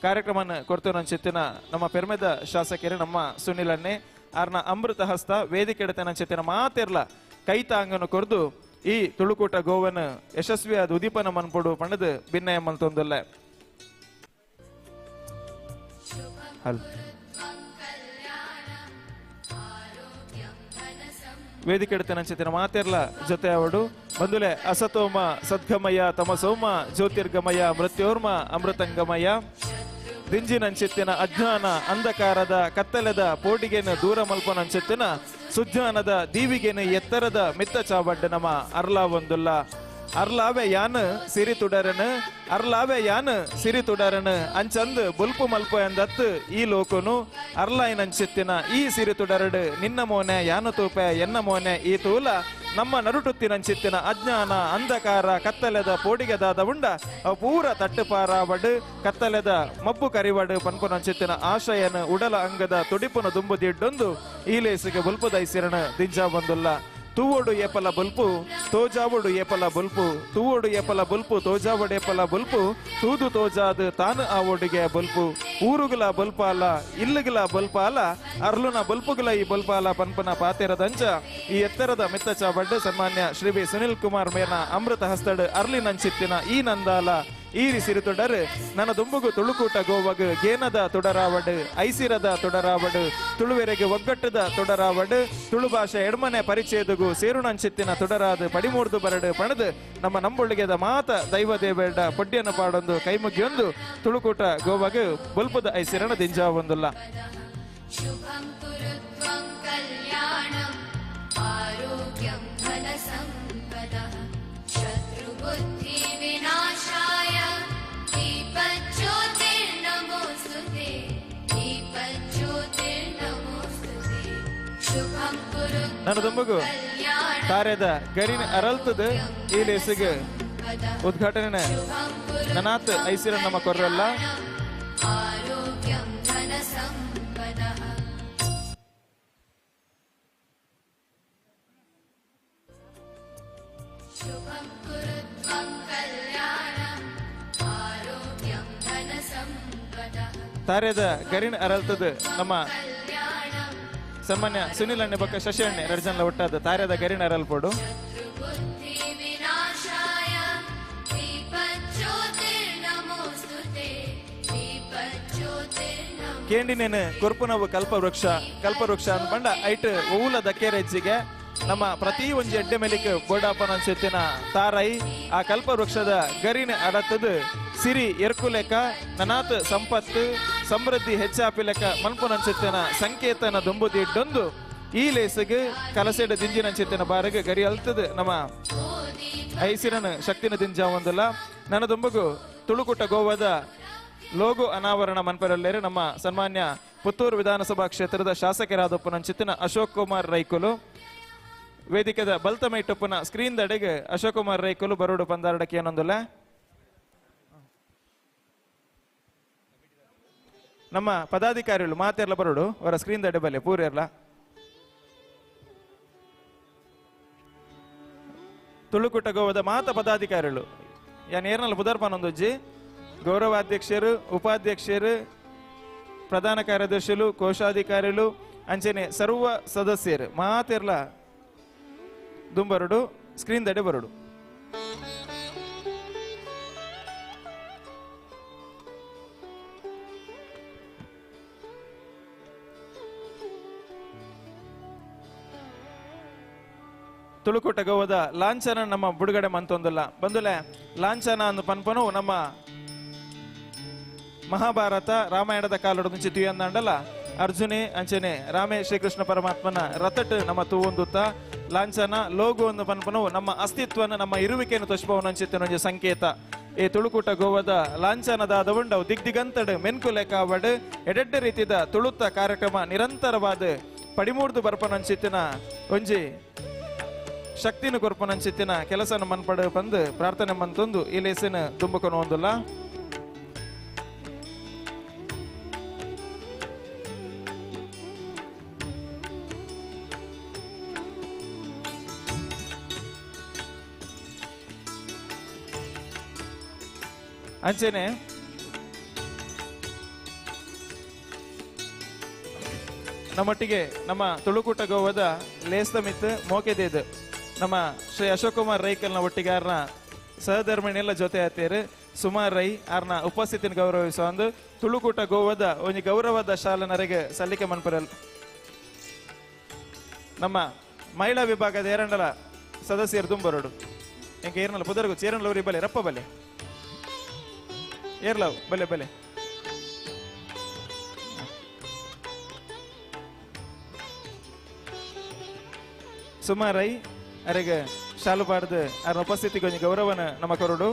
S5: ಕಾರ್ಯಕ್ರಮ ಕೊಡ್ತು ಚಿತ್ತಿನ ನಮ್ಮ ಪೆರ್ಮೆದ ಶಾಸಕರು ನಮ್ಮ ಸುನಿಲನ್ನೇ ಆರ್ನ ಅಮೃತ ಹಸ್ತ ವೇದಿಕೆ ಎಡತನ ಚಿತ್ತಿನ ಮಾತಿರ್ಲ ಕೈತಾಂಗನು ಕೊರ್ದು ಈ ತುಳುಕೂಟ ಗೋವನ ಯಶಸ್ವಿಯಾದ ಉದೀಪನ ಮನ್ಪೊಡು ಪಣದು ಭಿನ್ನಯ ಮಲ್ತೊಂದಲ್ಲ ವೇದಿಕೆ ಎಡತನ ಚಿತ್ತಿನ ಮಾತಿರ್ಲ ಜೊತೆ ಅವಡು ಬಂದುಲೆ ಅಸತೋಮ ಸದ್ಗಮಯ ತಮಸೋಮ ಜ್ಯೋತಿರ್ಗಮಯ ಮೃತ್ಯೋರ್ಮ ಅಮೃತಂಗಮಯ ದಿಂಜಿನಂಚಿತ್ತಿನ ಅಜ್ಞಾನ ಅಂಧಕಾರದ ಕತ್ತಲೆದ ಪೋಟಿಗೆನ ದೂರ ಮಲ್ಪನಂಚಿತ್ತಿನ ಸುಜ್ಞಾನದ ದೀವಿಗೆನ ಎತ್ತರದ ಮಿತ್ತ ಚಾಬಡ್ಡ ನಮ ಅರ್ಲಾ ಒಂದುಲ್ಲ ಅರ್ಲಾವೆ ಯಾನ್ ಸಿರಿ ತುಡರನ್ ಅಂಚಂದ್ ಬುಲ್ಪು ಮಲ್ಪು ಎಂದತ್ತು ಈ ಲೋಕನು ಅರ್ಲಾಯಿನಂಚಿತ್ತಿನ ಈ ಸಿರಿ ತುಡರಡು ನಿನ್ನ ಮೋನೆ ಯಾನು ತೂಪೆ ಎನ್ನ ಮೋನೆ ಈ ತೂಲ ನಮ್ಮ ನರುಟುತ್ತಿನಂಚಿತ್ತಿನ ಅಜ್ಞಾನ ಅಂಧಕಾರ ಕತ್ತಲೆದ ಪೋಡಿಗೆದಾದ ಉಂಡ ಪೂರ ತಟ್ಟುಪಾರಾವಡು ಕತ್ತಲೆದ ಮಬ್ಬು ಕರಿವಡು ಪನ್ಪುನಂಚಿತ್ತಿನ ಆಶಯನ ಉಡಲ ಅಂಗದ ತುಡಿಪುನ ದುಂಬುದಿಡ್ಡೊಂದು ಈ ಲೇಸಿಗೆ ಬುಲ್ಪು ದೈಸಿರಣ ದಿಂಜಾ ಬಂದುಲ್ಲ ತೂವೋಡು ಏಪಲ ಬುಲ್ಪು ತೋಜಾವಡು ಏಪಲ ಬುಲ್ಪು ತೂವೋಡು ಏಪಲ ಬುಲ್ಪು ತೋಜಾವಡು ಏಪಲ ಬುಲ್ಪು ತೂದು ತೋಜಾದು ತಾನು ಆ ಒಡಿಗೆ ಬುಲ್ಪು ಊರುಗಳ ಬಲ್ಪಾಲ ಇಲ್ಲುಗಳ ಬಲ್ಪಾಲ ಅರ್ಲುನ ಬಲ್ಪುಗಳ ಈ ಬಲ್ಪಾಲ ಪನ್ಪನ ಪಾತೆರದಂಚ ಈ ಎತ್ತರದ ಮಿತ್ತ ಚಾಬಡ್ಡು ಸನ್ಮಾನ್ಯ ಶ್ರೀ ವಿ ಸುನಿಲ್ ಕುಮಾರ್ ಮೇನ ಅಮೃತ ಹಸ್ತಡ್ ಅರ್ಲಿನಂಚಿತ್ತಿನ ಈ ನಂದಾಲ ಈರಿ ಸಿರಿತೊಡರ್ ನನ್ನ ದುಂಬುಗು ತುಳುಕೂಟ ಗೋವಗು ಗೇನದ ತೊಡರಾವಡು ಐಸಿರದ ತೊಡರಾವಡು ತುಳುವೆರೆಗೆ ಒಗ್ಗಟ್ಟದ ತೊಡರಾವಡು ತುಳು ಭಾಷೆ ಎಡ್ಮನೆ ಪರಿಚಯದಗೂ ಸೇರುಣಂಚಿತ್ತಿನ ತೊಡರಾದ ಪಡಿಮೂರ್ದು ಬರಡು ಪಣದು ನಮ್ಮ ನಂಬೊಳ್ಳಿಗೆದ ಮಾತ ದೈವ ದೇವೇಡ ಪೊಡ್ಡಿಯನ್ನು ಪಾಡೊಂದು ಕೈಮುಗಿಯೊಂದು ತುಳುಕೂಟ ಗೋವಗು ಬೊಲ್ಪದ ಐಸಿರಣ ದಿಂಜಾ ಒಂದುಲ್ಲ ನನ್ನ ದುಂಬಗು ಕಾರ್ಯದ ಗರಿನ ಅರಲ್ತದ ಈ ಲೇಸಿಗೆ ಉದ್ಘಾಟನೆ ನನಾತ್ ಐಸಿರ ನಮ್ಮ ಕೊರ್ರಲ್ಲ ತಾರ್ಯದ ಗರಿಣ್ ಅರಲ್ತದ ನಮ್ಮ ಸನ್ಮಾನ್ಯ ಸುನಿಲ್ ಅಣ್ಣೆ ಬಕ್ಕ ಶಶಿ ಅಣ್ಣೆ ರಡ್ಜನ್ಲ ಒಟ್ಟಾದ ತಾರ್ಯದ ಗರಿಣ್ ಅರಲ್ಪಡು ಕೇಂಡಿನೇನು ಕೊರ್ಪುನವು ಕಲ್ಪವೃಕ್ಷ ಅನ್ಪಂಡ ಐಟ್ ಹೂಲ ದಕ್ಕೇರೆಜ್ಜಿಗೆ ನಮ್ಮ ಪ್ರತಿ ಒಂಜಿ ಎಡ್ಡೆ ಮೇಲಿಕ್ ಬೋಡಾಪನ ಅನ್ಸುತ್ತಿನ ತಾರೈ ಆ ಕಲ್ಪವೃಕ್ಷದ ಗರಿನ ಅಡತದು ಸಿರಿ ಎರ್ಕುಲೆಕ ನನಾತ್ ಸಂಪತ್ತು ಸಮೃದ್ಧಿ ಹೆಚ್ಚಾಪಿಲೆಕ ಮನ್ಪುನ ಅನ್ಸುತ್ತಿನ ಸಂಕೇತನ ದುಂಬುದಿಡ್ಡೊಂದು ಈ ಲೇಸಿಗೆ ಕಲಸೆಡ ದಿಂಜಿನ ಅನ್ಸುತ್ತಿನ ಬಾರಿಗೆ ಗರಿ ಅಲ್ತದು ನಮ್ಮ ಐಸಿರನ ಶಕ್ತಿನ ದಿಂಜ ಒಂದಲ್ಲ ನನ್ನ ದುಂಬಗು ತುಳುಕುಟ ಗೋವಾದ ಲೋಗೋ ಅನಾವರಣ ಮನ್ಪರಲ್ಲೇರು ನಮ್ಮ ಸನ್ಮಾನ್ಯ ಪುತ್ತೂರು ವಿಧಾನಸಭಾ ಕ್ಷೇತ್ರದ ಶಾಸಕರಾದಪ್ಪನ ಚಿತ್ತಿನ ಅಶೋಕ್ ಕುಮಾರ್ ರೈಕುಲು ವೇದಿಕೆದ ಬಲ್ತಮೈಟಪ್ಪನ ಸ್ಕ್ರೀನ್ ದಡೆಗೆ ಅಶೋಕ್ ಕುಮಾರ್ ರೈಕುಲು ಬರೋಡು ಪಂದಾರಡಕ್ಕೆ ಏನೊಂದಲ್ಲ ನಮ್ಮ ಪದಾಧಿಕಾರಿಗಳು ಮಾತೆರ್ಲ ಬರೋಡು ಅವರ ಸ್ಕ್ರೀನ್ ದಡೆ ಬಲ್ಲೆ ಪೂರ್ಯರ್ಲ ತುಳುಕುಟ ಗೋವದ ಮಾತ ಪದಾಧಿಕಾರಿಗಳು ಯಾನ್ ಏರ್ನಲ್ಲ ಬುಧರ್ಪನೊಂದೊಜ್ಜಿ ಗೌರವಾಧ್ಯಕ್ಷರು ಉಪಾಧ್ಯಕ್ಷರು ಪ್ರಧಾನ ಕಾರ್ಯದರ್ಶಿಗಳು ಕೋಶಾಧಿಕಾರಿಗಳು ಅಂಚನೆ ಸರ್ವ ಸದಸ್ಯರು ಮಾತೆರ್ಲ ದುಂಬರಡು ಸ್ಕ್ರೀನ್ ದಡೆ ಬರಡು ತುಳುಕುಟ ಗೋವದ ಲಾಂಛನ ನಮ್ಮ ಬಿಡುಗಡೆ ಮಂತೊಂದಲ್ಲ ಬಂದುಲೆ ಲಾಂಛನ ಅಂದು ಪನ್ಪನು ನಮ್ಮ ಮಹಾಭಾರತ ರಾಮಾಯಣದ ಕಾಲೊಡ ಮುಂಚೆ ತುಯ್ಯಂದಾಂಡಲ್ಲ ಅರ್ಜುನೆ ಅಂಚನೆ ರಾಮೇ ಶ್ರೀಕೃಷ್ಣ ಪರಮಾತ್ಮನ ರತಟ್ ನಮ್ಮ ತೂವೊಂದುತ್ತ ಲಾಂಛನ ಲೋಗು ಒಂದು ಪನ್ಪನವು ನಮ್ಮ ಅಸ್ತಿತ್ವನ ನಮ್ಮ ಇರುವಿಕೆಯನ್ನು ತೊಷ್ಪವನ ಅಂಚಿತ್ತಿನ ಸಂಕೇತ ಈ ತುಳುಕುಟ ಗೋವದ ಲಾಂಛನದಾದ ಉಂಡವು ದಿಗ್ದಿಗಂತಡ್ ಮೆನ್ಕುಲೆ ಕಾವಡ್ ಎಡೆಡ್ಡೆ ರೀತಿದ ತುಳುತ್ತ ಕಾರ್ಯಕ್ರಮ ನಿರಂತರವಾದ ಪಡಿಮೂರ್ದು ಬರ್ಪನಂಚಿತ್ತಿನ ಒಂಜಿ ಶಕ್ತಿನ ಕೊರ್ಪನಂಚಿತ್ತಿನ ಕೆಲಸನ ಮನ್ಪಡ ಬಂದು ಪ್ರಾರ್ಥನೆ ಮಂತೊಂದು ಈ ಲೇಸಿನ ತುಂಬಕೊನು ಒಂದಲ್ಲ ಅಂಚೆನೆ ನಮ್ಮೊಟ್ಟಿಗೆ ನಮ್ಮ ತುಳುಕುಟ ಗೋವದ ಲೇಸ್ದ ಮಿತ್ ಮೋಕೆದೇದು ನಮ್ಮ ಶ್ರೀ ಅಶೋಕ್ ಕುಮಾರ್ ರೈಕಲ್ನ ಒಟ್ಟಿಗೆ ಆರ್ನ ಸಹಧರ್ಮಿಣಿಯೆಲ್ಲ ಜೊತೆ ಆತೇರು ಸುಮಾರ್ ರೈ ಆರ್ನ ಉಪಸ್ಥಿತಿನ ಗೌರವಿಸುವ ಒಂದು ತುಳುಕುಟ ಗೋವದ ಒಂದು ಗೌರವದ ಶಾಲನರಿಗೆ ಸಲ್ಲಿಕೆ ಮನ್ಪರಲ್ ನಮ್ಮ ಮಹಿಳಾ ವಿಭಾಗದ ಏರಂಡಲ ಸದಸ್ಯರು ತುಂಬರಡು ಎಂಕ ಏರ್ನಲ್ಲ ಪುದರ್ಗು ಚೇರನ್ಲವ್ರಿ ಬಲೆ ರಪ್ಪ ಬಲೆ ಏರ್ಲವ್ ಬಲೆ ಬಲೆ ಸುಮಾರೈ ಅರೆಗೆ ಶಾಲು ಪಾಡ್ದು ಅವ್ರ ಉಪಸ್ಥಿತಿಗೆ ಒಂದು ಗೌರವನ ನಮ್ಮ ಕೊರಡು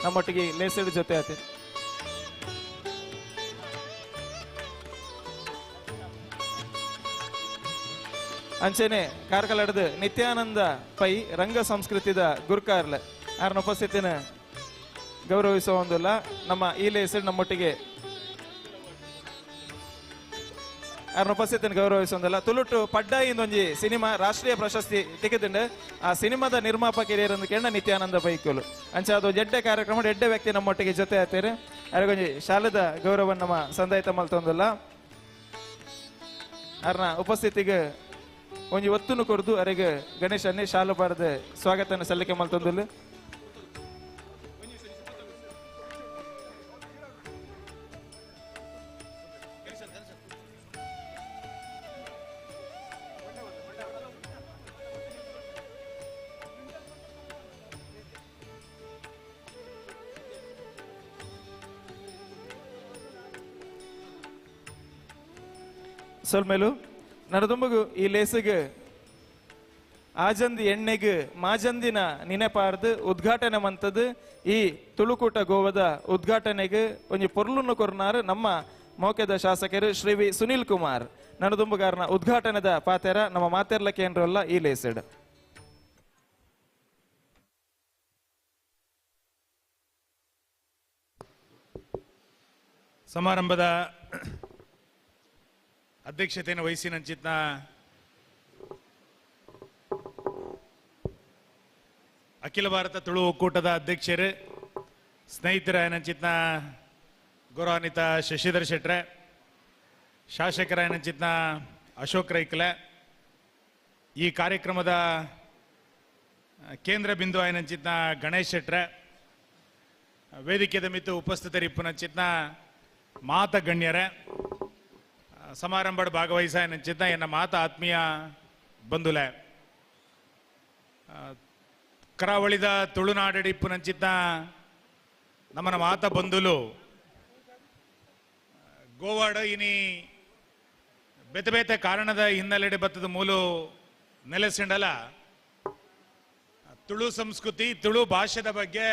S5: ನಮ್ಮೊಟ್ಟಿಗೆ ಲೇಸಡ್ ಜೊತೆ ಆತ ಅಂಚೆನೆ ಕಾರ್ಕಳದ ನಿತ್ಯಾನಂದ ಪೈ ರಂಗ ಸಂಸ್ಕೃತಿದ ಗುರ್ಕಾರ್ಲ ಅವ್ರನ್ನ ಉಪಸ್ಥಿತಿನ ಗೌರವಿಸುವ ಒಂದಿಲ್ಲ ನಮ್ಮ ಈ ಲೇಸಡ್ ನಮ್ಮೊಟ್ಟಿಗೆ ಅವ್ರನ್ನ ಉಪಸ್ಥಿತಿನ ಗೌರವಿಸೊಂದಲ್ಲ ತುಳುಟು ಪಡ್ಡಾಯಿಂದ ಒಂಜಿ ಸಿನಿಮಾ ರಾಷ್ಟ್ರೀಯ ಪ್ರಶಸ್ತಿ ತೆಗೆದುಂಡು ಆ ಸಿನಿಮಾದ ನಿರ್ಮಾಪಕ ಹಿರಿಯರಂದು ಕೇಳ ನಿತ್ಯಾನಂದ ಬೈಕುಲು ಅಂಚೆ ಅದು ಎಡ್ಡೆ ಕಾರ್ಯಕ್ರಮ ಎಡ್ಡೆ ವ್ಯಕ್ತಿ ನಮ್ಮೊಟ್ಟಿಗೆ ಜೊತೆ ಆತೇರು ಅವ್ರಿಗೊಂಜಿ ಶಾಲದ ಗೌರವ ನಮ್ಮ ಸಂದಾಯಿತ ಮಲ್ತೊಂದಲ್ಲ ಅವ್ರನ್ನ ಉಪಸ್ಥಿತಿಗೆ ಒಂಜಿ ಒತ್ತುನು ಕೊರ್ದು ಅವರಿಗೆ ಗಣೇಶನ್ನೇ ಶಾಲು ಬಾರ್ದು ಸ್ವಾಗತನ ಸಲ್ಲಿಕೆ ಮಲ್ತೊಂದಲ್ಲ ಸೊಲ್ಮೇಲು ನಡದುಂಬಗು ಈ ಲೇಸಿಗೆ ಆಜಂದಿ ಎಣ್ಣೆಗೆ ಮಾಜಂದಿನ ನೆನಪಾರ್ದು ಉದ್ಘಾಟನೆ ಮಂತದ್ದು ಈ ತುಳುಕೂಟ ಗೋವದ ಉದ್ಘಾಟನೆಗೆ ಒಂಜಿ ಪೊರ್ಲುನ್ನು ಕೊರ್ನಾರು ನಮ್ಮ ಮೌಕ್ಯದ ಶಾಸಕರು ಶ್ರೀ ವಿ ಸುನಿಲ್ ಕುಮಾರ್ ನಡದುಂಬುಗಾರನ ಉದ್ಘಾಟನೆದ ಪಾತೆರ ನಮ್ಮ ಮಾತೆರ್ಲ ಕೇಂದ್ರವಲ್ಲ ಈ ಲೇಸಿಡ್
S16: ಸಮಾರಂಭದ ಅಧ್ಯಕ್ಷತೆಯನ್ನು ವಹಿಸಿನಂಚಿತ್ನ ಅಖಿಲ ಭಾರತ ತುಳು ಒಕ್ಕೂಟದ ಅಧ್ಯಕ್ಷರು ಸ್ನೇಹಿತರ ನಂಚಿತ್ನ ಗೌರವಾನ್ವಿತ ಶಶಿಧರ್ ಶೆಟ್ರೆ, ಶಾಸಕರ ಏನಂಚಿತ್ನ ಅಶೋಕ್ ರೈಕಲೆ, ಈ ಕಾರ್ಯಕ್ರಮದ ಕೇಂದ್ರ ಬಿಂದು ಆಯನಂಚಿತ್ನ ಗಣೇಶ್ ಶೆಟ್ರೆ, ವೇದಿಕೆದ ಮಿತ್ತು ಉಪಸ್ಥಿತರಿಪ್ಪುನಂಚಿತ್ನ ಮಾತ ಗಣ್ಯರೇ, ಸಮಾರಂಭದ ಭಾಗವಹಿಸಾಯನಂಚಿತ್ನ ಎನ್ನ ಮಾತ ಆತ್ಮೀಯ ಬಂಧುಲೆ, ಕರಾವಳಿದ ತುಳುನಾಡಿಪ್ಪುನಂಚಿತ್ನ ನಮ್ಮನ ಮಾತ ಬಂಧುಲು ಗೋವಾಡ ಇನಿ ಬೇತೆ ಬೇತೆ ಕಾರಣದ ಹಿನ್ನೆಲೆಡೆ ಬತ್ತದ ಮೂಲು ನೆಲೆಸಿಂಡಲ ತುಳು ಸಂಸ್ಕೃತಿ ತುಳು ಭಾಷೆದ ಬಗ್ಗೆ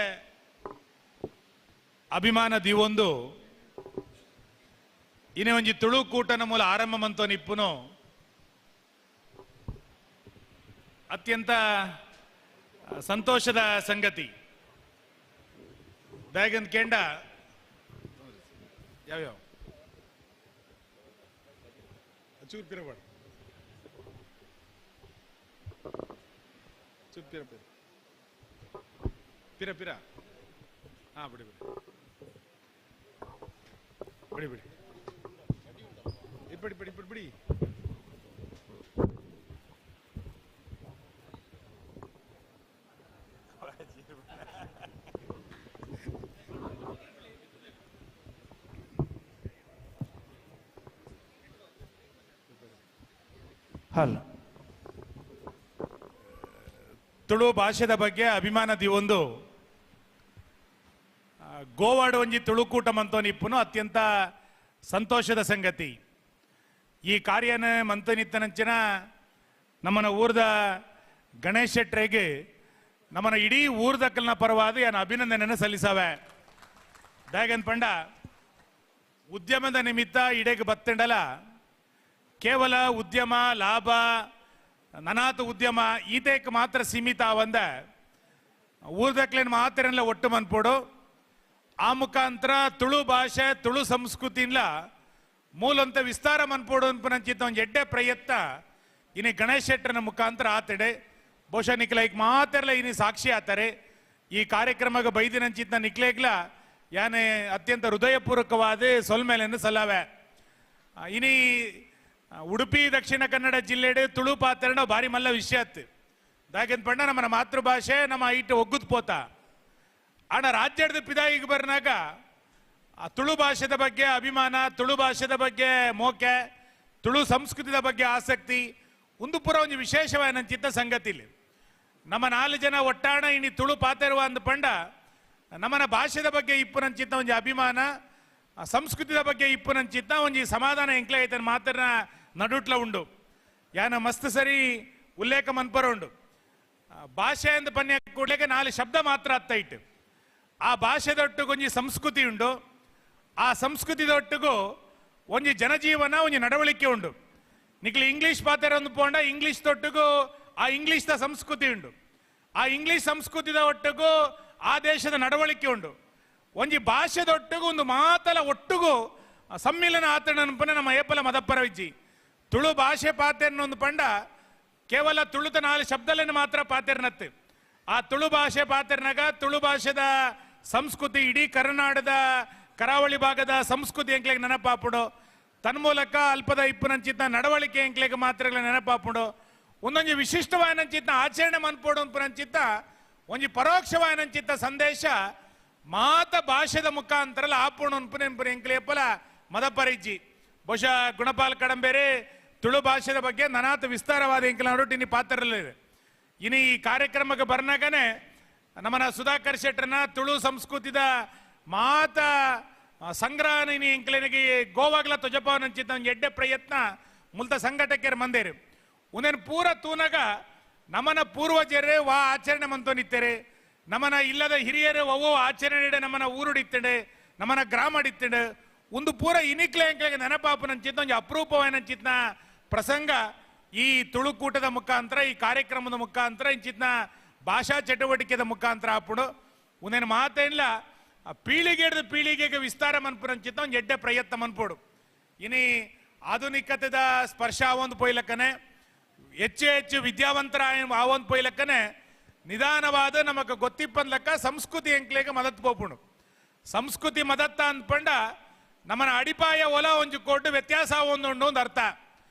S16: ಅಭಿಮಾನ ದಿವೊಂದು ಇನ್ನೇ ಒಂಜಿ ತುಳು ಕೂಟನ ಮೂಲ ಆರಂಭ ಮಂತೋ ನಿಪ್ಪುನು ಅತ್ಯಂತ ಸಂತೋಷದ ಸಂಗತಿ. ದಯಗಂದ್ ಕೇಂಡ ಯಾವ್ಯಾವ ಚೂರ್ ಪಿರಬೇಡ ಚೂರ್ ಪಿರ ಪಿರ ಪಿರ ಪಿರ ಹಾ ಬಿಡಿ ಬಿಡಿ ಬಿಡಿ ಬಿಡಿ ಬಿಡಿ ಬಿಡಿ ಬಿಡಿ ಬಿಡಿ
S5: ಹಲ್
S16: ತುಳು ಭಾಷೆದ ಬಗ್ಗೆ ಅಭಿಮಾನ ದಿವೊಂದು ಗೋವಾಡ ಒಂಜಿ ತುಳುಕೂಟ ಮಂತೋನಿಪ್ಪುನು ಅತ್ಯಂತ ಸಂತೋಷದ ಸಂಗತಿ. ಈ ಕಾರ್ಯನ ಮಂತೋನಿತ್ತನಂಚಿನ ನಮ್ಮನ ಊರ್ದ ಗಣೇಶ್ ಶೆಟ್ರೆಗೆ ನಮ್ಮನ ಇಡೀ ಊರ್ದಕ್ಕಲ್ನ ಪರವಾದ ಏನು ಅಭಿನಂದನೆಯನ್ನು ಸಲ್ಲಿಸವೆ. ದಯಗನ್ ಪಂಡ ಉದ್ಯಮದ ನಿಮಿತ್ತ ಇಡೆಗೆ ಬತ್ತಂಡಲ ಕೇವಲ ಉದ್ಯಮ ಲಾಭ ನನಾತು ಉದ್ಯಮ ಈತಕ್ಕೆ ಮಾತ್ರ ಸೀಮಿತ ಅವಂದ ಊರ್ದಕ್ಲೇನು ಮಾತ್ರ ಒಟ್ಟು ಮನ್ಪೋಡು ಆ ಮುಖಾಂತರ ತುಳು ಭಾಷೆ ತುಳು ಸಂಸ್ಕೃತಿನ್ಲ ಮೂಲಂತ ವಿಸ್ತಾರ ಮನ್ಪೋಡು ಅನ್ಪನಂಚಿತ್ತ ಒಂದು ಎಡ್ಡೆ ಪ್ರಯತ್ನ ಇನ್ನು ಗಣೇಶ್ ಶೆಟ್ಟರನ ಮುಖಾಂತರ ಆತಡೆ ಬಹುಶಃ ನಿಕ್ಲೈಕ್ ಮಾತ್ರಲ್ಲ ಇನ್ನು ಸಾಕ್ಷಿ ಆತಾರೆ. ಈ ಕಾರ್ಯಕ್ರಮಕ್ಕೆ ಬೈದಿನಂಚಿತ್ತ ನಿಕ್ಲೇಗ್ಲ ಯಾನೆ ಅತ್ಯಂತ ಹೃದಯಪೂರ್ವಕವಾದ ಸೊಲ್ಮೇಲೆಯನ್ನು ಸಲ್ಲವೆ. ಇನಿ ಉಡುಪಿ ದಕ್ಷಿಣ ಕನ್ನಡ ಜಿಲ್ಲೆಡೆ ತುಳು ಪಾತ್ರನ ಭಾರಿ ಮಲ್ಲ ವಿಷಯ ಅತ್ತು ದಾಗನ್ ಪಂಡ ನಮ್ಮ ಮಾತೃಭಾಷೆ ನಮ್ಮ ಐಟ್ ಒಗ್ಗುದ್ ಪೋತ ಆಣ ರಾಜ್ಯದ ಪಿದಾಯಿಗೆ ಬರ್ನಾಗ ಆ ತುಳು ಭಾಷೆದ ಬಗ್ಗೆ ಅಭಿಮಾನ, ತುಳು ಭಾಷೆದ ಬಗ್ಗೆ ಮೋಕೆ, ತುಳು ಸಂಸ್ಕೃತಿದ ಬಗ್ಗೆ ಆಸಕ್ತಿ ಒಂದು ಪುರ ಒಂದು ವಿಶೇಷವಾದ ಚಿತ್ತ ಸಂಗತಿಲಿ ನಮ್ಮ 4 ಜನ ಒಟ್ಟಾಣ ಇನಿ ತುಳು ಪಾತೆರುವ ಅಂದ ಪಂಡ ನಮ್ಮನ ಭಾಷೆದ ಬಗ್ಗೆ ಇಪ್ಪುನಂಚಿತ್ತ ಒಂಜಿ ಅಭಿಮಾನ, ಸಂಸ್ಕೃತಿದ ಬಗ್ಗೆ ಇಪ್ಪುನಂಚಿತ್ತ ಒಂಜಿ ಸಮಾಧಾನ ಎಂಕ್ಲೆ ಐತನ ಮಾತ್ರ ನಡುಟ್ಲ ಉಂಡು. ಯಾನ ಮಸ್ತ್ ಸರಿ ಉಲ್ಲೇಖ ಮನ್ಪರ ಉಂಡು. ಭಾಷೆ ಅಂದ ಪನ್ಯ ಕೂಡ್ಲೆಗೆ 4 ಶಬ್ದ ಮಾತ್ರ ಅತ್ತ ಇಟ್ಟು ಆ ಭಾಷೆದೊಟ್ಟಿಗೆ ಒಂಜಿ ಸಂಸ್ಕೃತಿ ಉಂಡು, ಆ ಸಂಸ್ಕೃತಿದೊಟ್ಟಿಗೂ ಒಂಜಿ ಜನಜೀವನ ಒಂಜಿ ನಡವಳಿಕೆ ಉಂಡು. ನಿಕ್ಲಿ ಇಂಗ್ಲೀಷ್ ಪಾತ್ರ ಒಂದು ಪೋಂಡ ಇಂಗ್ಲೀಷ್ ತೊಟ್ಟಿಗೂ ಆ ಇಂಗ್ಲೀಷ್ದ ಸಂಸ್ಕೃತಿ ಉಂಡು, ಆ ಇಂಗ್ಲೀಷ್ ಸಂಸ್ಕೃತಿದ ಒಟ್ಟಿಗೂ ಆ ದೇಶದ ನಡವಳಿಕೆ ಉಂಡು. ಒಂಜಿ ಭಾಷೆದೊಟ್ಟಿಗೂ ಒಂದು ಮಾತಲ ಒಟ್ಟಿಗೂ ಸಮ್ಮಿಲನ ಆತನ ಅನ್ಪನೆ ನಮ್ಮ ಏಪಲ ಮದಪ್ಪರ ವಿಜ್ಜಿ ತುಳು ಭಾಷೆ ಪಾತೆರ್ನ ಒಂದು ಪಂಡ ಕೇವಲ ತುಳುತ 4 ಶಬ್ದಲೇನು ಮಾತ್ರ ಪಾತೆರ್ನತ್ತೆ. ಆ ತುಳು ಭಾಷೆ ಪಾತೆರ್ನಾಗ ತುಳು ಭಾಷೆದ ಸಂಸ್ಕೃತಿ ಇಡೀ ಕರ್ನಾಟಕದ ಕರಾವಳಿ ಭಾಗದ ಸಂಸ್ಕೃತಿ ಎಂಕ್ಲೆಗೆ ನೆನಪಾಪುಡು, ತನ್ಮೂಲಕ ಅಲ್ಪದ ಇಪ್ಪುನಂಚಿತ್ತ ನಡವಳಿಕೆ ಎಂಕ್ಲೆಗೆ ಮಾತ್ರ ನೆನಪಾಪುಡು, ಒಂದೊಂದು ವಿಶಿಷ್ಟವಾಯನಂಚಿತ್ತ ಆಚರಣೆ ಮನ್ಪೋಡು ಅನ್ಪುನಂಚಿತ್ತ ಒಂಜಿ ಪರೋಕ್ಷವಾಯನಂಚಿತ್ತ ಸಂದೇಶ ಮಾತ ಭಾಷೆದ ಮುಖಾಂತರ ಆಪುಣು ಅನ್ಪುನೆಂಪುನ ಎಂಕ್ಲೆಪ್ಪಲ ಮದಪರಿಜ್ಜಿ. ಬಹುಶಃ ಗುಣಪಾಲ್ ಕಡಂಬೇರೆ ತುಳು ಭಾಷೆದ ಬಗ್ಗೆ ನನಾತ ವಿಸ್ತಾರವಾದ ಎಂಕ್ಲ ನಡುಟಿನಿ ಪಾತ್ರರಲ್ಲಿದೆ. ಇನ್ನು ಈ ಕಾರ್ಯಕ್ರಮಕ್ಕೆ ಬರ್ನಾಗನೆ ನಮ್ಮನ ಸುಧಾಕರ್ ಶೆಟ್ಟರನ ತುಳು ಸಂಸ್ಕೃತಿದ ಮಾತ ಸಂಗ್ರಹಣಿ ಎಂಕ್ಲೆನಿಗೆ ಗೋವಾಗ್ಲ ತೊಜಪವನಂಚಿತ್ತ ಒಂದು ಎಡ್ಡೆ ಪ್ರಯತ್ನ ಮುಲ್ತ ಸಂಘಟಕರು ಮಂದೇರು ಉಂದೇನು ಪೂರ ತೂನಗ ನಮ್ಮನ ಪೂರ್ವಜರೇ ವಾ ಆಚರಣೆ ಮಂತೋನಿತ್ತೇರೆ, ನಮ್ಮನ ಇಲ್ಲದ ಹಿರಿಯರು ಒವ್ವೋ ಆಚರಣೆ ನಮ್ಮನ ಊರುಡಿತ್ತಡೆ, ನಮ್ಮನ ಗ್ರಾಮಡಿತ್ತಡೆ ಒಂದು ಪೂರ ಇನಿಕ್ಲೆ ಎಂಕ್ಲೆಗೆ ನೆನಪಾಪನಂಚಿತ್ತ ಒಂದು ಅಪರೂಪವಾಯನಂಚಿತ್ನ ಪ್ರಸಂಗ ಈ ತುಳುಕೂಟದ ಮುಖಾಂತರ ಈ ಕಾರ್ಯಕ್ರಮದ ಮುಖಾಂತರ ಇಂಚಿತ್ನ ಭಾಷಾ ಚಟುವಟಿಕೆದ ಮುಖಾಂತರ ಆಪುಡು ಉಂದೇನು ಮಾತೇನಿಲ್ಲ ಪೀಳಿಗೆ ಪೀಳಿಗೆಗೆ ವಿಸ್ತಾರ ಮನ್ಪುರಂಚಿತ್ತ ಒಂದು ಎಡ್ಡೆ ಪ್ರಯತ್ನ ಮನ್ಪೋಡು. ಇನಿ ಆಧುನಿಕತೆದ ಸ್ಪರ್ಶ ಆವೊಂದು ಪೊಯ್ಲಕ್ಕನೆ ಹೆಚ್ಚು ಹೆಚ್ಚು ವಿದ್ಯಾವಂತರ ಆವೊಂದು ಪೊಯ್ಲಕ್ಕನೆ ನಿಧಾನವಾದ ನಮಗೆ ಗೊತ್ತಿಪ್ಪಂದ್ಲಕ್ಕ ಸಂಸ್ಕೃತಿ ಎಂಕ್ಲೆಗೆ ಮದತ್ ಪೋಪುಣು. ಸಂಸ್ಕೃತಿ ಮದತ್ತ ಅಂದ್ಪಂಡ ನಮ್ಮನ ಅಡಿಪಾಯ ಒಲ ಒಂಜು ಕೊಟ್ಟು ವ್ಯತ್ಯಾಸ ಒಂದು ಅರ್ಥ.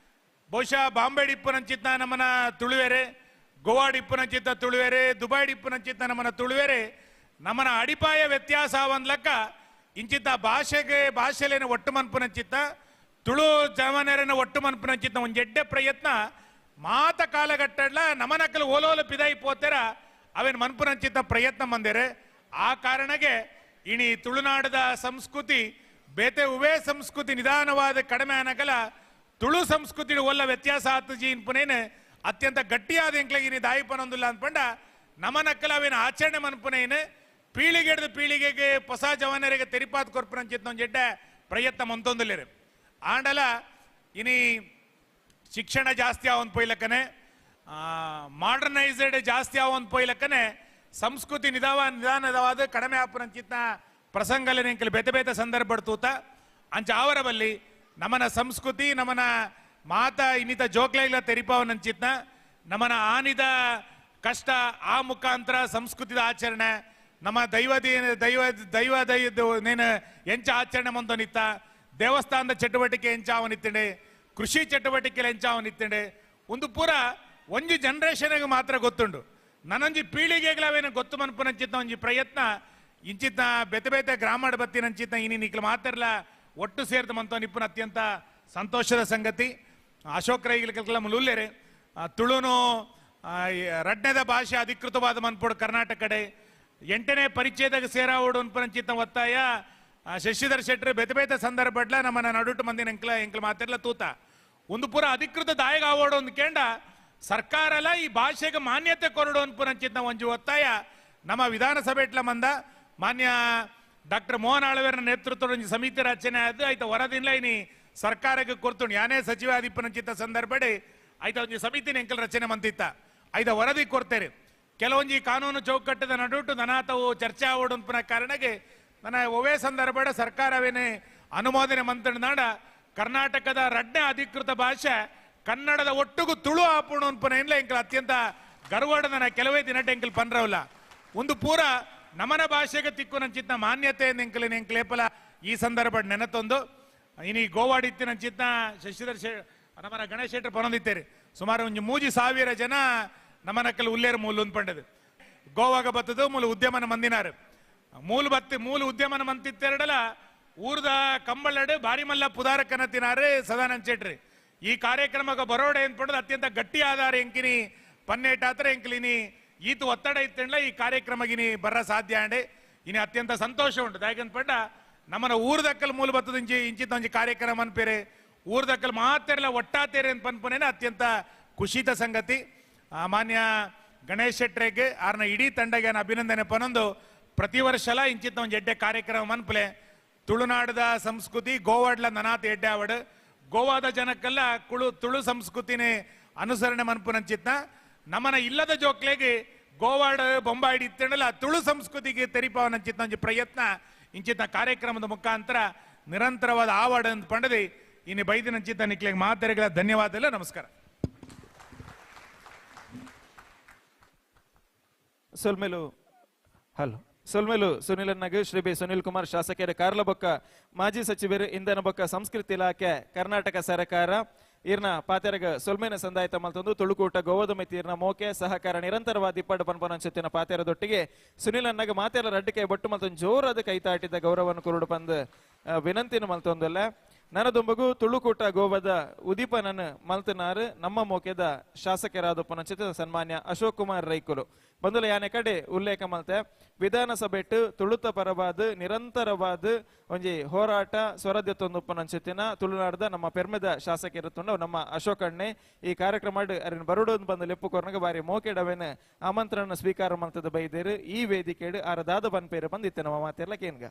S16: ಬಹುಶಃ ಬಾಂಬೆ ಡಿಪ್ಪುನಂಚಿತ್ತ ನಮ್ಮನ ತುಳುವೆರೆ, ಗೋವಾ ಡಿಪ್ಪುನಂಚಿತ್ತ ತುಳುವೆರೆ, ದುಬೈ ಡಿಪ್ಪುನಂಚಿತ್ತ ನಮ್ಮನ ತುಳುವೆರೆ, ನಮ್ಮನ ಅಡಿಪಾಯ ವ್ಯತ್ಯಾಸ ಒಂದ್ಲಕ್ಕ ಇಂಚಿತ್ತ ಭಾಷೆಲೇನ ಒಟ್ಟು ಮನ್ಪುನಂಚಿತ್ತ ತುಳು ಜಮನೆರನ ಒಟ್ಟು ಮನ್ಪುನಂಚಿತ್ತ ಒಂದು ಎಡ್ಡೆ ಪ್ರಯತ್ನ ಮಾತ ಕಾಲಘಟ್ಟಡ್ಲ ನಮನಕ್ಕಲು ಓಲೋಲ ಪಿದಾಯಿ ಪೋತೆರ ಅವೇನು ಮನ್ಪುನಂಚಿತ್ತ ಪ್ರಯತ್ನ ಮಂದಿರೆ. ಆ ಕಾರಣಕ್ಕೆ ಇಣಿ ತುಳುನಾಡದ ಸಂಸ್ಕೃತಿ ಬೇತೆ ಉವೇ ಸಂಸ್ಕೃತಿ ನಿಧಾನವಾದ ಕಡಿಮೆ ಅನಗಲ ತುಳು ಸಂಸ್ಕೃತಿ ಒಲ್ಲ ವ್ಯತ್ಯಾಸ ಆತಜಿ ಇನ್ಪುನೇನು ಅತ್ಯಂತ ಗಟ್ಟಿಯಾದ ಎಂಕ್ಲಗಿನಿ ದಾಯಿಪನೊಂದಿಲ್ಲ ಅಂದ್ಪಂಡ ನಮನಕ್ಕಲ ಅವೇನು ಆಚರಣೆ ಮನ್ಪುನೇನು ಪೀಳಿಗೆಡ್ದು ಪೀಳಿಗೆಗೆ ಹೊಸ ಜವಾನರಿಗೆ ತೆರಿಪಾತ್ ಕೊರ್ಪುನಂಚಿತ್ತ ಒಂದು ಎಡ್ಡೆ ಪ್ರಯತ್ನ ಮಂತೊಂದಿಲ್ಲರು. ಆಂಡಲ ಇನಿ ಶಿಕ್ಷಣ ಜಾಸ್ತಿ ಆವಂತ ಪೊಯ್ಲಕ್ಕನೆ, ಮಾಡರ್ನೈಸ್ಡ್ ಜಾಸ್ತಿ ಆವಂತ ಪೊಯ್ಲಕ್ಕನೆ ಸಂಸ್ಕೃತಿ ನಿಧಾನವಾದ ಕಡಿಮೆ ಆಪುನಂಚಿತ್ತ ಪ್ರಸಂಗಲ್ಲಿ ಎಂಕಲು ಬೇತೆ ಬೇತೆ ಸಂದರ್ಭ ತೂತ ಅಂಚ ಆವರ ಬಲ್ಲಿ ನಮನ ಸಂಸ್ಕೃತಿ ನಮನ ಮಾತ ಇನ್ನಿತ ಜೋಕ್ಲೆಗ್ಲ ತೆರಿಪಾವನಂಚಿತ್ನ ನಮನ ಆನಿದ ಕಷ್ಟ ಆ ಮುಖಾಂತರ ಸಂಸ್ಕೃತಿದ ಆಚರಣೆ ನಮ್ಮ ದೈವ ನೇನು ಎಂಚ ಆಚರಣೆ ಮಂದೋನಿತ್ತ ದೇವಸ್ಥಾನದ ಚಟುವಟಿಕೆ ಎಂಚಾವನಿತ್ತಂಡೆ, ಕೃಷಿ ಚಟುವಟಿಕೆ ಎಂಚಾವನಿತ್ತಂಡೆ ಒಂದು ಪೂರ ಒಂಜಿ ಜನರೇಷನ್ಗೆ ಮಾತ್ರ ಗೊತ್ತುಂಡು. ನನ್ನೊಂಜಿ ಪೀಳಿಗೆಗಳವೇನು ಗೊತ್ತು ಮನ್ಪುನಂಚಿತ್ತ ಒಂಜಿ ಪ್ರಯತ್ನ ಇಂಚಿತ್ತ ಬೇತೆ ಬೇತೆ ಗ್ರಾಮಡ ಬತ್ತಿನಂಚಿತ್ತ ಇನಿ ನಿಕ್ಲು ಮಾತಾರಲ್ಲ ಒಟ್ಟು ಸೇರ್ದು ಮಂತೋ ನಿಪ್ಪುನ ಅತ್ಯಂತ ಸಂತೋಷದ ಸಂಗತಿ. ಅಶೋಕ್ ರೈಗಲ್ಕೆಲ್ಲ ಮುಲ್ಲುಲ್ಲೇರೆ ತುಳುನು ರಡ್ನೆದ ಭಾಷೆ ಅಧಿಕೃತವಾದ ಮನ್ಪೋಡು ಕರ್ನಾಟಕ ಕಡೆ 8ನೇ ಪರಿಚಯದಾಗ ಸೇರಾವೋಡು ಅನ್ಪನಂಚಿತ್ತ ಒತ್ತಾಯ ಶಶಿಧರ್ ಶೆಟ್ಟಿ ಬೇತೆ ಬೇತೆ ಸಂದರ್ಭಡ್ಲ ನಮ್ಮನ್ನ ನಡುಟು ಮಂದಿನ ಎಂಕ್ಲ ಮಾತಿರ್ಲ ತೂತ ಒಂದು ಪೂರ ಅಧಿಕೃತ ದಾಯಗ ಆವೋಡು ಒಂದು ಕೇಂಡ ಸರ್ಕಾರಲ ಈ ಭಾಷೆಗೆ ಮಾನ್ಯತೆ ಕೊರಡು ಅನ್ಪನಂಚಿತ್ತ ಒಂಜು ಒತ್ತಾಯ ನಮ್ಮ ವಿಧಾನಸಭೆಟ್ಲ ಮಂದ ಮಾನ್ಯ ಡಾಕ್ಟರ್ ಮೋಹನ್ ಆಳ್ವೇರ್ನ ನೇತೃತ್ವದ ಒಂದು ಸಮಿತಿ ರಚನೆ ಆದ ಆಯ್ತ ಹೊರದಿಲ್ಲ ಇನಿ ಸರ್ಕಾರಕ್ಕೆ ಕೊರ್ತುಂಡು ಯಾನೇ ಸಚಿವ ಆದಿಪ್ಪನಂಚಿತ್ತ ಸಂದರ್ಭಡೆ ಆಯ್ತ ಒಂದು ಸಮಿತಿನ ಎಂಕಲ್ ರಚನೆ ಮಂತಿತ್ತ ಆಯ್ತ ವರದಿ ಕೊಡ್ತೇನೆ. ಕೆಲವೊಂಜಿ ಕಾನೂನು ಚೌಕಟ್ಟದ ನಡುಟು ನನಾತವು ಚರ್ಚೆ ಆವೋಡು ಅನ್ಪನ ಕಾರಣಕ್ಕೆ ನನ್ನ ಒವೇ ಸಂದರ್ಭ ಸರ್ಕಾರವೇನೆ ಅನುಮೋದನೆ ಮಂತ್ರಿ ನಾಡ ಕರ್ನಾಟಕದ ರಡ್ನೆ ಅಧಿಕೃತ ಭಾಷೆ ಕನ್ನಡದ ಒಟ್ಟುಗು ತುಳು ಆಪುಣು ಅನ್ಪನ ಇಲ್ಲ ಎಂಕಲ್ ಅತ್ಯಂತ ಗರ್ವಡ ನನ್ನ ಕೆಲವೇ ದಿನಟ ಎಂಕಲ್ ಪನ್ರವಲ್ಲ ಒಂದು ಪೂರ ನಮನ ಭಾಷೆಗೆ ತಿಕ್ಕುನಂಚಿತ್ತ ಮಾನ್ಯತೆ ಎಂಕಲೇಪಲ ಈ ಸಂದರ್ಭ ನೆನತೊಂದು ಇನಿ ಗೋವಾಡಿತ್ತಿನಂಚಿತ್ತ ಶಶಿಧರ್ ನಮ್ಮನ ಗಣೇಶ್ ಶೆಟ್ಟಿ ಪನೊಂದಿತ್ತೇರಿ ಸುಮಾರು ಒಂದು 3,000 ಜನ ನಮ್ಮನಕ್ಕಲ್ಲಿ ಉಲ್ಲೇರು ಮೂಲ ಉಂದ್ಪಂಡದು ಗೋವಾಗ ಬತ್ತದು ಮೂಲ ಉದ್ಯಮನ ಮಂದಿನಾರು ಮೂಲ ಉದ್ಯಮನ ಮಂತಿತ್ತೆರಡಲ ಊರ್ದ ಕಂಬಳಡು ಬಾರಿ ಮಲ್ಲ ಪುದಾರ ಕನತಿನಾರು ಸದಾನಂದ ಶೆಟ್ಟಿ ಈ ಕಾರ್ಯಕ್ರಮಕ್ಕೆ ಬರೋಡೆ ಅನ್ಪಂಡದು ಅತ್ಯಂತ ಗಟ್ಟಿ ಆಧಾರ ಎಂಕಿನಿ ಪನ್ನೇಟಾತ್ರ ಎಂಕ್ಲಿನಿ ಈತು ಒತ್ತಡ ಇತ್ತಂಡ್ಲ ಈ ಕಾರ್ಯಕ್ರಮಗಿನಿ ಬರ ಸಾಧ್ಯ ಅಂಡೆ ಇನಿ ಅತ್ಯಂತ ಸಂತೋಷ ಉಂಟು ಯಾಕಂದ್ಪಂಡ ನಮ್ಮನ ಊರ್ದಕ್ಕಲ್ ಮೂಲ ಬತ್ತದ ಇಂಚಿತ್ತ ಒಂಜಿ ಕಾರ್ಯಕ್ರಮ ಅನ್ಪೇರೆ ಊರ್ದಕ್ಕಲ್ ಮಾತೆರ್ಲ ಒಟ್ಟಾತೇರೆ ಅಂತ ಪನ್ಪನೇನೆ ಅತ್ಯಂತ ಖುಷಿತ ಸಂಗತಿ. ಮಾನ್ಯ ಗಣೇಶ್ ಶೆಟ್ರಿಗೆ ಆರ್ನ ಇಡೀ ತಂಡಗೆ ಅಭಿನಂದನೆ ಪನೊಂದು ಪ್ರತಿ ವರ್ಷಲ ಇಂಚಿತ್ತ ಒಂದು ಎಡ್ಡೆ ಕಾರ್ಯಕ್ರಮ ಮನ್ಪಲೆ ತುಳುನಾಡದ ಸಂಸ್ಕೃತಿ ಗೋವಾಡ್ಲ ನನಾತ್ ಎಡ್ಡೆ ಆವಡ್ ಗೋವಾದ ಜನಕ್ಕೆಲ್ಲ ತುಳು ಸಂಸ್ಕೃತಿನೇ ಅನುಸರಣೆ ಮನ್ಪುನಂಚಿತ್ತ ನಮ್ಮನ ಇಲ್ಲದ ಜೋಕ್ಲೆಗೆ ಗೋವಾಡ ಬೊಂಬಾಯಿಡಿ ಇತ್ತಂಡಲ್ಲ ತುಳು ಸಂಸ್ಕೃತಿಗೆ ತೆರಿಪಾವನಂಚಿತ್ತ ಒಂಜಿ ಪ್ರಯತ್ನ ಇಂಚಿತ್ತ ಕಾರ್ಯಕ್ರಮದ ಮುಖಾಂತರ ನಿರಂತರವಾದ ಆವಾಡ ಅಂತ ಪಂಡದಿ ಇನ್ನು ಬೈದಿನಂಚಿತ್ತ ನಿಕ್ಲೆಗೆ ಮಾತೆರೆಗಳ ಧನ್ಯವಾದ ಎಲ್ಲ ನಮಸ್ಕಾರ.
S5: ಸೊಲ್ಮೇಲು ಸುನಿಲನ್ನಾಗ ಶ್ರೀ ಬಿ ಸುನಿಲ್ ಕುಮಾರ್ ಶಾಸಕರ ಕಾರ್ಲಬೊಕ್ಕ ಮಾಜಿ ಸಚಿವರು ಇಂಧನ ಬೊಕ್ಕ ಸಂಸ್ಕೃತಿ ಇಲಾಖೆ ಕರ್ನಾಟಕ ಸರ್ಕಾರ ಇರ್ನ ಪಾತೆರಗ ಸೊಲ್ಮೇನ ಸಂದಾಯಿತ ಮಲ್ತೊಂದು ತುಳುಕೂಟ ಗೋವದ ಮಿತಿ ಇರ್ನ ಮೋಕೆ ಸಹಕಾರ ನಿರಂತರವಾದ ಇಪ್ಪಡು ಪನ್ಪನಂಚತ್ತಿನ ಪಾತೆರದೊಟ್ಟಿಗೆ ಸುನಿಲನ್ನಾಗ ಮಾತೆರ ರಡ್ಡಿಕೆ ಬೊಟ್ಟು ಮಲ್ತೊಂದು ಜೋರಾದ ಕೈತಾಟಿದ ಗೌರವವನ್ನು ಕುರುಡು ಬಂದು ವಿನಂತಿನ ಮಲ್ತೊಂದಲ್ಲ ನನದೊಂಬಗು ತುಳುಕೂಟ ಗೋವದ ಉದೀಪನನ್ ಮಲ್ತನಾರು ನಮ್ಮ ಮೋಕೆದ ಶಾಸಕರಾದ ಪನಂಚಿತ ಸನ್ಮಾನ್ಯ ಅಶೋಕ್ ಕುಮಾರ್ ರೈಕುಲು ಬಂದುಲ ಯಾನೆ ಕಡೆ ಉಲ್ಲೇಖ ಮಲ್ತೆ ವಿಧಾನಸಭೆಟ್ಟು ತುಳುತ ಪರವಾದ ನಿರಂತರವಾದ ಒಂಜಿ ಹೋರಾಟ ಸ್ವರದ್ಯತ್ತೊಂದು ಪನಂಚಿತ್ತಿನ ತುಳುನಾಡದ ನಮ್ಮ ಪೆರ್ಮೆದ ಶಾಸಕರುತ್ತುಂಡ ನಮ್ಮ ಅಶೋಕ್ ಅಣ್ಣೆ ಈ ಕಾರ್ಯಕ್ರಮ ಅರಿನ ಬರುಡು ಬಂದು ಲೆಪ್ಪು ಕೊರ್ನಗ ಬಾರಿ ಮೋಕೆಡವೇನ ಆಮಂತ್ರಣ ಸ್ವೀಕಾರ ಮಲ್ತದ ಬೈದೇರು ಈ ವೇದಿಕೆಡು ಆರದಾದ ಬನ್ಪೇರು ಬಂದಿತ್ತೆ ನಮ್ಮ ಮಾತೆಲ್ಲ ಕೇನ್ಗ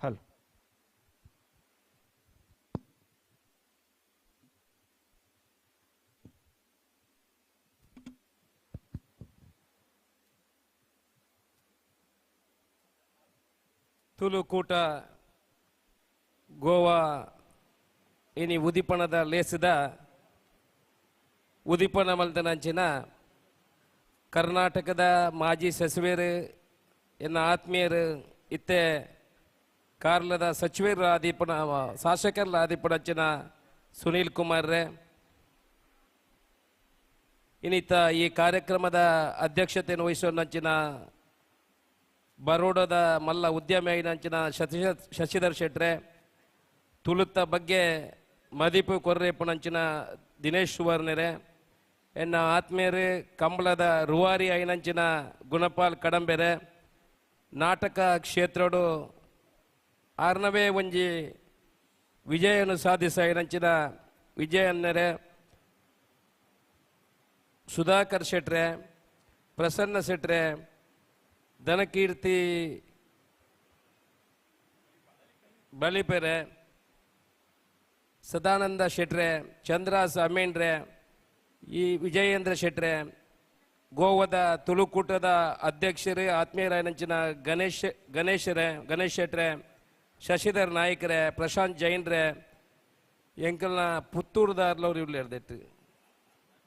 S5: ಹಲೋ
S2: ತುಳುಕೂಟ ಗೋವಾ ಇನಿ ಉದಿಪಣದ ಲೇಸಿದ ಉದಿಪಣ ಮಲ್ತನಂಚಿನ ಕರ್ನಾಟಕದ ಮಾಜಿ ಸಚಿವರು ಎನ್ನ ಆತ್ಮೀಯರು ಇತ್ತೆ ಕಾರ್ಲದ ಸಚಿವರು ಆದಿಪುಣ ಶಾಸಕರ ಆದಿಪುಣಚ್ಚಿನ ಸುನೀಲ್ ಕುಮಾರ್ರೆ ಇನ್ನಿತ ಈ ಕಾರ್ಯಕ್ರಮದ ಅಧ್ಯಕ್ಷತೆಯನ್ನು ವಹಿಸುವಂಚಿನ ಬರೋಡದ ಮಲ್ಲ ಉದ್ಯಮಿ ಆಗಿನಂಚಿನ ಶಶಿಧರ್ ಶೆಟ್ರೆ ತುಳುತ್ತ ಬಗ್ಗೆ ಮದಿಪು ಕೊರ್ರೆಪ್ಪನಂಚಿನ ದಿನೇಶ್ ಸುವರ್ಣರೆ ಎನ್ನ ಆತ್ಮೀಯರು ಕಂಬಳದ ರುವಾರಿ ಐನಂಚಿನ ಗುಣಪಾಲ್ ಕಡಂಬೆರೆ ನಾಟಕ ಕ್ಷೇತ್ರಡು ಆರ್ನವೇ ಒಂಜಿ ವಿಜಯನು ಸಾಧಿಸ ಐನಂಚಿನ ವಿಜಯನ್ನರೆ ಸುಧಾಕರ್ ಶೆಟ್ರೆ ಪ್ರಸನ್ನ ಶೆಟ್ರೆ ಧನಕೀರ್ತಿ ಬಲಿಪೆರೆ ಸದಾನಂದ ಶೆಟ್ರೆ ಚಂದ್ರಾಸ್ ಅಮೀನ್ರೆ ಈ ವಿಜಯೇಂದ್ರ ಶೆಟ್ರೆ ಗೋವಾದ ತುಳುಕೂಟದ ಅಧ್ಯಕ್ಷರೇ ಆತ್ಮೀಯರಾಯನಂಚಿನ ಗಣೇಶ್ ಶೆಟ್ರೆ ಶಶಿಧರ್ ನಾಯ್ಕರೇ ಪ್ರಶಾಂತ್ ಜೈನ್ರೆ ಎಂಕಲ್ನ ಪುತ್ತೂರುದಾರ್ಲವ್ರು ಇವ್ರು ಹೇಳ್ದಿಟ್ಟು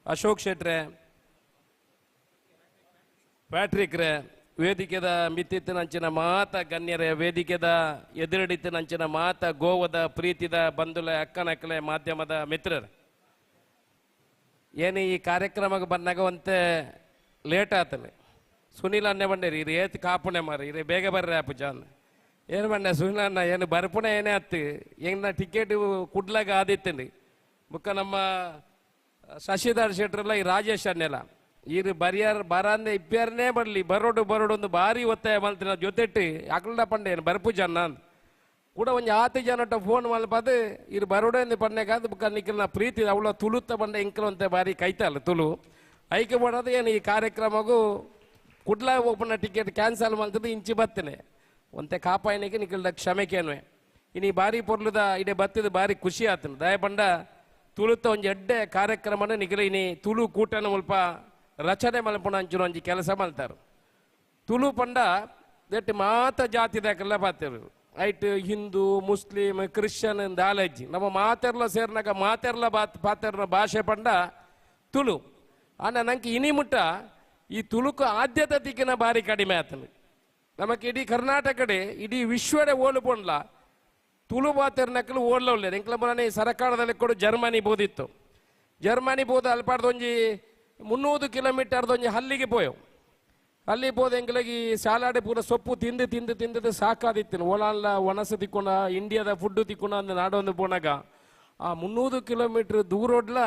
S2: ಅಶೋಕ್ ಶೆಟ್ರೆ ಪ್ಯಾಟ್ರಿಕ್ರೆ ವೇದಿಕೆದ ಮಿತ್ತಿತ್ತಿನಂಚಿನ ಮಾತ ಗಣ್ಯರೇ ವೇದಿಕೆದ ಎದುರಡಿತ್ತಿನಂಚಿನ ಮಾತ ಗೋವದ ಪ್ರೀತಿದ ಬಂಧುಲೆ ಅಕ್ಕನಕ್ಕಲೆ ಮಾಧ್ಯಮದ ಮಿತ್ರರು ಏನು ಈ ಕಾರ್ಯಕ್ರಮಕ್ಕೆ ಬಂದಾಗ ಒಂತೆ ಲೇಟ್ ಆತಲೆ ಸುನೀಲ್ ಅನ್ನೆ ಬಂಡೇರಿ ಇದು ಏತ್ ಕಾಪುಣೆ ಮಾರಿ ಇದು ಬೇಗ ಬರ್ರಿ ಆಪುಜಾನ್ ಏನು ಬಂಡೆ ಸುನೀಲ್ ಅಣ್ಣ ಏನು ಬರ್ಪುಣೆ ಏನೇ ಆತು ಹೆಂಗೆ ಟಿಕೆಟ್ ಕುಡ್ಲಾಗ ಆದಿತ್ತೇನೆ ಬುಕ್ಕ ನಮ್ಮ ಶಶಿಧರ್ ಶೆಟ್ರಲ್ಲ ಈ ರಾಜೇಶ್ ಅನ್ನೆಲ್ಲ ಇರು ಬರಂದೆ ಇಪ್ಪ್ಯಾರನೇ ಬರಲಿ ಬರೋಡು ಒಂದು ಭಾರಿ ಒತ್ತಾಯ ಮಲ್ತಿನ ಜೊತೆಟ್ಟು ಅಕಲ್ಡ ಪಂಡೆ ಏನು ಬರ್ಪು ಜನ ಅಂತ ಕೂಡ ಒಂದು 10 ಜನಟ ಫೋನ್ ಮಲ್ಪದು ಇರು ಬರೋಡು ಎಂದು ಪಂಡೆಗಾದ ಬುಕ್ಕ ನಿಖಿಲ್ನ ಪ್ರೀತಿ ಅವಳ ತುಳುತ್ತ ಬಂಡೆ ಇಂಕಲಂತೆ ಬಾರಿ ಕೈತಲ್ಲ ತುಳು ಐಕೆ ಮಾಡೋದು ಏನು ಈ ಕಾರ್ಯಕ್ರಮಗೂ ಕುಡ್ಲ ಓಪನ್ ಟಿಕೆಟ್ ಕ್ಯಾನ್ಸಲ್ ಮಾಡ್ತದೆ ಇಂಚಿ ಬರ್ತೇನೆ ಒಂತೆ ಕಾಪಾಯನಿಗೆ ನಿಖಿಲ್ದ ಕ್ಷಮೆಕೇನುವೆ ಇನ್ನು ಬಾರಿ ಪೊರ್ಲುದ ಇಡೆ ಬತ್ತಿದ ಬಾರಿ ಖುಷಿ ಆತನು ದಯಪಂಡ ತುಳುತ್ತ ಒಂದು ಎಡ್ಡೆ ಕಾರ್ಯಕ್ರಮನ ನಿಖಿಲ ಇನಿ ತುಳು ಕೂಟನ ಮುಲ್ಪ ರಚನೆ ಮಲ್ಪುಣ ಅಂಚುನ ಒಂಜಿ ಕೆಲಸ ಮಲ್ತಾರು ತುಳು ಪಂಡ ದೆಟ್ಟು ಮಾತ ಜಾತಿದಾಕೆಲ್ಲ ಪಾತಿರು ಐಟ್ ಹಿಂದೂ ಮುಸ್ಲಿಂ ಕ್ರಿಶ್ಚಿಯನ್ ದಾಲಜ್ಜಿ ನಮ್ಮ ಮಾತೆರ್ಲ ಸೇರ್ನಾಗ ಮಾತೆರ್ಲ ಪಾತೆರ್ನ ಭಾಷೆ ಪಂಡ ತುಳು ಆನ ನಂಗೆ ಇನಿ ಮುಟ್ಟ ಈ ತುಳುಕು ಆದ್ಯತೆ ದಿಕ್ಕಿನ ಬಾರಿ ಕಡಿಮೆ ಆತನು ನಮಕ್ ಇಡೀ ಕರ್ನಾಟಕಡೆ ಇಡೀ ವಿಶ್ವಡೆ ಓಲು ಪೊಂಡ್ಲ ತುಳು ಮಾತೆರ್ನಕ್ಕಲು ಓಡ್ಲೇ ಎಂಕ್ಲ ಮನೆ ಸರಕಾರದಲ್ಲಿ ಕೂಡ ಜರ್ಮನಿ ಬೋದಿತ್ತು ಜರ್ಮನಿ ಬೋದ ಅಲ್ಪಾಡ್ದೊಂಜಿ 300 ಕಿಲೋಮೀಟರ್ದೊಂಜಿ ಹಲ್ಲಿಗೆ ಪೋಯವು ಅಲ್ಲಿ ಬೋದ ಎಂಗ್ಲಗಿ ಸಾಲಾಡೆ ಪೂರ ಸೊಪ್ಪು ತಿಂದು ಸಾಕಾದಿತ್ತು ಓಲಾನ್ಲ ಒಣಸು ತಿಕ್ಕೊಂಡ ಇಂಡಿಯಾದ ಫುಡ್ ತಿಕ್ಕೊಂಡ ಅಂದ ನಾಡೊಂದು ಪೋನಾಗ ಆ 300 ಕಿಲೋಮೀಟರ್ ದೂರೋಡ್ಲ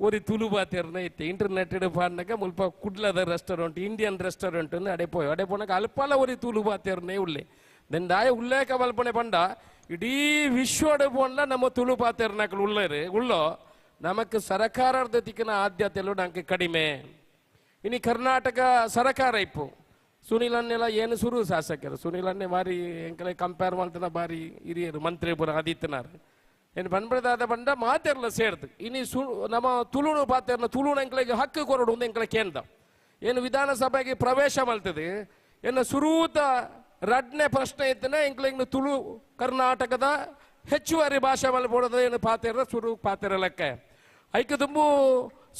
S2: ஒரு துளு பாத்திரனே இತ್ತು ಇಂಟರ್ನೆಟ್ ಪಾಡ್ನಾಗ ಮುಲ್ಪ ಕುಡ್ಲದ ರೆಸ್ಟೋರೆಂಟ್ ಇಂಡಿಯನ್ ರೆಸ್ಟೋರೆಂಟ್ ಅಡೆ ಪೋನಾಗ ಅಲ್ಪಲ ஒரு ತುಳು ಪಾತಿರ್ನೇ ಉಳ್ಳೆ ದಾಯ ಉಲ್ಲೇಖ ಮಲ್ಪನೆ ಪಂಡ ಇಡೀ ವಿಶ್ವಡೆ ಪೋಂಡ ನಮ್ಮ ತುಳು ಪಾತಿರ್ನಾಕಲು ಉಳ್ಳೋ ನಮಕ್ ಸರಕಾರದ ದಿಕ್ಕಿನ ಆದ್ಯತೆಯಲ್ಲೂ ನಂಗೆ ಕಡಿಮೆ ಇನ್ನು ಕರ್ನಾಟಕ ಸರಕಾರ ಇಪ್ಪು ಸುನೀಲನ್ನೆಲ್ಲ ಏನು ಸುರು ಶಾಸಕರು ಸುನೀಲನ್ನೇ ಬಾರಿ ಎಂಕಲೆ ಕಂಪೇರ್ ಮಾಡ್ತಾನ ಬಾರಿ ಹಿರಿಯರು ಮಂತ್ರಿ ಪುರ ಆದಿತ್ಯನಾರು ಏನು ಬಂದ್ಬಿಡದಾದ ಬಂಡ ಮಾತೆರ್ಲ ಸೇರ್ದು ಇನ್ನು ನಮ್ಮ ತುಳುನು ಪಾತೆರ್ನ ತುಳುನ ಎಂಕ್ಲೆಗೆ ಹಕ್ಕು ಕೊರಡು ಒಂದು ಎಂಕ್ಲೆ ಕೇಂದ್ರ ಏನು ವಿಧಾನಸಭೆಗೆ ಪ್ರವೇಶ ಮಲ್ತದೆ ಏನು ಸುರೂತ ರಡ್ನೆ ಪ್ರಶ್ನೆ ಇತ್ತನೆ ಎಂಕ್ಲೆಗೆ ತುಳು ಕರ್ನಾಟಕದ ಹೆಚ್ಚುವರಿ ಭಾಷೆ ಮಲ್ಪಡೋದು ಏನು ಪಾತೆರ ಸುರು ಪಾತೆರ ಲೆಕ್ಕ ಐಕೆ ತುಂಬು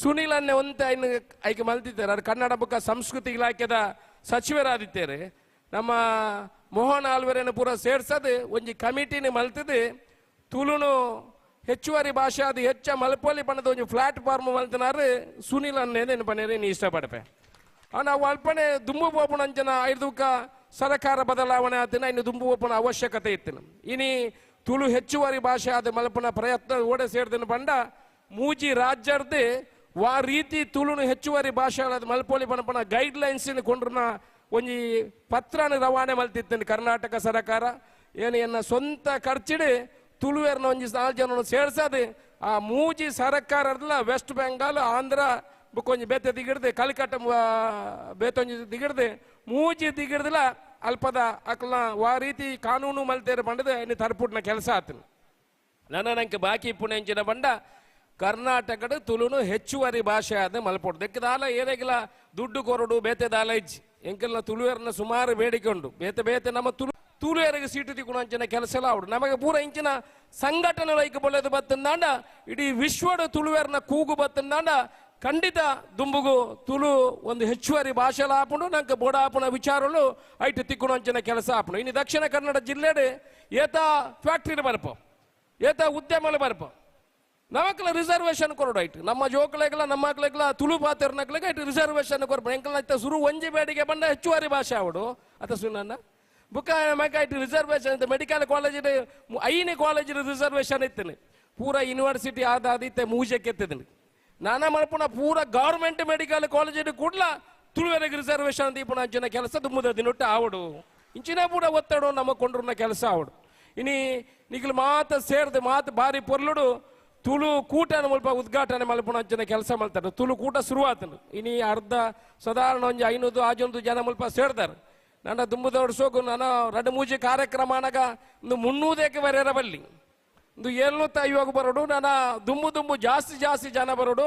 S2: ಸುನೀಲನ್ನೇ ಒಂತೆ ಐನು ಐಕೆ ಮಲ್ತಿದ್ದಾರೆ ಅದು ಕನ್ನಡ ಬುಕ್ಕ ಸಂಸ್ಕೃತಿ ಇಲಾಖೆದ ಸಚಿವರಾದಿದ್ದಾರೆ ನಮ್ಮ ಮೋಹನ್ ಆಳ್ವರೇನು ಪೂರ ಸೇರ್ಸದು ಒಂಜಿ ಕಮಿಟಿನ ಮಲ್ತದೆ ತುಳುನು ಹೆಚ್ಚುವರಿ ಭಾಷೆ ಅದು ಹೆಚ್ಚ ಮಲ್ಪೋಲಿ ಪಣದ ಒಂದು ಪ್ಲಾಟ್ಫಾರ್ಮ್ ಮಲ್ತನಾರು ಸುನೀಲ್ ಅನ್ನೇದೇನು ಪನೇರಿ ನೀ ಇಷ್ಟಪಡ್ಪೆ ನಾವು ಅಲ್ಪನೆ ದುಂಬು ಪೋಪುಣ ಅಂಚನ ಐದುಕ ಸರ್ಕಾರ ಬದಲಾವಣೆ ಆತನ ಇನ್ನು ದುಂಬು ಪೋಪುಣ ಅವಶ್ಯಕತೆ ಇತ್ತು ಇನಿ ತುಳು ಹೆಚ್ಚುವರಿ ಭಾಷೆ ಆದ ಮಲ್ಪನ ಪ್ರಯತ್ನ ಓಡೆ ಸೇರ್ದನು ಪಂಡ ಮೂಜಿ ರಾಜ್ಯರ್ದು ವಾ ರೀತಿ ತುಳುನು ಹೆಚ್ಚುವರಿ ಭಾಷೆ ಆದ ಮಲ್ಪೋಲಿ ಪಣಪಣ ಗೈಡ್ ಲೈನ್ಸ್ ಕೊಂಡ್ರನ ಒಂಜಿ ಪತ್ರನ ರವಾನೆ ಮಲ್ತಿತ್ತೇನೆ ಕರ್ನಾಟಕ ಸರ್ಕಾರ ಏನು ಎನ್ನ ಸ್ವಂತ ಖರ್ಚಿಡು ತುಳುವೇರ್ನ ಒಂಜಿ 4 ಜನ ಸೇರ್ಸದೆ ಆ ಮೂಜಿ ಸರ್ಕಾರದಲ್ಲ ವೆಸ್ಟ್ ಬೆಂಗಾಲ್ ಆಂಧ್ರ ಬುಕ್ಕೊಂಜಿ ಬೇತೆ ದಿಗಿಡ್ದೆ ಕಲ್ಕಟ್ಟ ಬೇತೊಂಜಿ ದಿಗಿಡ್ದೆ ಮೂಜಿ ದಿಗಿಡ್ದಲ್ಲ ಅಲ್ಪದ ಅಕ್ಲ ವಾ ರೀತಿ ಕಾನೂನು ಮಲ್ತೇರೆ ಬಂಡದೆ ಇನ್ನು ತರ್ಪುಟ್ನ ಕೆಲಸ ಆತನು ನಂಗೆ ಬಾಕಿ ಪುಣೆಂಚಿನ ಬಂಡ ಕರ್ನಾಟಕದ ತುಳುನು ಹೆಚ್ಚುವರಿ ಭಾಷೆ ಆದ ಮಲ್ಪೊಡು ದೆಕ್ಕದಾಲ ಏನೇಗಿಲ್ಲ ದುಡ್ಡು ಕೊರಡು ಬೇತೆ ದಾಲ ಇಜ್ಜಿ ಎಂಕೆಲ್ಲ ತುಳುವೇರ್ನ ಸುಮಾರು ಬೇಡಿಕೊಂಡು ಬೇತೆ ನಮ್ಮ ತುಳುವೇರಿಗೆ ಸೀಟು ತಿಕ್ಕೊಂಡು ಅಂಚಿನ ಕೆಲಸ ಎಲ್ಲ ಅವಡು ನಮಗೆ ಪೂರ ಇಂಚಿನ ಸಂಘಟನೆ ಲೈಕ್ ಬೊಳ್ಳೆದು ಬತ್ತಂದಾಂಡ ಇಡೀ ವಿಶ್ವದ ತುಳುವೇರ್ನ ಕೂಗು ಬತ್ತಂದಾಂಡ ಖಂಡಿತ ದುಂಬುಗು ತುಳು ಒಂದು ಹೆಚ್ಚುವರಿ ಭಾಷೆಲ ಹಾಪುಂಡು ನಂಗೆ ಬೋಡಾಪುನ ವಿಚಾರಗಳು ಐಟು ತಿಕ್ಕುಣಂಚಿನ ಕೆಲಸ ಹಾಪುಂಡು. ಇನ್ನು ದಕ್ಷಿಣ ಕನ್ನಡ ಜಿಲ್ಲೆಡು ಏತ ಫ್ಯಾಕ್ಟ್ರಿ ಬರ್ಪ ಏತ ಉದ್ಯಮలు ಬರ್ಪ ನಮಕ್ಲ ರಿಸರ್ವೇಶನ್ ಕೊರಡಾಯ್ತು. ನಮ್ಮ ಜೋಕ್ಲೆಗ್ಲ ನಮ್ಮ ಮಕ್ಳೆಗ್ಲ ತುಳು ಪಾತ್ರನಕ್ಲೆಗೆ ಐಟು ರಿಸರ್ವೇಶನ್ ಕೊರಪ ಎಂಕಲ್ನ ಐತ ಸುರು ಒಂಜಿ ಬೇಡಿಗೆ ಬಂದ ಹೆಚ್ಚುವರಿ ಭಾಷೆ ಆವಡು ಅತ ಸುನ್ನ ಬುಕ್ಕ ಮೈಕ್ ಐಟು ರಿಸರ್ವೇಶನ್ ಇತ್ತು. ಮೆಡಿಕಲ್ ಕಾಲೇಜ್ ಐನೇ ಕಾಲೇಜ್ ರಿಸರ್ವೇಶನ್ ಇತ್ತು. ಪೂರ ಯೂನಿವರ್ಸಿಟಿ ಆದಿತ್ತೆ ಮೂಜಕ್ಕೆ ಎತ್ತಿದ್ದೀನಿ ನಾನಾ ಮಲ್ಪುನ ಪೂರ government medical college Kudala ತುಳುವೆರೆಗೆ reservation ದೀಪುನ ಅಂಚಿನ ಕೆಲಸ ದುಮ್ಮದ ದಿನೊಟ್ಟು ಆವಡು ಇಂಚಿನ ಪೂರ ಒತ್ತಡ ನಮ್ಮ ಕೊಂಡ್ರನ್ನ ಕೆಲಸ ಆವಡು. ಇನಿ ನಿಖಿಲ್ ಮಾತ ಸೇರ್ದು ಮಾತು ಬಾರಿ ಪೊರ್ಲುಡು ತುಳು ಕೂಟನ ಮುಲ್ಪ ಉದ್ಘಾಟನೆ ಮಲ್ಪುನ ಅಂಚಿನ ಕೆಲಸ ಮಲ್ತಾರೆ. ತುಳು ಕೂಟ ಶುರುವಾತನು ಇನಿ ಅರ್ಧ ಸಾಧಾರಣ ಒಂದು 500 ಆಜೊಂದು ಜನ ಮುಲ್ಪ ಸೇರ್ದಾರೆ. ನನ್ನ ದುಂಬುದವ್ರು ಸೋಗು ನಾನು 2-3 ಕಾರ್ಯಕ್ರಮ ಅನಾಗ ಒಂದು 300 ಬರೆಯರ ಬಲ್ಲಿ ಒಂದು 750 ಬರೋಡು ನಾನು ದುಂಬು ಜಾಸ್ತಿ ಜನ ಬರೋಡು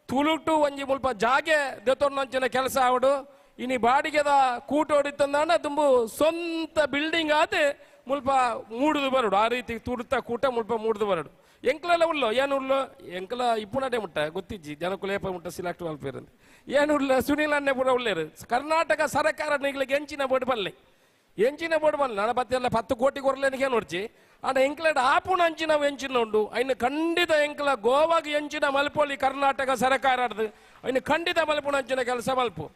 S2: ತುಳುಟು ಒಂಜಿ ಮುಲ್ಪ ಜಾಗೆ ದೆತ್ತೊಂದಂಚಿನ ಕೆಲಸ ಆವಡು. ಇನಿ ಬಾಡಿಗೆದ ಕೂಟ ಹೊಡಿತಂದಾಣ ದುಂಬು ಸ್ವಂತ ಬಿಲ್ಡಿಂಗ್ ಆದ ಮುಲ್ಪ ಮೂಡುದು ಬರೋಡು ಆ ರೀತಿ ತುಡುತ್ತ ಕೂಟ ಮುಲ್ಪ ಮೂಡುದು ಬರೋಡು. ಎಂಕ್ಲೆಲ್ಲ ಉಳ್ಳೋ ಏನು ಉಳ್ಳೋ ಎಂಕ್ಲ ಇಪ್ಪುನಟೆ ಮುಟ್ಟ ಗೊತ್ತಿಜ್ಜಿ ಜನಕುಲೇಪ ಮುಟ್ಟ ಸಿಲೆಕ್ಟ್ ಮಲ್ಪೇರಂತ ಏನು ಉಳ್ಳ ಸುನೀಲ್ ಅನ್ನೆ ಪೂರ ಉಳ್ಳೇರು. ಕರ್ನಾಟಕ ಸರ್ಕಾರ ನಿಗ್ಲಿಗೆ ಎಂಚಿನ ಬೋರ್ಡ್ ಬಲ್ಲೆ ಎಂಚಿನ ಬೋರ್ಡ್ ಬಲ್ಲ ನನ್ನ ಬತ್ತೆಲ್ಲ 10 ಕೋಟಿ ಕೊರ್ಲೇನಿಗೆ ನೋಡ್ಚಿ ಆಡ ಎಂಕ್ಲೆಡ್ ಆಪುಣ ಅಂಚಿನ ಎಂಚಿನ ಉಂಡು ಐನು ಖಂಡಿತ ಎಂಕ್ಲ ಗೋವಾಗಿ ಎಂಚಿನ ಮಲ್ಪೋಲಿ ಕರ್ನಾಟಕ ಸರ್ಕಾರದ್ದು ಐನು ಖಂಡಿತ ಮಲ್ಪುಣ ಅಂಚಿನ ಕೆಲಸ ಮಲ್ಪು.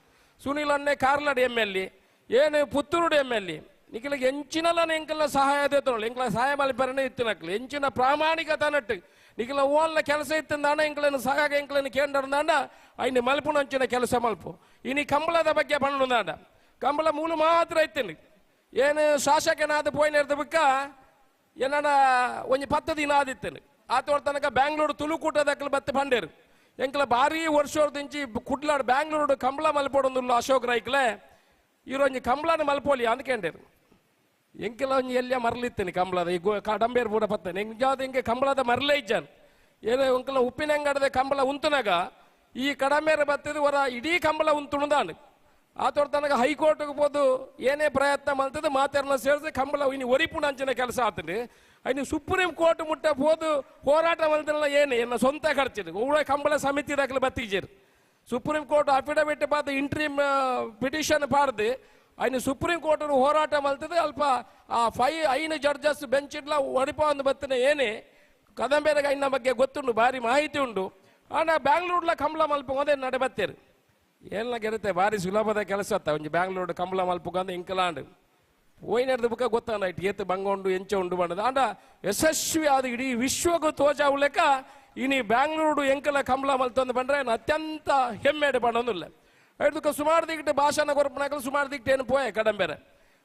S2: ಸುನೀಲ್ ಅನ್ನೆ ಕಾರ್ಲಾಡ್ MLA ಏನು ಪುತ್ತೂರು MLA ನಿಖಿಲಿಗೆ ಎಂಚಿನಲ್ಲ ಎಂಕಲ್ಲ ಸಹಾಯ ದೇತನಲ್ಲ ಎಂಕ್ಲ ಸಹಾಯ ಮಲ್ಪರನೇ ಇತ್ತಿನಕ್ಲು ಎಂಚಿನ ಪ್ರಾಮಾಣಿಕತ ನಟ್ಟು ನಿಖಿಲ ಓಲ್ಲ ಕೆಲಸ ಇತ್ತಂದಾಣ ಎಂಕ್ಲನ್ನು ಸಹಾಯ ಎಂಕ್ಲನ್ನು ಕೇಂದ್ರದಾಂಡ ಐನು ಮಲ್ಪುಣ ಅಂಚಿನ ಕೆಲಸ ಮಲ್ಪು. ಇನಿ ಕಂಬಳದ ಬಗ್ಗೆ ಬಣ್ಣದಾಂಡ ಕಂಬಳ ಮೂಲ ಮಾತ್ರ ಇತ್ತೇನೆ ಏನು ಶಾಸಕನಾದ ಪೋಯ್ನಿರ್ದ ಬುಕ್ಕ ಏನಾನ ಒಂಜಿ 10 ದಿನ ಆದಿತ್ತೇನೆ ಆತೋರ್ ತನಕ ಬ್ಯಾಂಗ್ಳೂರು ತುಳುಕೂಟದಕ್ಕಲು ಬತ್ತೆ ಬಂಡೇರು ಎಂಕ್ಲ ಭಾರಿ ವರ್ಷದಿಂಚಿ ಕುಡ್ಲಾಡ್ ಬ್ಯಾಂಗ್ಳೂರು ಕಂಬಳ ಮಲ್ಪೋಡೊಂದುಲ್ಲ ಅಶೋಕ್ ರೈಕ್ಲೆ ಇವ್ರೊಂಜಿ ಕಂಬಳನ ಮಲ್ಪೋಲಿ ಅಂದ್ಕೊಂಡೇರು ಎಂಕೆಲ್ಲ ಒಂಜಿ ಎಲ್ಲ ಮರಲಿತ್ತೇನೆ ಕಂಬಳದ ಈ ಡಂಬೇರು ಪೂರ ಪತ್ತೇನೆ ಎಂಜಾದ ಎಂಗೆ ಕಂಬಳದ ಮರಲೇ ಇಜ್ಜಾನು ಏನು ಎಂಕಲ ಉಪ್ಪಿನಂಗಡದ ಕಂಬಳ ಉಂತುನಾಗ ಈ ಕಡಮೇರ ಬತ್ತದು ಹೊರ ಇಡೀ ಕಂಬಳ ಉಂತುಣದಾನು ಆತೋರ್ ತನಕ ಹೈಕೋರ್ಟ್ಗೆ ಹೋದು ಏನೇ ಪ್ರಯತ್ನ ಮಾಡ್ತದೆ ಮಾತಾರನ್ನ ಸೇರಿಸಿ ಕಂಬಳ ಇನ್ನು ಒರಿಪುಣ ಅಂಚಿನ ಕೆಲಸ ಆತದೆ. ಇನ್ನು ಸುಪ್ರೀಂ ಕೋರ್ಟ್ ಮುಟ್ಟ ಹೋದು ಹೋರಾಟ ಮಾಡ್ತಿರಲ್ಲ ಏನು ಸ್ವಂತ ಖರ್ಚಿದೆ ಊಳ ಕಂಬಳ ಸಮಿತಿ ದಾಖಲೆ ಬತ್ತಿಜೇರು ಸುಪ್ರೀಂ ಕೋರ್ಟ್ ಅಫಿಡವಿಟ್ ಪಾದ ಇಂಟ್ರೀಮ್ ಪಿಟಿಷನ್ ಪಾಡ್ದು ಐನು ಸುಪ್ರೀಂ ಕೋರ್ಟ್ ಹೋರಾಟ ಮಾಡ್ತದೆ ಅಲ್ಪ ಆ 5 ಜಡ್ಜಸ್ ಬೆಂಚ್ ಇಡ್ಲ ಒಡಿಪ ಒಂದು ಬತ್ತನೆ ಏನೇ ಕದಂಬೇರೆಗೆ ಐನ ಬಗ್ಗೆ ಗೊತ್ತುಂಡು ಭಾರಿ ಮಾಹಿತಿ ಉಂಡು ಆನ ಬ್ಯಾಂಗ್ಳೂರ್ಲ ಕಂಬಳ ಮಲ್ಪ ಅದೇ ನಡೆ ಬತ್ತೇರು ಏನ್ಲ ಗೆರುತ್ತೆ ಭಾರಿ ಸುಲಭದ ಕೆಲಸ ಅತ್ತ ಒಂಜಿ ಬ್ಯಾಂಗ್ಳೂರು ಕಂಬಳ ಮಲ್ಪುಗಂದು ಇಂಕಲಾಂಡ್ ಹೋಯ್ನಡ್ದ ಬುಕ್ಕ ಗೊತ್ತಾಯ್ತು ಏತು ಬಂಗೊಂಡು ಎಂಚ ಉಂಡು ಬಂಡದ ಆಂಡ ಯಶಸ್ವಿ ಆದ ಇಡೀ ವಿಶ್ವಗೂ ತೋಜಾವು ಲೆಕ್ಕ ಇನಿ ಬ್ಯಾಂಗ್ಳೂರು ಎಂಕಲ ಕಂಬಳ ಮಲ್ತಂದು ಬಂದ್ರೆ ಅತ್ಯಂತ ಹೆಮ್ಮೆಡೆ ಪಡೋದಿಲ್ಲ ಐದಕ್ಕೆ ಸುಮಾರು ದಿಕ್ಕಿಟ್ಟು ಭಾಷಣ ಕೊರಪನಾಗಲು ಸುಮಾರು ದಿಕ್ಕಿಟ್ಟು ಏನು ಪೋಯೆ ಕಡಂಬೇರೆ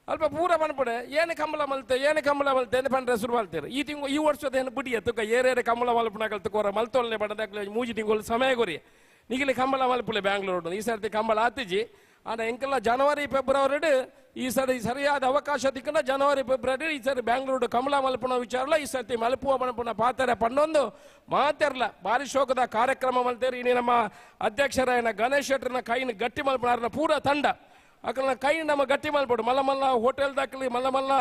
S2: ಅಲ್ಪ ಪೂರ ಬನ್ಪಡೆ ಏನು ಕಂಬಳ ಮಲ್ತೆ ಏನು ಬಂದ್ರೆ ಶುರು ಮಾಡ್ತಾರೆ ಈ ವರ್ಷದ ಏನು ಬಿಡಿ ತುಕ ಏರೇರೆ ಕಂಬಳ ಮಲ್ಪನಾಗಲ್ ತಕೋರ ಮಲ್ತೋಲ್ನೆ ಬಡದಾಗಲಿ 3 ತಿಂಗಳು ಸಮಯ ಕೊರಿ ನಿಗಿಲಿ ಕಂಬಳ ಮಲ್ಪಲೆ ಬ್ಯಾಂಗ್ಳೂರು ಈ ಸರ್ತಿ ಕಂಬಳ ಆತಿಜಿ ಆನ ಎಂಕೆಲ್ಲ ಜನವರಿ ಫೆಬ್ರವರಿ ಈ ಸರಿ ಸರಿಯಾದ ಅವಕಾಶ ದಿಕ್ಕನ ಜನವರಿ ಫೆಬ್ರವರಿ ಈ ಸರಿ ಬ್ಯಾಂಗ್ಳೂರು ಕಂಬಳ ಮಲ್ಪನ ವಿಚಾರಲ್ಲ ಈ ಸರ್ತಿ ಮಲ್ಪುವ ಮಲ್ಪನ ಪಾತ್ರೆ ಪಣ್ಣೊಂದು ಮಾತಾರಲ್ಲ ಭಾರಿ ಶೋಕದ ಕಾರ್ಯಕ್ರಮ ಮಲ್ತೇರಿ ಇನ್ನು ನಮ್ಮ ಅಧ್ಯಕ್ಷರಾಯನ ಗಣೇಶ್ ಶೆಟ್ಟರ್ನ ಕೈನ ಗಟ್ಟಿ ಮಲ್ಪನ ಪೂರ ತಂಡ ಅಕಲ್ನ ಕೈ ನಮ್ಮ ಗಟ್ಟಿ ಮಲ್ಪಡು ಮಲ್ಲ ಹೋಟೆಲ್ ದಾಖಲಿ ಮಲ್ಲ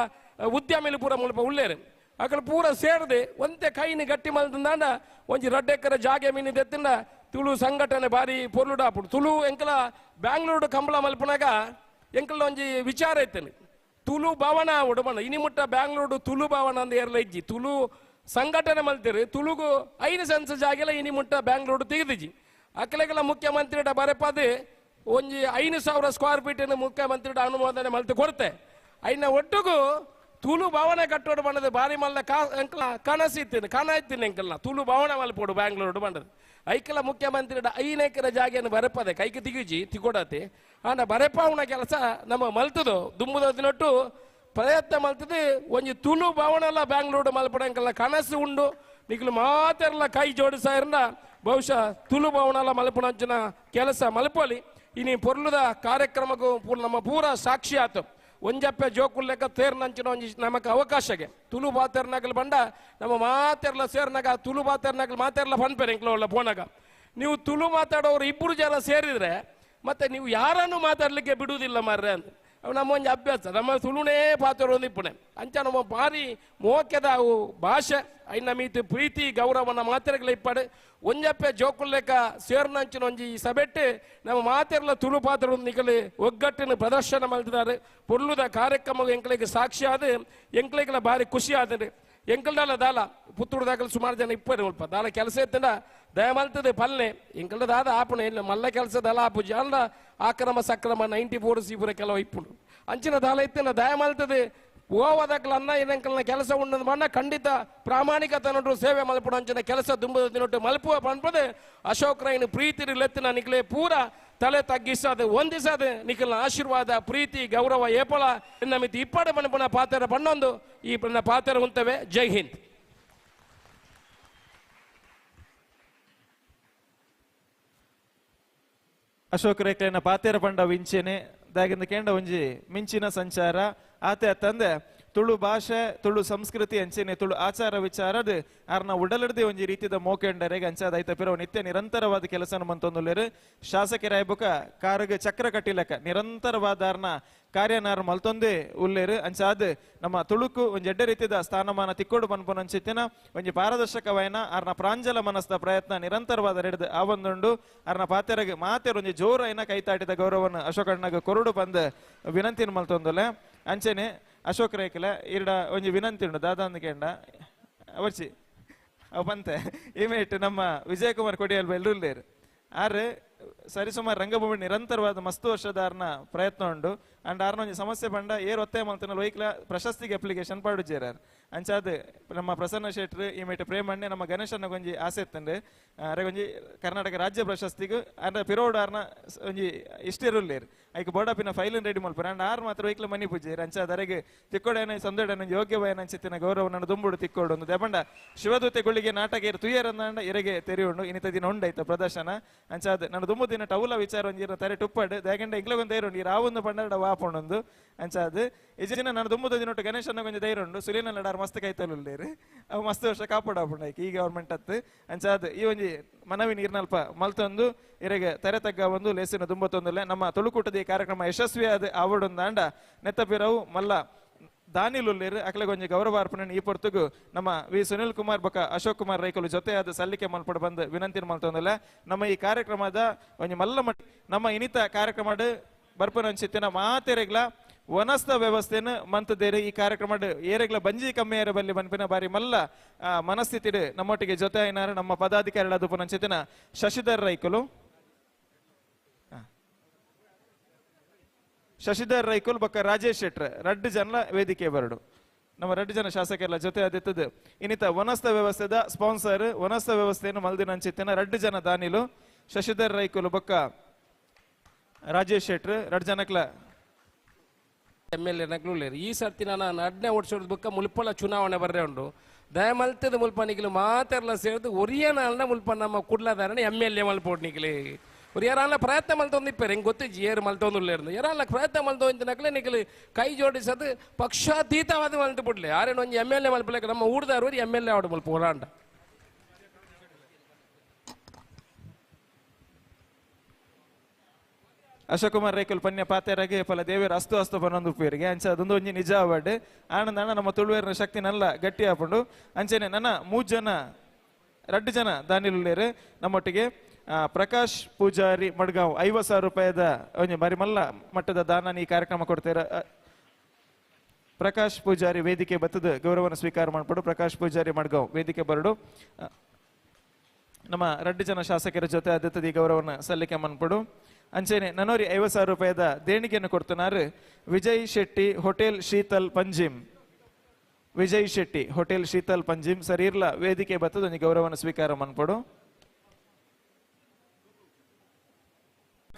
S2: ಉದ್ಯಮಿಲಿ ಪೂರ ಮಲ್ಪ ಉಳ್ಳೇರು ಅಕಲ್ ಪೂರ ಸೇರಿದೆ ಒಂದೇ ಕೈನಿ ಗಟ್ಟಿ ಮಲ್ತಂದಾಂಡ ಒಂಜಿ 2 ಎಕರೆ ಜಾಗೆ ಮೀನಿದೆತ್ತಿಂದ ತುಳು ಸಂಘಟನೆ ಬಾರಿ ಪೊರ್ಲುಡಾಪುಡು ತುಳು ಎಂಕಲ ಬ್ಯಾಂಗ್ಳೂರು ಕಂಬಳ ಮಲ್ಪನಾಗ ಎಂಕಲ ಒಂಜಿ ವಿಚಾರ ಇತ್ತೇನೆ ತುಳು ಭವನ ಉಡಬಣ್ಣ ಇನಿ ಮುಟ್ಟ ಬ್ಯಾಂಗ್ಳೂರು ತುಳು ಭವನ ಅಂದ ಏರ್ಲ ಇಜ್ಜಿ ತುಳು ಸಂಘಟನೆ ಮಲ್ತೀರಿ ತುಳುಗು 5 ಸೆನ್ಸ್ ಜಾಗೆಲ್ಲ ಇನಿ ಮುಟ್ಟ ಬ್ಯಾಂಗ್ಳೂರು ತೆಗೆದಿಜಿ ಅಕ್ಕಲೆಗೆಲ್ಲ ಮುಖ್ಯಮಂತ್ರಿಡ ಬರೆಪದೆ ಒಂಜಿ 5,000 ಸ್ಕ್ವೇರ್ ಫೀಟ್ ಮುಖ್ಯಮಂತ್ರಿಡ ಅನುಮೋದನೆ ಮಲ್ತು ಕೊಡ್ತೆ ಐನ ಒಟ್ಟಿಗೂ ತುಳು ಭವನ ಕಟ್ಟೋಡು ಬಂಡದು ಬಾರಿ ಮಲ್ಲ ಎಂಕಲ ಕನಸಿತ್ತೇನೆ ಕನ ಇತ್ತೇನೆ ಎಂಕಲ್ನ ತುಳು ಭವನ ಮಲ್ಪೋಡು ಬ್ಯಾಂಗ್ಳೂರು ಬಂಡದು ಐಕಲ ಮುಖ್ಯಮಂತ್ರಿ 5 ಎಕರೆ ಜಾಗೆಯನ್ನು ಬರೆಪದೆ ಕೈಗೆ ತಿಗುಜಿ ತಿಕೊಡತೆ ಆನ ಬರೆಪಾವನ ಕೆಲಸ ನಮ್ಮ ಮಲ್ತದು ದುಮ್ಮದ ದಿನೊಟ್ಟು ಪ್ರಯತ್ನ ಮಲ್ತದೆ ಒಂಜಿ ತುಳು ಭವನ ಬ್ಯಾಂಗ್ಳೂರು ಮಲ್ಪಡಂಕಲ್ಲ ಕನಸು ಉಂಡು ನಿಖಲು ಮಾತೆಲ್ಲ ಕೈ ಜೋಡಿಸಾಯರ್ನ ಬಹುಶಃ ತುಳು ಭವನ ಮಲ್ಪಣಂಚಿನ ಕೆಲಸ ಮಲ್ಪೋಲಿ ಇನಿ ಪೊರ್ಲುದ ಕಾರ್ಯಕ್ರಮಕ್ಕೂ ನಮ್ಮ ಪೂರ ಸಾಕ್ಷಿ ಆತು ಒಂಜಪ್ಪೆ ಜೋಕುಲ್ ಲೆಕ್ಕ ತೇರ್ನಂಚಿನ ಒಂಜಿ ನಮಕ್ ಅವಕಾಶಗೆ ತುಳು ಬಾತೆರ್ನಾಗಲ್ ಬಂಡ ನಮ್ಮ ಮಾತೆರ್ಲ ಸೇರ್ನಾಗ ತುಳು ಬಾತೆರ್ನಾಗಲ್ ಮಾತೆರ್ಲ ಪನ್ಪೇರೆ ಎಂಕ್ಲ ಫೋನಾಗ ನೀವು ತುಳು ಮಾತಾಡೋರು 2 ಜನ ಸೇರಿದ್ರೆ ಮತ್ತೆ ನೀವು ಯಾರನ್ನು ಮಾತಾಡ್ಲಿಕ್ಕೆ ಬಿಡುವುದಿಲ್ಲ ಮಾರ್ರೆ ಅಂತ ಅವು ನಮ್ಮ ಒಂದು ಅಭ್ಯಾಸ ನಮ್ಮ ತುಳುನೇ ಪಾತ್ರ ಒಂದಿಪ್ಪಣೆ ಅಂಚ ನಮ್ಮ ಭಾರಿ ಮೋಕೆದ ಅವು ಭಾಷೆ ಐನ ಮೀತು ಪ್ರೀತಿ ಗೌರವನ ಮಾತೆರೆಗಳ ಇಪ್ಪಡು ಒಂಜಪ್ಪೆ ಜೋಕುಲ್ಲೇಕ ಸೇರ್ನಂಚಿನ ಒಂಜಿ ಸಭೆಟ್ಟು ನಮ್ಮ ಮಾತೆರ್ಲ ತುಳು ಪಾತ್ರ ನಿಕಲು ಒಗ್ಗಟ್ಟಿನ ಪ್ರದರ್ಶನ ಮಾಡಿದ್ದಾರೆ ಪೊರ್ಲುದ ಕಾರ್ಯಕ್ರಮ ಎಂಕ್ಳಿಗೆ ಸಾಕ್ಷಿ ಆದ ಎಂಕ್ಳಿಗೆಲ್ಲ ಭಾರಿ ಖುಷಿ ಆದ್ರೆ ಎಂಕಲ್ದಲ್ಲ ದಾಲ ಪುತ್ತೂರ್ದಾಗಲು ಸುಮಾರು ಜನ ಇಪ್ಪರು ಸ್ವಲ್ಪ ದಾಲ ಕೆಲಸ ಎತ್ತಂಡ ದಯಮಲ್ತದೆ ಪಲ್ಲೆ ಎಂಕಲ್ದ ದಾದ ಆಪಣೆ ಇಲ್ಲ ಮಲ್ಲ ಕೆಲಸದಲ್ಲ ಆಪು ಜಾಲ ಆಕ್ರಮ ಸಕ್ರಮ 94 ಸೀಪುರ ಕೆಲವು ಇಪ್ಪುಂಡು ಅಂಚಿನ ದಾಲ ಎತ್ತಿನ ದಯಮಲ್ತದೆ ಓವದಕ್ಲ ಅನ್ನ ಏನಂಕಲ್ನ ಕೆಲಸ ಉಂಡದ ಮಣ್ಣ ಖಂಡಿತ ಪ್ರಾಮಾಣಿಕತೆ ನೋಡ್ರು ಸೇವೆ ಮಲ್ಪುಡು ಅಂಚಿನ ಕೆಲಸ ದುಂಬದ ತಿನ್ನೊಟ್ಟು ಮಲ್ಪುವ ಪಂಪದೆ ಅಶೋಕ್ ರೈನ್ ಪ್ರೀತಿ ಲೆತ್ತಿನ ನಿಕ್ಲೆ ಪೂರ ತಲೆ ತಗ್ಗಿಸದು ಒಂದಿಸದು ನಿಖಲ್ನ ಆಶೀರ್ವಾದ ಪ್ರೀತಿ ಗೌರವ ಏಪಳ ಇನ್ನ ಮಿತಿ ಇಪ್ಪಡೆ ಪಣಪನ ಪಾತ್ರ ಪಣ್ಣೊಂದು ಈ ಪಾತ್ರ ಉಂತವೆ. ಜೈ ಹಿಂದ್.
S5: ಅಶೋಕ್ ರೇಖೆನ ಪಾತೆರ ಪಂಡ ವಿಂಚೆನೆ ದಾಗಿಂದ ಕೇಂಡ ಒಂಜಿ ಮಿಂಚಿನ ಸಂಚಾರ ಆತೆ ತಂದೆ ತುಳು ಭಾಷೆ ತುಳು ಸಂಸ್ಕೃತಿ ಅಂಚೆನೆ ತುಳು ಆಚಾರ ವಿಚಾರದ ಆರ್ನ ಉಡಲಡ್ದೆ ಒಂಜಿ ರೀತಿಯ ಮೋಕೆಂಡರೆಗೆ ಅಂಚಾದ ಐತ ಪಿರವು ನಿತ್ಯ ನಿರಂತರವಾದ ಕೆಲಸ ಮಂತೊಂದುಲ್ಲೇರು ಶಾಸಕರಾಯ ಬುಕ ಕಾರ್ಗೆ ಚಕ್ರ ಕಟ್ಟಿಲಕ ನಿರಂತರವಾದ ಆರ್ನ ಕಾರ್ಯನಾರು ಮಲ್ತೊಂದೇ ಉಲ್ಲೇರು ಅಂಚಾದ ನಮ್ಮ ತುಳುಕು ಒಂಜಿ ಎಡ್ಡೆ ರೀತಿಯ ಸ್ಥಾನಮಾನ ತಿಕ್ಕೋಡು ಪನ್ಪುನಂಚಿತ್ತಿನ ಒಂಜಿ ಪಾರದರ್ಶಕವಾಯಿನ ಆರ್ನ ಪ್ರಾಂಜಲ ಮನಸ್ದ ಪ್ರಯತ್ನ ನಿರಂತರವಾದ ಹಿಡಿದು ಆವೊಂದುಂಡು ಆರ್ನ ಪಾತೆರಗೆ ಮಾತೆರ ಒಂಜಿ ಜೋರೈನ ಕೈತಾಟಿದ ಗೌರವವನ್ನು ಅಶೋಕಣ್ಣಗ ಕೊರಡು ಬಂದ ವಿನಂತಿನ ಮಲ್ತೊಂದುಲೆ ಅಂಚೆನೆ ಅಶೋಕ್ ರೇಖಲ ಇರಡ ಒಂಜಿ ವಿನಂತಿ ಉಂಡು ದಾದಾಂದ ಕೇಂಡ ಅವರ್ಚಿ ಅವು ಬಂತೆ ಇಮೇಟ್ ನಮ್ಮ ವಿಜಯ್ ಕುಮಾರ್ ಕೊಡಿಯಲ್ ಬೆಲ್ಲೂರ್ಲೇರು ಆದ್ರೆ ಸರಿಸುಮಾರು ರಂಗಭೂಮಿ ನಿರಂತರವಾದ ಮಸ್ತು ವರ್ಷದಾರ್ನ ಪ್ರಯತ್ನ ಉಂಡು ಅಂಡ್ ಆರ್ನ ಒಂಜಿ ಸಮಸ್ಯೆ ಬಂಡ ಏರ್ ಒತ್ತಾಯ ಮಲ್ತನ ವೈಕ್ಲ ಪ್ರಶಸ್ತಿಗೆ ಅಪ್ಲಿಕೇಶನ್ ಪಾಡುಜೇರಾರ್ ಅಂಚಾದ ನಮ್ಮ ಪ್ರಸನ್ನ ಶೆಟ್ರು ಈ ಮೇಟ್ ಪ್ರೇಮಣ್ಣೆ ನಮ್ಮ ಗಣೇಶನ ಒಂಜಿ ಆಸೆ ಇತ್ತಂಡು ಅರೆ ಒಂಜಿ ಕರ್ನಾಟಕ ರಾಜ್ಯ ಪ್ರಶಸ್ತಿಗೂ ಅಂದ್ರೆ ಪಿರೋಡ್ ಆರ್ನ ಒಂಜಿ ಇಷ್ಟಿರುಲ್ಲೇರು ಐಕ್ ಬೋಡಪಿನ ಫೈಲನ್ ರೆಡಿ ಮಲ್ಪರು ಅಂಡ್ ಆರ್ ಮಾತ್ರ ವೈಕ್ಲ ಮನಿ ಪೂಜೆರು ಅಂಚಾದ ಅರೆಗೆ ತಿಕ್ಕೋಡೇನ ಸಂದೋಡನ ಯೋಗ್ಯವಾಯನ ಅಂಚಿತ್ತಿನ ಗೌರವನ ದುಂಬುಡು ತಿಕ್ಕೋಡು ಒಂದು ದೆಬಂಡ ಶಿವದೂತೆ ಗುಳಿಗೆ ನಾಟಕ ಇರು ತುಯ್ಯರಂದ ಇರೆಗೆ ತೆರೆಯುಂಡು ಇನ್ನಿತ ದಿನ ಉಂಡಾಯ್ತ ಪ್ರದರ್ಶನ ಅಂಚಾದ ನಾನು ದುಂಬು ದಿನ ಟೌಲ ವಿಚಾರ ಒಂಜಿರ ತಾರೆ ಟುಪ್ಪಡು ದಾಗಂಡ ಇಗ್ಲಗೊಂದು ಧೈರ್ಯ ಈ ರಾವೊಂದು ಪಂಡ ವಾಪೊಂಡು ಅಂಚಾದ ಇಜಿನ ನಾನು ದುಂಬುದ ದಿನೊಟ್ಟು ಗಣೇಶನ ಕೊಂಚ ಧೈರ್ಯ ಉಂಡು ಸುಲಿನ ಲಡಾರ್ ಮಸ್ತ್ ಕೈತಲ್ಲುಲ್ಲೇರು ಅವು ಮಸ್ತ್ ವರ್ಷ ಕಾಪಾಡಾಪುಂಡ ಈ ಗವರ್ಮೆಂಟ್ ಹತ್ತು ಅಂಚಾದ ಈ ಒಂಜಿ ಮನವಿ ನೀರ್ನಲ್ಪ ಮಲ್ತೊಂದು ಇರೆಗೆ ತೆರೆ ತಗ್ಗ ಒಂದು ಲೇಸಿನ ದುಂಬತ್ತೊಂದಲ್ಲೇ ನಮ್ಮ ತುಳುಕೂಟದ ಈ ಕಾರ್ಯಕ್ರಮ ಯಶಸ್ವಿಯಾದ ಆವಡೊಂದಾಂಡ ನೆತ್ತಪಿರವು ಮಲ್ಲ ದಾನಿಲುಲ್ಲೇರು ಅಕ್ಲೆಗೊಂಜಿ ಗೌರವಾರ್ಪಣೆ ಈ ಪೊರ್ತುಗು ನಮ್ಮ ವಿ ಸುನಿಲ್ ಕುಮಾರ್ ಬೊಕ ಅಶೋಕ್ ಕುಮಾರ್ ರೈಕಲು ಜೊತೆಯಾದ ಸಲ್ಲಿಕೆ ಮಲ್ಪಡು ಬಂದು ವಿನಂತಿ ಮಲ್ತೊಂದಲ್ಲ ನಮ್ಮ ಈ ಕಾರ್ಯಕ್ರಮದ ಒಂಜಿ ಮಲ್ಲ ಮಟ್ಟ ನಮ್ಮ ಇನಿತ ಕಾರ್ಯಕ್ರಮ ಬರ್ಪನಂಚಿತ್ತಿನ ಮಾತೆರೆಗ್ಲ ವನಸ್ತ ವ್ಯವಸ್ಥೆನ ಮಂತದೇರು ಈ ಕಾರ್ಯಕ್ರಮ ಏರೆಗ್ಲ ಬಂಜಿ ಕಮ್ಮಿಯರ ಬಲ್ಲಿ ಬನ್ಪಿನ ಬಾರಿ ಮಲ್ಲ ಮನಸ್ಥಿತಿ ನಮ್ಮೊಟ್ಟಿಗೆ ಜೊತೆ ಐನಾರ ನಮ್ಮ ಪದಾಧಿಕಾರಿಗಳಾದ ಪುನಂಚಿತ್ತಿನ ಶಶಿಧರ್ ರೈಕಲು ಶಶಿಧರ್ ರೈಕುಲ್ ಬೊಕ್ಕ ರಾಜೇಶ್ ಶೆಟ್ರ್ ರಡ್ಡು ಜನ ವೇದಿಕೆ ಬರಡು ನಮ್ಮ ರಡ್ಡು ಜನ ಶಾಸಕರೆಲ್ಲ ಜೊತೆ ಆದಿತ್ತದು ಇನ್ನಿತ ವನಸ್ತ ವ್ಯವಸ್ಥೆದ ಸ್ಪಾನ್ಸರ್ ವನಸ್ತ ವ್ಯವಸ್ಥೆಯನ್ನು ಮಲ್ದಿನಂಚಿತ್ತಿನ ರಡ್ಡು ಜನ ದಾನಿಲು ಶಶಿಧರ್ ರೈಕುಲ್ ಬೊಕ್ಕ ರಾಜೇಶ್ ಶೆಟ್ರ್ ರಡ್ಡು ಜನಕ್ಲ
S2: MLA ನಗ್ಲು ಈ ಸರ್ತಿ ನಾನು 2ನೇ ವರ್ಷದ ಬುಕ್ಕ ಮುಲ್ಪಲ ಚುನಾವಣೆ ಬರ್ರೆ ಉಂಡು ದಯಮಲ್ತದ ಮುಲ್ಪನಿಗಳು ಮಾತೆರ್ಲ ಸೇರಿದು ಒರಿಯನ ಮುಲ್ಪ ನಮ್ಮ ಕುಡ್ಲದಾರನೆ MLA ಮಲ್ಪೋಡ್ನಿಗ್ಲಿ ಯಾರಲ್ಲ ಪ್ರಯತ್ನ ಮಲ್ತೊಂದಿಪ್ಪೇರು ಹೆಂಗೆ ಗೊತ್ತಿಜ್ಜಿ ಏರು ಮಲ್ತೊಂದುಲ್ಲೇರು ಯಾರಲ್ಲ ಪ್ರಯತ್ನ ಮಲ್ತೊಂದು ನಕ್ಲೆ ನಿಗಲಿ ಕೈ ಜೋಡಿಸದು ಪಕ್ಷಾತೀತವಾದ ಮಲ್ತು ಬಿಡ್ಲಿ ಯಾರೇನು ಒಂದು MLA ಮಲ್ಪಲೇಕ ನಮ್ಮ ಊರ್ದಾರು MLA ಆಡು ಮಲ್ಪ ಹೋರಾಂಡ
S5: ಅಶೋಕ್ ಕುಮಾರ್ ರೇಕಲ್ ಪನ್ಯ ಪಾತೆರಗೆ ಪಲ ದೇವೇರ ಅಸ್ತು ಅಸ್ತು ಬನ್ನೊಂದು ಉಪ್ಪೇರಿಗೆ ಅಂಚೆ ಅದೊಂದು ಒಂಜಿ ನಿಜ ಅವಡ್ ಆನಂದ ಅಣ್ಣ ನಮ್ಮ ತುಳುವೇರಿನ ಶಕ್ತಿ ನಲ್ಲ ಗಟ್ಟಿ ಹಾಕೊಂಡು ಅಂಚೆನೆ ನನ್ನ 3 ಜನ 2 ಜನ ದಾನಿಲುಲ್ಲೇರು ನಮ್ಮೊಟ್ಟಿಗೆ ಪ್ರಕಾಶ್ ಪೂಜಾರಿ ಮಡ್ಗಾಂವ್ 50,000 ರೂಪಾಯಿದ ಒಂಜಿ ಬಾರಿ ಮಲ್ಲ ಮಟ್ಟದ ದಾನ ಈ ಕಾರ್ಯಕ್ರಮ ಕೊಡ್ತೀರ ಪ್ರಕಾಶ್ ಪೂಜಾರಿ ವೇದಿಕೆ ಬತ್ತದ ಗೌರವನ ಸ್ವೀಕಾರ ಮಾಡ್ಬಿಡು ಪ್ರಕಾಶ್ ಪೂಜಾರಿ ಮಡ್ಗಾಂವ್ ವೇದಿಕೆ ಬರಡು ನಮ್ಮ 2 ಜನ ಶಾಸಕರ ಜೊತೆ ಆದತ್ತದ ಈ ಗೌರವನ ಸಲ್ಲಿಕೆ ಮಾಡ್ಬಿಡು ಅಂಚೆನೆ ನನ್ನೋರಿ 50,000 ರೂಪಾಯಿದ ದೇಣಿಗೆಯನ್ನು ಕೊಡ್ತನಾರು Vijay Shetty hotel Sheetal Panjim Vijay Shetty hotel Sheetal Panjim sir ಇರ್ಲ ವೇದಿಕೆ ಬತ್ತದ ಒಂದು ಗೌರವನ ಸ್ವೀಕಾರ ಮಾಡ್ಬಿಡು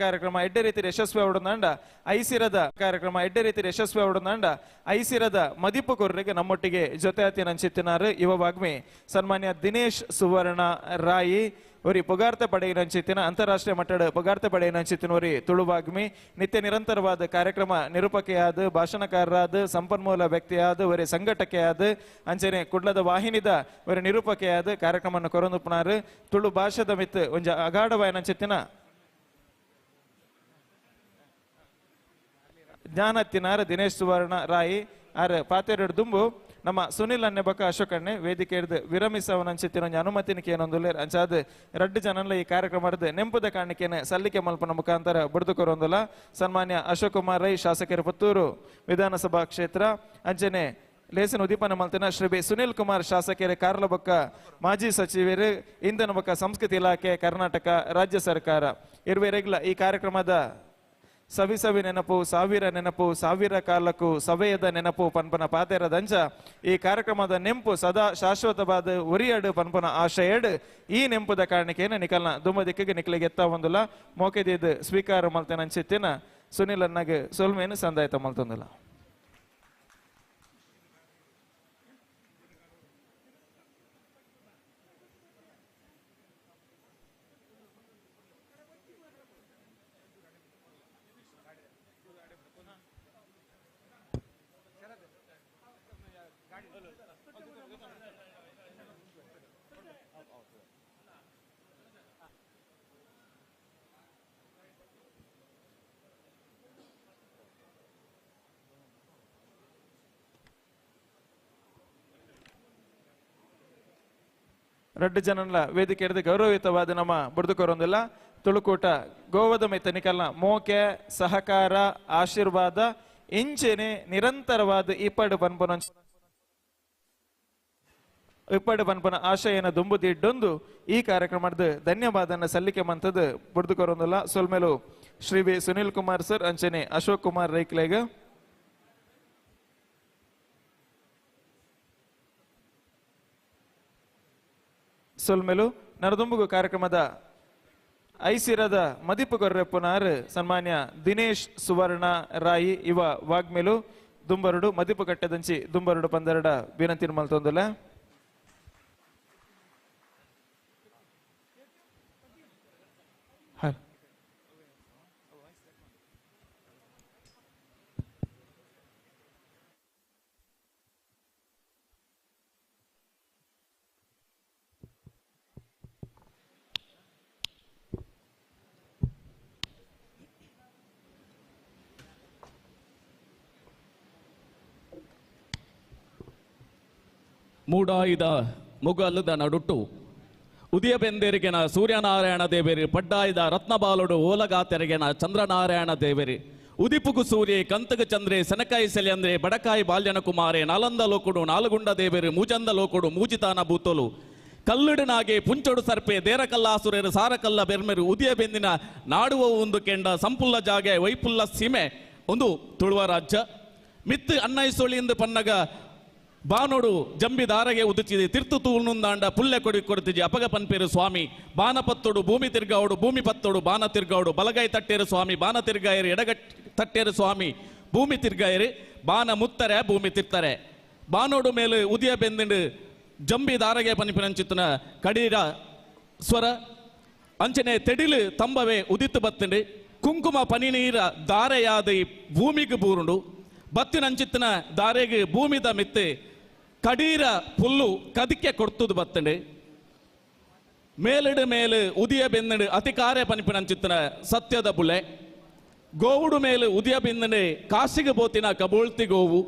S5: ಕಾರ್ಯಕ್ರಮ ಎಡ್ಡೆ ರೀತಿ ಯಶಸ್ವಿ ಅವಡಂದ ಐಸಿರದ ಕಾರ್ಯಕ್ರಮ ಎಡ್ಡೆ ರೀತಿ ಯಶಸ್ವಿ ಅವಡಂದ ಐಸಿರದ ಮದಿಪು ಕೊರ್ರೆಗೆ ನಮ್ಮೊಟ್ಟಿಗೆ ಜೊತೆ ಆತಿ ನಂಚಿತ್ತಿನಾರು ಯುವವಾಗ್ಮಿ ಸನ್ಮಾನ್ಯ ದಿನೇಶ್ ಸುವರ್ಣ ರಾಯಿ ಒರಿ ಪುಗಾರ್ತೆ ಪಡೆಯಿನಂಚಿತ್ತಿನ ಅಂತಾರಾಷ್ಟ್ರೀಯ ಮಟ್ಟದ ಪುಗಾರ್ತೆ ಪಡೆಯಿನಂಚಿತ್ತಿನ ಒರಿ ತುಳುವಾಗ್ಮಿ ನಿತ್ಯ ನಿರಂತರವಾದ ಕಾರ್ಯಕ್ರಮ ನಿರೂಪಕೆಯಾದ ಭಾಷಣಕಾರರಾದ ಸಂಪನ್ಮೂಲ ವ್ಯಕ್ತಿಯಾದ ಒರಿ ಸಂಘಟಕೆಯಾದ ಅಂಚನೆ ಕುಡ್ಲದ ವಾಹಿನಿದ ಒರಿ ನಿರೂಪಕೆಯಾದ ಕಾರ್ಯಕ್ರಮ ಕೊರೊಂದುಪ್ಪನಾರು ತುಳು ಭಾಷೆದ ಮಿತ್ ಒಂಜ ಅಗಾಢವಾಯನಂಚಿತ್ತಿನ ಜ್ಞಾನತ್ತಿನಾರ ದಿನೇಶ್ ಸುವರ್ಣ ರಾಯಿ ಆರ್ ಪಾತೆರಡು ದುಂಬು ನಮ್ಮ ಸುನಿಲ್ ಅನ್ನೆ ಬಕ್ಕ ಅಶೋಕಣ್ಣೆ ವೇದಿಕೆ ಹಿಡಿದು ವಿರಮಿಸವನಂಚಿತ್ತಿನ ಅನುಮತಿನಿಕೆ ಏನೊಂದುಲ್ಲೇರ್ ಅಂಚಾದ ರಡ್ಡು ಜನಲ್ಲ ಈ ಕಾರ್ಯಕ್ರಮ ನೆಂಪುದ ಕಾಣಿಕೆನೆ ಸಲ್ಲಿಕೆ ಮಲ್ಪನ ಮುಖಾಂತರ ಬುಡ್ದುಕೊರೊಂದುಲ್ಲ ಸನ್ಮಾನ್ಯ ಅಶೋಕ್ ಕುಮಾರ್ ರೈ ಶಾಸಕರ ಪುತ್ತೂರು ವಿಧಾನಸಭಾ ಕ್ಷೇತ್ರ ಅಂಚನೆ ಲೇಸನ ಉದೀಪನ ಮಲ್ತಿನ ಶ್ರೀ ಬಿ ಸುನಿಲ್ ಕುಮಾರ್ ಶಾಸಕರ ಕಾರ್ಲ ಬೊಕ್ಕ ಮಾಜಿ ಸಚಿವರು ಇಂಧನ ಬೊಕ್ಕ ಸಂಸ್ಕೃತಿ ಇಲಾಖೆ ಕರ್ನಾಟಕ ರಾಜ್ಯ ಸರ್ಕಾರ ಇರುವೆರೆಗ್ಲ ಈ ಕಾರ್ಯಕ್ರಮದ ಸವಿ ನೆನಪು ಸಾವಿರ ಕಾಲಕ್ಕೂ ಸವೆಯದ ನೆನಪು ಪನ್ಪನ ಪಾತೆರದಂಚ ಈ ಕಾರ್ಯಕ್ರಮದ ನೆಂಪು ಸದಾ ಶಾಶ್ವತವಾದ ಉರಿಯಡು ಪನ್ಪನ ಆಶಯಡ್ ಈ ನೆಂಪುದ ಕಾರಣಕ್ಕೇನ ನಿಕಲ್ನ ದುಂಬ ದಿಕ್ಕಿಗೆ ನಿಕ್ಲಿಗೆ ಎತ್ತ ಒಂದಿಲ್ಲ ಮೋಕೆದಿದ್ದು ಸ್ವೀಕಾರ ಮಲ್ತೇನೆ ಅನ್ಸಿತ್ತಿನ ಸುನಿಲ್ ಅನ್ನಗೆ ಸೊಲ್ಮೇನು ಸಂದಾಯತ ಮಲ್ತೊಂದಿಲ್ಲ. ರಡ್ಡು ಜನರ ವೇದಿಕೆ ಹಿಡಿದು ಗೌರವಯುತವಾದ ನಮ್ಮ ಬುಡ್ದುಕೊರೊಂದಿಲ್ಲ ತುಳುಕೂಟ ಗೋವದ ಮೈತ ನಿಕಲ್ನ ಮೋಕೆ ಸಹಕಾರ ಆಶೀರ್ವಾದ ಇಂಚೆನೆ ನಿರಂತರವಾದ ಇಪ್ಪಡು ಪನ್ಪನ ಆಶಯನ ದುಂಬುದಿಡ್ಡೊಂದು ಈ ಕಾರ್ಯಕ್ರಮದ ಧನ್ಯವಾದನ ಸಲ್ಲಿಕೆ ಮಂತದ್ದು ಬುಡ್ದುಕೊರೊಂದಿಲ್ಲ ಸೊಲ್ಮೇಲು ಶ್ರೀ ಬಿ ಸುನಿಲ್ ಕುಮಾರ್ ಸರ್ ಅಂಚನೆ ಅಶೋಕ್ ಕುಮಾರ್ ರೈಕ್ಲೆಗ ಸೊಲ್ಮೆಲು ನರದುಂಬುಗು ಕಾರ್ಯಕ್ರಮದ ಐಸಿರದ ಮದಿಪು ಗೊರ್ರೆಪ್ಪುನಾರ್ ಸನ್ಮಾನ್ಯ ದಿನೇಶ್ ಸುವರ್ಣ ರಾಯಿ ಇವ ವಾಗ್ಮೆಲು ದುಂಬರುಡು ಮದಿಪು ಕಟ್ಟೆದಂಚಿ ದುಂಬರುಡು ಪಂದರಡ ವಿನಂತಿ ಮಲ್ತೊಂದುಲ್ಲ.
S15: ಮೂಡಾಯಿದ ಮುಗಲ್ಲದ ನಡುಟ್ಟು ಉದಯ ಬೆಂದೇರಿಗೆನ ಸೂರ್ಯನಾರಾಯಣ ದೇವೇರಿ ಪಡ್ಡಾಯಿದ ರತ್ನಬಾಲುಡು ಓಲಗಾತೆರೆಗೆನ ಚಂದ್ರನಾರಾಯಣ ದೇವೇರಿ ಉದಿಪುಗು ಸೂರ್ಯ ಕಂತಗ ಚಂದ್ರೆ ಸೆನಕಾಯಿ ಸೆಲೆಂದ್ರೆ ಬಡಕಾಯಿ ಬಾಲ್ಯನ ಕುಮಾರೆ ನಾಲಂದ ಲೋಕುಡು ನಾಲಗುಂಡ ದೇವೇರಿ ಮೂಜಂದ ಲೋಕುಡು ಮೂಜಿತಾನ ಬೂತೋಲು ಕಲ್ಲುಡಿನಾಗೆ ಪುಂಚೊಡು ಸರ್ಪೆ ದೇರಕಲ್ಲಾಸುರೇರು ಸಾರಕಲ್ಲ ಬೆರ್ಮೆರು ಉದಯ ಬೆಂದಿನ ನಾಡುವ ಒಂದು ಕೆಂಡ ಸಂಪುಲ್ಲ ಜಾಗೆ ವೈಪುಲ್ಲ ಸೀಮೆ ಒಂದು ತುಳುವ ರಾಜ್ಯ ಮಿತ್ತು ಅನ್ನೈಸೊಳಿಯಿಂದ ಪನ್ನಗ ಬಾನೋಡು ಜಂಬಿ ದಾರಗೆ ಉದುಚಿದೆ ತಿರ್ತು ತೂನುಂದಾಂಡ ಪುಲ್ಲೆ ಕೊಡಿ ಕೊಡ್ತಿಜಿ ಅಪಗ ಪನ್ಪೇರು ಸ್ವಾಮಿ ಬಾನ ಭೂಮಿ ತಿರ್ಗಾವಡು ಭೂಮಿ ಪತ್ತೋಡು ಬಾನ ತಿರ್ಗಾವಡು ಬಲಗೈ ತಟ್ಟೇರು ಸ್ವಾಮಿ ಬಾನ ತಿರ್ಗಾಯರು ಎಡಗಟ್ ತಟ್ಟೇರು ಸ್ವಾಮಿ ಭೂಮಿ ತಿರ್ಗಾಯರು ಬಾನ ಮುತ್ತರೆ ಭೂಮಿ ತಿರ್ತಾರೆ ಬಾನೋಡು ಮೇಲೆ ಉದಯ ಬೆಂದಿಂಡು ಜಂಬಿ ದಾರಗೆ ಪನ್ಪಿನಂಚಿತ್ತನ ಕಡೀರ ಸ್ವರ ಅಂಚನೆ ತೆಡಿಲು ತಂಬವೇ ಉದಿತ್ತು ಬತ್ತಂಡು ಕುಂಕುಮ ಪನಿ ನೀರ ದಾರೆಯಾದ ಭೂಮಿಗೆ ಬೂರುಂಡು ಬತ್ತಿನಂಚಿತ್ತನ ದಾರೆಗೆ ಭೂಮಿದ ಮಿತ್ತೆ ಕಡೀರ ಪುಲ್ಲು ಕದಿಕೆ ಕೊಡ್ತುದು ಬತ್ತಂಡು ಮೇಲಿಡು ಮೇಲು ಉದಿಯ ಬೆಂದಡು ಅತಿಕಾರ್ಯ ಪನಿಪಿನಂಚಿತ್ತನ ಸತ್ಯದ ಬುಲೆ ಗೋವುಡು ಮೇಲು ಉದಿಯ ಬೆಂದಡು ಕಾಶಿಗೆ ಬೋತಿನ ಕಬೋಳ್ತಿ ಗೋವು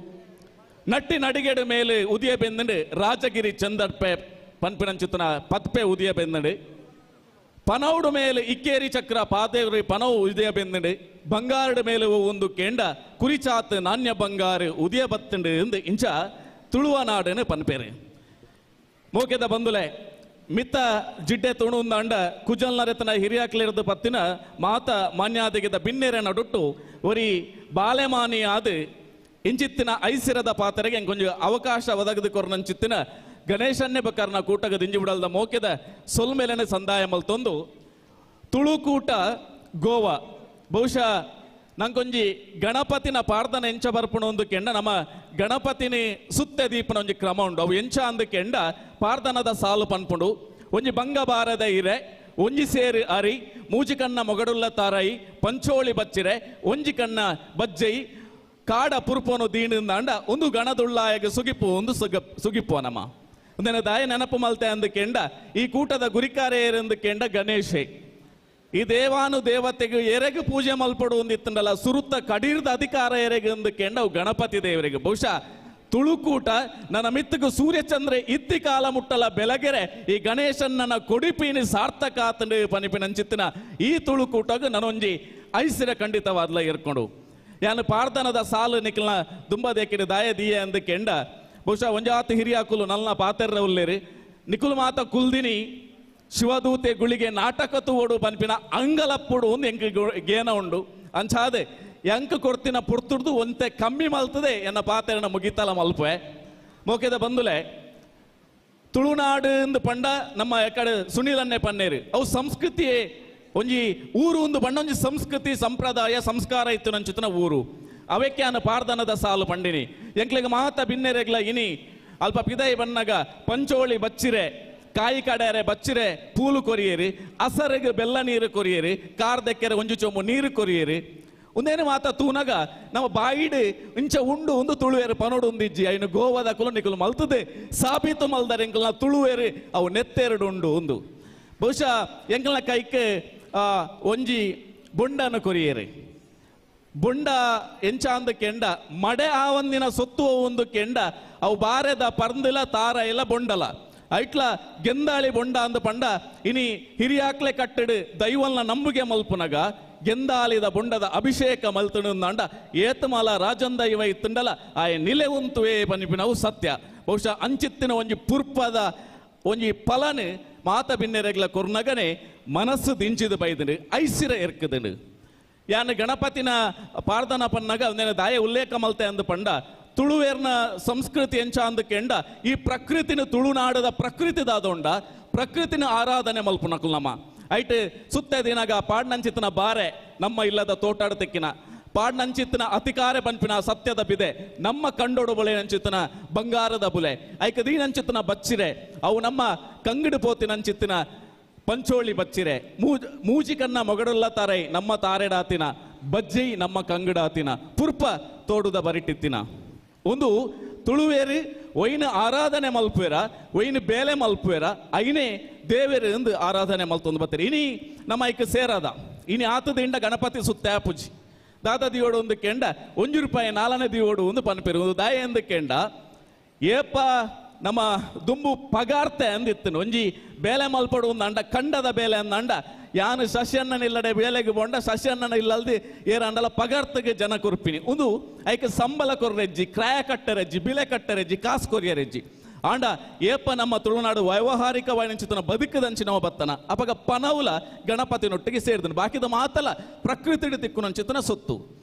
S15: ನಟ್ಟಿ ನಡಿಗೆಡು ಮೇಲು ಉದಿಯ ಬೆಂದಡು ರಾಜಗಿರಿ ಚಂದರ್ಪೆ ಪನ್ಪಿನಂಚಿತ್ತನ ಪತ್ಪೆ ಉದಿಯ ಬೆಂದಡು ಪನೌಡು ಮೇಲು ಇಕ್ಕೇರಿ ಚಕ್ರ ಪಾದೇವ್ರಿ ಪನವು ಉದಯ ಬೆಂದಡು ಬಂಗಾರಡು ಮೇಲು ಒಂದು ಕೆಂಡ ಕುರಿಚಾತ್ ನಾಣ್ಯ ಬಂಗಾರು ಉದಯ ಬತ್ತಂಡು ಎಂದು ಇಂಚ ತುಳುವ ನಾಡನು ಪನ್ಪೇರು ಮೋಕೆದ ಬಂದುಲೆ ಮಿತ್ತ ಜಿಡ್ಡೆ ತುಣುಂದ ಅಂಡ ಕುಜಲ್ನರೆತನ ಹಿರಿಯಾಕ್ಲಿರ್ದು ಪತ್ತಿನ ಮಾತ ಮಾನ್ಯಾದಿಗೆದ ಬಿನ್ನೆರೆ ನಡುಟ್ಟು ಒರಿ ಬಾಲೆಮಾನಿ ಆದ ಇಂಚಿತ್ತಿನ ಐಸಿರದ ಪಾತ್ರೆಗೆ ಕೊಂಚ ಅವಕಾಶ ಒದಗದು ಕೊರ್ನಂಚಿತ್ತಿನ ಗಣೇಶನ್ನೇ ಬಕ್ಕರ್ನ ಕೂಟಗ ದಿಂಜಿ ಬಿಡಲ್ದ ಮೋಕೆದ ಸೊಲ್ಮೆಲೆನೆ ಸಂದಾಯ ಮಲ್ತೊಂದು ತುಳುಕೂಟ ಗೋವಾ ಬಹುಶಃ ನಂಗೊಂಜಿ ಗಣಪತಿನ ಪ್ರಾರ್ಥನೆ ಎಂಚ ಬರ್ಪುಣ ಒಂದು ಕೆಂಡ ನಮ್ಮ ಗಣಪತಿನಿ ಸುತ್ತೆ ದೀಪನ ಒಂಜಿ ಕ್ರಮ ಉಂಡು ಅವು ಎಂಚ ಅಂದು ಕೆಂಡ ಪ್ರಾರ್ಥನದ ಸಾಲು ಪನ್ಪುಂಡು ಒಂಜಿ ಬಂಗ ಬಾರದ ಇರೆ ಒಂಜಿ ಸೇರು ಅರಿ ಮೂಜಿ ಕಣ್ಣ ಮೊಗಡುಲ್ಲ ತಾರಾಯಿ ಪಂಚೋಳಿ ಬಚ್ಚಿರೆ ಒಂಜಿ ಕಣ್ಣ ಬಜ್ಜೈ ಕಾಡ ಪುರ್ಪೋನು ದೀನಿಂದ ಅಂಡ ಒಂದು ಗಣದುಳ್ಳಾಯಗ ಸುಗಿಪು ಒಂದು ಸುಗಿಪು ನಮ್ಮ ಒಂದೇನ ದಾಯ ನೆನಪು ಮಲ್ತೆ ಅಂದು ಕೆಂಡ ಈ ಕೂಟದ ಗುರಿಕಾರೆ ಏರೆಂದು ಕೆಂಡ ಗಣೇಶೆ ಈ ದೇವಾನು ದೇವತೆಗೆ ಎರೆಗೆ ಪೂಜೆ ಮಲ್ಪಡು ಒಂದಿತ್ತಂಡಲ್ಲ ಸುರುತ್ತ ಕಡೀರ್ದ ಅಧಿಕಾರ ಎರೆಗೆ ಅಂದಕೆಂಡ ಅವು ಗಣಪತಿ ದೇವರಿಗೆ. ಬಹುಶಃ ತುಳುಕೂಟ ನನ್ನ ಮಿತ್ತಗೂ ಸೂರ್ಯಚಂದ್ರ ಇತ್ತಿ ಕಾಲ ಮುಟ್ಟಲ ಬೆಳಗೆರೆ ಈ ಗಣೇಶನ್ನ ಕೊಡಿಪೀನಿ ಸಾರ್ಥಕ ಆತಂಡು ಪನಿಪಿನಂಚಿತ್ತಿನ ಈ ತುಳುಕೂಟಗ ನನೊಂಜಿ ಐಸಿರ ಖಂಡಿತವಾದ್ಲ ಇರ್ಕೊಂಡು ಯಾನು ಪಾರ್ದನದ ಸಾಲು ನಿಖಲ್ನ ದುಂಬದೇಕಿಡ ದಾಯ ದೀಯ ಅಂದಕೆಂಡ ಬಹುಶಃ ಒಂಜಾತು ಹಿರಿಯಾಕುಲು ನಲ್ನ ಪಾತೆರ್ರ ಉಲ್ಲೇರಿ ನಿಖುಲು ಮಾತ ಕುಲ್ದಿನಿ ಶಿವದೂತೆ ಗುಳಿಗೆ ನಾಟಕತ್ತು ಓಡು ಪನ್ಪಿನ ಅಂಗಲಪ್ಪುಡು ಒಂದು ಎಂಕ್ ಗೇನ ಉಂಡು ಅಂಚಾದೆ ಎಂಕ್ ಕೊಡ್ತಿನ ಪುರ್ತುಡ್ದು ಒಂತೆ ಕಮ್ಮಿ ಮಲ್ತದೆ ಎನ್ನ ಪಾತೆರನ ಮುಗಿತಲ ಮಲ್ಪೆ ಮೋಕೆದ ಬಂದುಲೆ ತುಳುನಾಡು ಎಂದು ಪಂಡ ನಮ್ಮ ಎಕಡೆ ಸುನಿಲನ್ನೇ ಪನ್ನೇರು ಅವು ಸಂಸ್ಕೃತಿಯೇ ಒಂಜಿ ಊರು ಒಂದು ಪಂಡ ಒಂಜಿ ಸಂಸ್ಕೃತಿ ಸಂಪ್ರದಾಯ ಸಂಸ್ಕಾರ ಇತ್ತು ನಂಚುತ್ತನ ಊರು ಅವಕ್ಕೆ ಅನ್ನ ಪಾರ್ದನದ ಸಾಲು ಪಂಡಿನಿ ಎಂಕ್ಲಿಗೆ ಮಾತ ಭಿನ್ನೆರೆಗ್ಲ ಇನಿ ಅಲ್ಪ ಪಿದೈ ಬಣ್ಣಗ ಪಂಚೋಳಿ ಬಚ್ಚಿರೆ ಕಾಯಿ ಕಡೆಯರೆ ಬಚ್ಚಿರೆ ಪೂಲು ಕೊರಿಯೇರಿ ಅಸರಿಗೆ ಬೆಲ್ಲ ನೀರು ಕೊರಿಯೇರಿ ಕಾರ್ದೆಕ್ಕೆರೆ ಒಂಜು ಚೊಂಬು ನೀರು ಕೊರಿಯೇರಿ ಒಂದೇನು ಮಾತ ತೂನಗ ನಮ್ಮ ಬಾಯಿಡ್ ಇಂಚ ಉಂಡು ಒಂದು ತುಳುವೇರು ಪನೋಡು ಒಂದಿಜ್ಜಿ ಐನು ಗೋವಾದ ಕುಲ ನಿಕುಲು ಮಲ್ತದೆ ಸಾಬೀತು ಮಲ್ದಾರೆ ಎಂಕಲ್ನ ತುಳುವೇರು ಅವು ನೆತ್ತೆರಡು ಉಂಡು ಒಂದು ಬಹುಶಃ ಎಂಕಲ್ನ ಕೈಕ್ಕೆ ಒಂಜಿ ಬೊಂಡನ ಕೊರಿಯೇರಿ ಬೊಂಡ ಎಂಚ ಅಂದ ಕೆಂಡ ಮಡೆ ಆ ಒಂದಿನ ಸೊತ್ತು ಒಂದು ಕೆಂಡ ಅವು ಬಾರೆದ ಪರ್ಂದಿಲ ತಾರ ಎಲ್ಲ ಬೊಂಡಲ ಐಟ್ಲ ಗೆಂದಾಳಿ ಬೊಂಡ ಅಂದ ಪಂಡ ಇನಿ ಹಿರಿಯಾಕ್ಲೆ ಕಟ್ಟಡು ದೈವಲ್ನ ನಂಬುಗೆ ಮಲ್ಪುನಗ ಗೆಂದಾಲಿದ ಬೊಂಡದ ಅಭಿಷೇಕ ಮಲ್ತುಂಡ ಏತಮಾಲ ರಾಜಂದ ಇವ ಇತ್ತುಂಡಲ ಆಯ ನಿಲೆ ಉಂತುವೆ ಪನಿಪಿನವು ಸತ್ಯ ಬಹುಶಃ ಅಂಚಿತ್ತಿನ ಒಂಜಿ ಪುರ್ಪದ ಒಂಜಿ ಫಲನ್ ಮಾತ ಭಿನ್ನೆರೆಗ್ಲ ಕೊರ್ನಗನೆ ಮನಸ್ಸು ದಿಂಚಿದ ಬೈದನು ಐಸಿರ ಎರ್ಕದನು ಯಾನು ಗಣಪತಿನ ಪಾರ್ದನ ಪನ್ನಗ ಒಂದೇನ ದಾಯ ಉಲ್ಲೇಖ ಮಲ್ತೆ ಅಂದು ಪಂಡ ತುಳುವೇರ್ನ ಸಂಸ್ಕೃತಿ ಎಂಚ ಅಂದ ಕೆಂಡ ಈ ಪ್ರಕೃತಿನ ತುಳುನಾಡದ ಪ್ರಕೃತಿದಾದೊಂಡ ಪ್ರಕೃತಿನ ಆರಾಧನೆ ಮಲ್ಪುನಕಲ್ ನಮ್ಮ ಐಟ್ ಸುತ್ತ ದಿನಾಗ ಪಾಡ್ನಂಚಿತ್ತಿನ ಬಾರೆ ನಮ್ಮ ಇಲ್ಲದ ತೋಟಾಡ ತೆಕ್ಕಿನ ಪಾಡ್ನಂಚಿತ್ತಿನ ಅಧಿಕಾರ ಪಂಪಿನ ಸತ್ಯದ ಬಿದೆ ನಮ್ಮ ಕಂಡೋಡು ಬಳೆ ನಂಚಿತ್ತಿನ ಬಂಗಾರದ ಬುಲೆ ಐಕ ದೀನಂಚಿತ್ತಿನ ಬಚ್ಚಿರೆ ಅವು ನಮ್ಮ ಕಂಗಡು ಪೋತಿನಂಚಿತ್ತಿನ ಪಂಚೋಳಿ ಬಚ್ಚಿರೆ ಮೂಜಿಕನ್ನ ಮೊಗಡುಲ್ಲ ತಾರೈ ನಮ್ಮ ತಾರೆಡಾತಿನ ಬಜ್ಜಿ ನಮ್ಮ ಕಂಗಡಾತಿನ ಪುರ್ಪ ತೋಡುದ ಬರಿಟಿತ್ತಿನ ಒಂದು ತುಳುವೇರು ಒಯ್ನ ಆರಾಧನೆ ಮಲ್ಪುವೆರ ಒಯ್ನ ಬೇಲೆ ಮಲ್ಪುವೆರ ಐನೇ ದೇವೇರು ಎಂದು ಆರಾಧನೆ ಮಲ್ತೊಂದು ಬರ್ತಾರೆ ಇನಿ ನಮ್ಮ ಐಕ ಸೇರದ ಇನಿ ಆತದಿಂದ ಗಣಪತಿ ಸುತ್ತ ಪೂಜಿ ದಾದ ದಿಯೋಡು ಒಂದು ಕೆಂಡ ₹1 4ನೇ ದಿಯೋಡು ಒಂದು ಪನ್ಪೇರು ಒಂದು ದಾಯ ಎಂದು ಕೆಂಡ ಏಪ ನಮ್ಮ ದುಂಬು ಪಗಾರ್ತೆ ಅಂದಿತ್ತನು ಒಂಜಿ ಬೇಲೆ ಮಲ್ಪಡು ಒಂದು ಅಂಡ ಕಂಡದ ಬೇಲೆ ಅಂದ ಅಂಡ ಯಾನು ಸಸ್ಯನ್ನನಿಲ್ಲಡೆ ಬೇಲೆಗೆ ಬೊಂಡ ಸಸ್ಯನ್ನ ಇಲ್ಲಲ್ದಿ ಏರಂಡಲ ಪಗಾರ್ತಗೆ ಜನ ಕೊರ್ಪಿನಿ ಒಂದು ಐಕೆ ಸಂಬಳ ಕೊರ್ರೆಜ್ಜಿ ಕ್ರಾಯ ಕಟ್ಟರೆಜ್ಜಿ ಬಿಲೆ ಕಟ್ಟರೆಜ್ಜಿ ಕಾಸು ಕೊರಿಯರೆಜ್ಜಿ ಆಂಡ ಏಪ ನಮ್ಮ ತುಳುನಾಡು ವ್ಯಾವಹಾರಿಕ ವಾಣಿಜ್ಯತನ ಬದುಕದಂಚಿನವ ಬತ್ತನ ಅಪಗ ಪನವುಲ ಗಣಪತಿನೊಟ್ಟಿಗೆ ಸೇರಿದನು ಬಾಕಿದ ಮಾತಲ್ಲ ಪ್ರಕೃತಿ ತಿಕ್ಕುನಂಚಿತನ ಸೊತ್ತು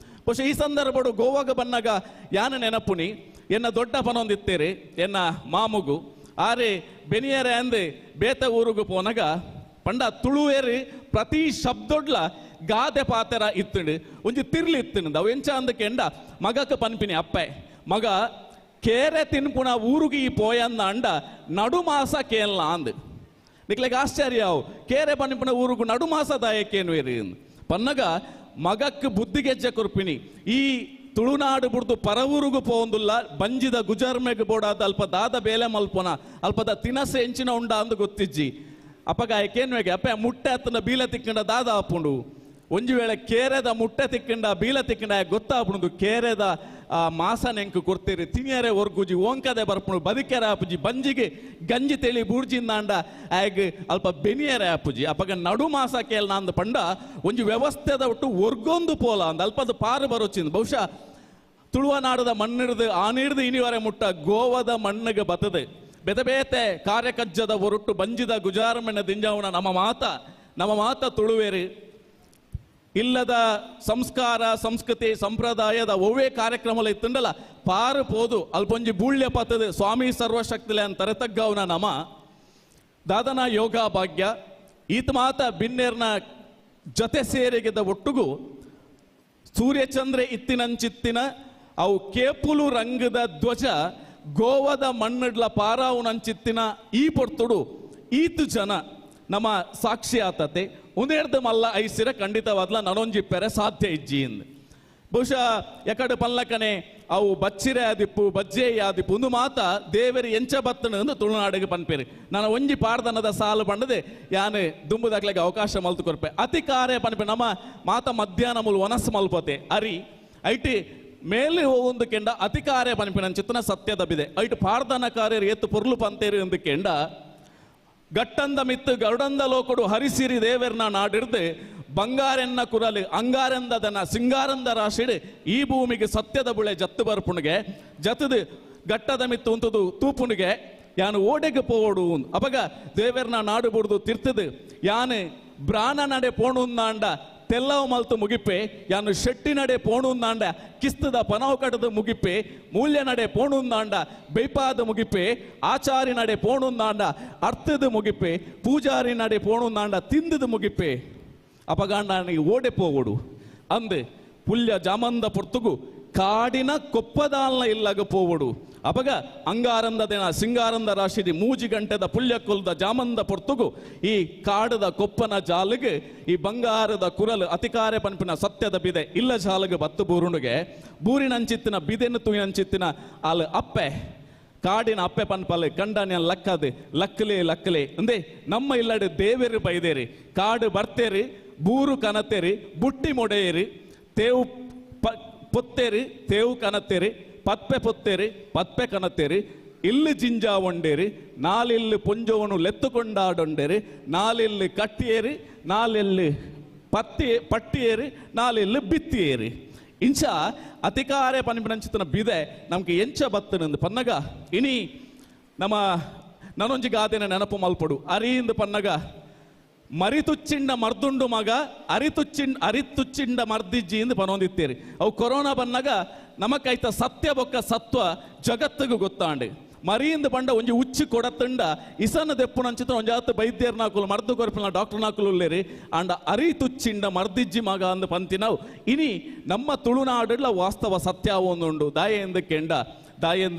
S15: ಬಹುಶಃ ಈ ಸಂದರ್ಭಡು ಗೋವಾಗ ಬನ್ನಾಗ ಯಾನ ನೆನಪುನಿ ಎನ್ನ ದೊಡ್ಡ ಪನೊಂದಿತ್ತೇರಿ ಎನ್ನ ಮಾಮುಗು ಆರೆ ಬೆನಿಯರೆ ಅಂದು ಬೇತ ಊರುಗು ಪೋನಗ ಪಂಡ ತುಳುವೇರಿ ಪ್ರತಿ ಶಬ್ದೊಡ್ಲ ಗಾದೆ ಪಾತೆರ ಇತ್ತುಂಡು ಒಂಜಿ ತಿರ್ಲಿ ಇತ್ತುಂಡು ಅವು ಎಂಚ ಅಂದ ಕೆಂಡ ಮಗಕ್ಕೆ ಪನ್ಪಿನಿ ಅಪ್ಪೆ ಮಗ ಕೇರೆ ತಿನ್ಪುಣ ಊರುಗಿ ಪೋಯನ್ನ ಅಂಡ ನಡುಮಾಸ ಕೇಳ್ನ ಅಂದು ನಿಕ್ಲೆಗೆ ಆಶ್ಚರ್ಯ ಅವು ಕೇರೆ ಪನ್ಪುಣ ಊರುಗು ನಡುಮಾಸ ದಾಯಕೇನು ಇರಿ ಪನ್ನಗ ಮಗಕ್ಕೆ ಬುದ್ಧಿಗೆಜ್ಜೆ ಕೊರ್ಪಿನಿ ಈ ತುಳುನಾಡು ಬುಡ್ದು ಪರವೂರುಗು ಪೋಂದುಲ್ಲ ಬಂಜಿದ ಗುಜರ್ಮೆಗೆ ಬೋಡಾದ ಅಲ್ಪ ದಾದ ಬೇಲೆ ಮಲ್ಪೊನ ಅಲ್ಪದ ತಿನಸೆ ಎಂಚಿನ ಉಂಡ ಅಂದು ಗೊತ್ತಿಜ್ಜಿ ಅಪ್ಪಗ ಏನ್ವೇಗೆ ಅಪ್ಪ ಮುಟ್ಟೆ ಹತ್ತನ ಬೀಲ ತಿಕ್ಕಂಡ ದಾದ ಅಪ್ಪುಂಡು ಒಂಜಿ ವೇಳೆ ಕೇರೆದ ಮುಟ್ಟೆ ತಿಕ್ಕಂಡ ಬೀಲ ತಿಕ್ಕಂಡ ಗೊತ್ತಾಪುಂಡು ಕೇರೆದ ಮಾಸ ನೆಂಕು ಕೊಡ್ತೀರಿ ತಿನಿಯರೆ ಒರ್ಗುಜಿ ಓಂಕದೆ ಬರ್ಪುಂಡು ಬದುಕೆರೆ ಆಪುಜಿ ಬಂಜಿಗೆ ಗಂಜಿ ತೆಳಿ ಬೂಡ್ಜಿಂದಾಂಡ ಆಗ ಅಲ್ಪ ಬೆನಿಯರೆ ಆಪುಜಿ ಅಪ್ಪಗ ನಡು ಮಾಸ ಕೇಳ ಅಂದ ಪಂಡ ಒಂಜಿ ವ್ಯವಸ್ಥೆದ ಒಟ್ಟು ಒರ್ಗೊಂದು ಪೋಲ ಅಂದ ಅಲ್ಪದ ಪಾರು ಬರೋಚಿಂದ ಬಹುಶಃ ತುಳುವನಾಡದ ಮಣ್ಣಿಡ್ದು ಆನಿಡ್ದು ಇನಿವರೆ ಮುಟ್ಟ ಗೋವದ ಮಣ್ಣಿಗೆ ಬತದೆ ಬೆದಬೇತೆ ಕಾರ್ಯಕಜ್ಜದ ಹೊರಟು ಬಂಜಿದ ಗುಜಾರಮಣ್ಣ ದಿಂಜಾವಣ ನಮ್ಮ ಮಾತ ತುಳುವೇರಿ ಇಲ್ಲದ ಸಂಸ್ಕಾರ ಸಂಸ್ಕೃತಿ ಸಂಪ್ರದಾಯದ ಒವ್ವೇ ಕಾರ್ಯಕ್ರಮ ಇತ್ತಂಡಲ್ಲ ಪಾರು ಪೋದು ಅಲ್ಪೊಂಜಿ ಬೂಳ್ಯ ಪತ್ತದ ಸ್ವಾಮಿ ಸರ್ವಶಕ್ತಿಲೆ ಅಂತಾರೆ ತಗ್ಗವನ ನಮ ದಾದನ ಯೋಗ ಭಾಗ್ಯ ಈತ ಮಾತ ಬಿನ್ನೇರ್ನ ಜೊತೆ ಸೇರಿಗಿದ್ದ ಒಟ್ಟುಗು ಸೂರ್ಯಚಂದ್ರ ಇತ್ತಿನಂಚಿತ್ತಿನ ಅವು ಕೇಪುಲು ರಂಗದ ಧ್ವಜ ಗೋವದ ಮಣ್ಣಿಡ್ಲ ಪಾರಾವುನಂಚಿತ್ತಿನ ಈ ಪೊರ್ತುಡು ಈತು ಜನ ನಮ್ಮ ಸಾಕ್ಷಿ ಆತತೆ ಉಂದೇರ್ದು ಮಲ್ಲ ಐಸಿರ ಖಂಡಿತವಾದ್ಲ ನನೊಂಜಿಪ್ಪೆರೆ ಸಾಧ್ಯ ಇಜ್ಜಿ ಎಂದು ಬಹುಶಃ ಎಕಡೆ ಪಲ್ಲಕನೆ ಅವು ಬಚ್ಚಿರೆ ಆದಿಪ್ಪು ಬಜ್ಜೆ ಆದಿಪ್ಪು ಒಂದು ಮಾತ ದೇವರಿ ಎಂಚ ಬತ್ತನ ಎಂದು ತುಳುನಾಡಿಗೆ ಪನ್ಪೇರಿ ನಾನು ಒಂಜಿ ಪಾಡ್ದನದ ಸಾಲು ಬಂಡದೆ ಯಾನು ದುಂಬುದಾಗ್ಲಿಗೆ ಅವಕಾಶ ಮಲ್ತು ಕೊರ್ಪೆ ಅತಿ ಕಾರ್ಯ ಪನ್ಪೆ ನಮ್ಮ ಮಾತ ಮಧ್ಯಾಹ್ನ ಮುಲ್ ಒನಸ್ ಮಲ್ಪತೆ ಅರಿ ಐಟಿ ಮೇಲೆ ಹೋಗೊಂದು ಕೆಂಡ ಅತಿ ಕಾರ್ಯ ಪನ್ಪಿನ ಚಿತ್ತನ ಸತ್ಯದ ಬಿದೆ ಐಟು ಪಾಡ್ದನ ಕಾರ್ಯರು ಎತ್ತು ಪೊರ್ಲು ಪಂತೇರಿ ಎಂದು ಕೆಂಡ ಗಟ್ಟಂದ ಮಿತ್ತು ಗರುಡಂದ ಲೋಕಡು ಹರಿಸಿರಿ ದೇವರನ್ನ ನಾಡಿರ್ದು ಬಂಗಾರೆನ್ನ ಕುರಲು ಅಂಗಾರಂದದನ ಸಿಂಗಾರಂದ ರಾಶಿಡ್ ಈ ಭೂಮಿಗೆ ಸತ್ಯದ ಬುಳೆ ಜತ್ತು ಬರ್ಪುಣಿಗೆ ಜತ್ತದು ಗಟ್ಟದ ಮಿತ್ತು ಉಂತದು ತೂಪುಣಿಗೆ ಯಾನು ಓಡೆಗೆ ಪೋಡು ಅಪಗ ದೇವರನ್ನ ನಾಡು ಬಿಡ್ದು ತಿರ್ತದು ಯಾನು ಬ್ರಾಣ ನಡೆ ಪೋಣುಂದಾಂಡ ತೆಲ್ಲವ ಮಲ್ತು ಮುಗಿಪೆ ಯಾನು ಶೆಟ್ಟಿ ನಡೆ ಪೋಣುಂದಾಂಡ ಕಿಸ್ತದ ಪನವು ಕಟ್ಟದು ಮುಗಿಪೆ ಮೂಲ್ಯ ನಡೆ ಪೋಣುಂದಾಂಡ ಬೈಪಾದ ಮುಗಿಪೆ ಆಚಾರಿ ನಡೆ ಪೋಣುಂದಾಂಡ ಅರ್ಥದ ಮುಗಿಪೆ ಪೂಜಾರಿ ನಡೆ ಪೋಣುಂದಾಂಡ ತಿಂದದ ಮುಗಿಪೆ ಅಪಗಾಂಡನಿಗೆ ಓಡೆ ಪೋಗೋಡು ಅಂದು ಪುಲ್ಯ ಜಾಮಂದ ಪೊರ್ತುಗು ಕಾಡಿನ ಕೊಪ್ಪದಾಲ್ನ ಇಲ್ಲಾಗ ಪೋವಡು ಅಪಗ ಅಂಗಾರಂದ ದಿನ ಸಿಂಗಾರಂದ ರಾಶಿದಿ ಮೂಜಿ ಗಂಟೆದ ಪುಲ್ಯ ಕೊಲ್ದ ಜಾಮಂದ ಪೊರ್ತುಗು ಈ ಕಾಡದ ಕೊಪ್ಪನ ಜಾಲಿಗೆ ಈ ಬಂಗಾರದ ಕುರಲು ಅತಿಕಾರೆ ಪನ್ಪಿನ ಸತ್ಯದ ಬಿದೆ ಇಲ್ಲ ಜಾಲಿಗೆ ಬತ್ತು ಬೂರುಣಿಗೆ ಬೂರಿನಂಚಿತ್ತಿನ ಬಿದೆನು ತುಯಿನಂಚಿತ್ತಿನ ಅಲ್ ಅಪ್ಪೆ ಕಾಡಿನ ಅಪ್ಪೆ ಪನ್ಪಲ್ ಕಂಡಾನ ಲಕ್ಕದು ಲಕ್ಕಲೆ ಅಂದೆ ನಮ್ಮ ಇಲ್ಲಡೆ ದೇವೇರು ಬೈದೇರಿ ಕಾಡು ಬರ್ತೇರಿ ಬೂರು ಕನತೇರಿ ಬುಟ್ಟಿ ಮೊಡೆಯೇರಿ ತೇವು ಪೊತ್ತೇರಿ ತೇವು ಕನತೇರಿ ಪತ್ಪೆ ಪೊತ್ತೇರಿ ಪತ್ಪೆ ಕನತೇರಿ ಇಲ್ಲಿ ಜಿಂಜಾ ಒಂಡೇರಿ ನಾಲಿಲ್ಲಿ ಪುಂಜವನು ಲೆತ್ತುಕೊಂಡಾಡೊಂಡೇರಿ ನಾಲಿಲ್ಲಿ ಕಟ್ಟಿಯೇರಿ ನಾಲೆಲ್ಲಿ ಪಟ್ಟಿಯೇರಿ ನಾಲಿಲ್ಲಿ ಬಿತ್ತಿಯೇರಿ ಇಂಚ ಅತಿಕಾರೆ ಪನ್ಪಿನಂಚಿತನ ಬಿದೆ ನಮ್ಗೆ ಎಂಚ ಬತ್ತನಂದು ಪನ್ನಗ ಇನಿ ನಮ್ಮ ನನೊಂಜಿ ಗಾದೆನ ನೆನಪು ಮಲ್ಪಡು ಅರಿಯಿಂದ ಪನ್ನಗ ಮರಿತುಚ್ಚಿಂಡ ಮರ್ದುಂಡು ಮಗ ಅರಿತುಚ್ಚಿಂಡ ಮರ್ದಿಜ್ಜಿ ಎಂದು ಪನೊಂದಿತ್ತೇರಿ ಅವು ಕೊರೋನಾ ಬಂದಾಗ ನಮಕೈತ ಸತ್ಯ ಬೊಕ್ಕ ಸತ್ವ ಜಗತ್ತಿಗೂ ಗೊತ್ತಾಂಡೆ ಮರಿಯಿಂದ ಪಂಡ ಒಂಜಿ ಉಚ್ಚಿ ಕೊಡತ್ತಂಡ ಇಸನ ದೆಪ್ಪುನಂಚಿತ ಒಂಜಾತ್ ಬೈದ್ಯರ್ ನಾಕುಲು ಮರ್ದು ಕೊರಪಿನ ಡಾಕ್ಟರ್ ನಾಕುಲು ಉಲ್ಲೇರಿ ಅಂಡ ಅರಿತುಚ್ಚಿಂಡ ಮರ್ದಿಜ್ಜಿ ಮಗ ಅಂದು ಪಂತಿನವು ಇನಿ ನಮ್ಮ ತುಳುನಾಡುಲ ವಾಸ್ತವ ಸತ್ಯ ಒಂದುಂಡು ದಾಯೆಂದು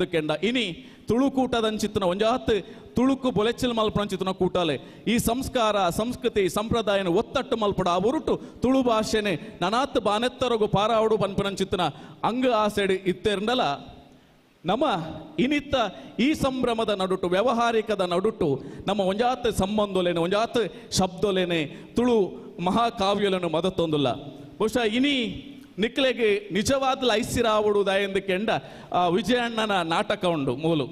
S15: ಕೆಂಡ ಇನಿ ತುಳುಕೂಟದಂಚಿತ್ತನ ಒಂಜಾತ್ ತುಳುಕು ಬೊಲೆಚ್ಚಲ್ ಮಲ್ಪಣಂಚಿತನ ಕೂಟಾಲೆ ಈ ಸಂಸ್ಕಾರ ಸಂಸ್ಕೃತಿ ಸಂಪ್ರದಾಯನ ಒತ್ತಟ್ಟು ಮಲ್ಪಡ ಆ ಉರುಟು ತುಳು ಭಾಷೆನೆ ನನಾತ್ ಬಾನೆತ್ತರಗು ಪಾರಾವಡು ಪನ್ಪನಂಚಿತ್ತನ ಅಂಗ ಆಸೆಡು ಇತ್ತೆರ್ನಲ ನಮ್ಮ ಇನಿತ್ತ ಈ ಸಂಭ್ರಮದ ನಡುಟು ವ್ಯಾವಹಾರಿಕದ ನಡುಟು ನಮ್ಮ ಒಂಜಾತ್ ಸಂಬಂಧೋಲೇನೆ ಒಂಜಾತ್ ಶಬ್ದೋಲೇನೆ ತುಳು ಮಹಾಕಾವ್ಯలను ಮದತ್ತೊಂದುಲ್ಲ ಬಹುಶಃ ಇನಿ ನಿಕ್ಲೆಗೆ ನಿಜವಾದ ಐಸಿರಾವುಡುದ ಎಂದು ಕೆಂಡ ವಿಜಯಣ್ಣನ ನಾಟಕ ಉಂಡು ಮೂಲು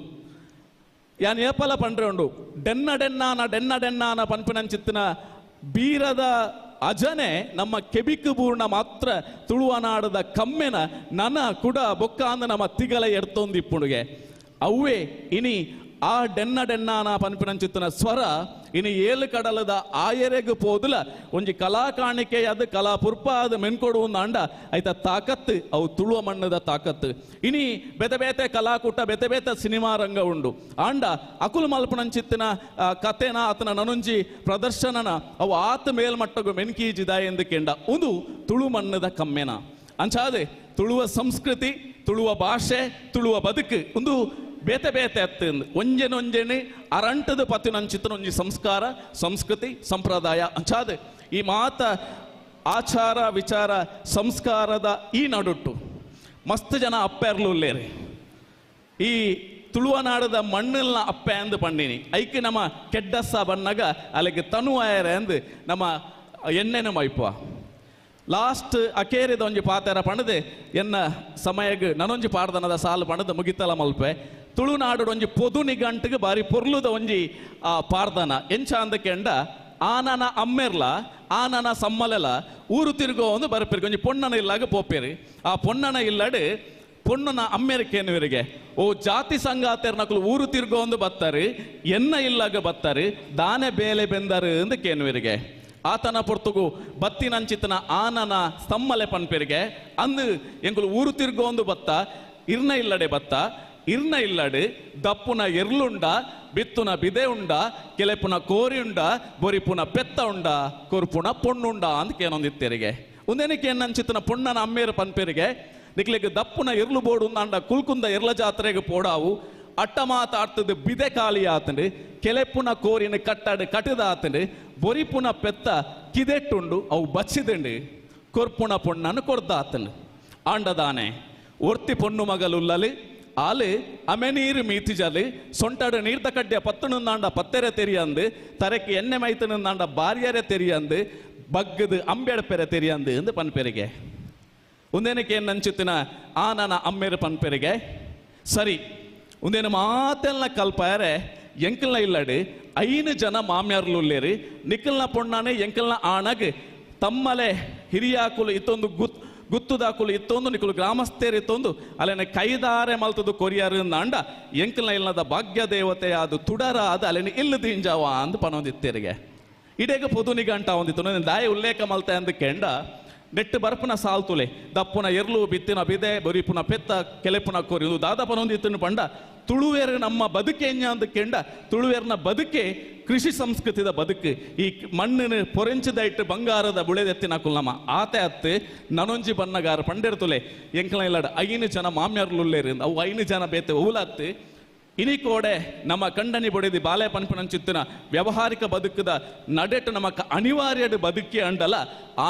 S15: ಯಾನ್ ಏಪಲ ಪಂಡ್ರೆ ಉಂಡು ಡೆನ್ನ ಪನ್ಪಿನಂಚಿತ್ತಿನ ಬೀರದ ಅಜನೆ ನಮ್ಮ ಕೆಬಿಕ್ ಬೂರ್ಣ ಮಾತ್ರ ತುಳುವನಾಡದ ಕಮ್ಮೆನ ನನ ಕುಡ ಬೊಕ್ಕ ಅಂದ ನಮ್ಮ ತಿಗಲ ಎಡ್ತೊಂದಿಪ್ಪುಡುಗೆ ಅವೇ ಇನಿ ಆ ಡೆನ್ನ ಪನ್ಪಿನಂಚಿತ್ತಿನ ಸ್ವರ ಇನಿ ಏಳು ಕಡಲದ ಆಯರೆಗೆ ಪೋದುಲ ಒಂಜಿ ಕಲಾ ಕಾಣಿಕೆ ಅದು ಕಲಾ ಪುರ್ಪ ಅದು ಮೆನ್ಕೊಡು ಅಂಡ ಐತ ತಾಕತ್ತು ಅವು ತುಳುವ ಮಣ್ಣದ ತಾಕತ್ತು ಇನಿ ಬೇತೆ ಕಲಾಕೂಟ ಬೇತೆ ಸಿನಿಮಾ ರಂಗ ಉಂಡು ಆಂಡ ಅಕುಲು ಮಲ್ಪನಂಚಿತ್ತಿನ ಕಥೆನ ಆತನ ನನೊಂಜಿ ಪ್ರದರ್ಶನನ ಅವು ಆತ ಮೇಲ್ಮಟ್ಟಗು ಮೆನ್ಕೀಜಿದ ಎಂದು ಕೆಂಡ ಒಂದು ತುಳು ಮಣ್ಣದ ಕಮ್ಮೆನ ಅಂಚಾದೆ ತುಳುವ ಸಂಸ್ಕೃತಿ ತುಳುವ ಭಾಷೆ ತುಳುವ ಬದುಕು ಒಂದು ಬೇತೆ ಅತ್ತಂದು ಒಂಜೆನೆ ಅರಂಟದ ಪತಿನಂಚಿತನ ಒಂಜಿ ಸಂಸ್ಕಾರ ಸಂಸ್ಕೃತಿ ಸಂಪ್ರದಾಯ ಅಂಚಾದೆ ಈ ಮಾತ ಆಚಾರ ವಿಚಾರ ಸಂಸ್ಕಾರದ ಈ ನಡುಟ್ಟು ಮಸ್ತ್ ಜನ ಅಪ್ಪೆರ್ಲುಲ್ಲೇರಿ ಈ ತುಳುವನಾಡದ ಮಣ್ಣಲ್ನ ಅಪ್ಪೆ ಅಂದು ಪಂಡಿನಿ ಐಕೆ ನಮ್ಮ ಕೆಡ್ಡಸ ಬನ್ನಗ ಅಲ್ಲಿಗೆ ತನುವಾಯರೆ ಅಂದು ನಮ್ಮ ಎಣ್ಣೆನ ಮೈಪುವ ಲಾಸ್ಟ್ ಅಕೇರಿದ ಒಂಜಿ ಪಾತೆರ ಪಣದೆ ಎನ್ನ ಸಮಯಗ್ ನನೊಂಜಿ ಪಾಡ್ದನದ ಸಾಲು ಪಣದು ಮುಗಿತಲ ಮಲ್ಪೆ ತುಳುನಾಡು ಒಂಜಿ ಪೊದು ನಿಗಂಟಿಗೆ ಬಾರಿ ಪೊರ್ಲುದ ಒಂಜಿ ಪಾರ್ದನ ಎಂಚ ಅಂದಕೆಂಡ ಆನನ ಅಮ್ಮೆರ್ಲ ಆನನ ಸಮ್ಮಲೆಲ ಊರು ತಿರುಗೋ ಒಂದು ಬರ್ಪಿರ್ಗೆ ಒಂಜಿ ಪೊಣ್ಣನ ಇಲ್ಲಾಗ ಪೋಪೇರಿ ಆ ಪೊಣ್ಣನ ಇಲ್ಲಡು ಪೊಣ್ಣನ ಅಮ್ಮೆರಿಕೇನುವರಿಗೆ ಓ ಜಾತಿ ಸಂಗಾತೆರ್ನಕಲು ಊರು ತಿರುಗೋ ಒಂದು ಬತ್ತರಿ ಎನ್ನ ಇಲ್ಲಾಗ ಬತ್ತರಿ ದಾನೆ ಬೇಲೆ ಬೆಂದರು ಎಂದು ಕೇನುವರಿಗೆ ಆತನ ಪೊರ್ತುಗು ಬತ್ತಿನಂಚಿತನ ಆನನ ಸಮ್ಮಲೆ ಪನ್ಪೆರಿಗೆ ಅಂದು ಎಂಕುಲು ಊರು ತಿರುಗೋ ಒಂದು ಬತ್ತ ಇರ್ನ ಇಲ್ಲಡೆ ಬತ್ತ ಇರ್ನ ಇಲ್ಲಡು ದಪ್ಪುನ ಎರ್ಲುಂಡ ಬಿತ್ತುನ ಬಿದೆ ಉಂಡ ಕೆಲೆಪುನ ಕೋರಿ ಉಂಡ ಬೊರಿಪುನ ಪೆತ್ತ ಉಂಡ ಕೊರ್ಪುನ ಪೊಣ್ಣುಂಡ ಅಂತ ಕೇನೊಂದಿತ್ತೆರಿಗೆ ಒಂದೇನಕ್ಕೆ ಏನಂಚಿತನ ಪೊಣ್ಣನ ಅಮ್ಮೇರು ಪನ್ಪೆರಿಗೆ ನಿಕ್ಲಿಗೆ ದಪ್ಪುನ ಎರ್ಲು ಬೋಡು ಅಂಡ ಕುಲ್ಕುಂದ ಎರ್ಲ ಜಾತ್ರೆಗೆ ಪೋಡಾವು ಅಟ್ಟ ಮಾತಾಡ್ತದ ಬಿದೆ ಖಾಲಿ ಆತಂಡು ಕೆಲೆಪುನ ಕೋರಿನ ಕಟ್ಟದ ಆತಂಡು ಬೊರಿಪುನ ಪೆತ್ತ ಕಿದೆಟ್ಟುಂಡು ಅವು ಬಚ್ಚಿದಂಡು ಕೊರ್ಪುನ ಪೊಣ್ಣನು ಕೊರ್ದ ಆತಂಡು ಆಂಡದಾನೆ ಒರ್ತಿ ಪೊಣ್ಣು ಮಗಲುಲ್ಲಲಿ ಆಲು ಅಮೆನೀರು ಮೀತಿಜಲು ಸೊಂಟಡು ನೀರ್ದ ಕಡ್ಡೆ ಪತ್ತುನುಂದಾಂಡ ಪತ್ತೆರೆ ತೆರಿಯಂದು ತರಕ್ಕೆ ಎಣ್ಣೆ ಮೈತನುಂದಾಂಡ ಬಾರಿಯರೆ ತೆರಿಯಂದು ಬಗ್ಗದು ಅಂಬೆಡಪೆರೆ ತೆರಿಯಂದು ಎಂದು ಪನ್ಪೆರಿಗೆ ಒಂದೇನಕ್ಕೆ ಏನು ನಂಚುತ್ತಿನ ಆ ನನ್ನ ಅಮ್ಮೆರು ಪನ್ಪೆರಿಗೆ ಸರಿ ಒಂದೇನು ಮಾತೆಲ್ಲ ಕಲ್ಪಾರೆ ಎಂಕಲ್ನ ಇಲ್ಲಡು 5 ಜನ ಮಾಮ್ಯಾರ್ಲುಲ್ಲೇರಿ ನಿಕ್ಕಲ್ನ ಪೊಣ್ಣಾನೆ ಎಂಕಲ್ನ ಆಣಗ್ ತಮ್ಮಲೆ ಹಿರಿಯಾಕುಲು ಇತ್ತೊಂದು ಗುತ್ತುದಾಕುಲು ಇತ್ತೊಂದು ನಿಕ್ಕಲು ಗ್ರಾಮಸ್ಥೇರಿ ಇತ್ತೊಂದು ಅಲ್ಲೇನೆ ಕೈದಾರೆ ಮಲ್ತದು ಕೊರಿಯಾರು ಅಂಡ ಎಂಕಲ್ನ ಇಲ್ಲದ ಭಾಗ್ಯ ದೇವತೆ ಅದು ತುಡರ ಅದು ಅಲ್ಲೇನೆ ಇಲ್ಲದ ಇಂಜಾವ ಅಂದು ಪನೊಂದಿತ್ತೇರಿಗೆ ಇಡೇಗ ಪೊದು ನಿಗಂಟ ಒಂದಿತ್ತು ದಾಯ ಉಲ್ಲೇಖ ಮಲ್ತೆ ಅಂದ ಕೆಂಡ ನೆಟ್ಟು ಬರ್ಪುನ ಸಾಲ್ತುಲೆ ದಪ್ಪುನ ಎರ್ಲು ಬಿತ್ತಿನ ಬಿದೆ ಬರಿಪುನ ಪೆತ್ತ ಕೆಲೆಪುನ ಕೊರಿ ದಾದ ಪನೊಂದಿತ್ತನ್ನು ಪಂಡ ತುಳುವೇರು ನಮ್ಮ ಬದುಕೆ ಅಂದ ಕೆಂಡ ತುಳುವೇರ್ನ ಬದುಕೆ ಕೃಷಿ ಸಂಸ್ಕೃತಿದ ಬದುಕು ಈ ಮಣ್ಣಿನ ಪೊರೆಂಚಿದ ಇಟ್ಟು ಬಂಗಾರದ ಬುಳೆದೆತ್ತಿನ ಕುಲ್ಲಮ್ಮ ಆತೆ ಅತ್ತು ನನೊಂಜಿ ಬಣ್ಣಗಾರ ಪಂಡೆರ್ತುಲೆ ಎಂಕಲ ಇಲ್ಲಾಡ 5 ಜನ ಮಾಮ್ಯಾರ್ಲುಲ್ಲೇರು ಅವು 5 ಜನ ಬೇತೆ ಊಲಾತ್ತು ಇನಿ ಕೋಡೆ ನಮ್ಮ ಕಂಡನಿ ಬೊಡೆದಿ ಬಾಲೆ ಪನ್ಪನಂಚಿತ್ತಿನ ವ್ಯಾವಹಾರಿಕ ಬದುಕದ ನಡೆಟ್ಟು ನಮಕ್ ಅನಿವಾರ್ಯಡು ಬದುಕಿ ಅಂಡಲ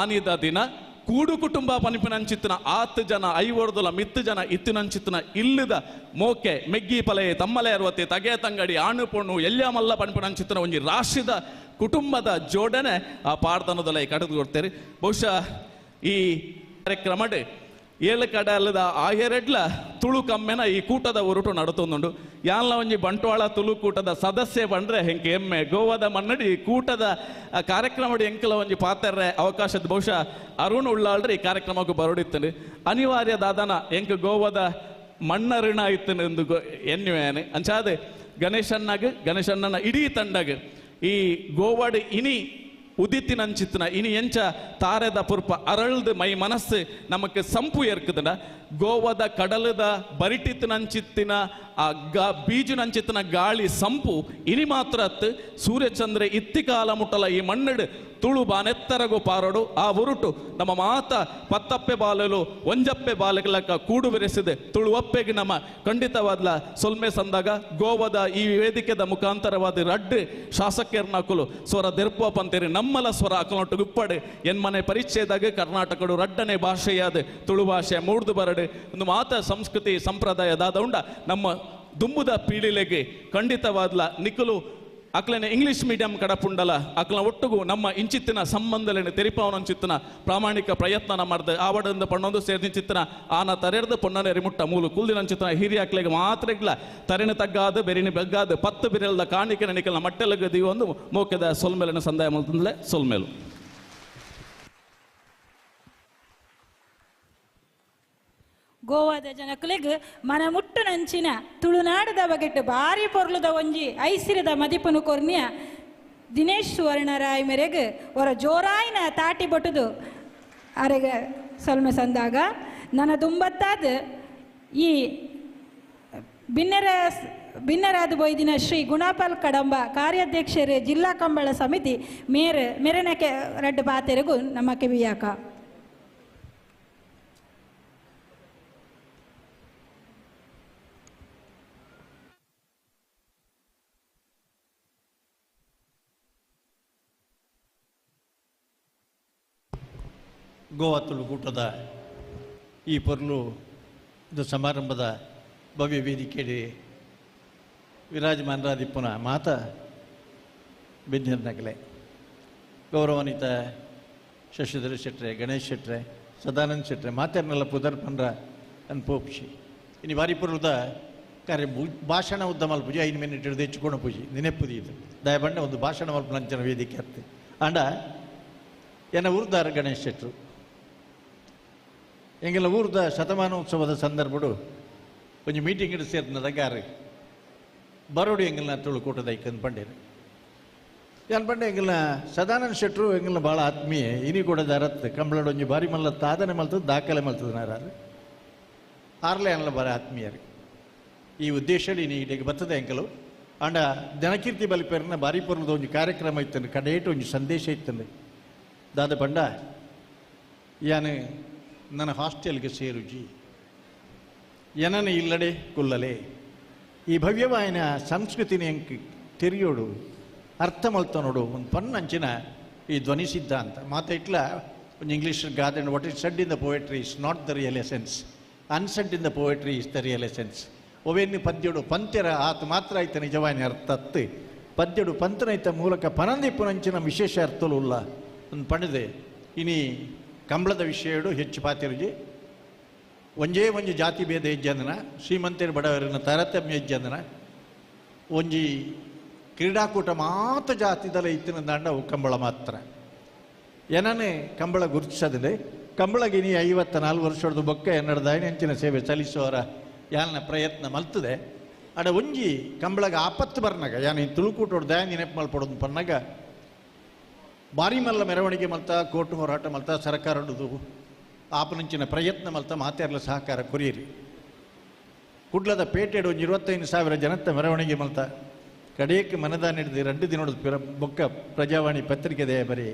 S15: ಆನಿದ ದಿನ ಕೂಡು ಕುಟುಂಬ ಪನಿಪಿನಂಚಿತ್ತಿನ 10 ಜನ 5 ಮಿತ್ತು ಜನ ಇತ್ತಿನಂಚಿತ್ತಿನ ಇಲ್ಲದ ಮೋಕೆ ಮೆಗ್ಗಿ ಪಲೆ ತಮ್ಮಲೆ ಅರವತ್ತೆ ತಗೆ ತಂಗಡಿ ಆಣು ಪೊಣ್ಣು ಎಲ್ಲ ಮಲ್ಲ ಪನಿಪಿನಂಚಿತ್ತಿನ ಒಂಜಿ ರಾಶಿದ ಕುಟುಂಬದ ಜೋಡಣೆ ಆ ಪಾಡ್ದನದಲ್ಲ ಕಡಿದು ಕೊಡ್ತೇವೆ ಬಹುಶಃ ಈ ಕಾರ್ಯಕ್ರಮಡ್ 7 ಕಡೆ ಅಲ್ಲದ ಆಯರೆಡ್ಲ ತುಳು ಕಮ್ಮೆನ ಈ ಕೂಟದ ಉರುಟು ನಡುತ್ತೊಂದುಂಡು ಯಾನ್ಲ ಒಂಜಿ ಬಂಟ್ವಾಳ ತುಳು ಕೂಟದ ಸದಸ್ಯೆ ಬಂದ್ರೆ ಹೆಂಗೆ ಎಮ್ಮೆ ಗೋವಾದ ಮನ್ನಡಿ ಕೂಟದ ಕಾರ್ಯಕ್ರಮಡಿ ಎಂಕಲ ಒಂಜಿ ಪಾತ್ರೆ ಅವಕಾಶದ ಬಹುಶಃ ಅರುಣ್ ಉಳ್ಳಾಳ್ರಿ ಈ ಕಾರ್ಯಕ್ರಮಕ್ಕೂ ಬರೋಡಿತ್ತಂಡು ಅನಿವಾರ್ಯ ದಾದನ ಎಂಕ್ ಗೋವಾದ ಮಣ್ಣ ಋಣ ಇತ್ತನೆಂದು ಎನ್ನುವೇನೆ ಅಂಚಾದ ಗಣೇಶಣ್ಣನ ಇಡೀ ತಂಡಗ್ ಈ ಗೋವಾಡ್ ಇನಿ ಉದಿತ್ತಿನಂಚಿತ್ತಿನ ಇನಿ ಎಂಚ ತಾರೆದ ಪುರ್ಪ ಅರಳ್ದು ಮೈ ಮನಸ್ಸು ನಮಕ್ ಸಂಪು ಏರ್ಕದನ ಗೋವಾದ ಕಡಲದ ಬರಿಟಿತ್ತಿನಂಚಿತ್ತಿನ ಆ ಬೀಜುನಂಚಿತ್ತಿನ ಗಾಳಿ ಸಂಪು ಇನಿ ಮಾತ್ರ ಸೂರ್ಯಚಂದ್ರ ಇತ್ತಿಕಾಲ ಮುಟ್ಟಲ ಈ ಮಣ್ಣಡು ತುಳು ಬಾನೆತ್ತರಗು ಪಾರೋಡು ಆ ಉರುಟು ನಮ್ಮ ಮಾತ ಪತ್ತಪ್ಪೆ ಬಾಲಲು ಒಂಜಪ್ಪೆ ಬಾಲಕ ಕೂಡು ಬೆರೆಸಿದೆ ತುಳು ಒಪ್ಪೆಗೆ ನಮ್ಮ ಖಂಡಿತವಾದ್ಲ ಸೊಲ್ಮೆ ಸಂದಾಗ ಗೋವಾದ ಈ ವೇದಿಕೆದ ಮುಖಾಂತರವಾದ ರಡ್ಡು ಶಾಸಕರ್ನಕುಲು ಸ್ವರ ದೆರ್ಪ ಪಂತೇರಿ ನಮ್ಮಲ ಸ್ವರ ಅಕಲೊಟ್ಟು ಗುಪ್ಪಡು ಎನ್ಮನೆ ಪರಿಚಯದಾಗ ಕರ್ನಾಟಕಡು ರಡ್ಡನೆ ಭಾಷೆಯಾದ ತುಳು ಭಾಷೆ ಮೂಡ್ದು ಬರಡು ಒಂದು ಮಾತ ಸಂಸ್ಕೃತಿ ಸಂಪ್ರದಾಯದಾದ ಉಂಡ ನಮ್ಮ ದುಂಬುದ ಪೀಳಿಲೆಗೆ ಖಂಡಿತವಾದ್ಲ ನಿಖಲು ಅಕ್ಲನೆ ಇಂಗ್ಲಿಷ್ ಮೀಡಿಯಂ ಕಡಪುಂಡಲ ಅಕ್ಲ ಒಟ್ಟುಗು ನಮ್ಮ ಇಂಚಿತ್ತಿನ ಸಂಬಂಧಲೇನೆ ತೆರಿಪಾವನಂಚಿತ್ತಿನ ಪ್ರಾಮಾಣಿಕ ಪ್ರಯತ್ನ ಮಾಡ್ದೆ ಆವಡದಿಂದ ಪಣ್ಣೊಂದು ಸೇರ್ದಿಂಚಿತ್ತಿನ ಆನ ತರೆರ್ದು ಪೊಣ್ಣನೆ ರಿಮುಟ್ಟ ಮೂಲು ಕುಲ್ದಿನಂಚಿತ್ತಿನ ಹಿರಿಯ ಅಕ್ಲೆಗೆ ಮಾತ್ರ ಇಗ್ಲ ತರೆನ ತಗ್ಗಾದ ಬೆರಿನಿ ಬೆಗ್ಗಾದ 10 ಬಿರಲ್ದ ಕಾಣಿಕೆ ನಿಕಲ್ನ ಮಟ್ಟೆಲಗದಿ ಒಂದು ಮೋಕೆದ ಸೊಲ್ಮೇಲಿನ ಸಂದಾಯ ಮಲ್ತಂದಲೆ ಸೊಲ್ಮೇಲು
S4: ಗೋವಾದ ಜನಕುಲೆಗ್ ಮನ ಮುಟ್ಟು ನಂಚಿನ ತುಳುನಾಡದ ಬಗೆಟ್ ಭಾರಿ ಪೊರ್ಲುದ ಒಂಜಿ ಐಸಿರದ ಮದಿಪನು ಕೊರ್ನಿಯ ದಿನೇಶ್ ಸುವರ್ಣರಾಯ್ ಮೆರೆಗ್ ಅವರ ಜೋರಾಯಿನ ತಾಟಿ ಬೊಟ್ಟುದು ಅರೆಗ ಸೊಲ್ಮೆ ಸಂದಾಗ ನನ್ನ ದುಂಬತ್ತಾದ ಈ ಭಿನ್ನರಾದ ಬೊಯ್ದಿನ ಶ್ರೀ ಗುಣಪಾಲ್ ಕಡಂಬ ಕಾರ್ಯಾಧ್ಯಕ್ಷರೇ ಜಿಲ್ಲಾ ಕಂಬಳ ಸಮಿತಿ ಮೇರನಕ್ಕೆ ರಡ್ಡು ಬಾತೆರೆಗೂ ನಮ್ಮ ಕಿವಿಯಾಕ
S17: ಗೋವಾ ತುಳುಕೂಟದ ಈ ಪೊರ್ಲು ಇದು ಸಮಾರಂಭದ ಭವ್ಯ ವೇದಿಕೆಯಲ್ಲಿ ವಿರಾಜಮಾನರಾದಿಪ್ಪನ ಮಾತ ಬೆನ್ನಿರ್ನಗಲೆ ಗೌರವಾನ್ವಿತ ಶಶಿಧರ ಶೆಟ್ರೆ ಗಣೇಶ್ ಶೆಟ್ರೆ ಸದಾನಂದ ಶೆಟ್ರೆ ಮಾತೇರ್ನೆಲ್ಲ ಪುದರ್ಪನ್ರ ಅನ್ಪೋಪ್ಷಿ ಇನ್ನು ಬಾರಿ ಪೊರ್ಲುದ ಕಾರ್ಯ ಭಾಷಣ ಉದ್ದ ಮಲ್ಪುಜಿ 5 ಮಿನಿಟ್ ಹಿಡಿದು ಹೆಚ್ಚುಕೊಂಡು ಪೂಜಿ ನೆನಪುದಿ ಇದು ದಯಬಂಡ ಒಂದು ಭಾಷಣ ಮಲ್ಪ ನಂಚನ ವೇದಿಕೆ ಅತ್ತೆ ಅಂಡ ಎನ್ನ ಊರ್ದಾರ ಗಣೇಶ್ ಶೆಟ್ರು ಎಂಗೆಲ್ಲ ಊರ್ದ ಶತಮಾನೋತ್ಸವದ ಸಂದರ್ಭಡು ಒಂಜಿ ಮೀಟಿಂಗ್ ಇಡು ಸೇರ್ನದಾಗ ಬರೋಡು ಎಂಗೆಲ್ಲ ತುಳುಕೂಟದ ಐಕಂದು ಪಂಡೇರು ಯಾನ್ ಪಂಡೆ ಎಂಗೆಲ್ಲ ಸದಾನಂದ ಶೆಟ್ರು ಎಂಗೆಲ್ಲ ಭಾಳ ಆತ್ಮೀಯ ಇನಿ ಕೂಡ ದರತ್ ಕಂಬಳಡು ಒಂಜಿ ಬಾರಿ ಮಲ್ಲ ತಾದನೆ ಮಲ್ತದ ದಾಖಲೆ ಮಲ್ತದ ನಾರು ಆರ್ಲೆ ಅನ್ನಲ್ಲ ಬಾರಿ ಆತ್ಮೀಯರು ಈ ಉದ್ದೇಶ ಇನಿ ಇಡೆಗೆ ಬರ್ತದೆ ಎಂಕಲು ಅಂಡ ಜನಕೀರ್ತಿ ಬಲಿಪೇರನ ಬಾರಿ ಪೂರ್ವದ ಒಂಜಿ ಕಾರ್ಯಕ್ರಮ ಇತ್ತಂದು ಕಡೇಟು ಒಂಜಿ ಸಂದೇಶ ಇತ್ತಂದು ದಾದ ಪಂಡ ಯಾನು ನನ್ನ ಹಾಸ್ಟೆಲ್ಗೆ ಸೇರುಜಿ ಎನನ ಇಲ್ಲಡೆ ಕುಲ್ಲಲೆ ಈ ಭವ್ಯವಾಯಿನ ಸಂಸ್ಕೃತಿನ ಎಂಕ್ ತೆರಿಯೋಡು ಅರ್ಥ ಮಲ್ತ ನೋಡು ಒಂದು ಪನ್ನಂಚಿನ ಈ ಧ್ವನಿ ಸಿದ್ಧಾಂತ ಮಾತ ಇಟ್ಲ ಒಂದು ಇಂಗ್ಲೀಷ್ ಗಾದೆ what is said in the poetry is not the real essence unsaid in the poetry is the real essence. ಒವೆನ್ನು ಪದ್ಯಡು ಪಂತ್ಯರ ಆತ ಮಾತ್ರ ಆಯ್ತ ನಿಜವಾನಿ ಅರ್ಥ ಅತ್ತು ಪದ್ಯಡು ಪಂತನೈತ ಮೂಲಕ ಪನಂದಿಪ್ಪುನಂಚಿನ ವಿಶೇಷ ಅರ್ಥಲು ಉಲ್ಲ ಒಂದು ಪಡೆದೆ. ಇನಿ ಕಂಬಳದ ವಿಷಯಡು ಹೆಚ್ಚು ಪಾತಿರುಜಿ ಒಂಜೇ ಒಂಜಿ ಜಾತಿ ಭೇದ ಹೆಜ್ಜಂದನ ಶ್ರೀಮಂತರು ಬಡವರನ್ನ ತಾರತಮ್ಯ ಹೆಜ್ಜಂದನ ಒಂಜಿ ಕ್ರೀಡಾಕೂಟ ಮಾತ್ರ ಜಾತಿದಲ್ಲ ಇತ್ತಿನ ದಂಡ ಕಂಬಳ ಮಾತ್ರ ಏನನ್ನೇ ಕಂಬಳ ಗುರುತಿಸದಿದೆ. ಕಂಬಳಗಿನಿ 54 ವರ್ಷದ ಬೊಕ್ಕ ಎನ್ನಡ ದೈನಂಚಿನ ಸೇವೆ ಸಲ್ಲಿಸುವವರ ಯಾನ ಪ್ರಯತ್ನ ಮಲ್ತದೆ. ಅಡ ಒಂಜಿ ಕಂಬಳಗ ಆಪತ್ತು ಬರ್ನಾಗ ಯಾನ ಈ ತುಳುಕೂಟೋಡು ದಯ ನೆನಪು ಮಲ್ಪಡೋದು ಪನ್ನಾಗ ಭಾರಿ ಮಲ್ಲ ಮೆರವಣಿಗೆ ಮಲ್ತ ಕೋರ್ಟ್ ಹೋರಾಟ ಮಲ್ತ ಸರ್ಕಾರದ್ದು ಆಪನಂಚಿನ ಪ್ರಯತ್ನ ಮಲ್ತ ಮಾತೆರ್ಲ ಸಹಕಾರ ಕೊರಿಯಿರಿ. ಕುಡ್ಲದ ಪೇಟೆಡು ಒಂದು 25,000 ಜನತ ಮೆರವಣಿಗೆ ಮಲ್ತ ಕಡೆಯಕ್ಕೆ ಮನದ ಹಿಡಿದು 2 ದಿನದ ಬೊಕ್ಕ ಪ್ರಜಾವಾಣಿ ಪತ್ರಿಕೆ ದಯ ಬರೀ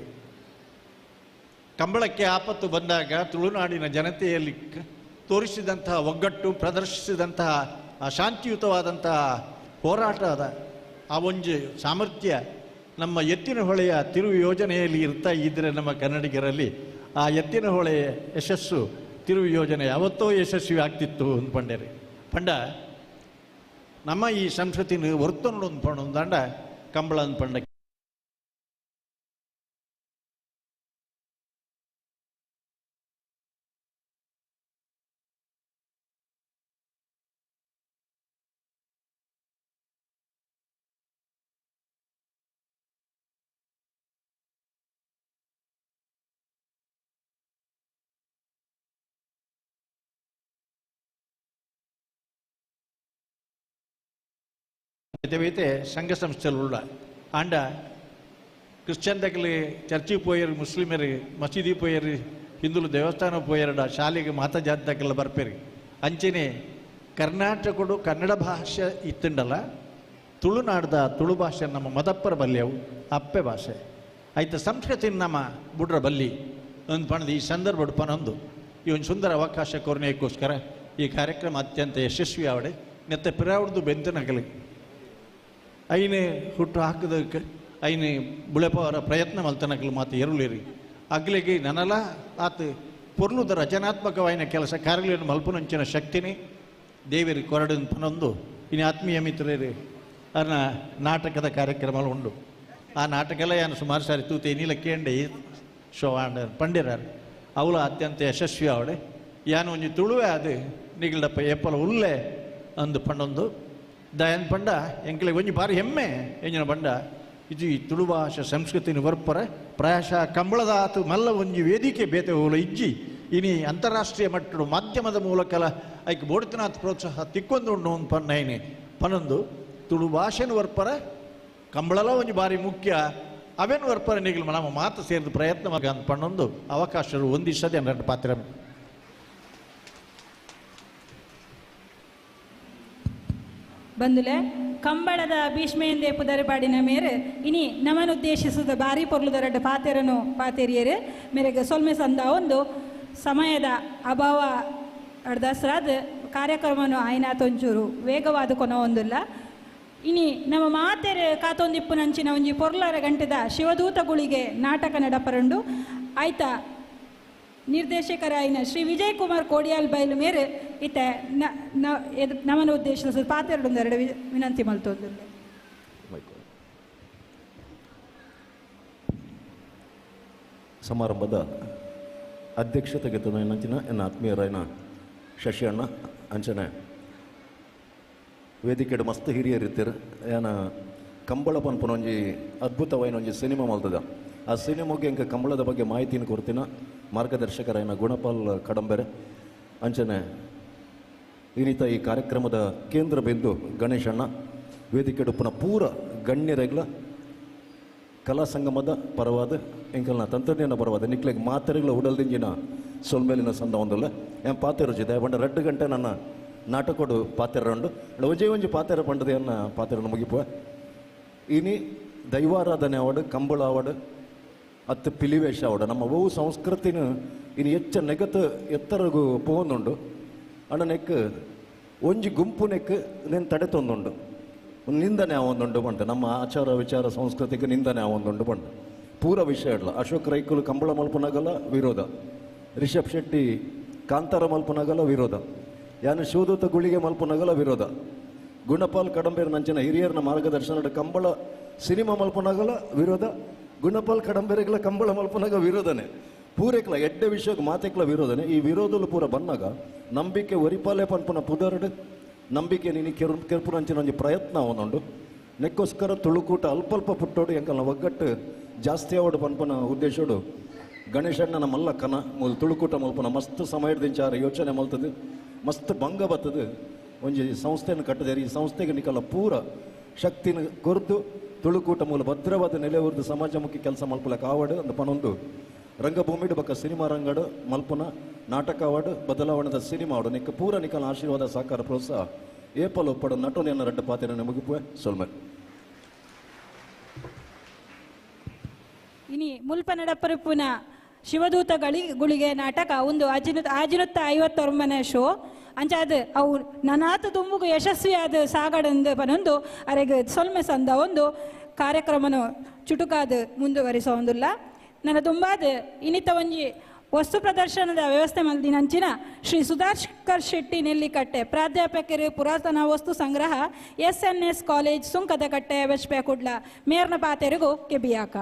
S17: ಕಂಬಳಕ್ಕೆ ಆಪತ್ತು ಬಂದಾಗ ತುಳುನಾಡಿನ ಜನತೆಯಲ್ಲಿ ತೋರಿಸಿದಂತಹ ಒಗ್ಗಟ್ಟು ಪ್ರದರ್ಶಿಸಿದಂತಹ ಆ ಶಾಂತಿಯುತವಾದಂತಹ ಹೋರಾಟದ ಆ ಒಂದು ಸಾಮರ್ಥ್ಯ ನಮ್ಮ ಎತ್ತಿನ ಹೊಳೆಯ ತಿರುವು ಯೋಜನೆಯಲ್ಲಿ ಇರ್ತಾ ಇದ್ದರೆ ನಮ್ಮ ಕನ್ನಡಿಗರಲ್ಲಿ ಆ ಎತ್ತಿನ ಹೊಳೆಯ ಯಶಸ್ಸು ತಿರುವು ಯೋಜನೆ ಯಾವತ್ತೋ ಯಶಸ್ವಿ ಆಗ್ತಿತ್ತು ಅಂದ್ಕೊಂಡೇರಿ. ಪಂಡ ನಮ್ಮ ಈ ಸಂಸ್ಕೃತಿನ ಹೊರ್ತೊಂಡು ಅಂದ್ಕೊಂಡು ದಂಡ ಕಂಬಳ ಅಂದ್ಕೊಂಡ అయితే సంఘ సంస్థలు ఉள்ள ఆండ క్రిస్టియన్ దగ్గర చర్చికి పోయారు, ముస్లిమరు మసీదికి పోయారు, హిందువులు దేవస్థానం పోయారడ ಶಾಲೆಗೆ ಮಾತಾ ಜಾತಿ దగ్గర ಬರ್ಪೇರಿ. ಅಂಚೆನೆ ಕರ್ನಾಟಕಡು ಕನ್ನಡ ಭಾಷೆ ಇತ್ತಂಡಲ್ಲ ತುಳುನಾಡ್ದ ತುಳು ಭಾಷೆ ನಮ್ಮ ಮದಪ್ಪರ ಬಲ್ಯವು ಅಪ್ಪೆ ಭಾಷೆ ಆಯ್ತು ಸಂಸ್ಕೃತಿ ನಮ್ಮ ಬುಡ್ರ ಬಲ್ಲಿ ಒಂದು ಪಣದು ಈ ಸಂದರ್ಭ ಪನೊಂದು ಈ ಒಂದು ಸುಂದರ ಅವಕಾಶ ಕೊರನೆಗೋಸ್ಕರ ಈ ಕಾರ್ಯಕ್ರಮ ಅತ್ಯಂತ ಯಶಸ್ವಿ ಆವಡೆ ನೆತ್ತ ಪಿರಾವಡ್ದು ಬೆಂತನಗಲಿ ಐನೇ ಹುಟ್ಟು ಹಾಕಿದಕ್ಕೆ ಐನೇ ಬುಳೆಪವರ ಪ್ರಯತ್ನ ಮಲ್ತನಕಲು ಮಾತು ಎರಳೇರಿ ಅಗ್ಲಿಗೆ ನನಲ ಆತ ಪೊರ್ಲುದ ರಚನಾತ್ಮಕವಾಯಿನ ಕೆಲಸ ಕಾರ್ಯಗಳನ್ನು ಮಲ್ಪುನಂಚಿನ ಶಕ್ತಿನಿ ದೇವರಿ ಕೊರಡನ್ ಪನೊಂದು ಇನ್ನು ಆತ್ಮೀಯ ಮಿತ್ರರು ಅನ್ನ ನಾಟಕದ ಕಾರ್ಯಕ್ರಮಗಳು ಉಂಡು. ಆ ನಾಟಕಲ್ಲ ಯಾನು ಸುಮಾರು ಸಾರಿ ತೂತೆ ನೀಲ ಕೇಂಡೆ ಶೋ ಆಂಡ ಪಂಡಿರಾರು ಅವಳು ಅತ್ಯಂತ ಯಶಸ್ವಿ ಅವಡೆ ಯಾನು ಒಂಜಿ ತುಳುವೆ ಅದು ನಿಗಲ್ಡಪ್ಪ ಏಪಲ ಉಲ್ಲೆ ಅಂದು ಪಂಡೊಂದು ದಯನ್ ಪಂಡ ಎಂಕಲಿಗೆ ಒಂಜಿ ಬಾರಿ ಹೆಮ್ಮೆ ಎಂಜಿನ ಬಂಡ ಇದು ಈ ತುಳು ಭಾಷೆ ಸಂಸ್ಕೃತಿನ ಬರ್ಪರ ಪ್ರಾಯಶಃ ಕಂಬಳದ ಆತು ಮಲ್ಲ ಒಂಜಿ ವೇದಿಕೆ ಬೇತೆ ಹೋಲ ಇಜ್ಜಿ ಇನಿ ಅಂತಾರಾಷ್ಟ್ರೀಯ ಮಟ್ಟಡು ಮಾಧ್ಯಮದ ಮೂಲಕಲ ಐಕ್ ಬೋಡ್ತಿನಾಥ ಪ್ರೋತ್ಸಾಹ ತಿಕ್ಕೊಂದು ಒಂದು ಪನ್ನೈನೆ ಪನೊಂದು ತುಳು ಭಾಷೆನ ವರ್ಪರ ಕಂಬಳಲ ಒಂಜಿ ಬಾರಿ ಮುಖ್ಯ ಅವೇನು ವರ್ಪರ ನಿಗಲು ನಮ್ಮ ಮಾತು ಸೇರಿದ ಪ್ರಯತ್ನ ಮಗ ಅಂತ ಪಣ್ಣೊಂದು ಅವಕಾಶಗಳು ಒಂದಿಸದೆ ಎರಡು ಪಾತ್ರ
S4: ಬಂದುಲೆ ಕಂಬಳದ ಭೀಷ್ಮೆಯಂದೇ ಪುದರಿಪಾಡಿನ ಮೇರೆ ಇನಿ ನಮನುದ್ದೇಶಿಸಿದ ಬಾರಿ ಪೊರ್ಲುದ ಎರಡು ಪಾತೆರನು ಪಾತೆರಿಯರು ಮೇರೆಗೆ ಸೊಲ್ಮೆ ಸಂದ ಒಂದು ಸಮಯದ ಅಭಾವ ಅರ್ಧಸ್ರಾದ ಕಾರ್ಯಕ್ರಮವನ್ನು ಆಯ್ನಾತೊಂಚೂರು ವೇಗವಾದ ಕೊನ ಒಂದಿಲ್ಲ ಇನಿ ನಮ್ಮ ಮಾತೆರೆ ಕಾತೊಂದಿಪ್ಪು ನಂಚಿನ ಒಂಜಿ ಪೊರ್ಲರ ಗಂಟೆದ ಶಿವದೂತಗುಳಿಗೆ ನಾಟಕ ನಡಪರಂಡು ಆಯ್ತಾ ನಿರ್ದೇಶಕರಾಯಿನ ಶ್ರೀ ವಿಜಯ್ ಕುಮಾರ್ ಕೋಡಿಯಾಲ್ ಬೈಲು ಮೇರೆ ಇತ್ತ ನಮನ ಉದ್ದೇಶಿಸಿದ ಪಾತೆರಡು ವಿನಂತಿ ಮಲ್ತೋದಿಲ್ಲ.
S3: ಸಮಾರಂಭದ ಅಧ್ಯಕ್ಷತೆಗೆ ನಂಚಿನ ಎನ್ನ ಆತ್ಮೀಯರಾಯನ ಶಶಿ ಅಣ್ಣ ಅಂಚನೆ ವೇದಿಕೆಡು ಮಸ್ತ್ ಹಿರಿಯರಿರ್ತೀರು ಏನ ಕಂಬಳ ಪನ್ಪನ ಒಂಜಿ ಅದ್ಭುತವಾಯಿನ ಒಂಜಿ ಸಿನಿಮಾ ಮಲ್ತದ ಆ ಸಿನಿಮಾಗೆ ಇಂಕ ಕಂಬಳದ ಬಗ್ಗೆ ಮಾಹಿತಿನ ಕೊಡ್ತಿನ ಮಾರ್ಗದರ್ಶಕರಾಯನ ಗುಣಪಾಲ್ ಕಡಂಬೆರೆ ಅಂಚನೆ ಇನ್ನಿತ ಈ ಕಾರ್ಯಕ್ರಮದ ಕೇಂದ್ರ ಬಿಂದು ಗಣೇಶಣ್ಣ ವೇದಿಕೆಡು ಪುನಃ ಪೂರ ಗಣ್ಯರೆಗ್ಲ ಕಲಾ ಸಂಗಮದ ಪರವಾದ ಎಂಕಲ್ನ ತಂತ್ರಜ್ಞಾನ ಪರವಾದ ನಿಕ್ಲೆಗೆ ಮಾತೆರೆಗಳ ಉಡಲ್ದಿಂಜಿನ ಸೊಲ್ಮೇಲಿನ ಸಂದ ಒಂದಲ್ಲ ಏನು ಪಾತೆರು ಜಿದೆ ಬಂಡ 2 ಗಂಟೆ ನನ್ನ ನಾಟಕೋಡು ಪಾತೆರಂಡು ಒಜೆ ಒಂಜಿ ಪಾತೆರ ಪಂಡದೆ ಅನ್ನ ಪಾತೆರನ್ನು ಮುಗಿಪುವ ಇನಿ ದೈವಾರಾಧನೆ ಆವಡು ಕಂಬಳ ಆವಡು ಅತ್ತು ಪಿಲಿವೇಶ ಆವಡು ನಮ್ಮ ಬಹು ಸಂಸ್ಕೃತಿನ ಇನ್ನು ಹೆಚ್ಚ ನೆಗತ ಎತ್ತರಗೂ ಪೋಂದುಂಡು ಅಣ್ಣ ನೆಕ್ ಒಂಜಿ ಗುಂಪು ನೆಕ್ ನೆನ್ ತಡೆ ತೊಂದುಂಡು ನಿಂದನೆ ಆವೊಂದುಂಡು ಬಂಟ ನಮ್ಮ ಆಚಾರ ವಿಚಾರ ಸಂಸ್ಕೃತಿಗೆ ನಿಂದನೆ ಆವೊಂದುಂಡು ಬಂಡ ಪೂರ ವಿಷಯ ಇಲ್ಲ ಅಶೋಕ್ ರೈಕುಲು ಕಂಬಳ ಮಲ್ಪನಾಗಲ್ಲ ವಿರೋಧ ರಿಷಬ್ ಶೆಟ್ಟಿ ಕಾಂತಾರ ಮಲ್ಪನಗಲ ವಿರೋಧ ಯಾನು ಶಿವದೂತ ಗುಳಿಗೆ ಮಲ್ಪನಗಲ ವಿರೋಧ ಗುಣಪಾಲ್ ಕಡಂಬೇರ್ ನಂಚಿನ ಹಿರಿಯರನ ಮಾರ್ಗದರ್ಶನದ ಕಂಬಳ ಸಿನಿಮಾ ಮಲ್ಪನಗಲ ವಿರೋಧ ಗುಣಪಾಲ್ ಕಡಂಬೇರೆಗಳ ಕಂಬಳ ಮಲ್ಪನಾಗ ವಿರೋಧನೆ ಪೂರೆಕ್ಲ ಎಡ್ಡೆ ವಿಷಯಕ್ಕೆ ಮಾತೆಕ್ಲ ವಿರೋಧನೆ ಈ ವಿರೋಧಲು ಪೂರ ಬಂದಾಗ ನಂಬಿಕೆ ಒರಿಪಾಲೆ ಪನ್ಪನ ಪುದರ್ಡ್ ನಂಬಿಕೆ ನೀನು ಕೆರ್ಪುರಂಚಿನ ಒಂದು ಪ್ರಯತ್ನ ಅವನುಂಡು ನೆಕ್ಕೋಸ್ಕರ ತುಳುಕೂಟ ಅಲ್ಪ ಪುಟ್ಟೋಡು ಎಂಕಲ್ನ ಒಗ್ಗಟ್ಟು ಜಾಸ್ತಿ ಆವಡು ಪನ್ಪನ ಉದ್ದೇಶೋಡು ಗಣೇಶಣ್ಣನ ಮಲ್ಲ ಕನ ಮೂಲ ತುಳುಕೂಟ ಮಲ್ಪನ ಮಸ್ತ್ ಸಮಯದಿಂಚಾರ ಯೋಚನೆ ಮಲ್ತದು ಮಸ್ತ್ ಭಂಗ ಬರ್ತದೆ ಒಂಜಿ ಸಂಸ್ಥೆಯನ್ನು ಕಟ್ಟದೇರಿ ಈ ಸಂಸ್ಥೆಗೆ ನಿಕಲ ಪೂರ ಶಕ್ತಿನ ಕೊರ್ದು ತುಳುಕೂಟ ಮೂಲ ಭದ್ರವಾದ ನೆಲೆ ಉರ್ದು ಸಮಾಜಮುಖಿ ಕೆಲಸ ಮಲ್ಪಲಕ್ಕೆ ಆವಡು ಅಂತ ಪನೊಂದು ರಂಗಭೂಮಿಡು ಬಕ್ಕ ಸಿನಿಮಾ ರಂಗಡು ಮಲ್ಪನ ನಾಟಕ ಅವಾರ್ಡ್ ಬದಲಾವಣೆದ ಸಿನಿಮಾ ಆಡು ನಿಕ್ಕ ಪೂರ ನಿಕಲ ಆಶೀರ್ವಾದ ಸಹಕಾರ ಪ್ರೋತ್ಸಾಹ ಏಪಲ್ ಒಪ್ಪಡ ನಟನೆಯನ್ನು ರಡ್ಡ ಪಾತ್ರೆ ಮುಗಿಪುವೆ ಸೊಲ್ಮೆ
S4: ಇನಿ ಮುಲ್ಪ ನಡಪರುಪುನ ಶಿವದೂತ ಗುಳಿಗೆ ನಾಟಕ ಒಂದು ಆಜಿನುತ್ತ 59ನೇ ಶೋ ಅಂಚಾದ ಅವು ನನಾತ ತುಂಬುಗು ಯಶಸ್ವಿಯಾದ ಸಾಗಡಂದು ಪನೊಂದು ಅರೆಗೆ ಸೊಲ್ಮೆ ಸಂದ ಒಂದು ಕಾರ್ಯಕ್ರಮನು ಚುಟುಕಾದ ಮುಂದುವರಿಸೋ ಒಂದಿಲ್ಲ ನನ್ನ ತುಂಬಾದ ಇನಿತ ಒಂಜಿ ವಸ್ತು ಪ್ರದರ್ಶನದ ವ್ಯವಸ್ಥೆ ಮಲ್ದಿನಂಚಿನ ಶ್ರೀ ಸುಧಾಕರ್ ಶೆಟ್ಟಿ ನೆಲ್ಲಿಕಟ್ಟೆ ಪ್ರಾಧ್ಯಾಪಕರು ಪುರಾತನ ವಸ್ತು ಸಂಗ್ರಹ SNS ಕಾಲೇಜ್ ಸುಂಕದಕಟ್ಟೆ ವೆಚ್ಪೆ ಕುಡ್ಲ ಮೇರ್ನ ಪಾತೆರಿಗೂ ಕೆಬಿಯಾಕ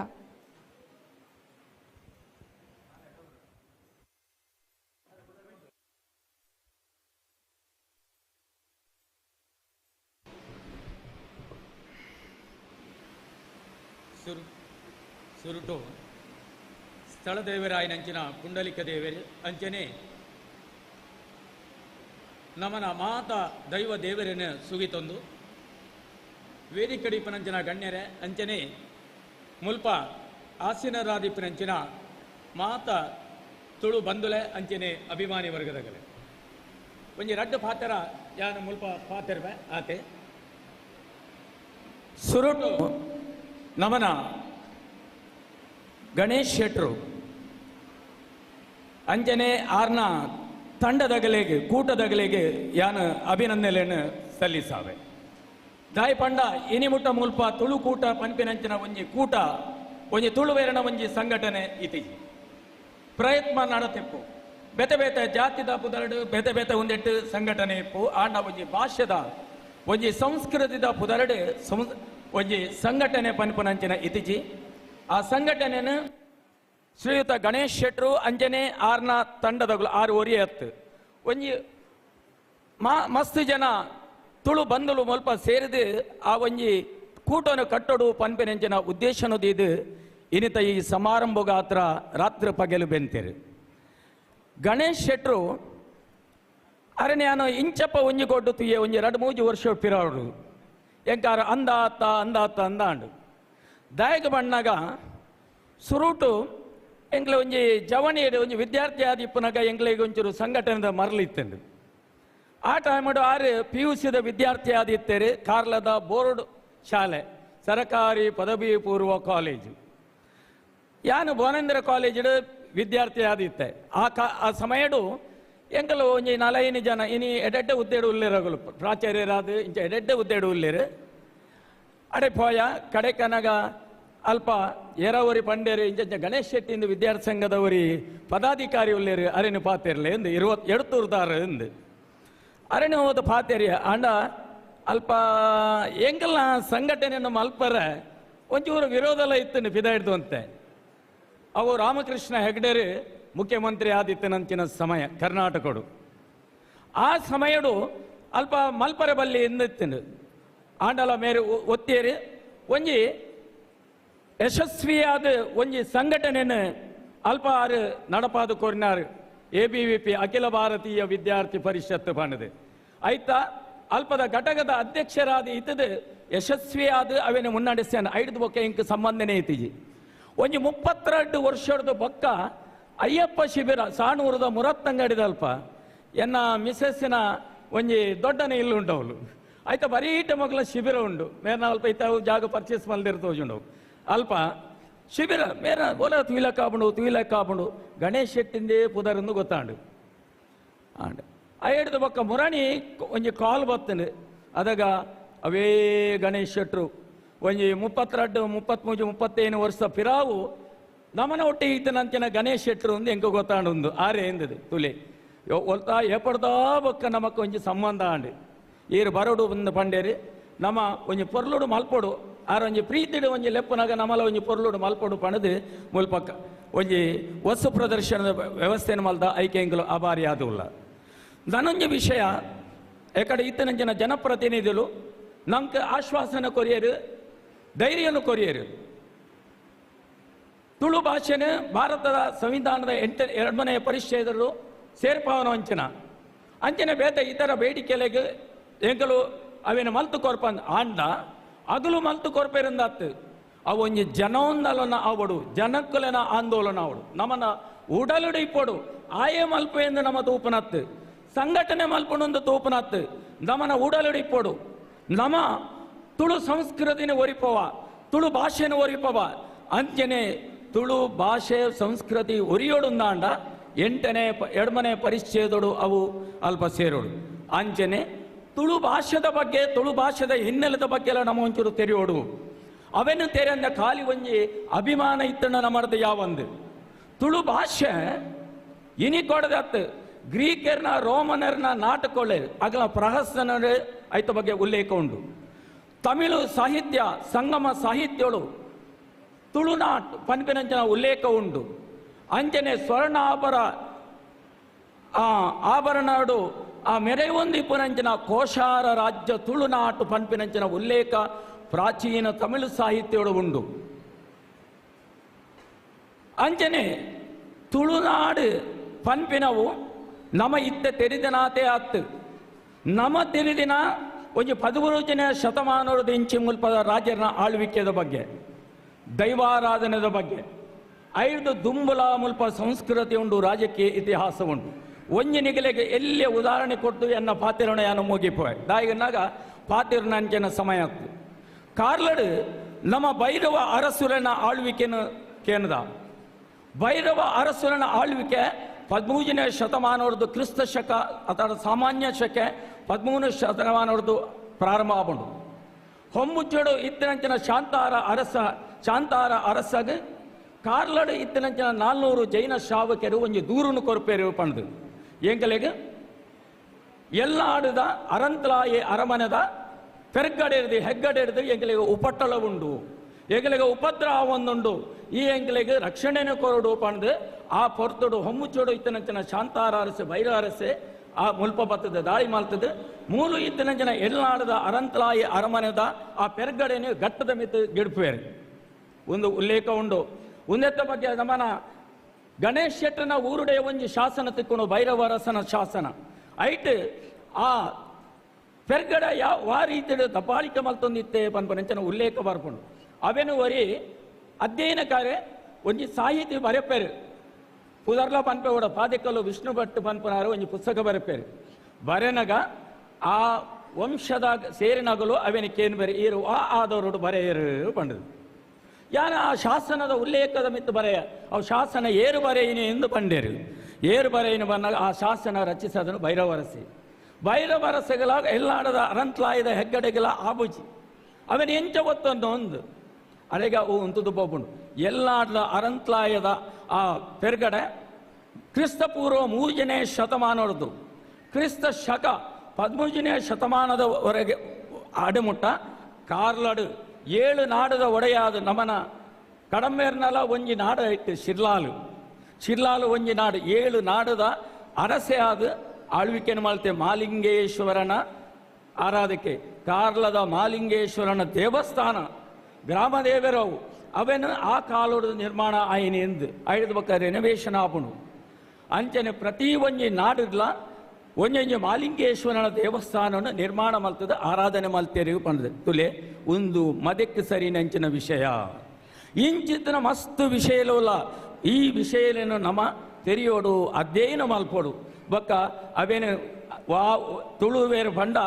S12: ಸುರುಟು ಸ್ಥಳ ದೇವರಾಯನಂಚಿನ ಪುಂಡಲಿಕ ದೇವರು ಅಂಚನೆ ನಮನ ಮಾತ ದೈವ ದೇವರನ್ನು ಸುಗಿತೊಂದು ವೇದಿಕಡಿಪನಂಚಿನ ಗಣ್ಯರೇ ಅಂಚನೆ ಮುಲ್ಪ ಆಸೀನರಾದಿಪನಂಚಿನ ಮಾತ ತುಳು ಬಂದುಲೆ ಅಂಚನೆ ಅಭಿಮಾನಿ ವರ್ಗದಗಲೆ ಒಂಜಿ ರಡ್ಡು ಪಾತ್ರ ಯಾನು ಮುಲ್ಪ ಪಾತ್ರವೆ ಆತೆ ಸುರುಟು ನಮನ ಗಣೇಶ್ ಶೆಟ್ರು ಅಂಜನೆ ಆರ್ನ ತಂಡದಗಲೆಗೆ ಕೂಟದಗಲೆಗೆ ಯಾನು ಅಭಿನಂದನೆಯನ್ನು ಸಲ್ಲಿಸಾವೆ ದಾಯ್ ಪಂಡ ಇನಿಮುಟ್ಟ ಮುಲ್ಪ ತುಳು ಕೂಟ ಪಂಪಿನಂಚಿನ ಒಂಜಿ ಕೂಟ ಒಂಜಿ ತುಳುವೇರನ ಒಂಜಿ ಸಂಘಟನೆ ಇತಿ ಪ್ರಯತ್ನ ನಡತೆಪ್ಪು ಬೆತೆ ಬೆತೆ ಜಾತಿದ ಪುದರಡು ಬೆತೆ ಬೆತೆ ಒಂದೆಟ್ಟು ಸಂಘಟನೆ ಇಪ್ಪು ಆಂಡ ಒಂಜಿ ಭಾಷ್ಯದ ಒಂಜಿ ಸಂಸ್ಕೃತಿದ ಪುದರಡು ಒಂಜಿ ಸಂಘಟನೆ ಪಂಪಿನಂಚಿನ ಇತಿಜಿ ಆ ಸಂಘಟನೆಯನ್ನು ಶ್ರೀಯುತ ಗಣೇಶ್ ಶೆಟ್ರು ಅಂಜನೆ ಆರ್ನ ತಂಡದಗಳು 6 ಒರಿ ಹತ್ತು ಒಂಜಿ ಮಸ್ತ್ ಜನ ತುಳು ಬಂದುಲು ಮುಲ್ಪ ಸೇರಿದು ಆ ಒಂಜಿ ಕೂಟವನ್ನು ಕಟ್ಟೋಡು ಪನ್ಪೆನೆಂಚಿನ ಉದ್ದೇಶನದು ಇದು ಇನಿತ ಈ ಸಮಾರಂಭ ಗಾತ್ರ ರಾತ್ರಿ ಪಗೆಲು ಬೆಂತೇರು ಗಣೇಶ್ ಶೆಟ್ರು ಅರೆ ನಾನು ಇಂಚಪ್ಪ ಒಂಜಿ ಕೊಟ್ಟು ತುಯ್ಯ ಒಂಜಿ 2-3 ವರ್ಷ ಪಿರೋಡು ಎಂಕಾರ ಅಂದಾಂಡು ದಾಯಕ ಬಣ್ಣಾಗ ಸುರುಟು ಎಂಗ್ಲ ಒಂಜಿ ಜವಣಿಯಡು ಒಂಜಿ ವಿದ್ಯಾರ್ಥಿ ಆದಿಪ್ಪನಾಗ ಎಂಗ್ಲಿಗೆ ಒಂಚೂರು ಸಂಘಟನೆದ ಮರಳಿತ್ತಂಡು ಆ ಟೈಮಡು 6 PUCದ ವಿದ್ಯಾರ್ಥಿ ಆದಿತ್ತೇರು ಕಾರ್ಲದ ಬೋರ್ಡ್ ಶಾಲೆ ಸರಕಾರಿ ಪದವಿ ಪೂರ್ವ ಕಾಲೇಜು ಯಾನು ಭುವನೇಂದ್ರ ಕಾಲೇಜು ವಿದ್ಯಾರ್ಥಿ ಆದಿತ್ತೆ ಆ ಸಮಯಡು ಎಂಕಲು ಒಂಜಿ 4 ಜನ ಇನಿ ಎಡೆಡ್ಡೆ ಉದ್ದೇಡು ಉಲ್ಲೇರಗಳು ಪ್ರಾಚಾರ್ಯರಾದ ಇಂಚ ಎಡೆಡ್ಡೆ ಉದ್ದೇಡು ಉಲ್ಲೇರು ಅಡೆ ಪೋಯ ಕಡೆ ಕನಗ ಅಲ್ಪ ಎರವರಿ ಪಂಡೇರು ಇಂಚ ಗಣೇಶ್ ಶೆಟ್ಟಿಂದು ವಿದ್ಯಾರ್ಥಿ ಸಂಘದವರಿ ಪದಾಧಿಕಾರಿ ಉಲ್ಲೇರು ಅರೆನು ಪಾತೇರ್ಲೆ ಎಂದು 22 ಎಂದು ಅರೆನು ಹೋದ ಪಾತೇರಿಯ ಅಂಡ ಅಲ್ಪ ಎಂಕಲ್ನ ಸಂಘಟನೆಯನ್ನು ಮಲ್ಪರ ಒಂಚೂರು ವಿರೋಧಲ ಇತ್ತು ಪಿದ ಹಿಡ್ದು ಅಂತೆ ಅವು ರಾಮಕೃಷ್ಣ ಹೆಗ್ಡೆರು ಮುಖ್ಯಮಂತ್ರಿ ಆದಿತ್ಯನಂಚಿನ ಸಮಯ ಕರ್ನಾಟಕಡು ಆ ಸಮಯಡು ಅಲ್ಪ ಮಲ್ಪರ ಬಲ್ಲಿ ಎಂದಿತ್ತು ಆಂಡಲ ಮೇರೆ ಒತ್ತೇರಿ ಒಂಜಿ ಯಶಸ್ವಿಯಾದ ಒಂಜಿ ಸಂಘಟನೆಯನ್ನು ಅಲ್ಪ 6 ನಡಪಾದು ಕೊರಿನಾರು ABVP ಅಖಿಲ ಭಾರತೀಯ ವಿದ್ಯಾರ್ಥಿ ಪರಿಷತ್ ಪಂಡದು ಐತ ಅಲ್ಪದ ಘಟಕದ ಅಧ್ಯಕ್ಷರಾದ ಇತದು ಯಶಸ್ವಿಯಾದ ಅವೇನು ಮುನ್ನಡೆಸ್ಯಾನ ಐದು ಬೊಕ್ಕ ಇಂಕ ಸಂಬಂಧನೇ ಐತಿಜಿ ಒಂಜಿ 32 ವರ್ಷದ ಬೊಕ್ಕ ಅಯ್ಯಪ್ಪ ಶಿಬಿರ ಸಾಣೂರದ ಮುರತ್ತಂಗಡಿದಲ್ಪ ಎನ್ನ ಮಿಸಸ್ಸಿನ ಒಂಜಿ ದೊಡ್ಡನೆ ಇಲ್ಲಿ ಉಂಟವಳು ಆಯ್ತಾ ಬರೀಟ ಮಗಳ ಶಿಬಿರ ಉಂಡು ಮೇರ್ನ ಅಲ್ಪ ಇತ್ತ ಜಾಗ ಪರ್ಚೇಸ್ ಮಲ್ದಿರ್ತೋಜುಂಡು ಅಲ್ಪ ಶಿಬಿರ ಮೇರ ಓಲ ತುಯಿಲಕ್ಕಾಬುಂಡು ಗಣೇಶ್ ಶೆಟ್ಟಿಂದೇ ಪುದರಂದು ಗೊತ್ತಾಂಡು ಆಂಡ್ ಐಡ್ದು ಬೊಕ್ಕ ಮುರಣಿ ಒಂಜಿ ಕಾಲ್ ಬತ್ತನು ಅದಾಗ ಅವೇ ಗಣೇಶ್ ಶೆಟ್ರು ಒಂಜಿ 32, 33, 35 ವರ್ಷ ಪಿರಾವು ನಮನ ಒಟ್ಟಿಗೆ ಇದ್ದನಂಚಿನ ಗಣೇಶ್ ಶೆಟ್ರು ಒಂದು ಎಂಕ ಗೊತ್ತಾಂಡು ಆರೆ ಎಂದದು ತುಲೆ ಒಲ್ತಾ ಎಪಡ್ದಾ ಬೊಕ್ಕ ನಮಕ್ ಒಂಜಿ ಸಂಬಂಧ ಅಂಡಿ ಈರು ಬರೋಡು ಒಂದು ಪಂಡೇರಿ ನಮ್ಮ ಒಂಜಿ ಪೊರ್ಲುಡು ಮಲ್ಪೊಡು ಆರ ಒಂಜಿ ಪ್ರೀತಿಡು ಒಂಜಿ ಲೆಪ್ಪನಾಗ ನಮ್ಮಲ ಒಂಜಿ ಪೊರ್ಲುಡು ಮಲ್ಪೊಡು ಪಣದು ಮುಲ್ಪಕ್ಕ ಒಂಜಿ ವಸ್ತು ಪ್ರದರ್ಶನದ ವ್ಯವಸ್ಥೆನ ಮಲ್ದ ಐಕ್ಯಂಗ್ಲು ಅಭಾರಿ ಆದುಲ್ಲ ನನೊಂಜಿ ವಿಷಯ ಎಕಡೆ ಇತ್ತನಂಚಿನ ಜನಪ್ರತಿನಿಧಿಗಳು ನಮ್ಗೆ ಆಶ್ವಾಸನ ಕೊರಿಯರು ಧೈರ್ಯನು ಕೊರಿಯರು ತುಳು ಭಾಷೆನ ಭಾರತದ ಸಂವಿಧಾನದ 2ನೇ ಪರಿಚ್ಛೇದಗಳು ಸೇರ್ಪಾವನ ಅಂಚನೆ ಬೇತ ಇತರ ಬೇಡಿಕೆಲೆಗೆ ಎಂಕಲು ಅವೇನು ಮಲ್ತು ಕೊರ್ಪಂದ ಆಂಡ ಅಗಲು ಮಲ್ತು ಕೊರ್ಪೇರಿಂದಾತ್ ಅವು ಒಂಜಿ ಜನೋಂದಲನ ಆವಡು ಜನಕ್ಕುಲೆನ ಆಂದೋಲನ ಆವಡು ನಮ್ಮನ ಉಡಲುಡು ಇಪ್ಪಡು ಆಯೇ ಮಲ್ಪೆಂದು ನಮ್ಮ ತೂಪನತ್ತು ಸಂಘಟನೆ ಮಲ್ಪುಣೊಂದು ತೂಪನತ್ತು ನಮ್ಮನ ಉಡಲುಡು ಇಪ್ಪಡು ನಮ್ಮ ತುಳು ಸಂಸ್ಕೃತಿನ ಒರಿಪವ ತುಳು ಭಾಷೆನ ಒರಿಪವ ಅಂಚನೆ ತುಳು ಭಾಷೆ ಸಂಸ್ಕೃತಿ ಒರಿಯೋಡುಂದಾಂಡ 2ನೇ ಪರಿಚ್ಛೇದೋಡು ಅವು ಅಲ್ಪ ಸೇರೋಡು ಅಂಚನೆ ತುಳು ಭಾಷೆದ ಬಗ್ಗೆ ತುಳು ಭಾಷೆದ ಹಿನ್ನೆಲೆದ ಬಗ್ಗೆ ಎಲ್ಲ ನಮ್ಮ ಒಂಚೂರು ತೆರೆಯೋಡು ಅವೆನ್ನು ತೆರೆಯಂದ ಖಾಲಿ ಒಂಜಿ ಅಭಿಮಾನ ಇತ್ತಣ್ಣ ನಮ್ಮದು ಯಾವಂದು ತುಳು ಭಾಷೆ ಇನಿ ಕೊಡದತ್ತು ಗ್ರೀಕರ್ನ ರೋಮನರ್ನ ನಾಟಕೊಳ್ಳೆ ಅಗಲ ಪ್ರಹಸನ ಐತ ಬಗ್ಗೆ ಉಲ್ಲೇಖ ಉಂಟು ತಮಿಳು ಸಾಹಿತ್ಯ ಸಂಗಮ ಸಾಹಿತ್ಯಗಳು ತುಳುನಾಟ್ ಪನ್ಪಿನಂಚಿನ ಉಲ್ಲೇಖ ಉಂಟು ಅಂಚನೆ ಸ್ವರ್ಣ ಆಭರಣಡು ಆ ಮೆರೆಯೊಂದಿಪ್ಪುನಂಚಿನ ಕೋಶಾರ ರಾಜ್ಯ ತುಳುನಾಟು ಪನ್ಪಿನಂಚಿನ ಉಲ್ಲೇಖ ಪ್ರಾಚೀನ ತಮಿಳು ಸಾಹಿತ್ಯಗಳು ಉಂಟು ಅಂಚನೆ ತುಳುನಾಡು ಪನ್ಪಿನವು ನಮ ಇತ್ತ ತೆರಿದನಾತೆ ಆತ್ತು ನಮ ತಿಳಿದಿನ ಒಂದು 13ನೇ ಶತಮಾನದ ಇಂಚಿ ಮುಲ್ಪದ ರಾಜರ ಆಳ್ವಿಕೆದ ಬಗ್ಗೆ ದೈವಾರಾಧನೆದ ಬಗ್ಗೆ 5 ದುಂಬುಲ ಮುಲ್ಪ ಸಂಸ್ಕೃತಿ ಉಂಟು ರಾಜಕೀಯ ಇತಿಹಾಸ ಉಂಟು ಒಂಜಿ ನಿಗಲೆಗೆ ಎಲ್ಲಿ ಉದಾಹರಣೆ ಕೊಟ್ಟು ಎನ್ನ ಪಾತಿರಣ ಯಾನು ಮುಗಿಪೋಯ್ ದಾಯಿಗನಾಗ ಪಾತಿರ್ನಂಚನ ಸಮಯ ಆಗ್ತದೆ ಕಾರ್ಲಡು ನಮ್ಮ ಭೈರವ ಅರಸುರನ ಆಳ್ವಿಕೆನ ಕೇಂದ್ರ ಭೈರವ ಅರಸುರನ ಆಳ್ವಿಕೆ 13ನೇ ಶತಮಾನವರದು ಕ್ರಿಸ್ತ ಶಕ ಅಥವಾ ಸಾಮಾನ್ಯ ಶಕೆ 13ನೇ ಶತಮಾನವರದು ಪ್ರಾರಂಭ ಆಗೊಂಡು ಹೊಮ್ಮುಚ್ಚಡು ಇತ್ತಿನಂಚಿನ ಶಾಂತಾರ ಅರಸಗ ಕಾರ್ಲಡು ಇತ್ತಿನಂಚಿನ 400 ಜೈನ ಶ್ರಾವಕರು ಒಂಜಿ ದೂರನು ಕೊರ್ಪೇರು ಪಣದು ಎಂಕಲೆಗೆ ಎಲ್ಲಾಡದ ಅರಂತಲಾಯಿ ಅರಮನೆದ ಪೆರ್ಗಡೆರ್ದು ಹೆಗ್ಗಡೆರ್ದು ಎಂಕಲೆಗೆ ಉಪಟ್ಟಳ ಉಂಡು ಎಂಕಲೆಗೆ ಉಪದ್ರವ ಒಂದುಂಡು ಈ ಎಂಕಲೆಗೆ ರಕ್ಷಣೆನ ಕೊರಡು ಪಣದು ಆ ಪೊರ್ತುಡು ಹೊಮ್ಮುಚ್ಚೋಡು ಇತ್ತನಂಚಿನ ಶಾಂತಾರ ಅರಸೆ ಭೈರ ಅರಸೆ ಆ ಮುಲ್ಪ ಬತ್ತದ ದಾಳಿ ಮಾಡ್ತದೆ ಮೂಲು ಇತ್ತನಂಚಿನ ಎಲ್ಲಾಡದ ಅರಂತಲಾಯಿ ಅರಮನೆದ ಆ ಪೆರ್ಗಡೆನೆ ಘಟ್ಟದ ಮಿತ್ತು ಗಿಡ್ಪೇರು ಒಂದು ಉಲ್ಲೇಖ ಉಂಡು ಉಂದೆತ್ತ ಬಗ್ಗೆ ನಮ್ಮನ ಗಣೇಶ್ ಶೆಟ್ಟನ ಊರುಡೆಯ ಒಂಜಿ ಶಾಸನ ತಿಕ್ಕೊಂಡು ಭೈರವರಸನ ಶಾಸನ ಐಟ್ ಆ ಪೆರ್ಗಡ ವಾ ರೀತಿ ದಪಾಳಿಕೆ ಮಲ್ತೊಂದಿತ್ತೆ ಪನ್ಪನಂಚನ ಉಲ್ಲೇಖ ಬರ್ಕೊಂಡು ಅವೇನು ವರಿ ಅಧ್ಯಯನ ಕಾರ್ಯ ಒಂಜಿ ಸಾಹಿತಿ ಬರೆಪೇರು ಪುದರ್ಲ ಪನ್ಪೆವಡ ಪಾದಿಕಲ್ಲು ವಿಷ್ಣು ಭಟ್ ಪನ್ಪನಾರು ಒಂಜಿ ಪುಸ್ತಕ ಬರೆಪೇರು ಬರೆನಗ ಆ ವಂಶದ ಸೇರಿನಗಲು ಅವೇನಿಕೇನು ಬರೆ ಈರು ಆದವರು ಬರೆಯರು ಪಂಡದು ಯಾನ ಆ ಶಾಸನದ ಉಲ್ಲೇಖದ ಮಿತ್ತು ಬರೆಯ ಅವು ಶಾಸನ ಏರು ಬರೆಯಿನಿ ಎಂದು ಪಂಡೇರು ಏರು ಬರೆಯಿನ ಬಂದಾಗ ಆ ಶಾಸನ ರಚಿಸದನು ಭೈರವರಸೆಗಳ ಎಲ್ಲಾಡದ ಅರಂತ್ಲಾಯದ ಹೆಗ್ಗಡೆಗಳ ಆಬುಜಿ ಅವನ ಎಂಚ ಒತ್ತೊಂದು ಒಂದು ಅಳೆಗ ಅವು ಉಂಟುದು ಬೋಬುಂಡು ಎಲ್ಲಾಡದ ಅರಂತ್ಲಾಯದ ಆ ಪೆರ್ಗಡೆ ಕ್ರಿಸ್ತಪೂರ್ವ 3ನೇ ಶತಮಾನದ್ದು ಕ್ರಿಸ್ತ ಶಕ 13ನೇ ಶತಮಾನದವರೆಗೆ ಅಡೆಮುಟ್ಟ ಕಾರ್ಲಡು 7 ನಾಡದ ಒಡೆಯಾದ ನಮನ ಕಡಂಬೇರ್ನಲ ಒಂಜಿ ನಾಡ ಇಟ್ಟು ಶಿರ್ಲಾಲು ಒಂಜಿ ನಾಡು 7 ನಾಡದ ಅರಸೆ ಆದ ಆಳ್ವಿಕೆನ ಮಾಲ್ತೆ ಮಾಲಿಂಗೇಶ್ವರನ ಆರಾಧಕೆ ಕಾರ್ಲದ ಮಾಲಿಂಗೇಶ್ವರನ ದೇವಸ್ಥಾನ ಗ್ರಾಮ ದೇವರವು ಅವೇನು ಆ ಕಾಲದ ನಿರ್ಮಾಣ ಆಯಿನಿ ಎಂದು ಐದು ಬಕ್ಕ ರೆನೋವೇಷನ್ ಆಪುಣು ಅಂಚನೆ ಪ್ರತಿ ಒಂಜಿ ನಾಡಿರ್ಲ ಒಂಜೊಂಜಿ ಮಾಲಿಂಗೇಶ್ವರನ ದೇವಸ್ಥಾನವನ್ನು ನಿರ್ಮಾಣ ಮಲ್ತದ ಆರಾಧನೆ ಮಲ್ತೇರಿ ಪಂಡದೆ ತುಲೆ ಒಂದು ಮದಕ್ಕೆ ಸರಿ ನಂಚಿನ ವಿಷಯ ಇಂಚಿತ್ತಿನ ಮಸ್ತ್ ವಿಷಯಲೋಲ್ಲ ಈ ವಿಷಯಲೇನು ನಮ್ಮ ತೆರೆಯೋಡು ಅಧ್ಯಯನ ಮಲ್ಪೋಡು ಬೊಕ್ಕ ಅವೇನು ವಾ ತುಳುವೇರು ಪಂಡ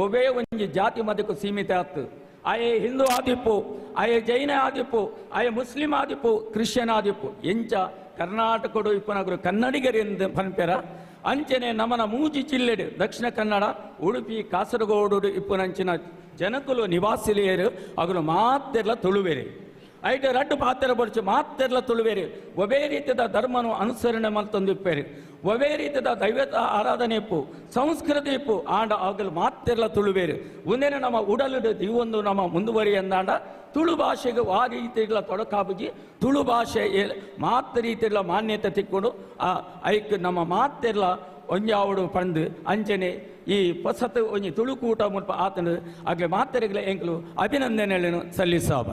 S12: ಒವೇ ಒಂಜಿ ಜಾತಿ ಮದಕ್ಕೂ ಸೀಮಿತ ಆತು ಆಯೆ ಹಿಂದೂ ಆದಿಪ್ಪು ಆಯೆ ಜೈನ ಆದಿಪ್ಪು ಆಯೆ ಮುಸ್ಲಿಂ ಆದಿಪ್ಪು ಕ್ರಿಶ್ಚಿಯನ್ ಆದಿಪ್ಪು ಎಂಚ ಕರ್ನಾಟಕಡು ಇಪ್ಪನಗರು ಕನ್ನಡಿಗರಿಂದ ಪನ್ಪೆರ ಅಂಚನೆ ನಮ್ಮನ ಮೂಜಿ ಜಿಲ್ಲೆಡು ದಕ್ಷಿಣ ಕನ್ನಡ ಉಡುಪಿ ಕಾಸರಗೋಡು ಇಪ್ಪುನಂಚಿನ ಜನಕುಲು ನಿವಾಸಿಲಿಯರು ಅಗಲು ಮಾತೆಲ್ಲ ತುಳುವೆರೆ ಐದು ರಡ್ಡು ಪಾತ್ರ ಬರ್ಚು ಮಾತೆಲ್ಲ ತುಳುವೇರಿ ಒವೇ ರೀತಿಯ ಧರ್ಮನು ಅನುಸರಣೆ ಮಲ್ತೊಂದಿಪ್ಪೇರಿ ಒವೇ ರೀತಿಯ ದೈವ ಆರಾಧನೆ ಇಪ್ಪು ಸಂಸ್ಕೃತಿ ಇಪ್ಪು ಆಂಡ ಆಗಲು ಮಾತೆಲ್ಲ ತುಳುವೇರಿ ಒಂದೇನೆ ನಮ್ಮ ಉಡಲಿಡು ಇವೊಂದು ನಮ್ಮ ಮುಂದುವರಿ ಎಂದಾಂಡ ತುಳು ಭಾಷೆಗೆ ಆ ರೀತಿಗಳ ತೊಡಕಾಬುಜಿ ತುಳು ಭಾಷೆ ಮಾತ ರೀತಿಯ ಮಾನ್ಯತೆ ತಿಕ್ಕೊಂಡು ಐಕ್ ನಮ್ಮ ಮಾತೆಲ್ಲ ಒಂಜಾವಡು ಪಂದು ಅಂಚನೆ ಈ ಪಸತ್ ಒಂಜಿ ತುಳುಕೂಟ ಮುಲ್ಪ ಆತನ ಆಗ್ಲೆ ಮಾತೆರೆಗಳ ಎಂಕ್ಲು ಅಭಿನಂದನೆಗಳನ್ನು ಸಲ್ಲಿಸಾಬ.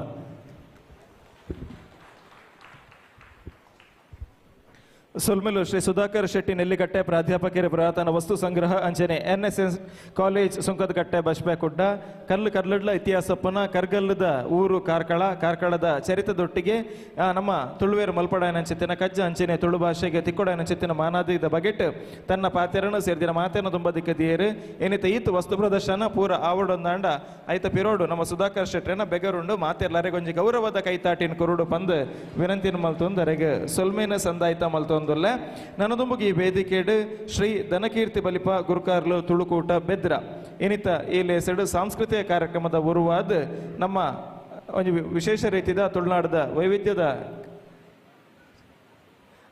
S5: ಸೊಲ್ಮೆಲು ಶ್ರೀ ಸುಧಾಕರ್ ಶೆಟ್ಟಿ ನೆಲ್ಲಿಕಟ್ಟೆ ಪ್ರಾಧ್ಯಾಪಕರ ಪುರಾತನ ವಸ್ತು ಸಂಗ್ರಹ ಅಂಚನೆ NSS ಕಾಲೇಜ್ ಸುಂಕದಕಟ್ಟೆ ಬಶ್ಬೆ ಕುಡ್ಡ ಕರ್ಲಡ್ಲ ಇತಿಹಾಸಪ್ಪನ ಕರ್ಗಲ್ಲದ ಊರು ಕಾರ್ಕಳದ ಚರಿತದೊಟ್ಟಿಗೆ ನಮ್ಮ ತುಳುವೇರು ಮಲ್ಪಡಾಯನಂಚಿತ್ತಿನ ಕಜ್ಜ ಅಂಚನೆ ತುಳು ಭಾಷೆಗೆ ತಿಕ್ಕೊಡಾಯನಂಚಿತ್ತಿನ ಮಾನಾದಿದ ಬಗೆಟ್ ತನ್ನ ಪಾತೆರನ್ನು ಸೇರಿದಿನ ಮಾತೇನ ತುಂಬದಿಕ್ಕ ದಿಯರು ಏನಿತ ಈತ್ ವಸ್ತು ಪ್ರದರ್ಶನ ಪೂರ ಆವಡೊಂದಾಂಡ ಐತ ಪಿರೋಡು ನಮ್ಮ ಸುಧಾಕರ್ ಶೆಟ್ಟಿನ ಬೆಗರುಂಡು ಮಾತೆಲ್ಲರೆಗೊಂಜಿ ಗೌರವದ ಕೈತಾಟಿನ ಕುರುಡು ಪಂದು ವಿನಂತಿನ ಮಲ್ತೊಂದರೆಗೆ ಸೊಲ್ಮೇನ ಸಂದಾಯ್ತ ಮಲ್ತೊಂದು ನನದುಂಬುಗಿ ಈ ವೇದಿಕೆಡು ಶ್ರೀ ಧನಕೀರ್ತಿ ಬಲಿಪ ಗುರುಕಾರ್ಲು ತುಳುಕೂಟ ಬೆದ್ರ ಏನಿತ ಈ ಲೇಸಡು ಸಾಂಸ್ಕೃತಿಕ ಕಾರ್ಯಕ್ರಮದ ಉರುವಾದ ನಮ್ಮ ಒಂದು ವಿಶೇಷ ರೀತಿಯ ತುಳುನಾಡದ ವೈವಿಧ್ಯದ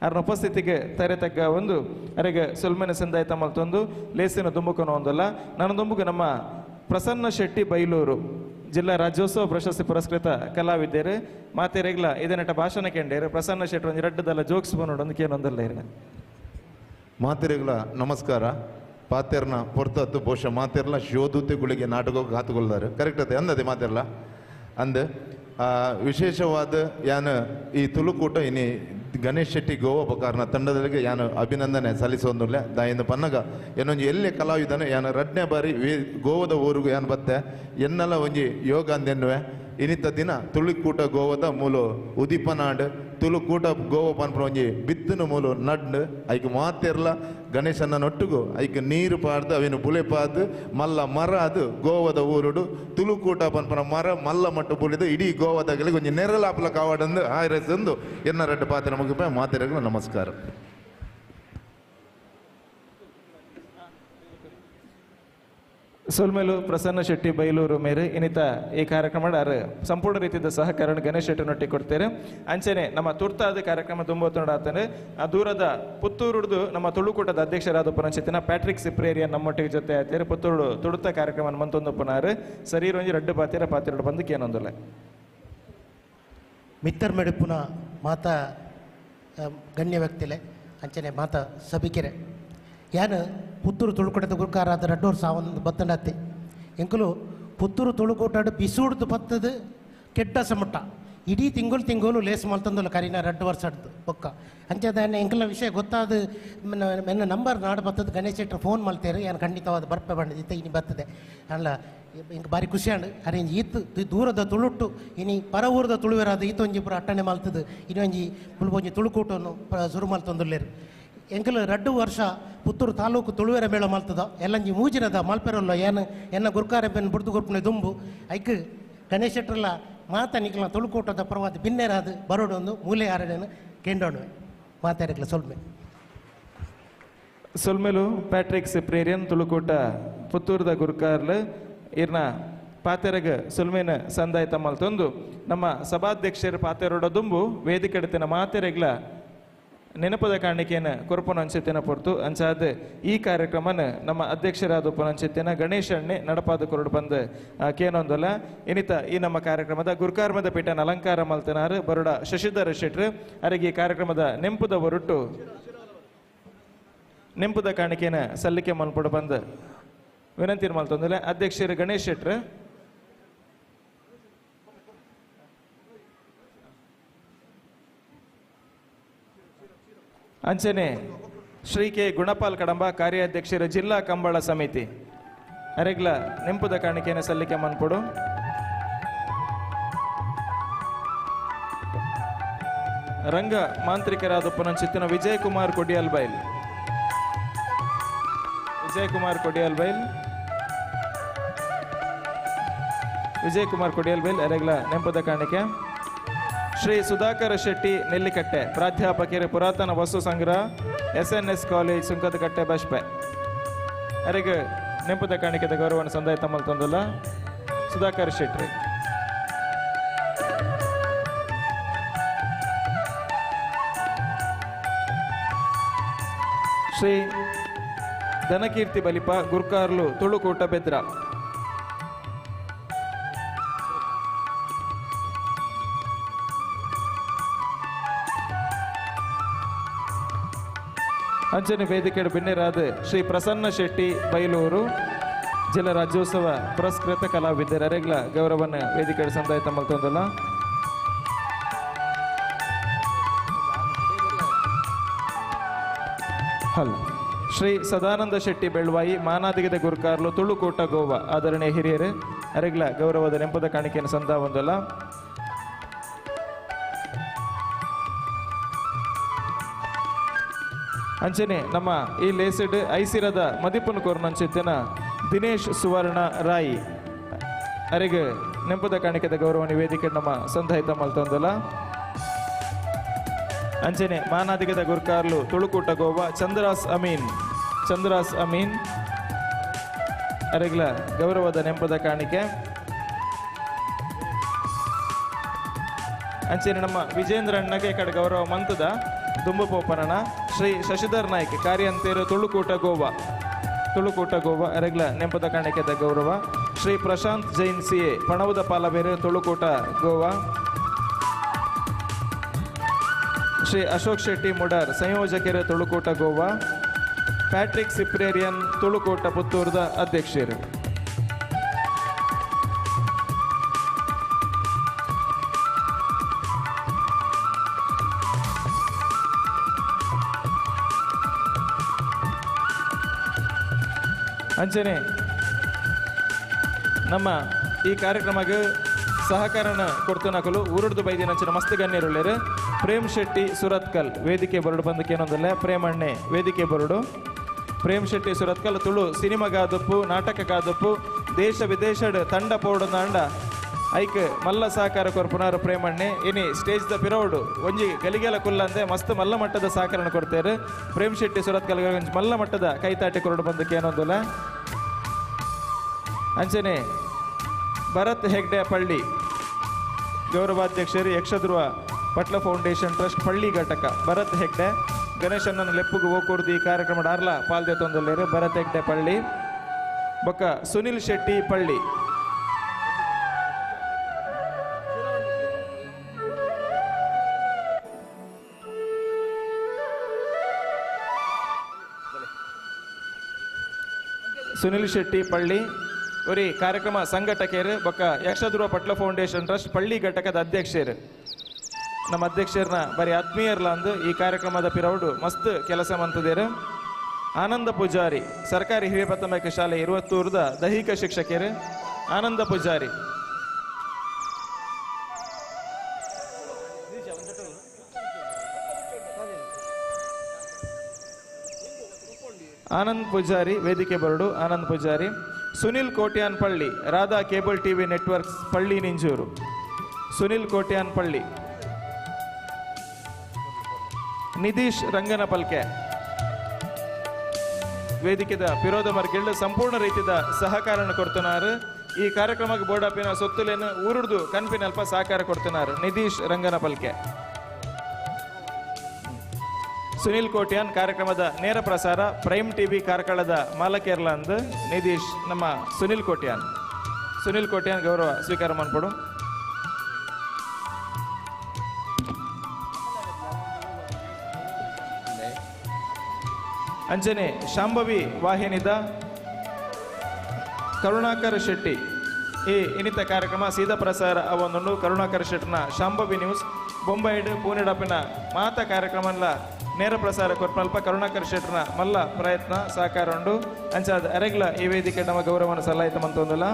S5: ಅವರ ಉಪಸ್ಥಿತಿಗೆ ತೆರೆತಕ್ಕ ಒಂದು ಅರೆಗೆ ಸುಲ್ಮೆನ ಸಂದಾಯ್ತ ಮಲ್ತೊಂದು ಲೇಸಿನ ದುಂಬುಕನು ಒಂದಲ್ಲ ನನ್ನ ದುಂಬುಗ ನಮ್ಮ ಪ್ರಸನ್ನ ಶೆಟ್ಟಿ ಬೈಲೂರು ಜಿಲ್ಲಾ ರಾಜ್ಯೋತ್ಸವ ಪ್ರಶಸ್ತಿ ಪುರಸ್ಕೃತ ಕಲಾವಿದ್ಯರು ಮಾತೆರೆಗ್ಲ ಇದನ್ನಟ ಭಾಷಣ ಕೆಂಡೇರು ಪ್ರಸನ್ನ ಶೆಟ್ಟಿ ಒಂದು ರಡ್ಡದಲ್ಲ ಜೋಕ್ಸ್ ಬಂದು ಒಂದು ಕೇನೊಂದಲ್ಲ ಇರ
S18: ಮಾತೆರೆಗ್ಲ ನಮಸ್ಕಾರ ಪಾತೆರ್ನ ಪೊರ್ತತ್ತು ಬಹುಶಃ ಮಾತೆರ್ಲ ಶೋಧುತೆಗಳಿಗೆ ನಾಟಕ ಹಾತುಕೊಳ್ದಾರೆ ಕರೆಕ್ಟ್ ಅದೇ ಅಂದದೆ ಮಾತೆರ್ಲ ಅಂದ ವಿಶೇಷವಾದ ಯಾನು ಈ ತುಳುಕೂಟ ಇನಿ ಗಣೇಶ್ ಶೆಟ್ಟಿ ಗೋವಾ ಬಕಾರ್ನ ತಂಡದಲ್ಲಿಗೆ ಯಾನು ಅಭಿನಂದನೆ ಸಲ್ಲಿಸೋದಿಲ್ಲ ದಾಯಿಂದ ಪನ್ನಗ ಏನೊಂದು ಎಲ್ಲೇ ಕಲಾವಿದನೆ ಯಾನು ರಡ್ನೇ ಬಾರಿ ಗೋವಾದ ಊರಿಗೂ ಯಾನು ಬತ್ತೆ ಎನ್ನೆಲ್ಲ ಒಂಜಿ ಯೋಗ ಅಂದೆನ್ನುವೆ ಇನಿತ ದಿನ ತುಳುಕೂಟ ಗೋವದ ಮೂಲು ಉದಿಪನಾಡ್ ತುಳುಕೂಟ ಗೋವ ಪನ್ಪುರ ಒಂಜಿ ಬಿತ್ತನ ಮೂಲು ನಡ್ ಐಕ್ ಮಾತೆರ್ಲ ಗಣೇಶನ ನೊಟ್ಟುಗು ಐಕ್ ನೀರು ಪಾಡ್ದು ಅವಿನ ಬುಲೆ ಪಾದು ಮಲ್ಲ ಮರ ಅದು ಗೋವದ ಊರುಡು ತುಳುಕೂಟ ಪನ್ಪುರ ಮರ ಮಲ್ಲ ಮಟ್ಟು ಬುಳಿದು ಇಡೀ ಗೋವದಾಗಲಿ ಒಂಜಿ ನೆರಲಾಪಲ ಕಾವಾಡಂದು ಆಯ್ರೆಸಂದು ಎನ್ನ ರಡ್ಡು ಪಾತ್ರ ಮುಗಿಪ ಮಾತೆರೆಗಳು ನಮಸ್ಕಾರ.
S5: ಸೊಲ್ಮೆಲು ಪ್ರಸನ್ನ ಶೆಟ್ಟಿ ಬೈಲೂರು ಮೇರೆ ಇನ್ನಿತ ಈ ಕಾರ್ಯಕ್ರಮ ಸಂಪೂರ್ಣ ರೀತಿಯ ಸಹಕಾರ ಗಣೇಶ್ ಶೆಟ್ಟಿನೊಟ್ಟಿಗೆ ಕೊಡ್ತೇವೆ ಅಂಚನೆ ನಮ್ಮ ತುರ್ತಾದ ಕಾರ್ಯಕ್ರಮ ತುಂಬೊತ್ತೊಂಡಾತನೆ ಆ ದೂರದ ಪುತ್ತೂರುಡ್ದು ನಮ್ಮ ತುಳುಕೂಟದ ಅಧ್ಯಕ್ಷರಾದ ಪುನಂಚಿತ್ತಿನ ಪ್ಯಾಟ್ರಿಕ್ ಸಿಪ್ರೇರಿಯನ್ ನಮ್ಮೊಟ್ಟಿಗೆ ಜೊತೆ ಆಯ್ತಾರೆ ಪುತ್ತೂರು ತುಡುತ ಕಾರ್ಯಕ್ರಮ ಮಂತೊಂದು ಪುನಾರು ಸರೀರೊಂಜಿ ರಡ್ಡು ಪಾತಿರಡು ಬಂದಕ್ಕೆ ಏನೊಂದಿಲ್ಲ
S21: ಮಿತ್ತರ್ ಮೆಡುಪುನ ಮಾತ ಗಣ್ಯ ವ್ಯಕ್ತಿಲೆ ಅಂಚನೆ ಮಾತ ಸಭಿಕೆರೆ ಯಾನು ಪುತ್ತೂರು ತುಳುಕೂಟದ ಗುರುಕಾರಾದ 2 ವರ್ಷ ಒಂದು ಬತ್ತಂಡತ್ತೆ ಎಂಕಲು ಪುತ್ತೂರು ತುಳುಕೂಟ ಬಿಸೂಡ್ದು ಬತ್ತದು ಕೆಟ್ಟ ಸಮುಟ್ಟ ಇಡೀ ತಿಂಗಳು ಲೇಸ್ ಮಲ್ತಂದಲ್ಲ ಕರೀನ 2 ವರ್ಷ ಆಡ್ದು ಪೊಕ್ಕ ಅಂಚದ ಎಂಕಲ ವಿಷಯ ಗೊತ್ತಾದ ನನ್ನ ನಂಬರ್ ನಾಡು ಬತ್ತದ ಗಣೇಶ್ ಶೆಟ್ಟರು ಫೋನ್ ಮಲ್ತೇರು ಏನು ಖಂಡಿತವಾದ ಬರ್ಪೆ ಬಂದಿದ್ದ ಇನ್ನು ಬರ್ತದೆ ಅಲ್ಲ ಇಂಕ ಭಾರಿ ಖುಷಿಯಾಡು ಅರೇಂಜ್ ಈತ್ ದೂರದ ತುಳುಟ್ಟು ಇನಿ ಪರ ಊರದ ತುಳುವೆರಾದ ಈತೊಂಜಿ ಪುರ ಅಟ್ಟಣೆ ಮಲ್ತದು ಇನ್ನೊಂಜಿ ಮುಲ್ಬೊಂಜಿ ತುಳುಕೂಟನ್ನು ಶುರು ಮಲ್ತೊಂದುಲ್ಲೇರು ಎಂಕಲು 2 ವರ್ಷ ಪುತ್ತೂರು ತಾಲೂಕು ತುಳುವೆರ ಮೇಳ ಮಲ್ತದ ಎಲ್ಲಂಜಿ ಮೂಜಿರದ ಮಲ್ಪೆರಲ್ಲ ಏನು ಎನ್ನ ಗುರುಕಾರೆಪ್ಪನ ಬುಡ್ದು ಗುರುಪನೆ ದುಂಬು ಐಕ್ ಗಣೇಶ್ ಶೆಟ್ರಲ್ಲ ಮಾತನಿಕಲ ತುಳುಕೂಟದ ಪರವಾದ ಬಿನ್ನೆರಾದು ಬರೋಡೊಂದು ಮೂಲೆ ಆರಡನ್ನು ಕೆಂಡೋಣವೆ ಮಾತಾಡಕ್ಲ
S5: ಸೊಲ್ಮೆಲು ಪ್ಯಾಟ್ರಿಕ್ ಸಿಪ್ರೇರಿಯನ್ ತುಳುಕೂಟ ಪುತ್ತೂರದ ಗುರುಕಾರ್ಲು ಇರ್ನ ಪಾತೆರಗ ಸುಲ್ಮೇನ ಸಂದಾಯ್ತ ಮಲ್ತೊಂದು ನಮ್ಮ ಸಭಾಧ್ಯಕ್ಷರ ಪಾತೆರೋಡ ದುಂಬು ವೇದಿಕೆಡ್ತಿನ ಮಾತೆರೆಗ್ಲ ನೆನಪದ ಕಾಣಿಕೆಯನ್ನು ಕೊರಪನ ಅಂಚೆತ್ತಿನ ಪೊರ್ತು ಅಂಚಾದ ಈ ಕಾರ್ಯಕ್ರಮನ ನಮ್ಮ ಅಧ್ಯಕ್ಷರಾದ ಉಪನಂಚೆತ್ತಿನ ಗಣೇಶ್ ಅಣ್ಣೆ ನಡಪಾದ ಕೊರಡು ಬಂದು ಕೇನೊಂದಲ್ಲ ಇನ್ನಿತ ಈ ನಮ್ಮ ಕಾರ್ಯಕ್ರಮದ ಗುರುಕಾರ್ಮದ ಪೀಠನ ಅಲಂಕಾರ ಮಲ್ತನಾರು ಬರೋಡ ಶಶಿಧರ ಶೆಟ್ರು ಅವರಿಗೆ ಈ ಕಾರ್ಯಕ್ರಮದ ನೆಂಪುದ ಹೊರಟು ನೆಂಪುದ ಕಾಣಿಕೆಯನ್ನು ಸಲ್ಲಿಕೆ ಮಲ್ಪಡು ಬಂದು ವಿನಂತಿ ಮಲ್ತೊಂದಿಲ್ಲ ಅಧ್ಯಕ್ಷರು ಗಣೇಶ್ ಶೆಟ್ರು ಅಂಚನೆ ಶ್ರೀ ಕೆ ಗುಣಪಾಲ್ ಕಡಂಬ ಕಾರ್ಯಾಧ್ಯಕ್ಷರ ಜಿಲ್ಲಾ ಕಂಬಳ ಸಮಿತಿ ಅರೆಗ್ಲ ನೆಂಪುದ ಕಾಣಿಕೆಯನ್ನು ಸಲ್ಲಿಕೆ ಮನ್ಪಡು ರಂಗ ಮಾಂತ್ರಿಕರಾದ ಪುನಂಚಿತ್ತಿನ ವಿಜಯ್ ಕುಮಾರ್ ಕೊಡಿಯಲ್ ಬೈಲ್ ಅರೆಗ್ಲ ನೆಂಪುದ ಕಾಣಿಕೆ ಶ್ರೀ ಸುಧಾಕರ ಶೆಟ್ಟಿ ನೆಲ್ಲಿಕಟ್ಟೆ ಪ್ರಾಧ್ಯಾಪಕರ ಪುರಾತನ ವಸ್ತು ಸಂಗ್ರಹ SNS ಕಾಲೇಜ್ ಸುಂಕದಕಟ್ಟೆ ಬಶ್ಪೆ ಅರೆಗೆ ನೆಂಪುದ ಕಾಣಿಕೆದ ಗೌರವವನ್ನು ಸಂದಾಯ ತಮ್ಮಲ್ ತಂದಲ್ಲ ಸುಧಾಕರ್ ಶೆಟ್ಟಿ ಶ್ರೀ ಧನಕೀರ್ತಿ ಬಲಿಪ ಗುರ್ಕಾರ್ಲು ತುಳುಕೂಟ ಬೆದ್ರ. ಅಂಚನೆ ವೇದಿಕೆಯ ಬಿನ್ನೆರಾದ ಶ್ರೀ ಪ್ರಸನ್ನ ಶೆಟ್ಟಿ ಬೈಲೂರು ಜಿಲ್ಲಾ ರಾಜ್ಯೋತ್ಸವ ಪುರಸ್ಕೃತ ಕಲಾವಿದರ ಅರೆಗ್ಲ ಗೌರವನ ವೇದಿಕೆಯ ಸಂದಾಯಿತ ಮಲ್ತೊಂದಲ್ಲ. ಹಲ್ ಶ್ರೀ ಸದಾನಂದ ಶೆಟ್ಟಿ ಬೆಳ್ವಾಯಿ ಮಾನಾದಿಗದ ಗುರುಕಾರ್ಲು ತುಳುಕೂಟ ಗೋವಾ ಆದರಣೀಯ ಹಿರಿಯರು ಅರೆಗ್ಲ ಗೌರವದ ನೆಂಪದ ಕಾಣಿಕೆಯನ್ನು ಸಂದ ಒಂದಲ್ಲ. ಅಂಚನೆ ನಮ್ಮ ಈ ಲೇಸಿಡ್ ಐಸಿರದ ಮದಿಪುನ ಕೋರ್ನಂಚಿತ್ತಿನ ದಿನೇಶ್ ಸುವರ್ಣ ರಾಯಿ ಅರೆಗೆ ನೆಂಪದ ಕಾಣಿಕೆದ ಗೌರವ ವೇದಿಕೆ ನಮ್ಮ ಸಂದಾಯಿತ ಮಲ್ತೊಂದಲ್ಲ. ಅಂಚನೆ ಮಾನಾದಿಗದ ಗುರ್ಕಾರ್ಲು ತುಳುಕೂಟ ಗೋವಾ ಚಂದ್ರಾಸ್ ಅಮೀನ್ ಅರೆಗ್ಲ ಗೌರವದ ನೆಂಪದ ಕಾಣಿಕೆ. ಅಂಚನೆ ನಮ್ಮ ವಿಜೇಂದ್ರ ಅಣ್ಣಗೆ ಕಡೆ ಗೌರವ ಮಂತದ ದುಂಬಪೋಪನಣ ಶ್ರೀ ಶಶಿಧರ್ ನಾಯ್ಕ್ ಕಾರ್ಯಂತೇರು ತುಳುಕೂಟ ಗೋವಾ ಅರೆಗ್ಲ ನೆಂಪದ ಕಾಣಿಕೆದ ಗೌರವ. ಶ್ರೀ ಪ್ರಶಾಂತ್ ಜೈನ್ CA ಪಣವದ ಪಾಲಬೇರು ತುಳುಕೂಟ ಗೋವಾ. ಶ್ರೀ ಅಶೋಕ್ ಶೆಟ್ಟಿ ಮುಡಾರ್ ಸಂಯೋಜಕರು ತುಳುಕೂಟ ಗೋವಾ. ಪ್ಯಾಟ್ರಿಕ್ ಸಿಪ್ರೇರಿಯನ್ ತುಳುಕೂಟ ಪುತ್ತೂರದ ಅಧ್ಯಕ್ಷರು. ಅಂಚನೆ ನಮ್ಮ ಈ ಕಾರ್ಯಕ್ರಮಕ್ಕೆ ಸಹಕಾರನ ಕೊಡ್ತನಕಲು ಊರುಡ್ದು ಬೈದಿನ ಅಂಚನೆ ಮಸ್ತ್ ಗಣ್ಯರುಳ್ಳೇರು. ಪ್ರೇಮ್ ಶೆಟ್ಟಿ ಸುರತ್ಕಲ್ ವೇದಿಕೆ ಬರಡು ಬಂದಕ್ಕೆ ಏನೊಂದಲ್ಲ ಪ್ರೇಮಣ್ಣೆ ವೇದಿಕೆ ಬರಡು. ಪ್ರೇಮ್ ಶೆಟ್ಟಿ ಸುರತ್ಕಲ್ ತುಳು ಸಿನಿಮಾಗಾದಪ್ಪು ನಾಟಕಗಾದಪ್ಪು ದೇಶ ವಿದೇಶಡ್ ತಂಡ ಪೋಡದಾಂಡ ಐಕ್ ಮಲ್ಲ ಸಹಕಾರ ಕೊರ್ಪುನಾರು ಪ್ರೇಮಣ್ಣೆ ಇನಿ ಸ್ಟೇಜ್ ದ ಪಿರೌಡು ಒಂಜಿ ಗಲಿಗೆಲ ಕುಲ್ಲಂದೆ ಮಸ್ತ್ ಮಲ್ಲ ಮಟ್ಟದ ಸಹಕಾರನ ಕೊಡ್ತೇರು. ಪ್ರೇಮ್ ಶೆಟ್ಟಿ ಸುರತ್ಕಲ್ ಒಂಜಿ ಮಲ್ಲ ಮಟ್ಟದ ಕೈತಾಟಿ ಕೊರಡು ಬಂದಕ್ಕೆ ಏನೊಂದಲ್ಲ. ಅಂಚನೆ ಭರತ್ ಹೆಗ್ಡೆ ಪಳ್ಳಿ ಗೌರವಾಧ್ಯಕ್ಷರು ಯಕ್ಷಧ್ರುವ ಪಟ್ಲ ಫೌಂಡೇಶನ್ ಟ್ರಸ್ಟ್ ಪಳ್ಳಿ ಘಟಕ ಭರತ್ ಹೆಗ್ಡೆ ಗಣೇಶಣ್ಣನ ಲೆಪ್ಪುಗು ಓಕೂರ್ದು ಈ ಕಾರ್ಯಕ್ರಮದ ಆರ್ಲ ಪಾಲ್ದೆ ತೊಂದಲ್ಲೇರು ಭರತ್ ಹೆಗ್ಡೆ ಪಳ್ಳಿ. ಬೊಕ್ಕ ಸುನಿಲ್ ಶೆಟ್ಟಿ ಪಳ್ಳಿ ಒರಿ ಕಾರ್ಯಕ್ರಮ ಸಂಘಟಕರು ಬೊಕ್ಕ ಯಕ್ಷಧ್ರುವ ಪಟ್ಲ ಫೌಂಡೇಶನ್ ಟ್ರಸ್ಟ್ ಪಳ್ಳಿ ಘಟಕದ ಅಧ್ಯಕ್ಷರು. ನಮ್ಮ ಅಧ್ಯಕ್ಷರನ್ನ ಬರೀ ಆತ್ಮೀಯರ್ಲ ಅಂದು ಈ ಕಾರ್ಯಕ್ರಮದ ಪಿರೌಡು ಮಸ್ತ್ ಕೆಲಸ ಮಂತದೇರು. ಆನಂದ ಪೂಜಾರಿ ಸರ್ಕಾರಿ ಹಿರಿಯ ಪ್ರಾಥಮಿಕ ಶಾಲೆ 20 ದೈಹಿಕ ಶಿಕ್ಷಕರು ಆನಂದ ಪೂಜಾರಿ. ಆನಂದ್ ಪೂಜಾರಿ ವೇದಿಕೆ ಬರಡು Anand Poojary. Sunil Kotian Palli Radha cable TV networks Palli Ninjur. Sunil Kotian Palli. Nidhish Ranganapalke ವೇದಿಕೆದ ವಿರೋಧ ಮಾರ್ಗಗಳು ಸಂಪೂರ್ಣ ರೀತಿಯ ಸಹಕಾರನ ಕೊಡ್ತನಾರು. ಈ ಕಾರ್ಯಕ್ರಮಕ್ಕೆ ಬೋರ್ಡಾಪಿನ ಸೊತ್ತುಲೇನು ಊರುಡ್ದು ಕನ್ಪಿನ ಅಲ್ಪ ಸಹಕಾರ ಕೊಡ್ತನಾರು ನಿಧೀಶ್ ರಂಗನಪಲ್ಕೆ. ಸುನಿಲ್ ಕೋಟ್ಯಾನ್ ಕಾರ್ಯಕ್ರಮದ ನೇರ ಪ್ರಸಾರ ಪ್ರೈಮ್ TV ಕಾರ್ಕಳದ ಮಾಲಕೇರ್ಲ ಅಂದು ನಿಧೀಶ್ ನಮ್ಮ ಸುನಿಲ್ ಕೋಟ್ಯಾನ್ ಗೌರವ ಸ್ವೀಕಾರ ಮಾಡ್ಕೊಡು. ಅಂಚನೆ ಶಾಂಭವಿ ವಾಹಿನಿದ ಕರುಣಾಕರ್ ಶೆಟ್ಟಿ ಈ ಇನ್ನಿತ ಕಾರ್ಯಕ್ರಮ ಸೀದಾ ಪ್ರಸಾರ ಅವನನ್ನು ಕರುಣಾಕರ್ ಶೆಟ್ಟಿನ ಶಾಂಭವಿ ನ್ಯೂಸ್ ಬೊಂಬೈಡ್ ಪೂನೆಡಪಿನ ಮಾತ ಕಾರ್ಯಕ್ರಮಲ್ಲ ನೇರ ಪ್ರಸಾರ ಕೊರ್ಪಲ್ಪ ಕರುಣಾಕರ್ ಶೆಟ್ಟರ್ನ ಮಲ್ಲ ಪ್ರಯತ್ನ ಸಹಕಾರ ಉಂಡು. ಅಂಚಾದ ಅರೆಗ್ಲ ಈ ವೇದಿಕೆ ನಮ್ಮ ಗೌರವನ ಸಲ್ಲಾಯಿತ ಮಂತೊಂದಲ್ಲ.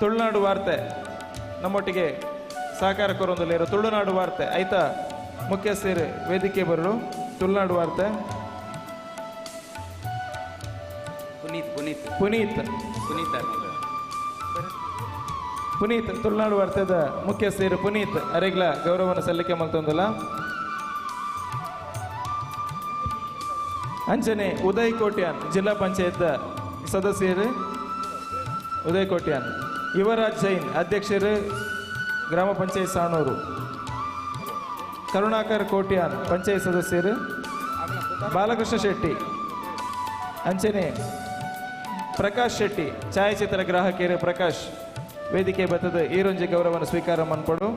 S5: ತುಳುನಾಡು ವಾರ್ತೆ ನಮ್ಮೊಟ್ಟಿಗೆ ಸಹಕಾರ ಕೊರೊಂದಲೇರು. ತುಳುನಾಡು ವಾರ್ತೆ ಐತ ಮುಖ್ಯಸ್ಥರು ವೇದಿಕೆ ಬರಲು. ತುಳುನಾಡು ವಾರ್ತೆ ಪುನೀತ್ ತುಳುನಾಡು ವಾರ್ತೆದ ಮುಖ್ಯಸ್ಥರು ಪುನೀತ್ ಅರೆಗ್ಲ ಗೌರವನ ಸಲ್ಲಿಕೆ ಮಂತೊಂದಲ್ಲ. ಅಂಚನೆ ಉದಯ್ ಕೋಟ್ಯಾನ್ ಜಿಲ್ಲಾ ಪಂಚಾಯತ್ ಸದಸ್ಯರು ಉದಯ್ ಕೋಟ್ಯಾನ್. ಯುವರಾಜ್ ಜೈನ್ ಅಧ್ಯಕ್ಷರು ಗ್ರಾಮ ಪಂಚಾಯತ್ ಸಾಣೂರು. ಕರುಣಾಕರ್ ಕೋಟ್ಯಾನ್ ಪಂಚಾಯತ್ ಸದಸ್ಯರು, ಬಾಲಕೃಷ್ಣ ಶೆಟ್ಟಿ ಅಂಚನೆ ಪ್ರಕಾಶ್ ಶೆಟ್ಟಿ ಛಾಯಾಚಿತ್ರ ಗ್ರಾಹಕಿಯರು ಪ್ರಕಾಶ್ ವೇದಿಕೆ ಬತ್ತದ ಈರೊಂಜಿ ಗೌರವವನ್ನು ಸ್ವೀಕಾರ ಮಾಡ್ಕೊಡು.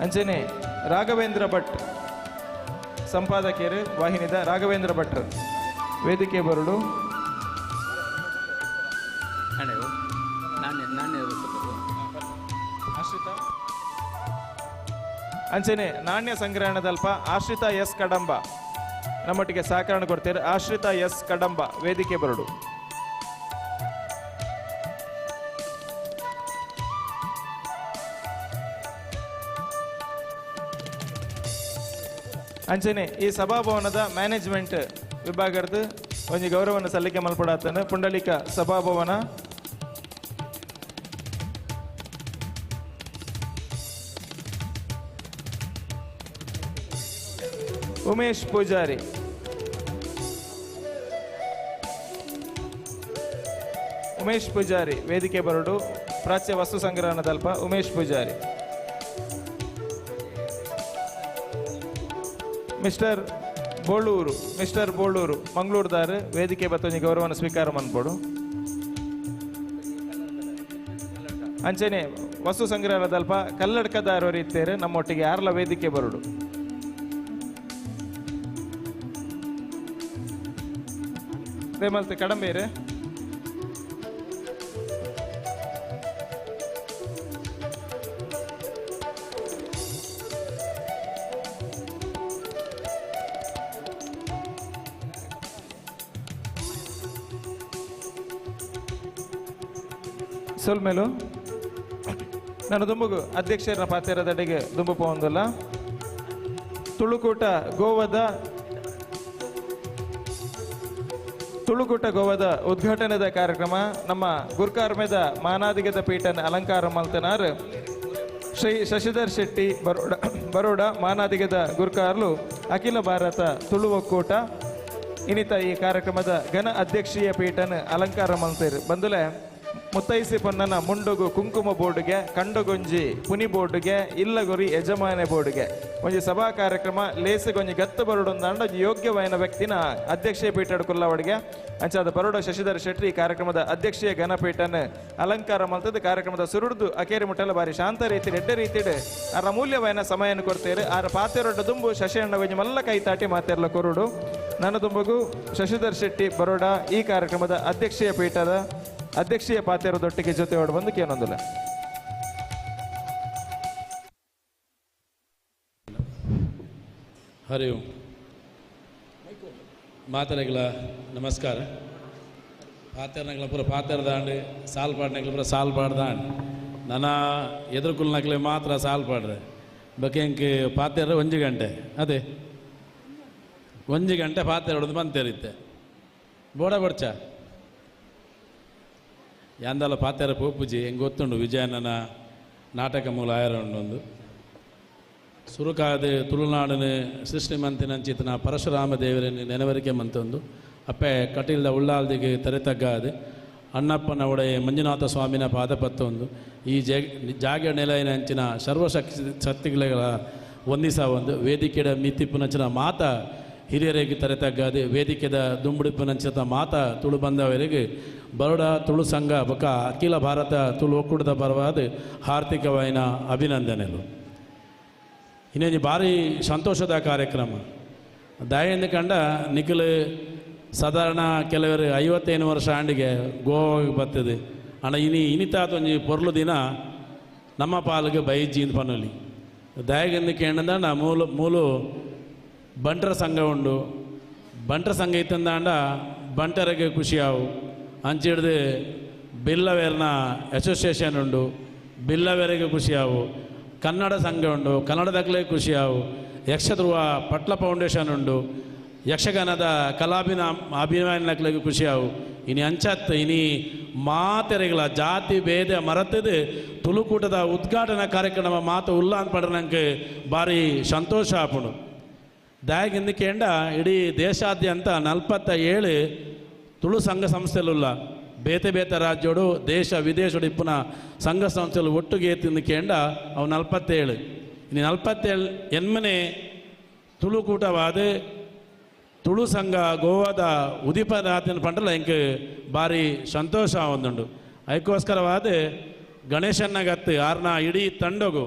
S5: ಅಂಚನೆ ರಾಘವೇಂದ್ರ ಭಟ್ ಸಂಪಾದಕಿಯರು ವಾಹಿನಿದ ರಾಘವೇಂದ್ರ ಭಟ್ರು ವೇದಿಕೆ ಬರುಡು. ಅಂಚನೆ ನಾಣ್ಯ ಸಂಗ್ರಹಣದಲ್ಪ ಆಶ್ರಿತಾ ಎಸ್ ಕಡಂಬ ನಮ್ಮೊಟ್ಟಿಗೆ ಸಹಕರಣ ಕೊಡ್ತಾರೆ. ಆಶ್ರಿತಾ ಎಸ್ ಕಡಂಬ ವೇದಿಕೆ ಬರುಡು. ಅಂಚನೆ ಈ ಸಭಾಭವನದ ಮ್ಯಾನೇಜ್ಮೆಂಟ್ ವಿಭಾಗದ ಒಂದು ಗೌರವವನ್ನು ಸಲ್ಲಿಕೆ ಮಲ್ಪಡಾತನ ಪುಂಡಲಿಕ ಸಭಾಭವನ ಉಮೇಶ್ ಪೂಜಾರಿ ವೇದಿಕೆ ಬರಡು. ಪ್ರಾಚ್ಯ ವಸ್ತು ಸಂಗ್ರಹಣದಲ್ಪ ಉಮೇಶ್ ಪೂಜಾರಿ. ಮಿಸ್ಟರ್ ಬೋಳೂರು ಮಂಗಳೂರುದಾರ ವೇದಿಕೆ ಬತ್ತೊಂಜಿ ಗೌರವವನ್ನು ಸ್ವೀಕಾರ ಮಾಡ್ಬೋಡು. ಅಂಚನೆ ವಸ್ತು ಸಂಗ್ರಹದಲ್ಪ ಕಲ್ಲಡ್ಕದಾರವರು ಇತ್ತೇರು ನಮ್ಮೊಟ್ಟಿಗೆ ಯಾರ್ಲ ವೇದಿಕೆ ಬರುಡು. ಮಲ್ತೆ ಕಡಂಬೇರು ಸೊಲ್ಮೇಲು ನಾನು ದುಂಬುಗು ಅಧ್ಯಕ್ಷರ ಪಾತ್ರದ ದುಂಬು ಪೋಂದಲ್ಲ. ತುಳುಕೂಟ ಗೋವದ ಉದ್ಘಾಟನೆದ ಕಾರ್ಯಕ್ರಮ ನಮ್ಮ ಗುರ್ಕಾರ್ಮೆದ ಮಾನಾದಿಗದ ಪೀಠನ ಅಲಂಕಾರ ಮಲ್ತನಾರ್ ಶ್ರೀ ಶಶಿಧರ್ ಶೆಟ್ಟಿ ಬರೋಡ ಮಾನಾದಿಗದ ಗುರ್ಕಾರ್ಲು ಅಖಿಲ ಭಾರತ ತುಳು ಒಕ್ಕೂಟ ಇನ್ನಿತ ಈ ಕಾರ್ಯಕ್ರಮದ ಘನ ಅಧ್ಯಕ್ಷೀಯ ಪೀಠನ ಅಲಂಕಾರ ಮಲ್ತೇರು ಬಂದುಲೆ ಮುತ್ತೈಸಿ ಪೊನ್ನನ ಮುಂಡುಗು ಕುಂಕುಮ ಬೋರ್ಡ್ಗೆ ಕಂಡುಗೊಂಜಿ ಪುನಿ ಬೋರ್ಡ್ಗೆ ಇಲ್ಲಗೊರಿ ಯಜಮಾನೆ ಬೋರ್ಡ್ಗೆ ಒಂಜಿ ಸಭಾ ಕಾರ್ಯಕ್ರಮ ಲೇಸಿಗೊಂಜಿ ಗತ್ತು ಬರೋಡೊಂದಾಂಡ ಯೋಗ್ಯವಾದ ವ್ಯಕ್ತಿನ ಅಧ್ಯಕ್ಷೀಯ ಪೀಠ ಕೊಲ್ಲವಡಿಗೆ ಅಂಚಾದ ಬರೋಡ ಶಶಿಧರ್ ಶೆಟ್ಟಿ ಈ ಕಾರ್ಯಕ್ರಮದ ಅಧ್ಯಕ್ಷೀಯ ಘನಪೀಠನ ಅಲಂಕಾರ ಮಲ್ತದ ಕಾರ್ಯಕ್ರಮದ ಸುರುಡ್ದು ಅಕೇರಿ ಮುಟ್ಟಲ ಬಾರಿ ಶಾಂತ ರೀತಿ ಎಡ್ಡೆ ರೀತಿಡ್ ಅರ ಅಮೂಲ್ಯವಾದ ಸಮಯನ ಕೊಡ್ತೇರು ಆರ ಪಾತೆರೊಡ್ಡ ದುಂಬು ಶಶಿ ಅಣ್ಣ ಗೊಂಜಿ ಮಲ್ಲ ಕೈ ತಾಟಿ ಮಾತೆರ್ಲ ಕೊರುಡು. ನನ್ನ ದುಂಬಗು ಶಶಿಧರ್ ಶೆಟ್ಟಿ ಬರೋಡ ಈ ಕಾರ್ಯಕ್ರಮದ ಅಧ್ಯಕ್ಷೀಯ ಪಾತೆರದೊಟ್ಟಿಗೆ ಜೊತೆ ಹೊಡ್ ಬಂದು ಕೇನೊಂದಿಲ್ಲ.
S1: ಹರಿ ಓಂ ಮಾತರೆಗಳ ನಮಸ್ಕಾರ. ಪಾತೆರನಗಳ ಪೂರ ಪಾತೆರದಾಂಡು ಸಾಲ್ ಪಾಡ್ನಗಳ ಪೂರ ಸಾಲ್ ಪಾಡ್ದಾಂಡು ನನ್ನ ಎದುರುಕುಲ್ನಗ್ಲೆ ಮಾತ್ರ ಸಾಲ್ ಪಾಡ್ರೆ ಬಕೆಂಕ್ ಪಾತೆರ 1 ಗಂಟೆ ಅದೇ 1 ಗಂಟೆ ಪಾತೆರ ಹೊಡೆದು ಬಂತೇರಿತ್ತೆ ಬೋಡ ಬಡ್ಚ ಯಾಂದಲ ಪಾತೆರ ಪೋಪುಜಿ ಹೆಂಗೆ ಗೊತ್ತುಂಡು ವಿಜಯನನ ನಾಟಕ ಮೂಲ ಆಯರೊಂದು ಸುರುಕಾದ ತುಳುನಾಡಿನ ಸೃಷ್ಟಿ ಮಂತಿನಂಚಿತನ ಪರಶುರಾಮ ದೇವರನ್ನು ನೆನವರಿಕೆ ಮಂತೊಂದು ಅಪ್ಪೆ ಕಟೀಲ್ದ ಉಳ್ಳಾಲ್ದಿಗೆ ತೆರೆತಗ್ಗಾದು ಅಣ್ಣಪ್ಪನ ಒಡೆಯ ಮಂಜುನಾಥ ಸ್ವಾಮಿನ ಪಾದಪತ್ತೊಂದು ಈ ಜಾಗ ನೆಲೆಯಂಚಿನ ಸರ್ವಶಕ್ತಿಗಳ ಒಂದಿಸ ಒಂದು ವೇದಿಕೆಯ ಮಿತಿಪ್ಪುನಂಚಿನ ಮಾತ ಹಿರಿಯರಿಗೆ ತೆರೆತಗ್ಗಾದೆ ವೇದಿಕೆದ ದುಂಬುಡಿಪ್ಪುನಂಚಿತ ಮಾತ ತುಳು ಬಂದವರಿಗೆ ಬರೋಡ ತುಳು ಸಂಘ ಬೊಕ ಅಖಿಲ ಭಾರತ ತುಳು ಒಕ್ಕೂಟದ ಪರವಾದ ಹಾರ್ದಿಕವಾದ ಅಭಿನಂದನೆಗಳು. ಇನ್ನೊಂದು ಭಾರಿ ಸಂತೋಷದ ಕಾರ್ಯಕ್ರಮ ದಯೆಂದು ಕಂಡ ನಿಖಿಲ್ ಸಾಧಾರಣ ಕೆಲವರು 55 ವರ್ಷ ಆಂಡಿಗೆ ಗೋವಾಗೆ ಬರ್ತದೆ ಅಣ್ಣ ಇನಿತಾತೊಂಜಿ ಪೊರ್ಲು ದಿನ ನಮ್ಮ ಪಾಲಿಗೆ ಬೈಜಿಂದು ಪನ್ನೊಲಿ ದಯಗೆಂದು ಕೇಂದ್ರ ಮೂಲು ಬಂಟರ ಸಂಘ ಉಂಡು ಬಂಟರ ಸಂಘ ಇತ್ತಂದಾಂಡ ಬಂಟರಿಗೆ ಖುಷಿಯಾವು ಅಂಚಿಡ್ದು ಬಿಲ್ಲವೇರ್ನ ಅಸೋಸಿಯೇಷನ್ ಉಂಡು ಬಿಲ್ಲವೇರಿಗೆ ಖುಷಿಯಾವು ಕನ್ನಡ ಸಂಘ ಉಂಡು ಕನ್ನಡದಾಗಲೇ ಖುಷಿಯಾವು ಯಕ್ಷಧ್ರುವ ಪಟ್ಲ ಫೌಂಡೇಶನ್ ಉಂಡು ಯಕ್ಷಗಾನದ ಅಭಿಮಾನಿಗಳಿಗೆ ಖುಷಿಯಾವು ಇನಿ ಅಂಚತ್ತು ಇನಿ ಮಾತೆರೆಗಳ ಜಾತಿ ಭೇದ ಮರೆತದು ತುಳುಕೂಟದ ಉದ್ಘಾಟನಾ ಕಾರ್ಯಕ್ರಮ ಮಾತು ಉಲ್ಲಾನ್ ಪಡನಂಗೆ ಭಾರಿ ಸಂತೋಷ ಆಪುಂಡು. ದಯಗೆಂದು ಕೇಂಡ ಇಡೀ ದೇಶಾದ್ಯಂತ 47 ತುಳು ಸಂಘ ಸಂಸ್ಥೆಲುಲ್ಲ ಬೇತೆ ಬೇತೆ ರಾಜ್ಯೋಡು ದೇಶ ವಿದೇಶೋಡು ಇಪ್ಪುನ ಸಂಘ ಸಂಸ್ಥೆಗಳು ಒಟ್ಟಿಗೆ ತಿಂದು ಕೇಂಡ ಅವು 47 ಇನ್ನು 47 ಎನ್ಮನೆ ತುಳುಕೂಟವಾದ ತುಳು ಸಂಘ ಗೋವಾದ ಉದಿಪದಾತಿನ ಪಂಡಲ ಇಂಕ ಭಾರಿ ಸಂತೋಷ ಒಂದುಂಡು ಅದಕ್ಕೋಸ್ಕರವಾದ ಗಣೇಶನ್ನಗತ್ತು ಆರ್ನ ಇಡೀ ತಂಡಗು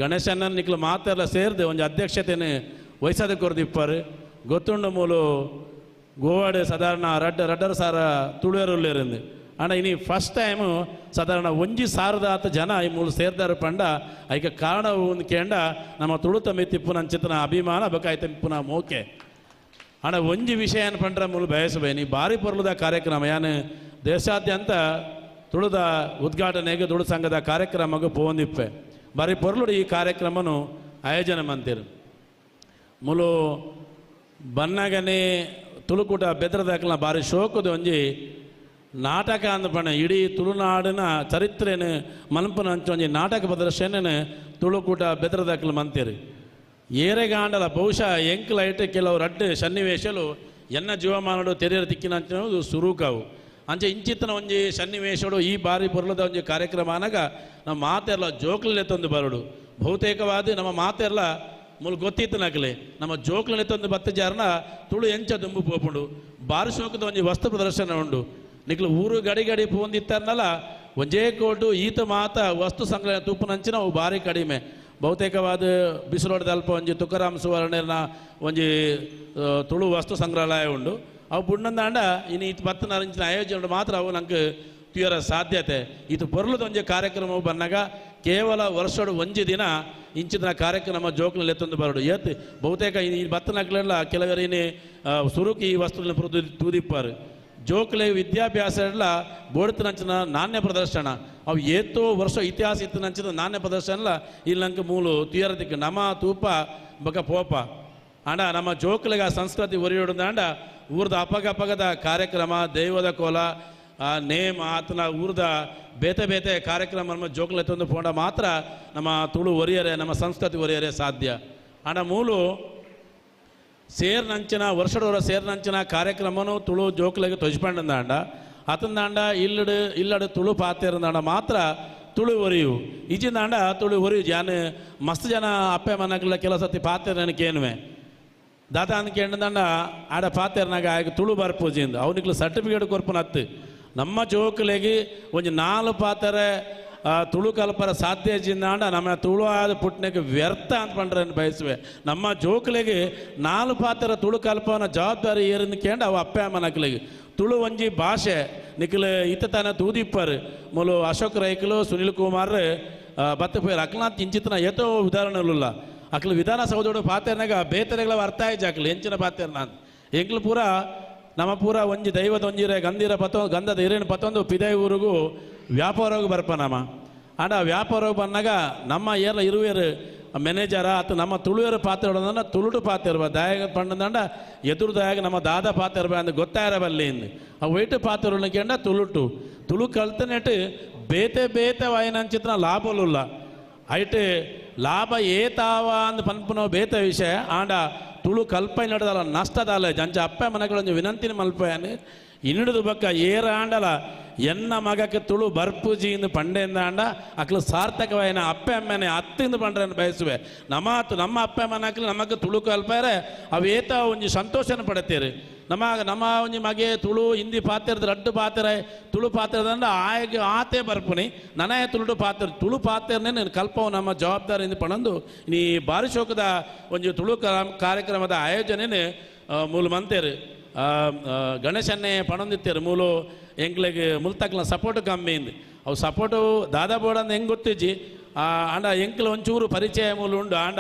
S1: ಗಣೇಶನ್ನ ನಿಕ್ಲು ಮಾತೆಲ್ಲ ಸೇರಿದು ಒಂದು ಅಧ್ಯಕ್ಷತೆಯನ್ನು ವಹಿಸೋದ ಕೊರ್ದಿಪ್ಪರು ಗೊತ್ತುಂಡು ಮೂಲು ಗೋವಾಡು ಸಾಧಾರಣ ರಡ್ಡರ ಸಾರ ತುಳುವರುಳ್ಳೇರಿಂದು ಅಣ್ಣ ಇನಿ ಫಸ್ಟ್ ಟೈಮು ಸಾಧಾರಣ 1,000 ಜನ ಈ ಮೂಲು ಸೇರ್ದಾರು ಪಂಡ ಅದಕ್ಕೆ ಕಾರಣ ಒಂದು ಕೇಂಡ ನಮ್ಮ ತುಳುತ ಮೆತ್ತಿಪ್ಪುನ ಅಂಚಿತನ ಅಭಿಮಾನ ಬೇಕಾಯ್ತು ಇಪ್ಪುನ ಮೋಕೆ ಅಣ್ಣ ಒಂಜಿ ವಿಷಯ ಏನು ಪಂಡ್ರ ಮೂಲು ಬಯಸಬೇ ನೀ ಭಾರಿ ಪೊರ್ಲುದ ಕಾರ್ಯಕ್ರಮ ಯಾನು ದೇಶಾದ್ಯಂತ ತುಳುದ ಉದ್ಘಾಟನೆಗೆ ತುಳು ಸಂಘದ ಕಾರ್ಯಕ್ರಮಕ್ಕೆ ಪೋಂದಿಪ್ಪೆ ಭಾರಿ ಪೊರ್ಲುಡು ಈ ಕಾರ್ಯಕ್ರಮನು ಆಯೋಜನೆ ಮಂತಿರು ಮೂಲು ಬನ್ನಗನೆ ತುಳುಕೂಟ ಬೆದ್ರದಾಕಲ ಭಾರಿ ಶೋಕದ ಒಂಜಿ ನಾಟಕ ಅಂದಪಣ ಇಡೀ ತುಳುನಾಡಿನ ಚರಿತ್ರೆಯನ್ನು ಮಲ್ಪನ ಹಂಚ ಒಂಜಿ ನಾಟಕ ಪ್ರದರ್ಶನ ತುಳುಕೂಟ ಬೆದ್ರದಾಕಲು ಮಂತೀರಿ ಏರೆಗಾಂಡಲ ಬಹುಶಃ ಎಂಕ್ಲೈಟ್ ಕೆಲವು ರಡ್ಡು ಸನ್ನಿವೇಶಲು ಎನ್ನ ಜೀವಮಾನಡು ತೆರೆಯರು ತಿಕ್ಕಿನ ಅಂಚನದು ಸುರೂಕಾವು ಅಂಚೆ ಇಂಚಿತ್ತನ ಒಂಜಿ ಸನ್ನಿವೇಶಡು ಈ ಬಾರಿ ಬರಲದ ಒಂಜಿ ಕಾರ್ಯಕ್ರಮ ಅನಾಗ ನಮ್ಮ ಮಾತೆಲ್ಲ ಜೋಕ್ಲಲ್ಲಿ ತಂದು ಬರಡು ಬಹುತೇಕವಾದ ನಮ್ಮ ಮಾತೆಲ್ಲ ಮೂಲ ಗೊತ್ತಿತ್ತು ನಕಲೆ ನಮ್ಮ ಜೋಕ್ಲಲ್ಲಿ ತಂದು ಬತ್ತಜಾರನ ತುಳು ಎಂಚ ದುಂಬು ಪೋಪುಂಡು ಬಾರಿ ಶೋಕದ ಒಂಜಿ ವಸ್ತು ಪ್ರದರ್ಶನ ಉಂಡು ನಿಕ್ಲು ಊರು ಗಡಿ ಪೋಂದಿತ್ತಾರನಲ್ಲ ಒಂಜೇ ಕೋಟು ಈತ ಮಾತ ವಸ್ತು ಸಂಗ್ರಹ ತೂಪುನಂಚಿನ ಅವು ಭಾರಿ ಕಡಿಮೆ ಬಹುತೇಕವಾದ ಬಿಸಿಲೋಡದ ಅಲ್ಪ ಒಂಜಿ ತುಕಾರಾಮ್ ಸುವರ್ಣನ ಒಂಜಿ ತುಳು ವಸ್ತು ಸಂಗ್ರಹಾಲಯ ಉಂಡು ಅವು ಬುಣ್ಣಂದಾಂಡ ಇನ್ನು ಇದು 10 ಇಂಚಿನ ಆಯೋಜನೆ ಮಾತ್ರ ಅವು ನಂಗೆ ತೀರ ಸಾಧ್ಯತೆ ಇದು ಬರಲದ ಒಂಜಿ ಕಾರ್ಯಕ್ರಮ ಬಂದಾಗ ಕೇವಲ ವರ್ಷಡು ಒಂಜಿ ದಿನ ಇಂಚಿನ ಕಾರ್ಯಕ್ರಮ ಜೋಕ್ನಲ್ಲಿ ಎತ್ತೊಂದು ಬರಡು ಏತ್ ಬಹುತೇಕ ಈ 10 ನಕ್ಲೆಲ್ಲ ಕೆಲವರಿನಿ ಸುರುಕಿ ಈ ವಸ್ತುಗಳನ್ನು ತೂದಿಪ್ಪಾರು ಜೋಕ್ಲೆ ವಿದ್ಯಾಭ್ಯಾಸ ಎಲ್ಲ ಬೋಡ್ತಿನಂಚಿನ ನಾಣ್ಯ ಪ್ರದರ್ಶನ ಅವು ಏತೋ ವರ್ಷ ಇತಿಹಾಸ ಇತ್ತಿನಂಚಿನ ನಾಣ್ಯ ಪ್ರದರ್ಶನ ಎಲ್ಲ ಇಲ್ಲಿ ನಂಗೆ ಮೂಲು ತೀರದಿಕ್ಕೆ ನಮ ತೂಪ ಬಕ ಪೋಪ ಅಂಡ ನಮ್ಮ ಜೋಕ್ಲೆಗೆ ಆ ಸಂಸ್ಕೃತಿ ಒರಿಯೋಡ್ದಾಂಡ ಊರ್ದ ಅಪಗದ ಕಾರ್ಯಕ್ರಮ ದೈವದ ಕೋಲ ನೇಮ್ ಆತನ ಊರ್ದ ಬೇತೆ ಕಾರ್ಯಕ್ರಮ ನಮ್ಮ ಜೋಕ್ಲೆ ತಂದು ಪೋಂಡ ಮಾತ್ರ ನಮ್ಮ ತುಳು ಒರಿಯರೆ ನಮ್ಮ ಸಂಸ್ಕೃತಿ ಒರಿಯರೆ ಸಾಧ್ಯ ಅಂಡ ಮೂಲು ಸೇರ್ನಂಚಿನ ವರ್ಷಡವರ ಸೇರ್ನಂಚಿನ ಕಾರ್ಯಕ್ರಮನು ತುಳು ಜೋಕ್ಲೆಗೆ ತೊಜ್ಪಂಡಂದಾಂಡ ಅತಂದಾಂಡ ಇಲ್ಲಡು ತುಳು ಪಾತಿರಂದಾಂಡ ಮಾತ್ರ ತುಳು ಒರಿಯು ಈಜಿಂದಾಂಡ ತುಳು ಒರಿಯು ಜಾನು ಮಸ್ತ್ ಜನ ಅಪ್ಪೆ ಮನಗಳ ಕೆಲವು ಸತಿ ಪಾತಿರನಕ್ಕೇನುವೆ ದಾದ ಅಂದಕ್ಕೆ ಎಂಡಂದಾಂಡ ಆಡ ಪಾತಿರ್ನಾಗ ಆಗ ತುಳು ಬರ್ಪೂಜಿಂದ ಅವನಿಗೆ ಸರ್ಟಿಫಿಕೇಟ್ ಕೊರ್ಪನ ಹತ್ತು ನಮ್ಮ ಜೋಕ್ಲೆಗೆ ಒಂದು 4 ಪಾತ್ರೆ ತುಳು ಕಲ್ಪರ ಸಾಧ್ಯ ಜಿಂದಾಂಡ ನಮ್ಮ ತುಳು ಆದ ಪುಟ್ನಕ್ಕೆ ವ್ಯರ್ಥ ಅಂತ ಪಂಡ್ರನ್ನು ಬಯಸುವೆ ನಮ್ಮ ಜೋಕ್ಲೆಗೆ 4 ಪಾತ್ರ ತುಳು ಕಲ್ಪನ ಜವಾಬ್ದಾರಿ ಏರಿನ ಕೇಂಡ ಅವು ಅಪ್ಪೆ ಅಮ್ಮನಕ್ಲಿಗೆ ತುಳು ಒಂಜಿ ಭಾಷೆ ನಿಖಿಲ್ ಇತ್ತನ ತೂದಿಪ್ಪರು ಮೂಲು ಅಶೋಕ್ ರೈಕಲು ಸುನಿಲ್ ಕುಮಾರ್ ಬತ್ತಪೇರು ಅಕ್ಲಾಂತ ಇಂಚಿತನ ಏತೋ ಉದಾಹರಣೆಲ್ಲ ಅಕ್ಲು ವಿಧಾನಸೌಧೋಡು ಪಾತ್ರೆನಾಗ ಬೇತರೆಗಳ ಅರ್ಥ ಆಯ್ತು ಅಕ್ಲು ಹೆಂಚಿನ ಪಾತ್ರೆನ ಅಂತ ಎಂಕ್ಲು ಪೂರ ನಮ್ಮ ಪೂರ ಒಂಜಿ ದೈವದ ಒಂಜಿರೆ ಗಂಧದ ಹಿರಿನ ಪತ್ತೊಂದು ಪಿದೈ ಊರಿಗೂ ವ್ಯಾಪಾರವಾಗಿ ಬರ್ಪ ನಮ್ಮ ಆಂಡ ವ್ಯಾಪಾರವಾಗಿ ಬಂದಾಗ ನಮ್ಮ ಏರ್ಲ ಇರುವೇರು ಮ್ಯಾನೇಜರ ಅಥವಾ ನಮ್ಮ ತುಳುವೇರು ಪಾತ್ರ ಹೊಡೋದನ್ನ ತುಳುಟು ಪಾತ್ರ ಇರ್ಬ ದಾಯಾಗ ಪಂಡದಂಡ ಎದುರು ದಾಯಾಗ ನಮ್ಮ ದಾದ ಪಾತ್ರ ಇರ್ಬ ಅಂದ್ ಗೊತ್ತಾಯಿರಬಲ್ಲಿ ಇಂದು ಆ ವೈಟ್ ಪಾತ್ರ ಹೊಡೋಣ ತುಳು ಕಲ್ತನೆಟ್ಟು ಬೇತೆ ವಾಯನಂಚಿತ್ರ ಲಾಭಲುಲ್ಲ ಐಟ್ ಲಾಭ ಏತಾವ ಅಂದ್ ಪನ್ಪುನೋ ಬೇತೆ ವಿಷಯ ಆಂಡ ತುಳು ಕಲ್ಪನೆ ನಡೆದಲ್ಲ ನಷ್ಟದಲ್ಲ ಜಂಚ ಅಪ್ಪ ಮನೆಗಳೊಂದು ವಿನಂತಿನ ಮಲ್ಪಯನು ಇನ್ನಿಡಿದು ಬಕ್ಕ ಏರಾಂಡಲ ಎನ್ನ ಮಗಕ್ಕೆ ತುಳು ಬರ್ಪೂಜಿಯಿಂದ ಪಂಡೆಯಿಂದ ಆಂಡ ಅಕ್ಲು ಸಾರ್ಥಕವಾಯಿನ ಅಪ್ಪೆ ಅಮ್ಮನೆ ಹತ್ತಿಂದ ಪಂಡ್ರನ್ನು ಬಯಸುವೆ ನಮ್ಮ ಅಪ್ಪ ಮನಕ್ಲು ನಮಗೆ ತುಳು ಕಲ್ಪರೆ ಅವು ಏತ ಒಂಜಿ ಸಂತೋಷನ ಪಡತೀರಿ ನಮ್ಮ ಒಂಜಿ ಮಗೆ ತುಳು ಹಿಂದಿ ಪಾತ್ರದ ರಡ್ಡು ಪಾತ್ರೆ ತುಳು ಪಾತ್ರದಂಡ ಆಯ್ಕೆ ಆತೆ ಬರ್ಪುನಿ ನನಗೆ ತುಳು ಪಾತ್ರನೇ ನೀನು ಕಲ್ಪವು ನಮ್ಮ ಜವಾಬ್ದಾರಿಯಿಂದ ಪಣಂದು ನೀ ಭಾರಿ ಶೋಕದ ಒಂಜಿ ತುಳು ಕಾರ್ಯಕ್ರಮದ ಆಯೋಜನೆ ಮೂಲ ಮಂತೇರು ಗಣೇಶನ್ನೇ ಪಣಂದಿತ್ತೇರು ಮೂಲು ಎಂಕ್ಲೆಗೆ ಮುಲ್ತಕ್ಲ ಸಪೋರ್ಟ್ ಕಮ್ಮಿಂದು ಅವು ಸಪೋರ್ಟು ದಾದಾ ಬೋರ್ಡ್ ಅಂದ್ ಹೆಂಗೆ ಗೊತ್ತಿಜ್ಜಿ ಆಂಡ ಎಂಕ್ಲ ಒಂಚೂರು ಪರಿಚಯ ಮೂಲು ಉಂಡು ಆಂಡ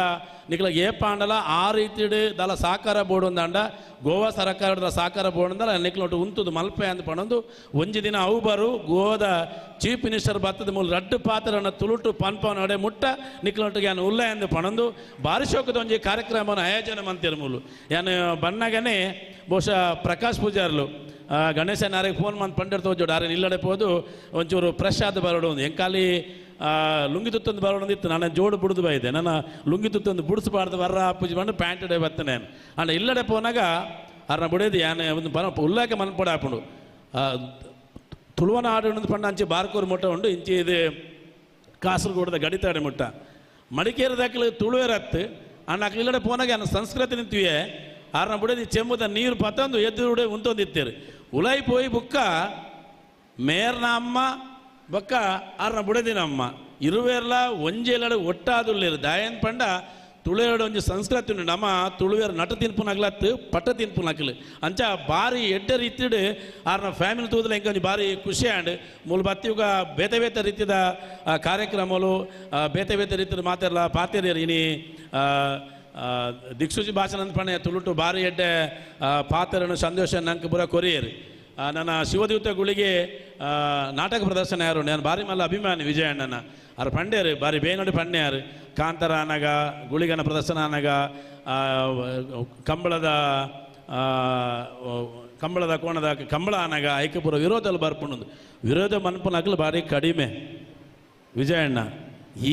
S1: ನಿಕ್ಲ ಏಪ ಆಂಡಲ ಆ ರೀತಿಡು ದಲ ಸಾಕಾರ ಬೋರ್ಡ್ ಒಂದಾಂಡ ಗೋವಾ ಸರ್ಕಾರದ ಸಾಕಾರ ಬೋರ್ಡ್ ಅಂದಲ್ಲ ನಿಕ್ಲೊಟ್ಟು ಉಂತುದು ಮಲ್ಪೆ ಅಂದ್ ಪಣಂದು ಒಂಜಿ ದಿನ ಅವು ಬರು ಗೋವಾದ ಚೀಫ್ ಮಿನಿಸ್ಟರ್ ಬತ್ತದ ಮೂಲ ರಡ್ಡು ಪಾತ್ರನ ತುಳುಟು ಪನ್ಪ ನಡೆ ಮುಟ್ಟ ನಿಕ್ಲೊಟ್ಟಿಗೆ ಯಾನು ಉಲ್ಲ ಎಂದು ಪಣಂದು ಭಾರಿ ಶೋಕದ ಒಂಜಿ ಕಾರ್ಯಕ್ರಮವನ್ನು ಆಯೋಜನೆ ಮಂತಿರು ಮೂಲು ಯಾನು ಬಣ್ಣಗನೆ ಬಹುಶಃ ಪ್ರಕಾಶ್ ಪೂಜಾರ್ಲು ಗಣೇಶನಾರಿಗೆ ಫೋನ್ ಮಾಡಿ ಪಂಡಿರ್ ತೋಜೋಡು ಆರೆ ಇಲ್ಲಡೆ ಹೋದು ಒಂಚೂರು ಪ್ರಸಾದ ಬರೋಡು ಒಂದು ಎಂಕಾಲಿ ಲುಂಗಿ ತುತ್ತೊಂದು ಬರೋಣದಿತ್ತು ನಾನು ಜೋಡು ಬುಡ್ದು ಬೈದೆ ನನ್ನ ಲುಂಗಿ ತುತ್ತೊಂದು ಬುಡಿಸ್ಬಾರ್ದು ಬರ್ರ ಪೂಜೆ ಬಂದು ಪ್ಯಾಂಟ್ ಡೇ ಬರ್ತೇನೆ ಅಂಡ ಇಲ್ಲಡೆ ಪೋನಾಗ ಅರ್ನ ಬುಡೇದು ಯಾನೆ ಒಂದು ಉಲ್ಲಾಕ ಮನ್ಪೊಡೆ ಹಾಕೊಂಡು ತುಳುವನಾಡು ಪಂಡ ಅಂಚೆ ಬಾರ್ಕೂರು ಮುಟ್ಟ ಉಂಡು ಇಂಚಿ ಇದು ಕಾಸರಗೋಡದ ಗಡಿತಾಡೆ ಮುಟ್ಟ ಮಡಿಕೇರಿ ದಾಖಲೆ ತುಳುವೆರತ್ತು ಅಣ್ಣಕ್ಕೆ ಇಲ್ಲಡೆ ಪೋನಾಗ ಅನ್ನ ಸಂಸ್ಕೃತಿ ನಿಂತಿವೆ ಆರನ ಬುಡದಿ ಚೆಂಬುದ ನೀರು ಪತ್ತಂದು ಎದುರುಡೆ ಉಂತೊಂದಿತ್ತೇರು ಉಲಾಯಿ ಪೋಯಿ ಬುಕ್ಕ ಮೇರ್ನ ಅಮ್ಮ ಬೊಕ್ಕ ಆರನ ಬುಡದಿನ ಅಮ್ಮ ಇರುವೆರ್ಲ ಒಂಜೆಲಡೆ ಒಟ್ಟಾದುಲ್ಲೇರು ದಾಯನ್ ಪಂಡ ತುಳುವೆರಡು ಒಂಜಿ ಸಂಸ್ಕೃತಿ ಉಂಡು ನಮ್ಮ ತುಳುವೆರ ನಟ ತಿನ್ಪುನಗ್ಲತ್ತು ಪಟ್ಟ ತಿನ್ಪುನಕ್ಲು ಅಂಚ ಬಾರಿ ಎಡ್ಡ ರೀತಿಡ್ ಆರ್ನ ಫ್ಯಾಮಿಲಿ ತೂದಲ ಇಂಕ ಒಂಜಿ ಬಾರಿ ಖುಷಿ ಆಂಡ್ ಮೂಲ ಬತ್ತಿಯುಗ ಬೇತೆ ಬೇತೆ ರೀತಿದ ಕಾರ್ಯಕ್ರಮಗಳು ಬೇತೆ ಬೇತೆ ರೀತಿಯ ಮಾತೆಲ್ಲ ಪಾತೆರಿಯರು ಇನಿ ದಿಕ್ಸೂಚಿ ಭಾಷಣ ಅಂತ ಪಣೆ ತುಳುಟು ಬಾರಿ ಎಡ್ಡೆ ಪಾತೆರನ್ನು ಸಂತೋಷ ನಂಗೆ ಪೂರ ಕೊರಿಯರು ನನ್ನ ಶಿವದೂತ ಗುಳಿಗೆ ನಾಟಕ ಪ್ರದರ್ಶನ ಯಾರು ನಾನು ಬಾರಿ ಮಲ್ಲ ಅಭಿಮಾನಿ ವಿಜಯಣ್ಣನ ಅವ್ರು ಪಂಡ್ಯಾರು ಬಾರಿ ಬೇನೋಡಿ ಪಂಡ್ಯಾರು ಕಾಂತಾರ ಅನಗ ಗುಳಿಗನ ಪ್ರದರ್ಶನ ಅನಗ ಕಂಬಳದ ಕೋಣದ ಕಂಬಳ ಅನಗ ಐಕೆ ಪೂರ ವಿರೋಧದಲ್ಲಿ ಬರ್ಪುಣ್ಣದು ವಿರೋಧ ಮನ್ಪುನಕ್ಲು ಬಾರಿ ಕಡಿಮೆ ವಿಜಯಣ್ಣ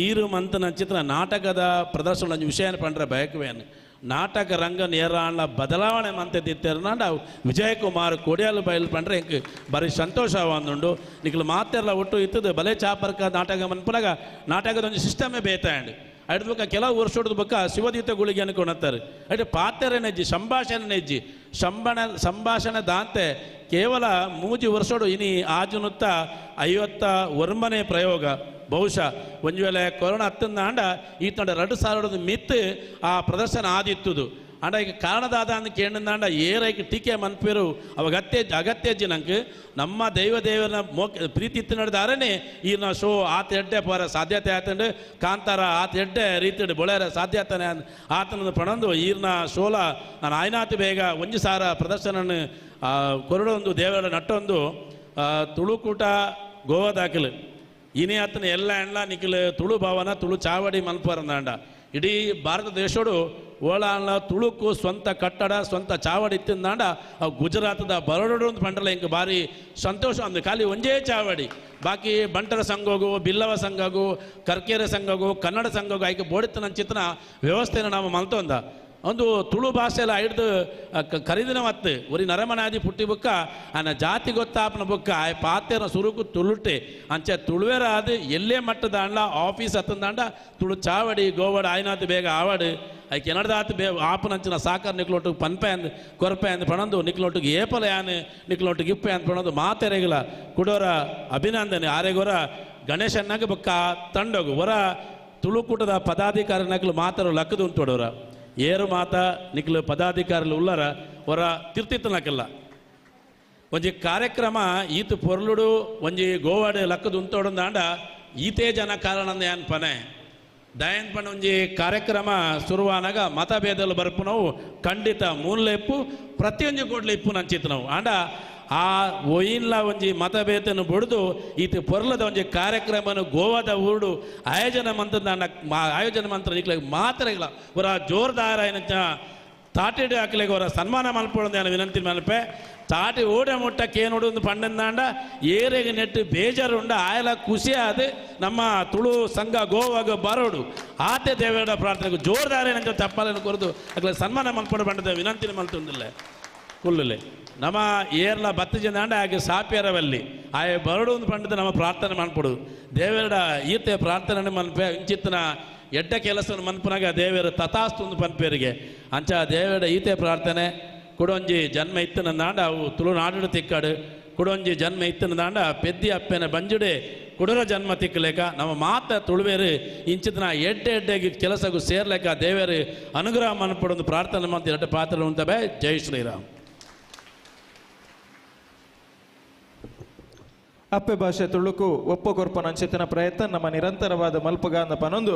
S1: ಈರು ಮಂತ್ ನಚಿತ್ರ ನಾಟಕದ ಪ್ರದರ್ಶನ ವಿಷಯನ ಪಂಡ್ರೆ ಬಯಕವೇನು ನಾಟಕ ರಂಗ ನೇರಾಣ ಬದಲಾವಣೆ ಮಂತಿತ್ತೇರನಾಂಡ ವಿಜಯಕುಮಾರ್ ಕೊಡಿಯಾಲು ಬಯಲು ಪಂಡ್ರೆ ಇಂಕ್ ಬಾರಿ ಸಂತೋಷ ಒಂದುಂಡು ನಿಕ್ಲು ಮಾತೆಲ್ಲ ಒಟ್ಟು ಇತ್ತದು ಬಲೆ ಚಾಪರ್ಕ ನಾಟಕ ಮನ್ಪುನಾಗ ನಾಟಕದ ಒಂದು ಸಿಸ್ಟಮೇ ಬೇತಾಂಡು ಅಡ್ ಬೊಕ್ಕ ಕೆಲವು ವರ್ಷ ಹೊಡೆದ ಬೊಕ್ಕ ಶಿವದೀತ ಗುಳಿಗೆ ಅನ್ಕೊಂಡಂತಾರೆ ಅಡ್ ಪಾತ್ರೆ ನೆಜ್ಜಿ ಸಂಭಾಷಣೆ ನೆಜ್ಜಿ ಸಂಭಾಷಣೆ ದಾಂತೆ ಕೇವಲ ಮೂಜಿ ವರ್ಷೋಡು ಇನಿ ಆಜುನುತ್ತ 50 ವರ್ಮನೆ ಪ್ರಯೋಗ ಬಹುಶಃ ಒಂದು ವೇಳೆ ಕೊರೋನಾ ಹತ್ತಂದ ಆಂಡ ಈ ತಂಡ 2000 ಮಿತ್ ಆ ಪ್ರದರ್ಶನ ಆದಿತ್ತುದು ಅಂಡ ಈಗ ಕಾರಣದಾದ ಅಂತ ಕೇಳಿದಾಂಡ ಏರೈಕೆ ಟೀಕೆ ಮನ್ಪೇರು ಅವಾಗ ಅಗತ್ಯಜ್ಜಿ ನಂಗೆ ನಮ್ಮ ದೇವರನ್ನ ಪ್ರೀತಿ ಇತ್ತು ನಡೆದಾರನೇ ಈ ನಾ ಶೋ ಆತ ಎಡ್ಡೆ ಪೋರ ಸಾಧ್ಯತೆ ಆತಂಡು ಕಾಂತಾರ ಆತ ಎಡ್ಡೆ ರೀತಿ ಬೊಳೆರ ಸಾಧ್ಯತೆ ಆತನ ಪಣಂದು ಈರ್ನ ಶೋಲ ನಾನು ಆಯ್ನಾತು ಬೇಗ ಒಂಜಿ ಸಾರ ಪ್ರದರ್ಶನ ಕೊರಡೊಂದು ದೇವರ ನಟ್ಟೊಂದು ತುಳುಕೂಟ ಗೋವಾ ದಾಖಲು ಇನಿ ಆತನ ಎಲ್ಲ ಎಣ್ಣ ನಿಖಿಲ್ ತುಳು ಭವನ ತುಳು ಚಾವಡಿ ಮಲ್ಪರಂದಾಂಡ ಇಡೀ ಭಾರತ ದೇಶೋಡು ಓಳಾಳ ತುಳುಕು ಸ್ವಂತ ಕಟ್ಟಡ ಸ್ವಂತ ಚಾವಡಿ ಇತ್ತಿಂದಾಂಡ ಅವು ಗುಜರಾತದ ಬರೋಡು ಅಂತ ಪಂಡಲ ಇಂಕ ಭಾರಿ ಸಂತೋಷ ಅಂದು ಖಾಲಿ ಒಂದೇ ಚಾವಡಿ ಬಾಕಿ ಬಂಟರ ಸಂಘಗೂ ಬಿಲ್ಲವ ಸಂಘಗೂ ಕರ್ಕೇರೆ ಸಂಘಗೂ ಕನ್ನಡ ಸಂಘಗೂ ಆಯ್ಕೆ ಬೋಡಿತನ ಚಿತ್ರ ವ್ಯವಸ್ಥೆನ ನಾವು ಮಲ್ತೊಂದ ಒಂದು ತುಳು ಭಾಷೆಲ್ಲ ಹಿಡ್ದು ಖರೀದಿನ ಮತ್ತು ಒರಿ ನರಮನಾದಿ ಪುಟ್ಟಿ ಬುಕ್ಕ ಅನ್ನ ಜಾತಿ ಗೊತ್ತಾಪನ ಬುಕ್ಕ ಆ ಪಾತೆರ ಸುರುಕು ತುಳುಟ್ಟೆ ಅಂಚೆ ತುಳುವೇರ ಅದು ಎಲ್ಲೇ ಮಟ್ಟದ ಅಂಡ ಆಫೀಸ್ ಹತ್ತಂದಾಂಡ ತುಳು ಚಾವಡಿ ಗೋವಡ ಆಯ್ನಾತು ಬೇಗ ಆವಡು ಐಕೆ ಎನಡ್ದಾತು ಬೇ ಆಪನಂಚಿನ ಸಾಕಾರ ನಿಕ್ಲೊಟ್ಟಿಗೆ ಪನ್ಪೆ ಅಂದು ಕೊರಪೆ ಅಂದು ಪಣಂದು ನಿಕ್ಲೊಟ್ಟಿಗೆ ಏಪಲ ಯಾನು ನಿಕ್ಲೊಟ್ಟಿಗೆ ಇಪ್ಪೆ ಅಂತ ಪಣಂದು ಮಾತೆರೆಗಿಲ್ಲ ಕುಡೋರ ಅಭಿನಂದನೆ ಆರೆಗೋರ ಗಣೇಶನ್ನಾಗ ಬುಕ್ಕ ತಂಡೋಗು ಹೊರ ತುಳುಕೂಟದ ಪದಾಧಿಕಾರಿ ನಕ್ಲು ಮಾತರು ಲಕ್ಕದು ಅಂತೋಡೋರ ಏರು ಮಾತ ನಿಕ್ಲು ಪದಾಧಿಕಾರಿಗಳು ಉಳ್ಳರ ಹೊರ ತಿರ್ತಿತ್ತನಕ್ಕೆಲ್ಲ ಒಂಜಿ ಕಾರ್ಯಕ್ರಮ ಈತು ಪೊರ್ಲುಡು ಒಂಜಿ ಗೋವಾಡೆ ಲಕ್ಕದು ಉಂತೋಡಂದಾಂಡ ಈತೇ ಜನ ಕಾರಣ ಏನ್ ಪನೆ ದಯನ್ ಪಣ ಒಂಜಿ ಕಾರ್ಯಕ್ರಮ ಶುರುವಾನಾಗ ಮತಭೇದಲು ಬರ್ಪು ನಾವು ಖಂಡಿತ ಮೂಲೆಪ್ಪು ಪ್ರತಿಯೊಂದು ಕೋಡ್ಲು ಇಪ್ಪು ನಂಚಿತ್ತು ನಾವು ಆಂಡ ಆ ಒಯ್ಯಿನ್ಲ ಒಂಜಿ ಮತಭೇದನ್ನು ಬಡ್ದು ಈತ ಪೊರ್ಲದ ಒಂಜಿ ಕಾರ್ಯಕ್ರಮನು ಗೋವಾದ ಊರು ಆಯೋಜನ ಮಂತ್ರ ನಿಕ್ಲಿಗೆ ಮಾತ್ರೆಗಳ ಅವರ ಜೋರ್ದಾರ ಏನಂತ ತಾಟಿಡು ಹಾಕ್ಲಿಕ್ಕೆ ಅವರ ಸನ್ಮಾನ ಮಲ್ಪೊಂದು ನಾನು ವಿನಂತಿ ಮಲ್ಪೆ ತಾಟಿ ಓಡ ಮುಟ್ಟಕ್ಕೆ ಏನು ಒಂದು ಪಂಡಂದಾಂಡ ಏರೆಗೆ ನೆಟ್ಟು ಬೇಜಾರುಂಡ ಆಯಲ ಖುಷಿ ಆದ ನಮ್ಮ ತುಳು ಸಂಘ ಗೋವಾಗ ಬರೋಡು ಆತೆ ದೇವೇಡ ಪ್ರಾರ್ಥನೆಗೂ ಜೋರ್ದಾರ ಏನಂತ ತಪ್ಪಲನ್ನು ಕೊರದು ಅಕ್ಲ ಸನ್ಮಾನ ಮಲ್ಪೊಂಡು ಬಂಡದ ವಿನಂತಿ ಮಲ್ತೊಂದಿಲ್ಲ ಕುಲ್ಲುಲೆ ನಮ್ಮ ಏರ್ಲ ಬತ್ತು ಜನ ಅಂಡ ಹಾಗೆ ಸಾಪ್ಯರವಲ್ಲಿ ಆಯ ಬರಡು ಒಂದು ಪಂಡದ ನಮ್ಮ ಪ್ರಾರ್ಥನೆ ಮನ್ಪೊಡು ದೇವೇಡ ಈತೆ ಪ್ರಾರ್ಥನೆ ಮನ್ಪೆ ಇಂಚಿತ್ತನ ಎಡ್ಡ ಕೆಲಸವನ್ನು ಮನ್ಪನಾಗ ದೇವರ ತಥಾಸ್ತು ಒಂದು ಪನ್ಪೇರಿಗೆ ಅಂಚ ದೇವೇಡ ಈತೆ ಪ್ರಾರ್ಥನೆ ಕುಡೊಂಜಿ ಜನ್ಮ ಇತ್ತನಂದಾಂಡ ಅವು ತುಳುನಾಡು ತಿಕ್ಕಾಡು ಕುಡೊಂಜಿ ಜನ್ಮ ಇತ್ತನಂದಾಂಡ ಪೆದ್ದಿ ಅಪ್ಪೆನ ಬಂಜುಡೆ ಕುಡುರ ಜನ್ಮ ತಿಕ್ಕಲೇಕ ನಮ್ಮ ಮಾತ ತುಳುವೇರು ಇಂಚಿತನ ಎಡ್ಡೆಗೆ ಕೆಲಸಗೂ ಸೇರ್ಲೇಕ ದೇವರು ಅನುಗ್ರಹ ಮನ್ಪಡೊಂದು ಪ್ರಾರ್ಥನೆ ಮಾಡ್ತೀವಿ ಎಡ್ಡ ಪಾತ್ರ ಉಂಟಬೆ ಜೈ ಶ್ರೀರಾಮ್.
S5: ಅಪ್ಪೆ ಭಾಷೆ ತುಳುಕು ಒಪ್ಪು ಕೊರ್ಪನ ಅಂಚಿತನ ಪ್ರಯತ್ನ ನಮ್ಮ ನಿರಂತರವಾದ ಮಲ್ಪಗಾಂದ ಪನೊಂದು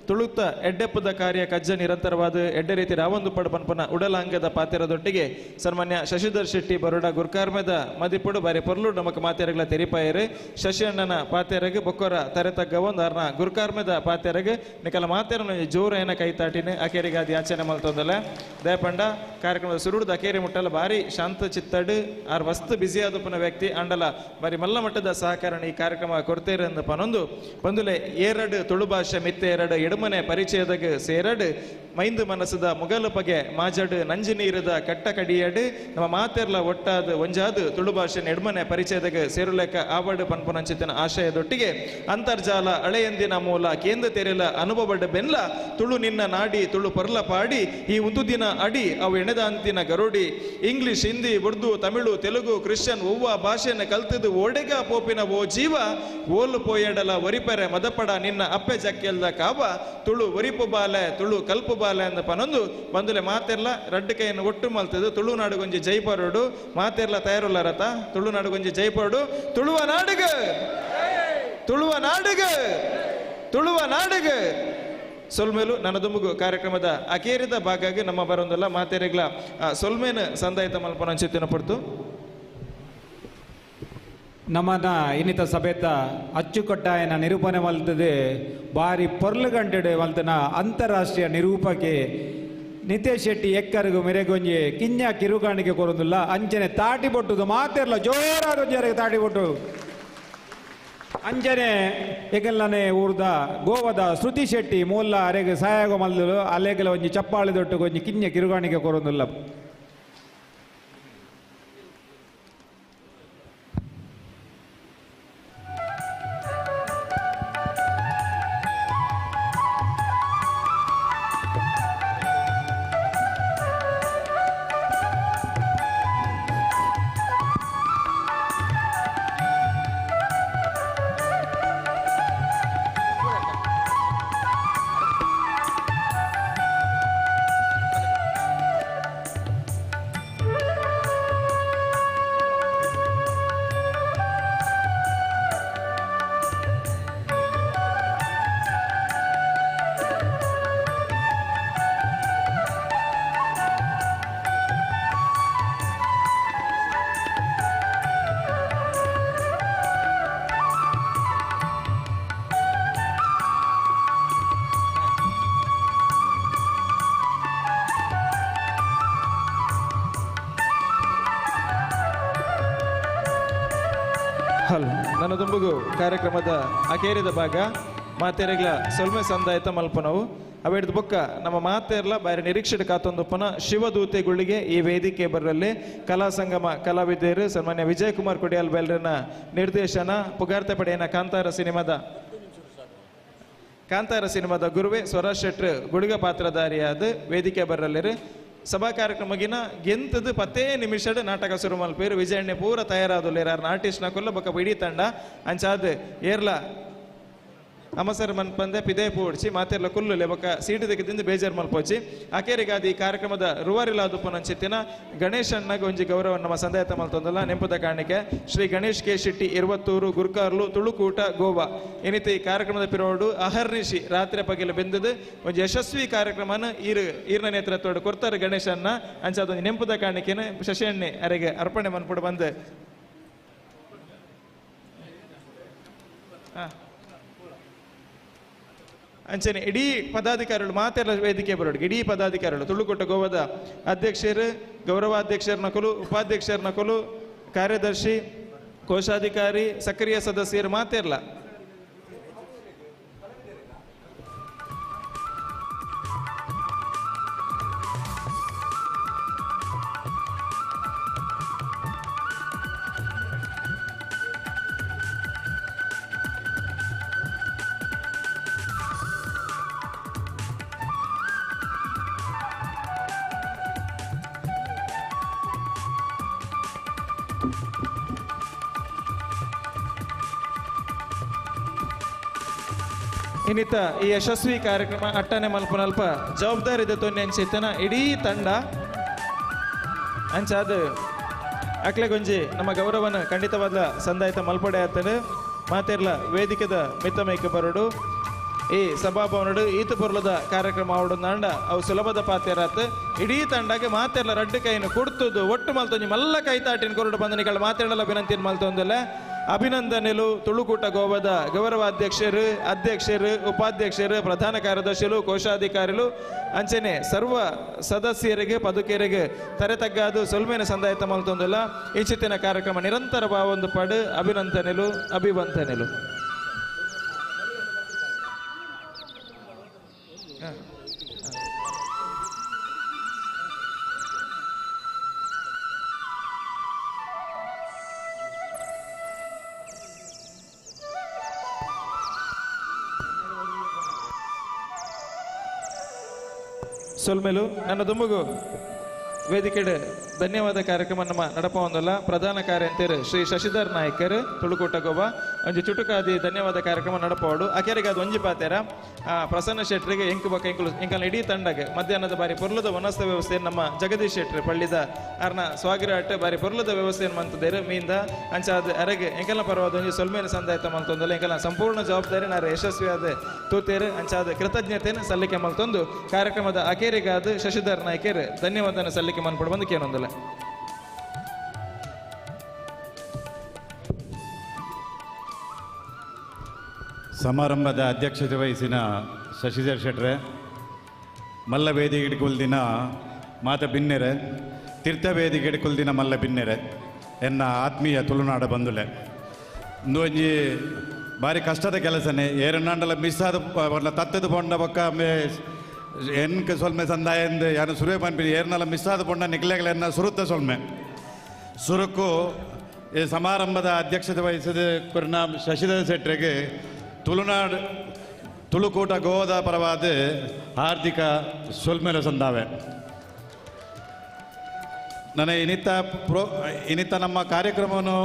S5: ತುಳುಕ್ತ ಎಡ್ಡೆಪ್ಪದ ಕಾರ್ಯ ಕಜ್ಜ ನಿರಂತರವಾದ ಎಡ್ಡೆ ರೀತಿ ರಾವೊಂದು ಪಡ ಪನ್ಪನ ಉಡಲಾಂಗದ ಪಾತೆರದೊಟ್ಟಿಗೆ ಸನ್ಮಾನ್ಯ ಶಶಿಧರ್ ಶೆಟ್ಟಿ ಬರೋಡ ಗುರ್ಕಾರ್ಮೆದ ಮದಿಪುಡು ಬಾರಿ ಪೊರ್ಲು ನಮಕ್ ಮಾತೆರಗಳ ತೆರಿಪಾಯರು ಶಶಿ ಅಣ್ಣನ ಪಾತೆರಗೆ ಬೊಕ್ಕೊರ ತರೆತಗ್ಗ ಒಂದು ಅರ್ನ ಗುರ್ಕಾರ್ಮೆದ ಪಾತೆರಗೆ ನಿಕಲ ಮಾತೆರ ಜೋರ ಏನ ಕೈತಾಟಿನ ಅಕೇರಿಗಾದಿ ಯಾಚನೆ ಮಲ್ತೊಂದಲ್ಲ ದಯಪಂಡ ಕಾರ್ಯಕ್ರಮದ ಸುರುಡ್ದ ಅಕೇರಿ ಮುಟ್ಟಲ್ಲ ಬಾರಿ ಶಾಂತ ಚಿತ್ತಡ್ ಆರ್ ವಸ್ತು ಬಿಸಿ ಆದುಪನ ವ್ಯಕ್ತಿ ಅಂಡಲ ಬಾರಿ ಮಲ್ಲ ಮಟ್ಟ ಮಟ್ಟದ ಸಹಕಾರ ಈ ಕಾರ್ಯಕ್ರಮ ಕೊಡ್ತೇರೆ ಅಂದ ಪನೊಂದು ಪಂದುಲೆ ಏರಡು ತುಳು ಭಾಷೆ ಮಿತ್ತೆ ಎರಡು ಎಡಮನೆ ಪರಿಚಯದಾಗ ಸೇರಡು ಮೈಂದು ಮನಸ್ಸದ ಮುಗಲು ಪಗೆ ಮಾಜಡು ನಂಜು ನೀರದ ಕಟ್ಟ ಕಡಿಯಡು ನಮ್ಮ ಮಾತೆರ್ಲ ಒಟ್ಟಾದ ಒಂಜಾದು ತುಳು ಭಾಷೆ ಎಡಮನೆ ಪರಿಚಯದಾಗ ಸೇರುಲೆಕ್ಕ ಆವಡು ಪನ್ಪುನಂಚಿತನ ಆಶಯದೊಟ್ಟಿಗೆ ಅಂತರ್ಜಾಲ ಹಳೆಯಂದಿನ ಮೂಲ ಕೇಂದ್ರ ತೆರೆಲ ಅನುಭವದ ಬೆನ್ಲ ತುಳು ನಿನ್ನ ನಾಡಿ ತುಳು ಪರ್ಲ ಪಾಡಿ ಈ ಉಂದುದಿನ ಅಡಿ ಅವು ಎಣೆದ ಅಂತಿನ ಗರುಡಿ ಇಂಗ್ಲಿಷ್ ಹಿಂದಿ ಉರ್ದು ತಮಿಳು ತೆಲುಗು ಕ್ರಿಶ್ಚಿಯನ್ ಒವ್ವ ಭಾಷೆಯನ್ನು ಕಲ್ತದು ಒಡೆಗ ಪೋಪಿನ ಓ ಜೀವ ಓಲು ಪೋಯಡಲ ಒರಿಪೆರೆ ಮದಪಡ ನಿನ್ನ ಅಪ್ಪೆ ಜಕ್ಕೆಲ್ದ ಕಾವ ತುಳು ಒರಿಪು ಬಾಲೆ ತುಳು ಕಲ್ಪು ಬಾಲೆ ಅಂದ ಪನೊಂದು ಬಂದುಲೆ ಮಾತೆರ್ಲ ರಡ್ಡು ಕೈಯನ್ನು ಒಟ್ಟು ಮಲ್ತದು ತುಳುನಾಡುಗೊಂಜಿ ಜೈಪರೋಡು ಮಾತೆರ್ಲ ತಯಾರುಲ್ಲ ರಥ ತುಳುನಾಡುಗೊಂಜಿ ಜೈಪರೋಡು ತುಳುವ ನಾಡುಗ ತುಳುವ ನಾಡುಗ ತುಳುವ ನಾಡುಗ ಸೊಲ್ಮೇಲು ನನ್ನ ದುಂಬುಗು ಕಾರ್ಯಕ್ರಮದ ಅಕೇರಿದ ಭಾಗಾಗಿ ನಮ್ಮ ಬರೊಂದಲ್ಲ ಮಾತೆರೆಗ್ಲ ಸೊಲ್ಮೇನು ಸಂದಾಯಿತ ಮಲ್ಪನ ಚಿತ್ತಿನ ಪಡ್ತು
S11: ನಮ್ಮನ ಇನ್ನಿತ ಸಭೆತ ಅಚ್ಚುಕಟ್ಟಾಯನ ನಿರೂಪಣೆ ಮಲ್ತದೆ ಬಾರಿ ಪೊರ್ಲು ಗಂಟೆಡೆ ಮಲ್ತನ ಅಂತಾರಾಷ್ಟ್ರೀಯ ನಿರೂಪಕೆ ನಿತೇಶ್ ಶೆಟ್ಟಿ ಎಕ್ಕರಿಗೂ ಮೆರೆಗೊಂಜಿ ಕಿಂಜ ಕಿರುಗಾಣಿಕೆ ಕೊರೊಂದಿಲ್ಲ ಅಂಚನೆ ತಾಟಿ ಬೊಟ್ಟುದು ಮಾತೆರ್ಲ ಜೋರಾದ ಜೋರಿಗೆ ತಾಟಿ ಬೊಟ್ಟು ಅಂಜನೆ ಎಗಲ್ಲನೆ ಊರ್ದ ಗೋವದ ಶ್ರುತಿ ಶೆಟ್ಟಿ ಮೂಲ ಅರೆಗೆ ಸಹಾಯ ಮಲ್ಲು ಅಲೆಗೆಲ್ಲ ಒಂಜಿ ಚಪ್ಪಾಳಿ ದೊಟ್ಟು ಒಂಜಿ ಕಿಂಜ ಕಿರುಗಾಣಿಕೆ ಕೊರೊಂದಿಲ್ಲ
S5: ಹಲೋ ನನ್ನ ದುಂಬುಗು ಕಾರ್ಯಕ್ರಮದ ಅಕೇರಿದ ಭಾಗ ಮಾತೆರೆಗ್ಲ ಸೊಲ್ಮೆ ಸಂದಾಯಿತ ಮಲ್ಪನವು ಅವೇಡ್ದು ಬೊಕ್ಕ ನಮ್ಮ ಮಾತೆರ್ಲ ಬಾರಿ ನಿರೀಕ್ಷೆಡ್ ಕಾತೊಂದುಪ್ಪನ ಶಿವದೂತೆಗಳಿಗೆ ಈ ವೇದಿಕೆ ಬರಲಿ ಕಲಾ ಸಂಗಮ ಕಲಾವಿದರು ಸನ್ಮಾನ್ಯ ವಿಜಯ್ ಕುಮಾರ್ ಕೊಡಿಯಾಲ್ ಬೆಲ್ರನ ನಿರ್ದೇಶನ ಪುಗಾರ್ತೆ ಪಡೆಯನ ಕಾಂತಾರ ಸಿನಿಮಾದ ಗುರುವೆ ಸ್ವರಾಜ್ ಶೆಟ್ರ್ ಗುಡುಗ ಪಾತ್ರಧಾರಿಯಾದ ವೇದಿಕೆ ಬರಲಿರು ಸಭಾ ಕಾರ್ಯಕ್ರಮಗಿನ ಗೆಂತದು 10 ನಿಮಿಷದ ನಾಟಕ ಶುರು ಮಲ್ಪೇರು ವಿಜಯಣ್ಣೆ ಪೂರ ತಯಾರಾದುಲ್ಲೇರ ಆರ್ಟಿಸ್ಟ್ನ ಕೊಲ್ಲ ಬೊಕ್ಕ ಇಡೀ ತಂಡ ಅಂಚಾದ ಏರ್ಲ ಅಮಸರ್ ಮನ್ಪಂದೆ ಪಿದೆ ಪೂಡ್ಸಿ ಮಾತೆರ್ಲ ಕುಲ್ಲುಲೆ ಬೊಕ್ಕ ಸೀಟು ತೆಗೆದಿಂದ ಬೇಜಾರು ಮಲ್ಪೋಚಿ ಅಕೇರಿಗಾದ ಈ ಕಾರ್ಯಕ್ರಮದ ರುವಾರಿಲಾದುಪ್ಪನಂಚಿತ್ತಿನ ಗಣೇಶ್ ಅಣ್ಣಗೆ ಒಂಜಿ ಗೌರವ ನಮ್ಮ ಸಂದಾಯತ ಮಲ್ತೊಂದಲ್ಲ ನೆಂಪದ ಕಾಣಿಕೆ ಶ್ರೀ ಗಣೇಶ್ ಕೆ ಶೆಟ್ಟಿ ಇರುವತ್ತೂರು ಗುರ್ಕಾರ್ಲು ತುಳುಕೂಟ ಗೋವಾ ಏನಿತ್ತು ಈ ಕಾರ್ಯಕ್ರಮದ ಪಿರೋಡು ಅಹರ್ನಿಶಿ ರಾತ್ರಿ ಪಗೆಲು ಬೆಂದದು ಒಂದು ಯಶಸ್ವಿ ಕಾರ್ಯಕ್ರಮನ ಈರ್ನ ನೇತೃತ್ವಡು ಕೊಡ್ತಾರೆ ಗಣೇಶ್ ಅಣ್ಣ ಅಂಚಾದೊಂದು ನೆಂಪದ ಕಾಣಿಕೆನ ಶಶಿಯಣ್ಣೆ ಅರೆಗೆ ಅರ್ಪಣೆ ಮನ್ಪುಡು ಬಂದು ಅಂಚನೆ ಇಡೀ ಪದಾಧಿಕಾರಿಗಳು ಮಾತೆಲ್ಲ ವೇದಿಕೆ ಬರೋಡು ಇಡೀ ಪದಾಧಿಕಾರಿಗಳು ತುಳುಕೊಟ್ಟ ಗೋವಾದ ಅಧ್ಯಕ್ಷರು ಗೌರವಾಧ್ಯಕ್ಷರ ನಕಲು ಉಪಾಧ್ಯಕ್ಷರ ನಕಲು ಕಾರ್ಯದರ್ಶಿ ಕೋಶಾಧಿಕಾರಿ ಸಕ್ರಿಯ ಸದಸ್ಯರು ಮಾತೆರ್ಲ ಇನ್ನಿತ ಈ ಯಶಸ್ವಿ ಕಾರ್ಯಕ್ರಮ ಅಟ್ಟನೆ ಮಲ್ಪನಲ್ಪ ಜವಾಬ್ದಾರಿ ತೊನ್ನೆ ಅಂಚಿತ್ತನ ಇಡೀ ತಂಡ ಅಂಚಾದ ಅಕ್ಲೆಗೊಂಜಿ ನಮ್ಮ ಗೌರವನ ಖಂಡಿತವಾದ ಸಂದಾಯಿತ ಮಲ್ಪಡೆ ಆತನು ಮಾತೆರ್ಲ ವೇದಿಕೆದ ಮಿತ್ತಮೈಕ ಬರೋಡು ಈ ಸಭಾಭವನಡು ಈತ ಪೊರ್ಲದ ಕಾರ್ಯಕ್ರಮ ಆವಡೊಂದಾಂಡ ಅವು ಸುಲಭದ ಪಾತೆರಾತ್ ಇಡೀ ತಂಡಗೆ ಮಾತೆರ್ಲ ರಡ್ಡು ಕೈನು ಕೊಡ್ತುದು ಒಟ್ಟು ಮಲ್ತೊಂಜಿ ಮಲ್ಲ ಕೈತಾಟಿನ ಕೊರಡು ಬಂದನಿಗಳ ಮಾತೆರಲ ವಿನಂತಿಯನ್ನು ಮಲ್ತೊಂದಲ್ಲ ಅಭಿನಂದನೆಲು ತುಳುಕೂಟ ಗೋವದ ಗೌರವಾಧ್ಯಕ್ಷರು, ಅಧ್ಯಕ್ಷರು, ಉಪಾಧ್ಯಕ್ಷರು, ಪ್ರಧಾನ ಕಾರ್ಯದರ್ಶಿಗಳು, ಕೋಶಾಧಿಕಾರಿಗಳು ಅಂಚನೆ ಸರ್ವ ಸದಸ್ಯರಿಗೆ ಪದುಕೆರಿಗೆ ತರೆತಗ್ಗಾದು ಸೊಲ್ಮೇನ ಸಂದಾಯತ ಮಲ್ತೊಂದಿಲ್ಲ. ಈಚಿತ್ತಿನ ಕಾರ್ಯಕ್ರಮ ನಿರಂತರ ಭಾವೊಂದು ಪಡು ಅಭಿನಂದನೆಲು ಅಭಿವಂದನೆಲು. ಸೊಲ್ಮೆಲು ನನ್ನ ದುಮ್ಮಗು ವೇದಿಕೆಡೆ ಧನ್ಯವಾದ ಕಾರ್ಯಕ್ರಮ ನಮ್ಮ ನಡಪ ಹೊಂದಲ್ಲ. ಪ್ರಧಾನ ಕಾರ್ಯಂತರು ಶ್ರೀ ಶಶಿಧರ್ ನಾಯ್ಕರ್ ತುಳುಕೂಟ ಗೋವ ಒಂಜಿ ಚುಟುಕಾದಿ ಧನ್ಯವಾದ ಕಾರ್ಯಕ್ರಮ ನಡಪೋಡು ಅಕೆರೆಗೆ ಅದು ಒಂಜಿ ಪಾತೆರ ಪ್ರಸನ್ನ ಶೆಟ್ರಿಗೆ ಎಂಕು ಬಕ್ಕ ಎಂಕಲ್ ಇಡೀ ತಂಡಗೆ ಮಧ್ಯಾಹ್ನದ ಬಾರಿ ಪೊರ್ಲದ ವನಸ್ಥ ವ್ಯವಸ್ಥೆಯನ್ನು ನಮ್ಮ ಜಗದೀಶ್ ಶೆಟ್ರಿ ಪಳ್ಳಿದ ಅರ್ನ ಸ್ವಾಗಿರಾಟ್ ಬಾರಿ ಪೊರ್ಲದ ವ್ಯವಸ್ಥೆಯನ್ನು ಮಂತದೇರು ಮೀಂದ ಅಂಚಾದ ಅರೆಗೆ ಎಂಕಲ್ನ ಪರವಾದ ಒಂಜಿ ಸೊಲ್ಮೇನ ಸಂದಾಯತ ಮಲ್ತೊಂದಲ್ಲ ಎಂಕಲ್ನ ಸಂಪೂರ್ಣ ಜವಾಬ್ದಾರಿ ನಾರು ಯಶಸ್ವಿಯಾದ ತೂತೇರು ಅಂಚಾದ ಕೃತಜ್ಞತೆಯನ್ನು ಸಲ್ಲಿಕೆ ಮಲ್ತೊಂದು ಕಾರ್ಯಕ್ರಮದ ಅಕೆರೆಗಾದ ಶಶಿಧರ್ ನಾಯ್ಕರ್ ಧನ್ಯವಾದನ ಸಲ್ಲಿಕೆ ಮನ್ಪಡು ಬಂದು ಕೇಳೊಂದಿಲ್ಲ.
S7: ಸಮಾರಂಭದ ಅಧ್ಯಕ್ಷತೆ ವಹಿಸಿನ ಶಶಿಧರ್ ಶೆಟ್ರೆ, ಮಲ್ಲ ವೇದಿಕೆ ಕುಲ್ದಿನ ಮಾತ ಬಿನ್ನೆರೆ, ತೀರ್ಥ ವೇದಿಕೆ ಕುಲ್ದಿನ ಮಲ್ಲ ಬಿನ್ನೆರೆ ಎನ್ನ ಆತ್ಮೀಯ ತುಳುನಾಡ ಬಂಧುಲೆ ಇಂದು ಒಂಜಿ ಭಾರಿ ಕಷ್ಟದ ಕೆಲಸನೇ ಏರನ್ನಾಂಡಲ ಮಿಸ್ ಆದ ತತ್ತದ ಪೊಂಡ ಬೊಕ್ಕ ಎನ್ಕ ಸೊಲ್ಮೆ ಸಂದಾಯ ಎಂದು ಯಾನು ಸುರುವೆ ಪನ್ಪಿ ಏರ್ನಲ್ಲ ಮಿಸ್ ಆದ ಪೊಂಡ ನಿಕ್ಲೆಗಳೆನ್ನ ಸುರುತ್ತ ಸೊಲ್ಮೆ ಸುರುಕು ಈ ಸಮಾರಂಭದ ಅಧ್ಯಕ್ಷತೆ ವಹಿಸಿದ ಕುರಿನ ಶಶಿಧರ್ ಶೆಟ್ರಿಗೆ ತುಳುನಾಡು ತುಳುಕೂಟ ಗೋದ ಪರವಾದ ಹಾರ್ದಿಕ ಸೊಲ್ಮೆಲ ಸಂದಾವೆ. ನನ್ನ ಇನ್ನಿತ್ತ ನಮ್ಮ ಕಾರ್ಯಕ್ರಮವನ್ನು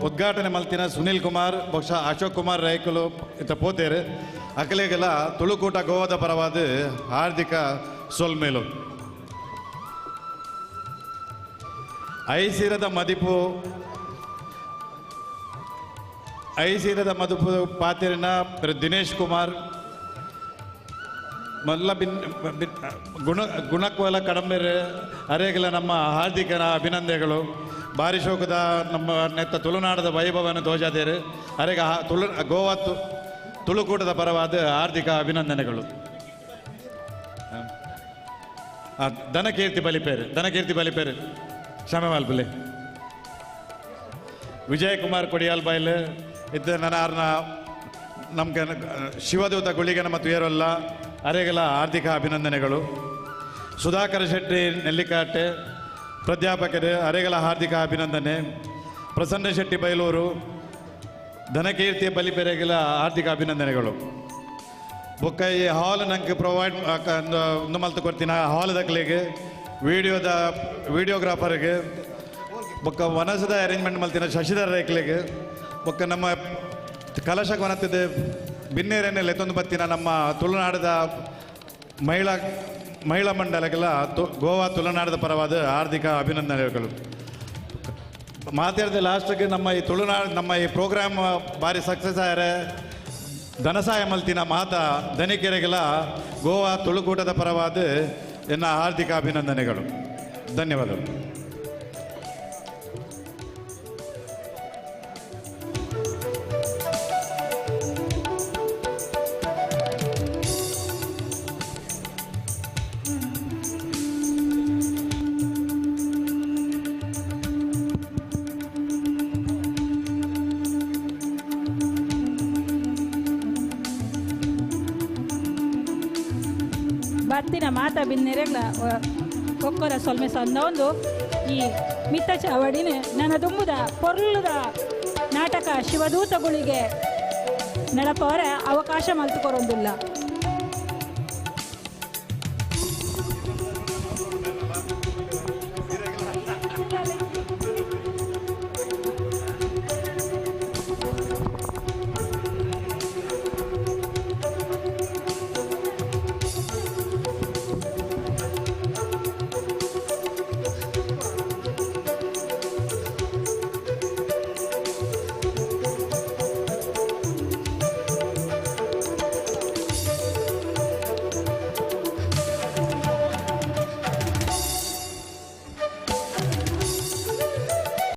S7: ಉದ್ಘಾಟನೆ ಮಲ್ತಿನ ಸುನಿಲ್ ಕುಮಾರ್ ಬಹುಶಃ ಅಶೋಕ್ ಕುಮಾರ್ ರೈಕಲು ಇತ್ತ ಪೋತೇರು ಅಕಲೆಗೆಲ್ಲ ತುಳುಕೂಟ ಗೋವಾದ ಪರವಾದ ಹಾರ್ದಿಕ ಸೊಲ್ಮೇಲು. ಐಸಿರದ ಮದುಪು ಪಾತಿರಿನ ದಿನೇಶ್ ಕುಮಾರ್ ಮಲ್ಲ ಗುಣಕ್ವಲ ಕಡಂಬೆರೆ ಅರೆಗೆಲ್ಲ ನಮ್ಮ ಹಾರ್ದಿಕ ಅಭಿನಂದನೆಗಳು. ಭಾರಿ ಶೋಕದ ನಮ್ಮ ನೆತ್ತ ತುಳುನಾಡದ ವೈಭವವನ್ನು ತೋಜಾದೇರು ಅರೆಗ ಗೋವಾ ತುಳುಕೂಟದ ಪರವಾದ ಹಾರ್ದಿಕ ಅಭಿನಂದನೆಗಳು. ದನಕೀರ್ತಿ ಬಲಿಪೇರು ಕ್ಷಮೆ ಮಾಲ್ಪಲೆ ವಿಜಯ್ ಕುಮಾರ್ ಕೊಡಿಯಾಲ್ ಬಾಯ್ಲ್ ಇದ್ದ ನನ್ನ ನಮ್ಗೆ ಶಿವದೂತ ಗುಳಿಗನ ಮತ್ತು ಏರಲ್ಲ ಅರೆಗೆಲ್ಲ ಆರ್ಥಿಕ ಅಭಿನಂದನೆಗಳು. ಸುಧಾಕರ್ ಶೆಟ್ಟಿ ನೆಲ್ಲಿಕಾಟೆ ಪ್ರಾಧ್ಯಾಪಕರು ಅರೆಗೆಲ್ಲ ಹಾರ್ದಿಕ ಅಭಿನಂದನೆ. ಪ್ರಸನ್ನ ಶೆಟ್ಟಿ ಬೈಲೂರು ಧನಕೀರ್ತಿ ಬಲಿಪೆರೆಗೆಲ್ಲ ಆರ್ಥಿಕ ಅಭಿನಂದನೆಗಳು. ಬೊಕ್ಕ ಈ ಹಾಲ್ ನಂಗೆ ಪ್ರೊವೈಡ್ ಒಂದು ಮಲ್ತು ಕೊಡ್ತೀನಿ ಹಾಲ್ ದಕ್ಲಿಗೆ ವಿಡಿಯೋಗ್ರಾಫರ್ಗೆ ಬೊಕ್ಕ ವನಸದ ಅರೇಂಜ್ಮೆಂಟ್ ಮಲ್ತಿನ ಶಶಿಧರ್ ರೈಕ್ಲಿಗೆ ಬೊಕ್ಕ ನಮ್ಮ ಕಲಶಕ್ಕೆ ವನತ್ತಿದೆ ಬಿನ್ನೇರೇನೆಲ್ಲ ಎತ್ತೊಂದು ಬತ್ತಿನ ನಮ್ಮ ತುಳುನಾಡದ ಮಹಿಳಾ ಮಂಡಲಕ್ಕೆಲ್ಲ ಗೋವಾ ತುಳುನಾಡದ ಪರವಾದ ಹಾರ್ದಿಕ ಅಭಿನಂದನೆಗಳು. ಮಾತಾಡಿದ ಲಾಸ್ಟ್ಗೆ ನಮ್ಮ ಈ ತುಳುನಾಡು ನಮ್ಮ ಈ ಪ್ರೋಗ್ರಾಮ್ ಭಾರಿ ಸಕ್ಸಸ್ ಆಯ್ರೆ ಧನಸಹಾಯ ಮಲ್ತಿನ ಮಾತಾ ಧನಿಕೆರೆಗೆಲ್ಲ ಗೋವಾ ತುಳುಕೂಟದ ಪರವಾದ ಎನ್ನ ಹಾರ್ದಿಕ ಅಭಿನಂದನೆಗಳು. ಧನ್ಯವಾದಗಳು.
S4: ಬರ್ತಿನ ಮಾತಾ ಬಿನ್ನೆರೆಗ್ಲ ಕೊಕ್ಕರ ಸೊಲ್ಮೆ ಸಂದೊಂದು ಈ ಮಿತ್ತ ಚಾವಡಿನ ನನ್ನ ದುಂಬುದ ಪೊರ್ಲುದ ನಾಟಕ ಶಿವದೂತಗಳಿಗೆ ನಡಪವರ ಅವಕಾಶ ಮಲ್ತುಕೊರೊಂದಿಲ್ಲ.